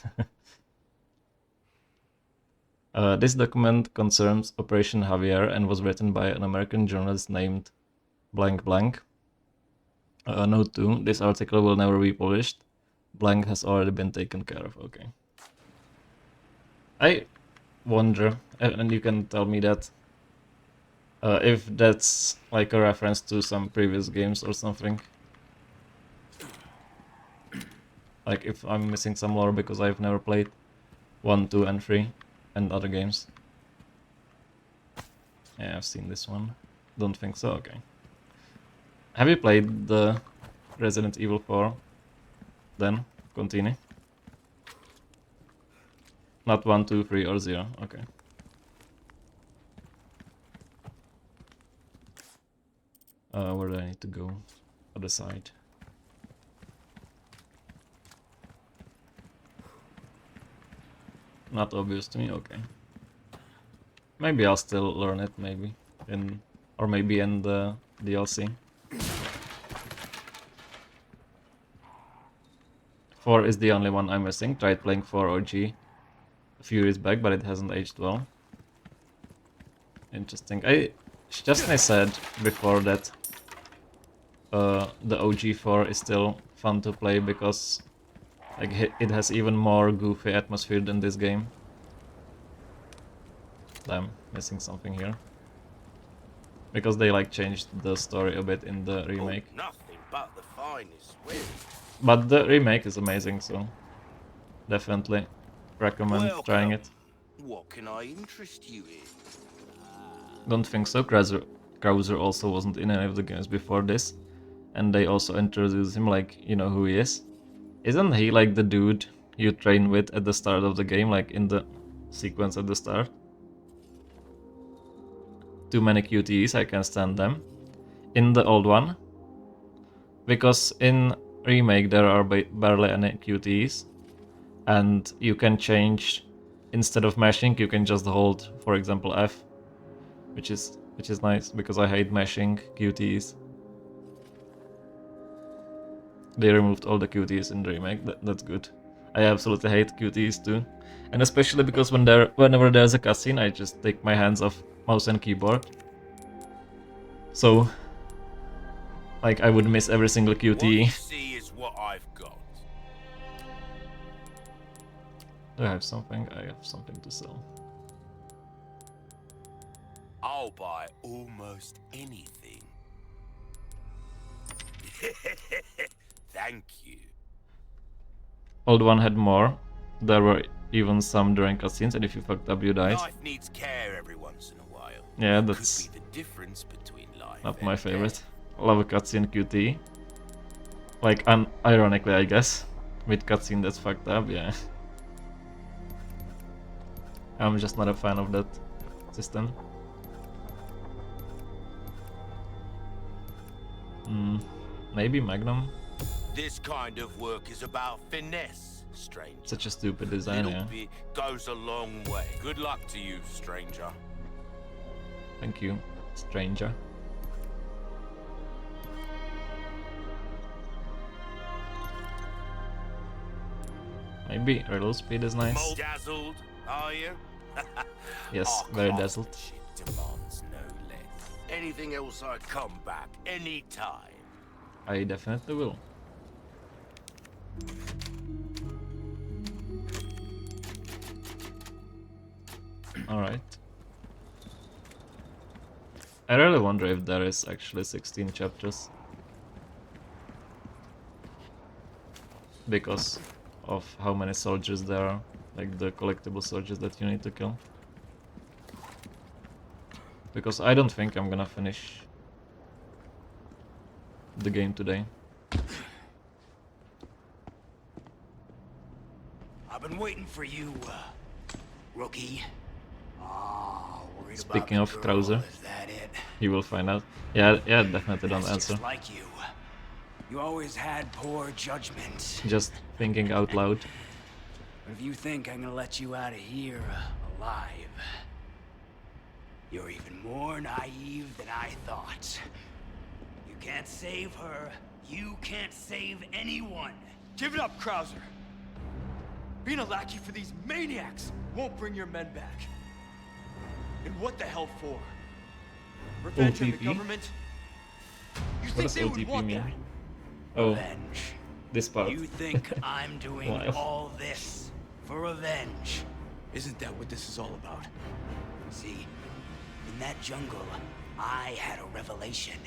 This document concerns Operation Javier and was written by an American journalist named blank blank. Note 2, this article will never be published. Blank has already been taken care of, okay. I wonder, and you can tell me that, if that's like a reference to some previous games or something. Like if I'm missing some lore because I've never played 1, 2, and 3 and other games. Yeah, I've seen this one. Don't think so, okay. Have you played the Resident Evil 4? Then continue. Not 1, 2, 3, or 0, okay. Where do I need to go? Other side. Not obvious to me, okay. Maybe I'll still learn it, maybe. Or maybe in the DLC. 4 is the only one I'm missing. Tried playing 4 OG a few years back, but it hasn't aged well. Interesting. Just I said before that the OG 4 is still fun to play because like it has even more goofy atmosphere than this game. Damn, missing something here. Because they like changed the story a bit in the remake. Oh, nothing but the finest wind. But the remake is amazing, so definitely recommend trying it. What can I interest you in? Don't think so. Krauser also wasn't in any of the games before this. And they also introduced him like, you know who he is. Isn't he like the dude you train with at the start of the game, like in the sequence at the start? Too many QTEs, I can't stand them. In the old one. Because in Remake there are barely any QTEs. And you can change, instead of mashing, you can just hold, for example, F. Which is nice, because I hate mashing QTEs. They removed all the QTEs in the remake, that's good. I absolutely hate QTEs too. And especially because whenever there's a cutscene, I just take my hands off mouse and keyboard. So, like, I would miss every single QTE. What you see is what I've got. Do I have something? I have something to sell. I'll buy almost anything. Thank you. Old one had more. There were even some during cutscenes, and if you fucked up, you died. Life needs care every once in a while. Yeah, that's could be the difference between life not and my favorite. Love a cutscene QTE. Like, ironically, I guess. With cutscene that's fucked up, yeah. I'm just not a fan of that system. Maybe Magnum? This kind of work is about finesse, stranger. Such a stupid design, Little yeah. bit goes a long way. Good luck to you, stranger. Thank you, stranger. Maybe riddle speed is nice. Dazzled, are you? Yes, Our very dazzled. craftsmanship demands no less. Anything else, I come back anytime. I definitely will. Alright. I really wonder if there is actually 16 chapters. Because of how many soldiers there are. Like the collectible soldiers that you need to kill. Because I don't think I'm gonna finish the game today. I've been waiting for you, rookie. Worried Speaking about of the girl, Krauser, is that it? you will find out. Yeah, definitely don't That's answer. just like you. You always had poor judgment. Just thinking out loud. But if you think I'm gonna let you out of here alive, you're even more naive than I thought. You can't save her. You can't save anyone. Give it up, Krauser. Being a lackey for these maniacs won't bring your men back. And what the hell for? Revenge on the OTP? government? You What think does they would OTP want mean? that? Oh, Revenge. this part. You think I'm doing Wow. all this for revenge? Isn't that what this is all about? See, in that jungle, I had a revelation.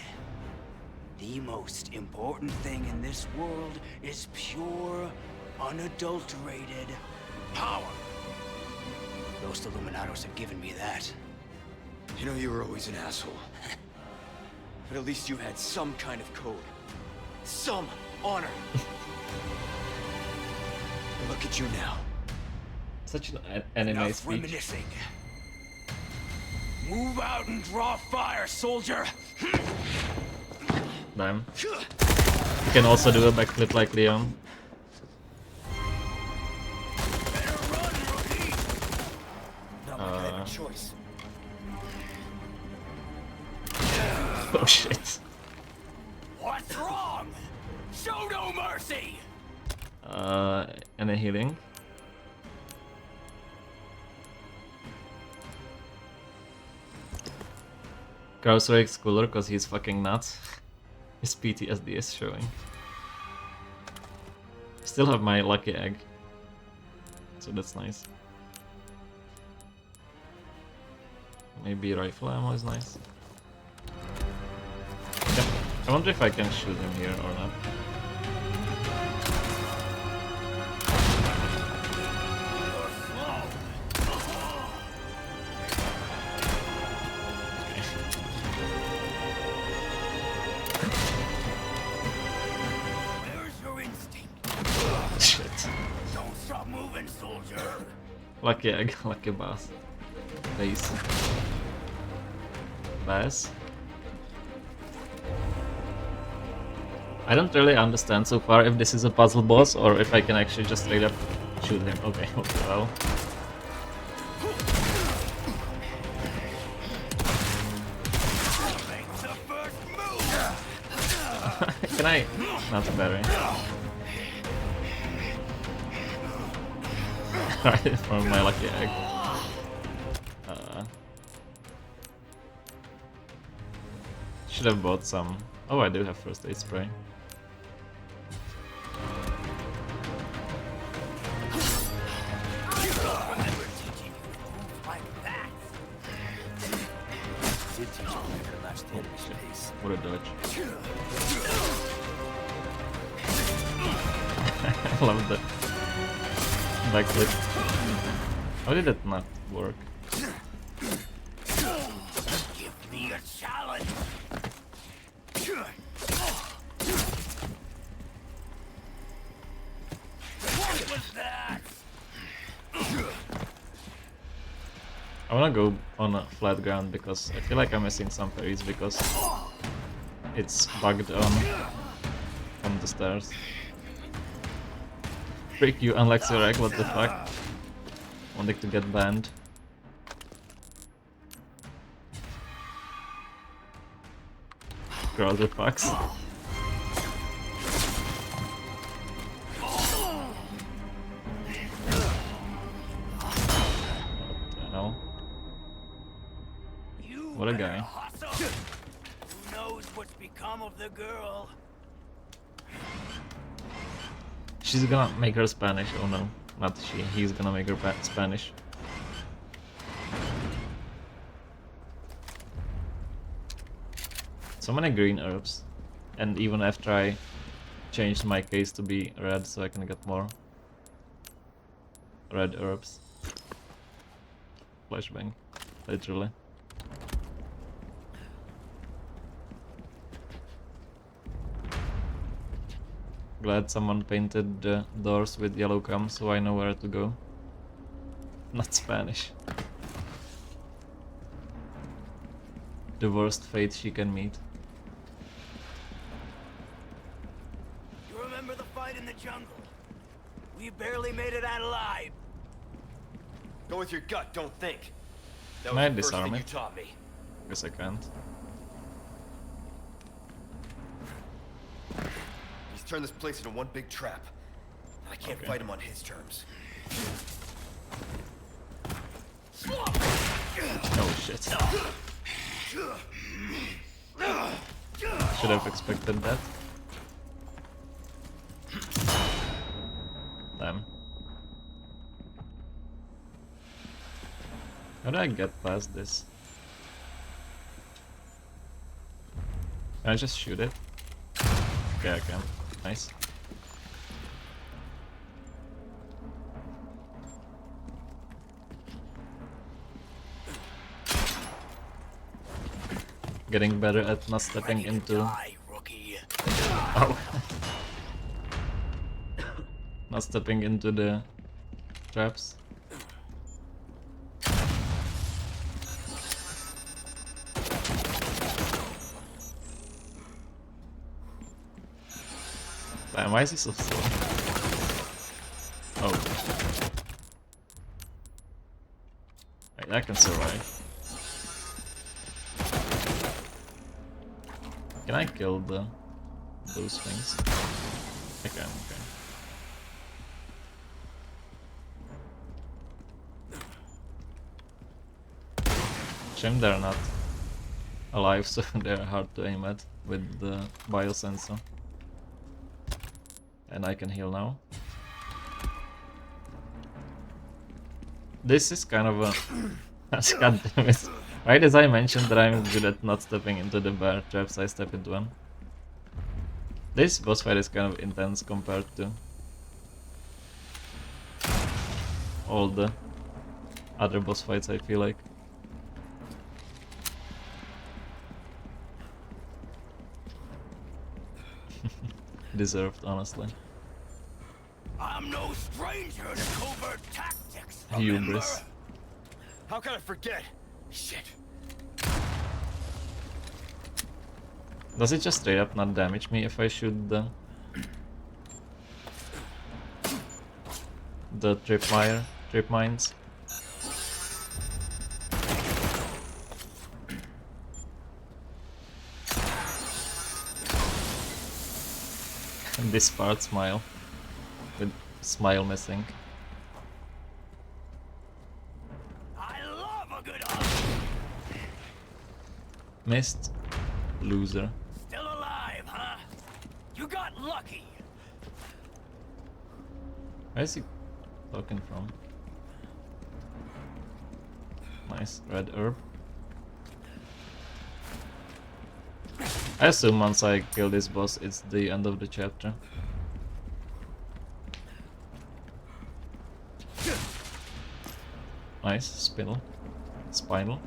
The most important thing in this world is pure, unadulterated power. Those Illuminados have given me that. You know you were always an asshole. But at least you had some kind of code. Some honor. Look at you now. Such an anime Enough speech. reminiscing. Move out and draw fire, soldier! Damn. You can also do a backflip like Leon. Better run, rookie! Not like I have a choice. Oh shit. What's wrong? Show no mercy! Any healing? Krauser is cooler because he's fucking nuts. His PTSD is showing. Still have my lucky egg. So that's nice. Maybe rifle ammo is nice. Yeah. I wonder if I can shoot him here or not. Where's your instinct? Shit. Don't stop moving, soldier! Lucky egg, lucky boss. Base. Bass. I don't really understand so far if this is a puzzle boss or if I can actually just straight up shoot him. Okay, well. Can I? Not better. Alright, from my lucky egg. Should have bought some. Oh, I do have first aid spray. What a dodge. I love that backflip. How did that not work? Give me a challenge! What was that? wanna go on a flat ground because I feel like I'm missing some parries because it's bugged on from the stairs. Freak, you unlocked your egg, what the fuck? Wanting to get banned. Crowder fucks. What a guy. Who knows what's become of the girl? She's gonna make her Spanish. Oh no, not she. He's gonna make her Spanish. So many green herbs. And even after I changed my case to be red so I can get more red herbs. Flashbang. Literally. Glad someone painted the doors with yellow gum so I know where to go. Not Spanish. The worst fate she can meet. You remember the fight in the jungle? We barely made it out alive. Go with your gut, don't think. That Can I was the first disarm thing you it? taught me. Guess I can't. He's turned this place into one big trap. I can't fight him on his terms. Oh shit. Should have expected that. Damn. How do I get past this? Can I just shoot it? Okay, I can. Nice. Getting better at not stepping into... Oh. Not stepping into the traps. Damn, why is he so slow? Oh. Wait, I can survive. Can I kill those things? I can, okay. Shame they're not alive, so they're hard to aim at with the biosensor. And I can heal now. This is kind of a... God damn it. Why did I mention that I'm good at not stepping into the bear traps? I step into them. This boss fight is kind of intense compared to all the other boss fights, I feel like. Deserved, honestly. I'm no stranger to covert tactics. Hubris. How can I forget? Shit. Does it just straight up not damage me if I shoot the trip mines? And this part smile. With smile missing. I love a good hug. Missed. Loser. Still alive, huh? You got lucky. Where is he talking from? Nice red herb. I assume once I kill this boss, it's the end of the chapter. Nice, spinel. Spinal.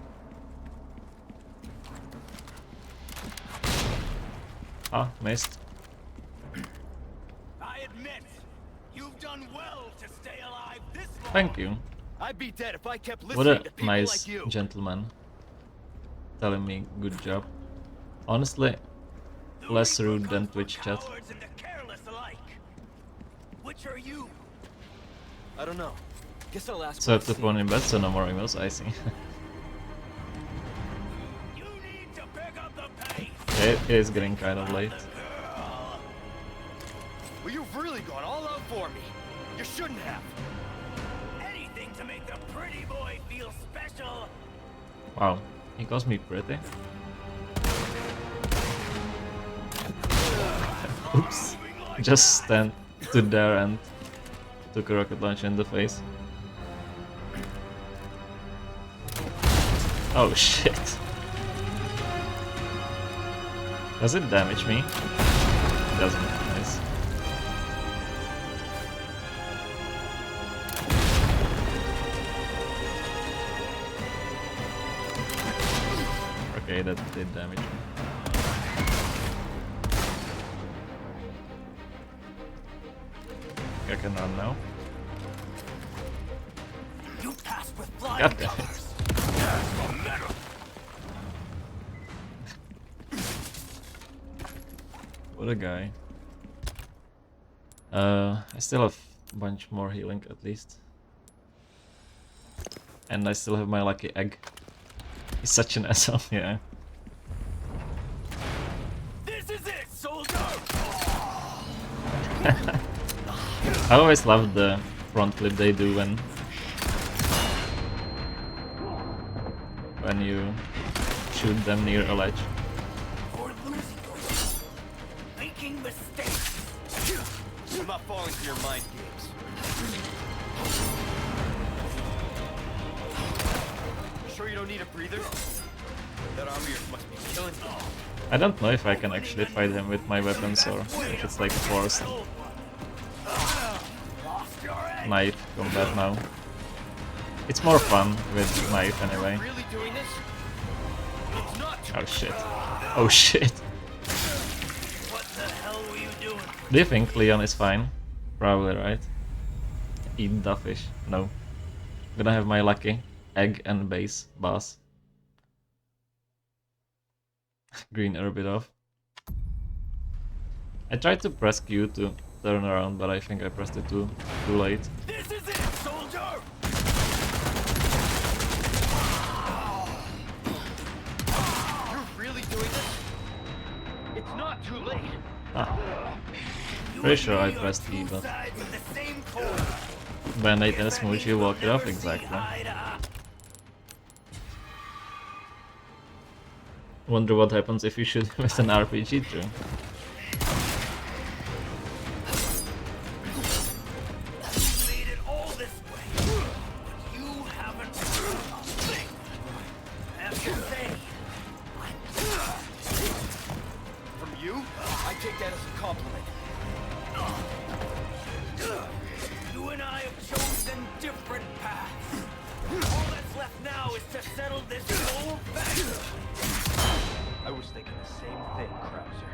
Ah, missed. I admit, you've done well to stay alive this long. Thank you. I'd be dead if I kept What listening a to people nice like you. gentleman. Telling me good job. Honestly, less rude than Twitch chat. And the careless alike. Which are you? I don't know. Guess I'll ask. So I have to phone in bed, so no more emails, I see. You need to pick up the pace. It is getting kind of late. Well, you've really gone all out for me. You shouldn't have. Anything to make the pretty boy feel special. Wow, he calls me pretty. Oops. Just stand stood there and took a rocket launcher in the face. Oh shit. Does it damage me? It doesn't. Nice. Okay, that did damage me. I can run now. You passed with flying God damn it. colors. What a guy. I still have a bunch more healing at least. And I still have my lucky egg. He's such an asshole, yeah. This is it, soldier. I always love the front flip they do when you shoot them near a ledge. Or losing yourself. Making mistakes. I'm not falling for your mind games. You sure you don't need a breather? That armor of yours must be killing you. I don't know if I can actually fight him with my weapons or if it's like forced knife combat now. It's more fun with knife anyway. Really doing this? It's not. Oh shit. Oh shit. What the hell were you doing? Do you think Leon is fine? Probably, right? Eat the fish. No. Gonna have my lucky egg and base boss. Green a bit off. I tried to press Q to turn around, but I think I pressed it too late. This is it, soldier. You're really doing this? It's not too late. Ah. Pretty sure I pressed E, but Sides of the same coin. Band-Aid and a smoochie walk it off exactly. Wonder what happens if you shoot with an RPG through. Made it all this way. You haven't done a thing. I have to say. From you? I take that as a compliment. You and I have chosen different paths. All that's left now is to settle this whole thing. I was thinking the same thing, Krauser.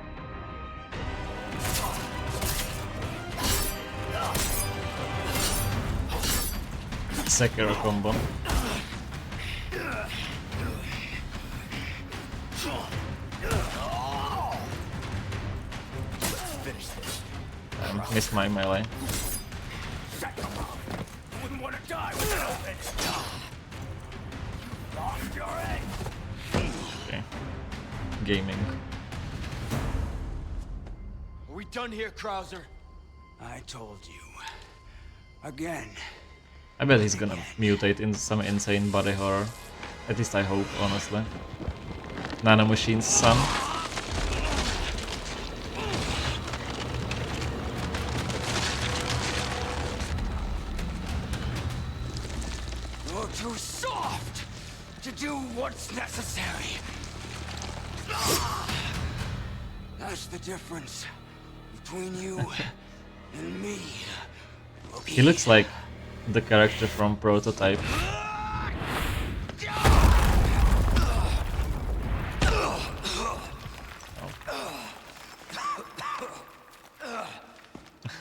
Sekiro combo. Finish this. Missed my melee. Shut your mouth. You wouldn't want to die with it open. You lost your egg. Okay. Gaming. Are we done here, Krauser? I told you. Again. I bet he's gonna mutate in some insane body horror. At least I hope, honestly. Nano Machine's son. You're too soft to do what's necessary. That's the difference between you and me. He looks like the character from Prototype.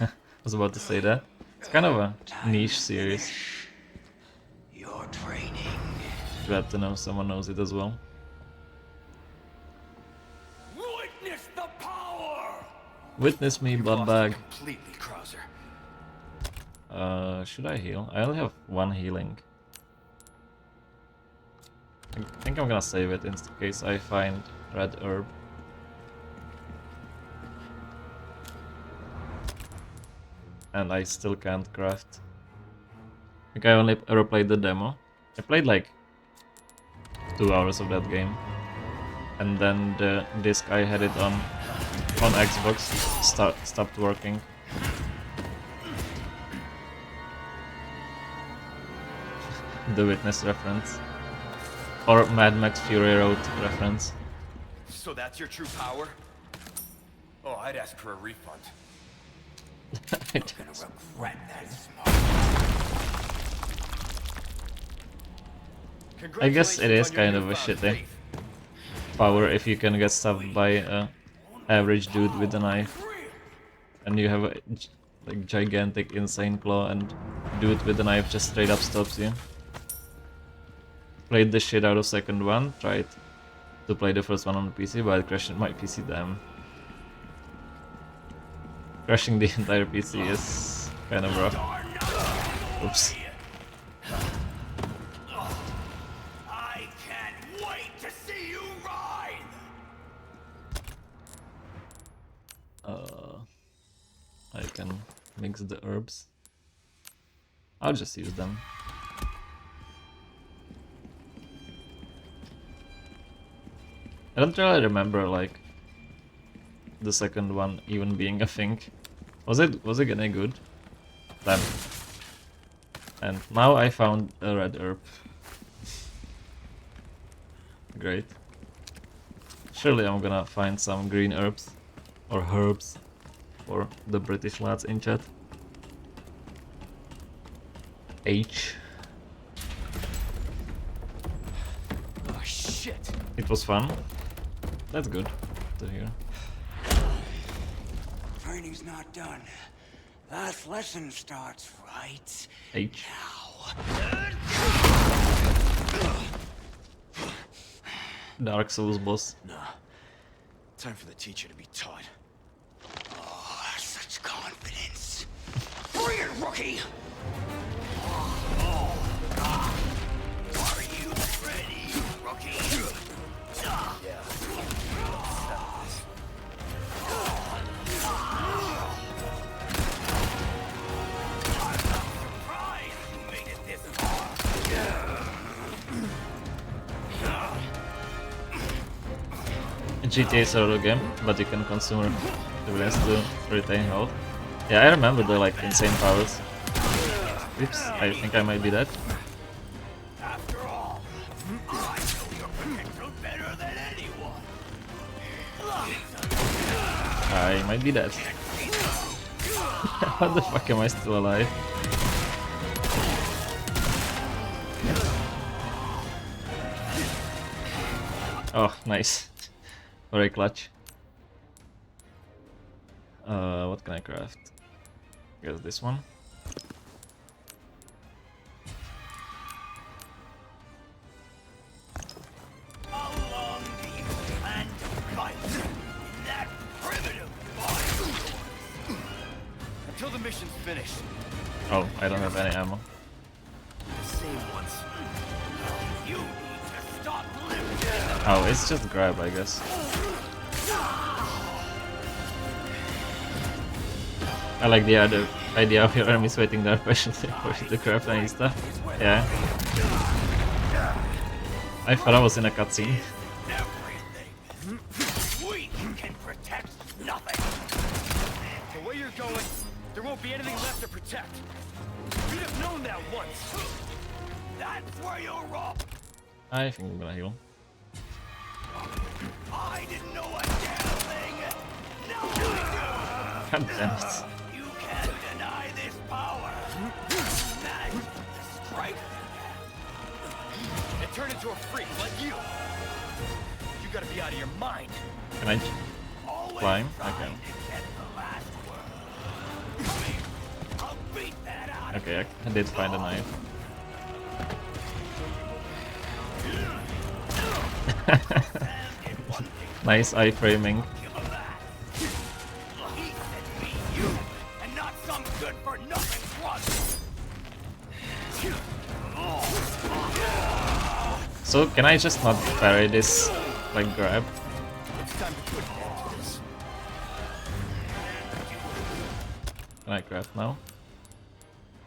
I was about to say that. It's kind of a niche series. Glad to know someone knows it as well. Witness the power! Witness me, blood bag. Completely, Krauser. Should I heal? I only have one healing. I think I'm gonna save it in case I find red herb. And I still can't craft. I think I only ever played the demo. I played like 2 hours of that game. And then the disc I had it on Xbox stopped working. The Witness reference. Or Mad Max Fury Road reference. So that's your true power? Oh, I'd ask for a refund. You're gonna regret that. I guess it is kind of a shitty power if you can get stabbed by a average dude with a knife. And you have a like gigantic insane claw and dude with a knife just straight up stops you. Played the shit out of second one, tried to play the first one on the PC, but it crashed my PC, damn. Crashing the entire PC is kind of rough. Oops. I can't wait to see you ride! I can mix the herbs. I'll just use them. I don't really remember like the second one even being a thing. Was it any good? Damn. And now I found a red herb. Great. Surely I'm gonna find some green herbs or herbs for the British lads in chat. H. Oh shit! It was fun. That's good to hear. Training's not done. Last lesson starts right H. Dark Souls boss. Nah. Time for the teacher to be taught. Oh, such confidence. Bring it, rookie! Are you ready, rookie? Yeah. GTA is a solo game, but you can consume the rest to retain health. Yeah, I remember the like insane powers. Oops, I think I might be dead. After all, I know your potential better than anyone. I might be dead. How the fuck am I still alive? Oh, nice. Very clutch. What can I craft? I guess this one. How long do you plan to fight in that primitive body of yours? Until the mission's finished. Oh, I don't have any ammo. The same ones. You need to stop living. Oh, it's just grab, I guess. I like the other idea of your enemies waiting there patiently for you to craft any stuff. Yeah. I thought I was in a cutscene. Everything. We can protect nothing. The way you're going, there won't be anything left to protect. You'd have known that once. That's where you're wrong. I think I'm gonna heal. I didn't know a damn thing. Now I do. God damn it. You can't deny this power. Magic, strike. It turned into a freak like you. You gotta be out of your mind. Can I climb? I can. Okay, I did find a knife. Nice iframing. So can I just not parry this like grab? Can I grab now?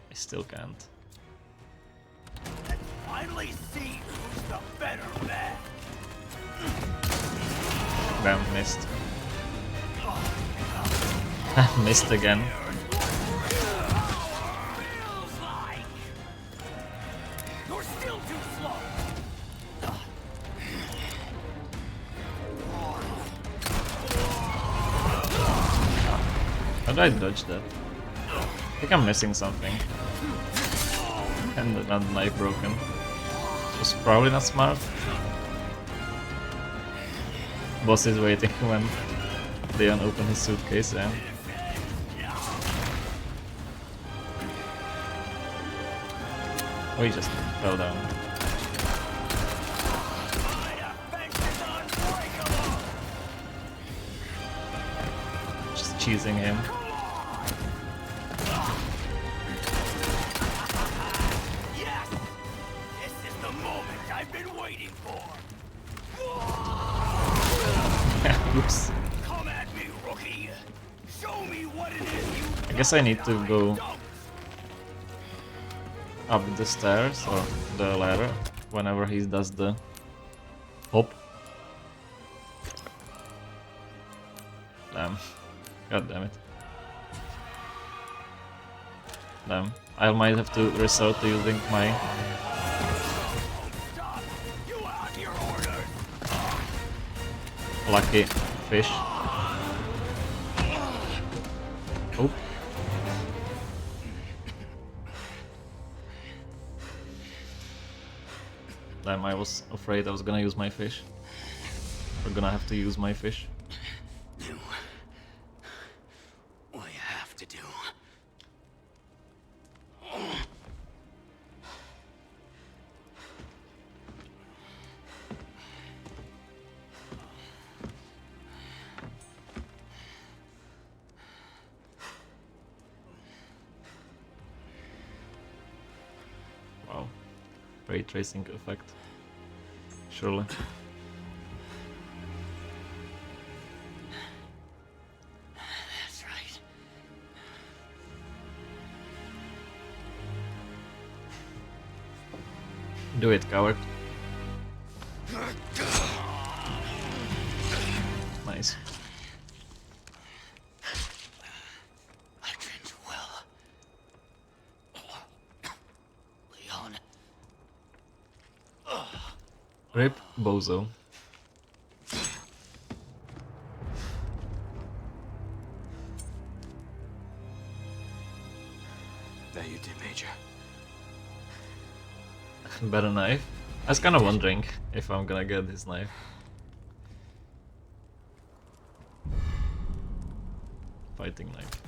I still can't. Finally see who's the better man. Damn, missed. Missed again. You're still too slow. How did I dodge that? I think I'm missing something. And the knife broken. Was probably not smart. Boss is waiting when Leon opens his suitcase, yeah. Oh, he just fell down. Just cheesing him. Yes! This is the moment I've been waiting for. Oops. Come at me, rookie. Show me what it is you I guess I need to go up the stairs or the ladder whenever he does the hop. Damn. God damn it. Damn. I might have to resort to using my lucky fish. Oh. Damn, I was afraid I was gonna use my fish. We're gonna have to use my fish. Do what you have to do. Wow. Ray tracing effect. Surely. That's right. Do it, coward. Nice. I trained you well. Leon. Rip Bozo. That you did, Major. Better knife. I was kinda wondering if I'm gonna get this knife. Fighting knife.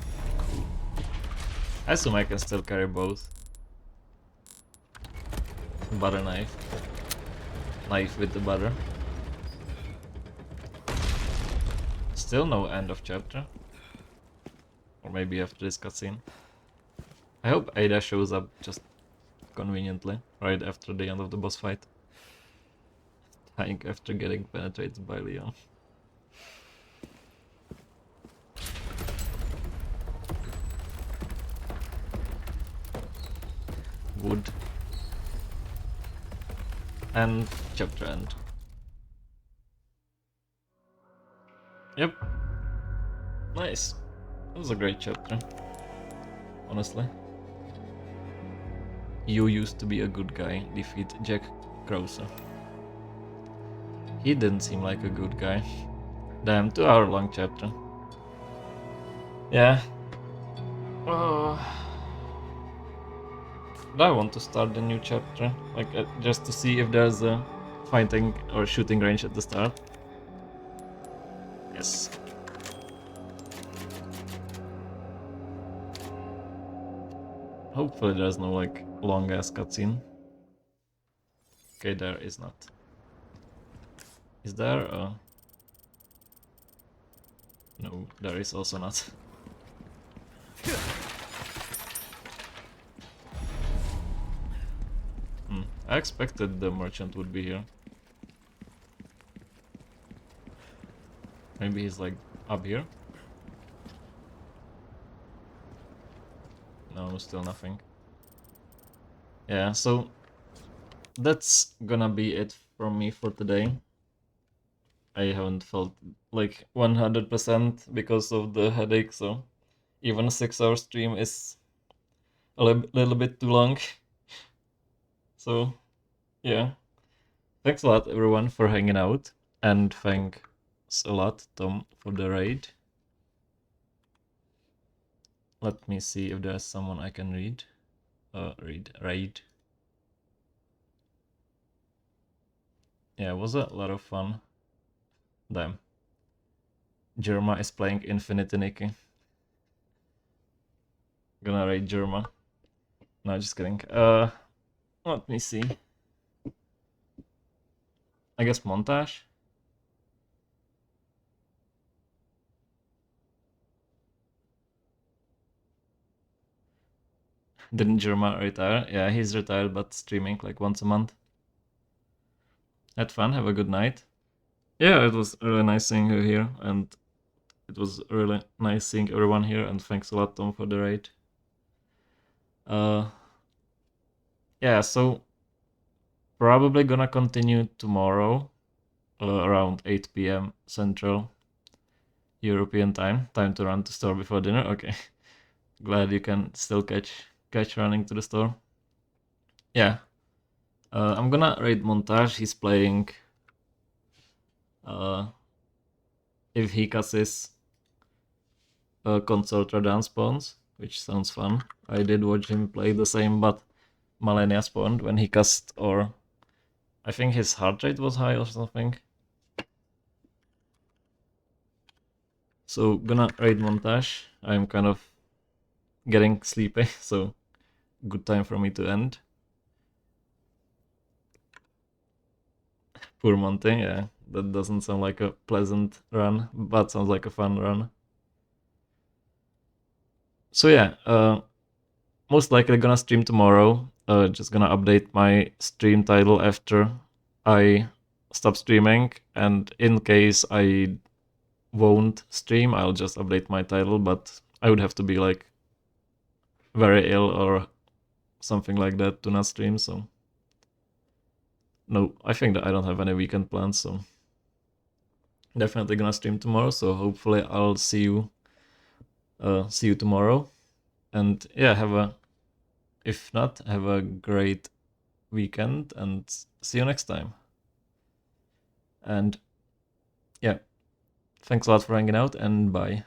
I assume I can still carry both. Butter knife. Knife with the butter. Still no end of chapter. Or maybe after this cutscene. I hope Ada shows up just conveniently, right after the end of the boss fight. Dying after getting penetrated by Leon. Wood. And chapter end. Yep. Nice. That was a great chapter. Honestly. You used to be a good guy. Defeat Jack Krauser. He didn't seem like a good guy. Damn, 2-hour long chapter. Yeah. But I want to start the new chapter, like just to see if there's a fighting or shooting range at the start. Yes. Hopefully there's no like long ass cutscene. Okay, there is not. Is there a... No, there is also not. I expected the merchant would be here. Maybe he's like up here? No, still nothing. Yeah, so that's gonna be it from me for today. I haven't felt like 100% because of the headache, so even a 6-hour stream is a little bit too long. So, yeah. Thanks a lot, everyone, for hanging out. And thanks a lot, Tom, for the raid. Let me see if there's someone I can read. Raid. Yeah, it was a lot of fun. Damn. Germa is playing Infinity Nikki. Gonna raid Germa. No, just kidding. Let me see. I guess montage? Didn't Germa retire? Yeah, he's retired, but streaming like once a month. Had fun, have a good night. Yeah, it was really nice seeing you here, and it was really nice seeing everyone here, and thanks a lot, Tom, for the raid. Yeah, so probably gonna continue tomorrow around 8 p.m. Central European time. Time to run to store before dinner. Okay, glad you can still catch running to the store. Yeah, I'm gonna raid Montage. He's playing if he casses Consort Radan spawns, which sounds fun. I did watch him play the same, but Malenia spawned when he cast, or I think his heart rate was high or something. So gonna raid Montage. I'm kind of getting sleepy, so good time for me to end. Poor Monte, yeah, that doesn't sound like a pleasant run, but sounds like a fun run. So yeah, most likely gonna stream tomorrow. Just gonna update my stream title after I stop streaming, and in case I won't stream, I'll just update my title, but I would have to be like very ill or something like that to not stream, so no, I think that I don't have any weekend plans, so definitely gonna stream tomorrow, so hopefully I'll see you tomorrow. And yeah, if not, have a great weekend and see you next time. And yeah, thanks a lot for hanging out, and bye.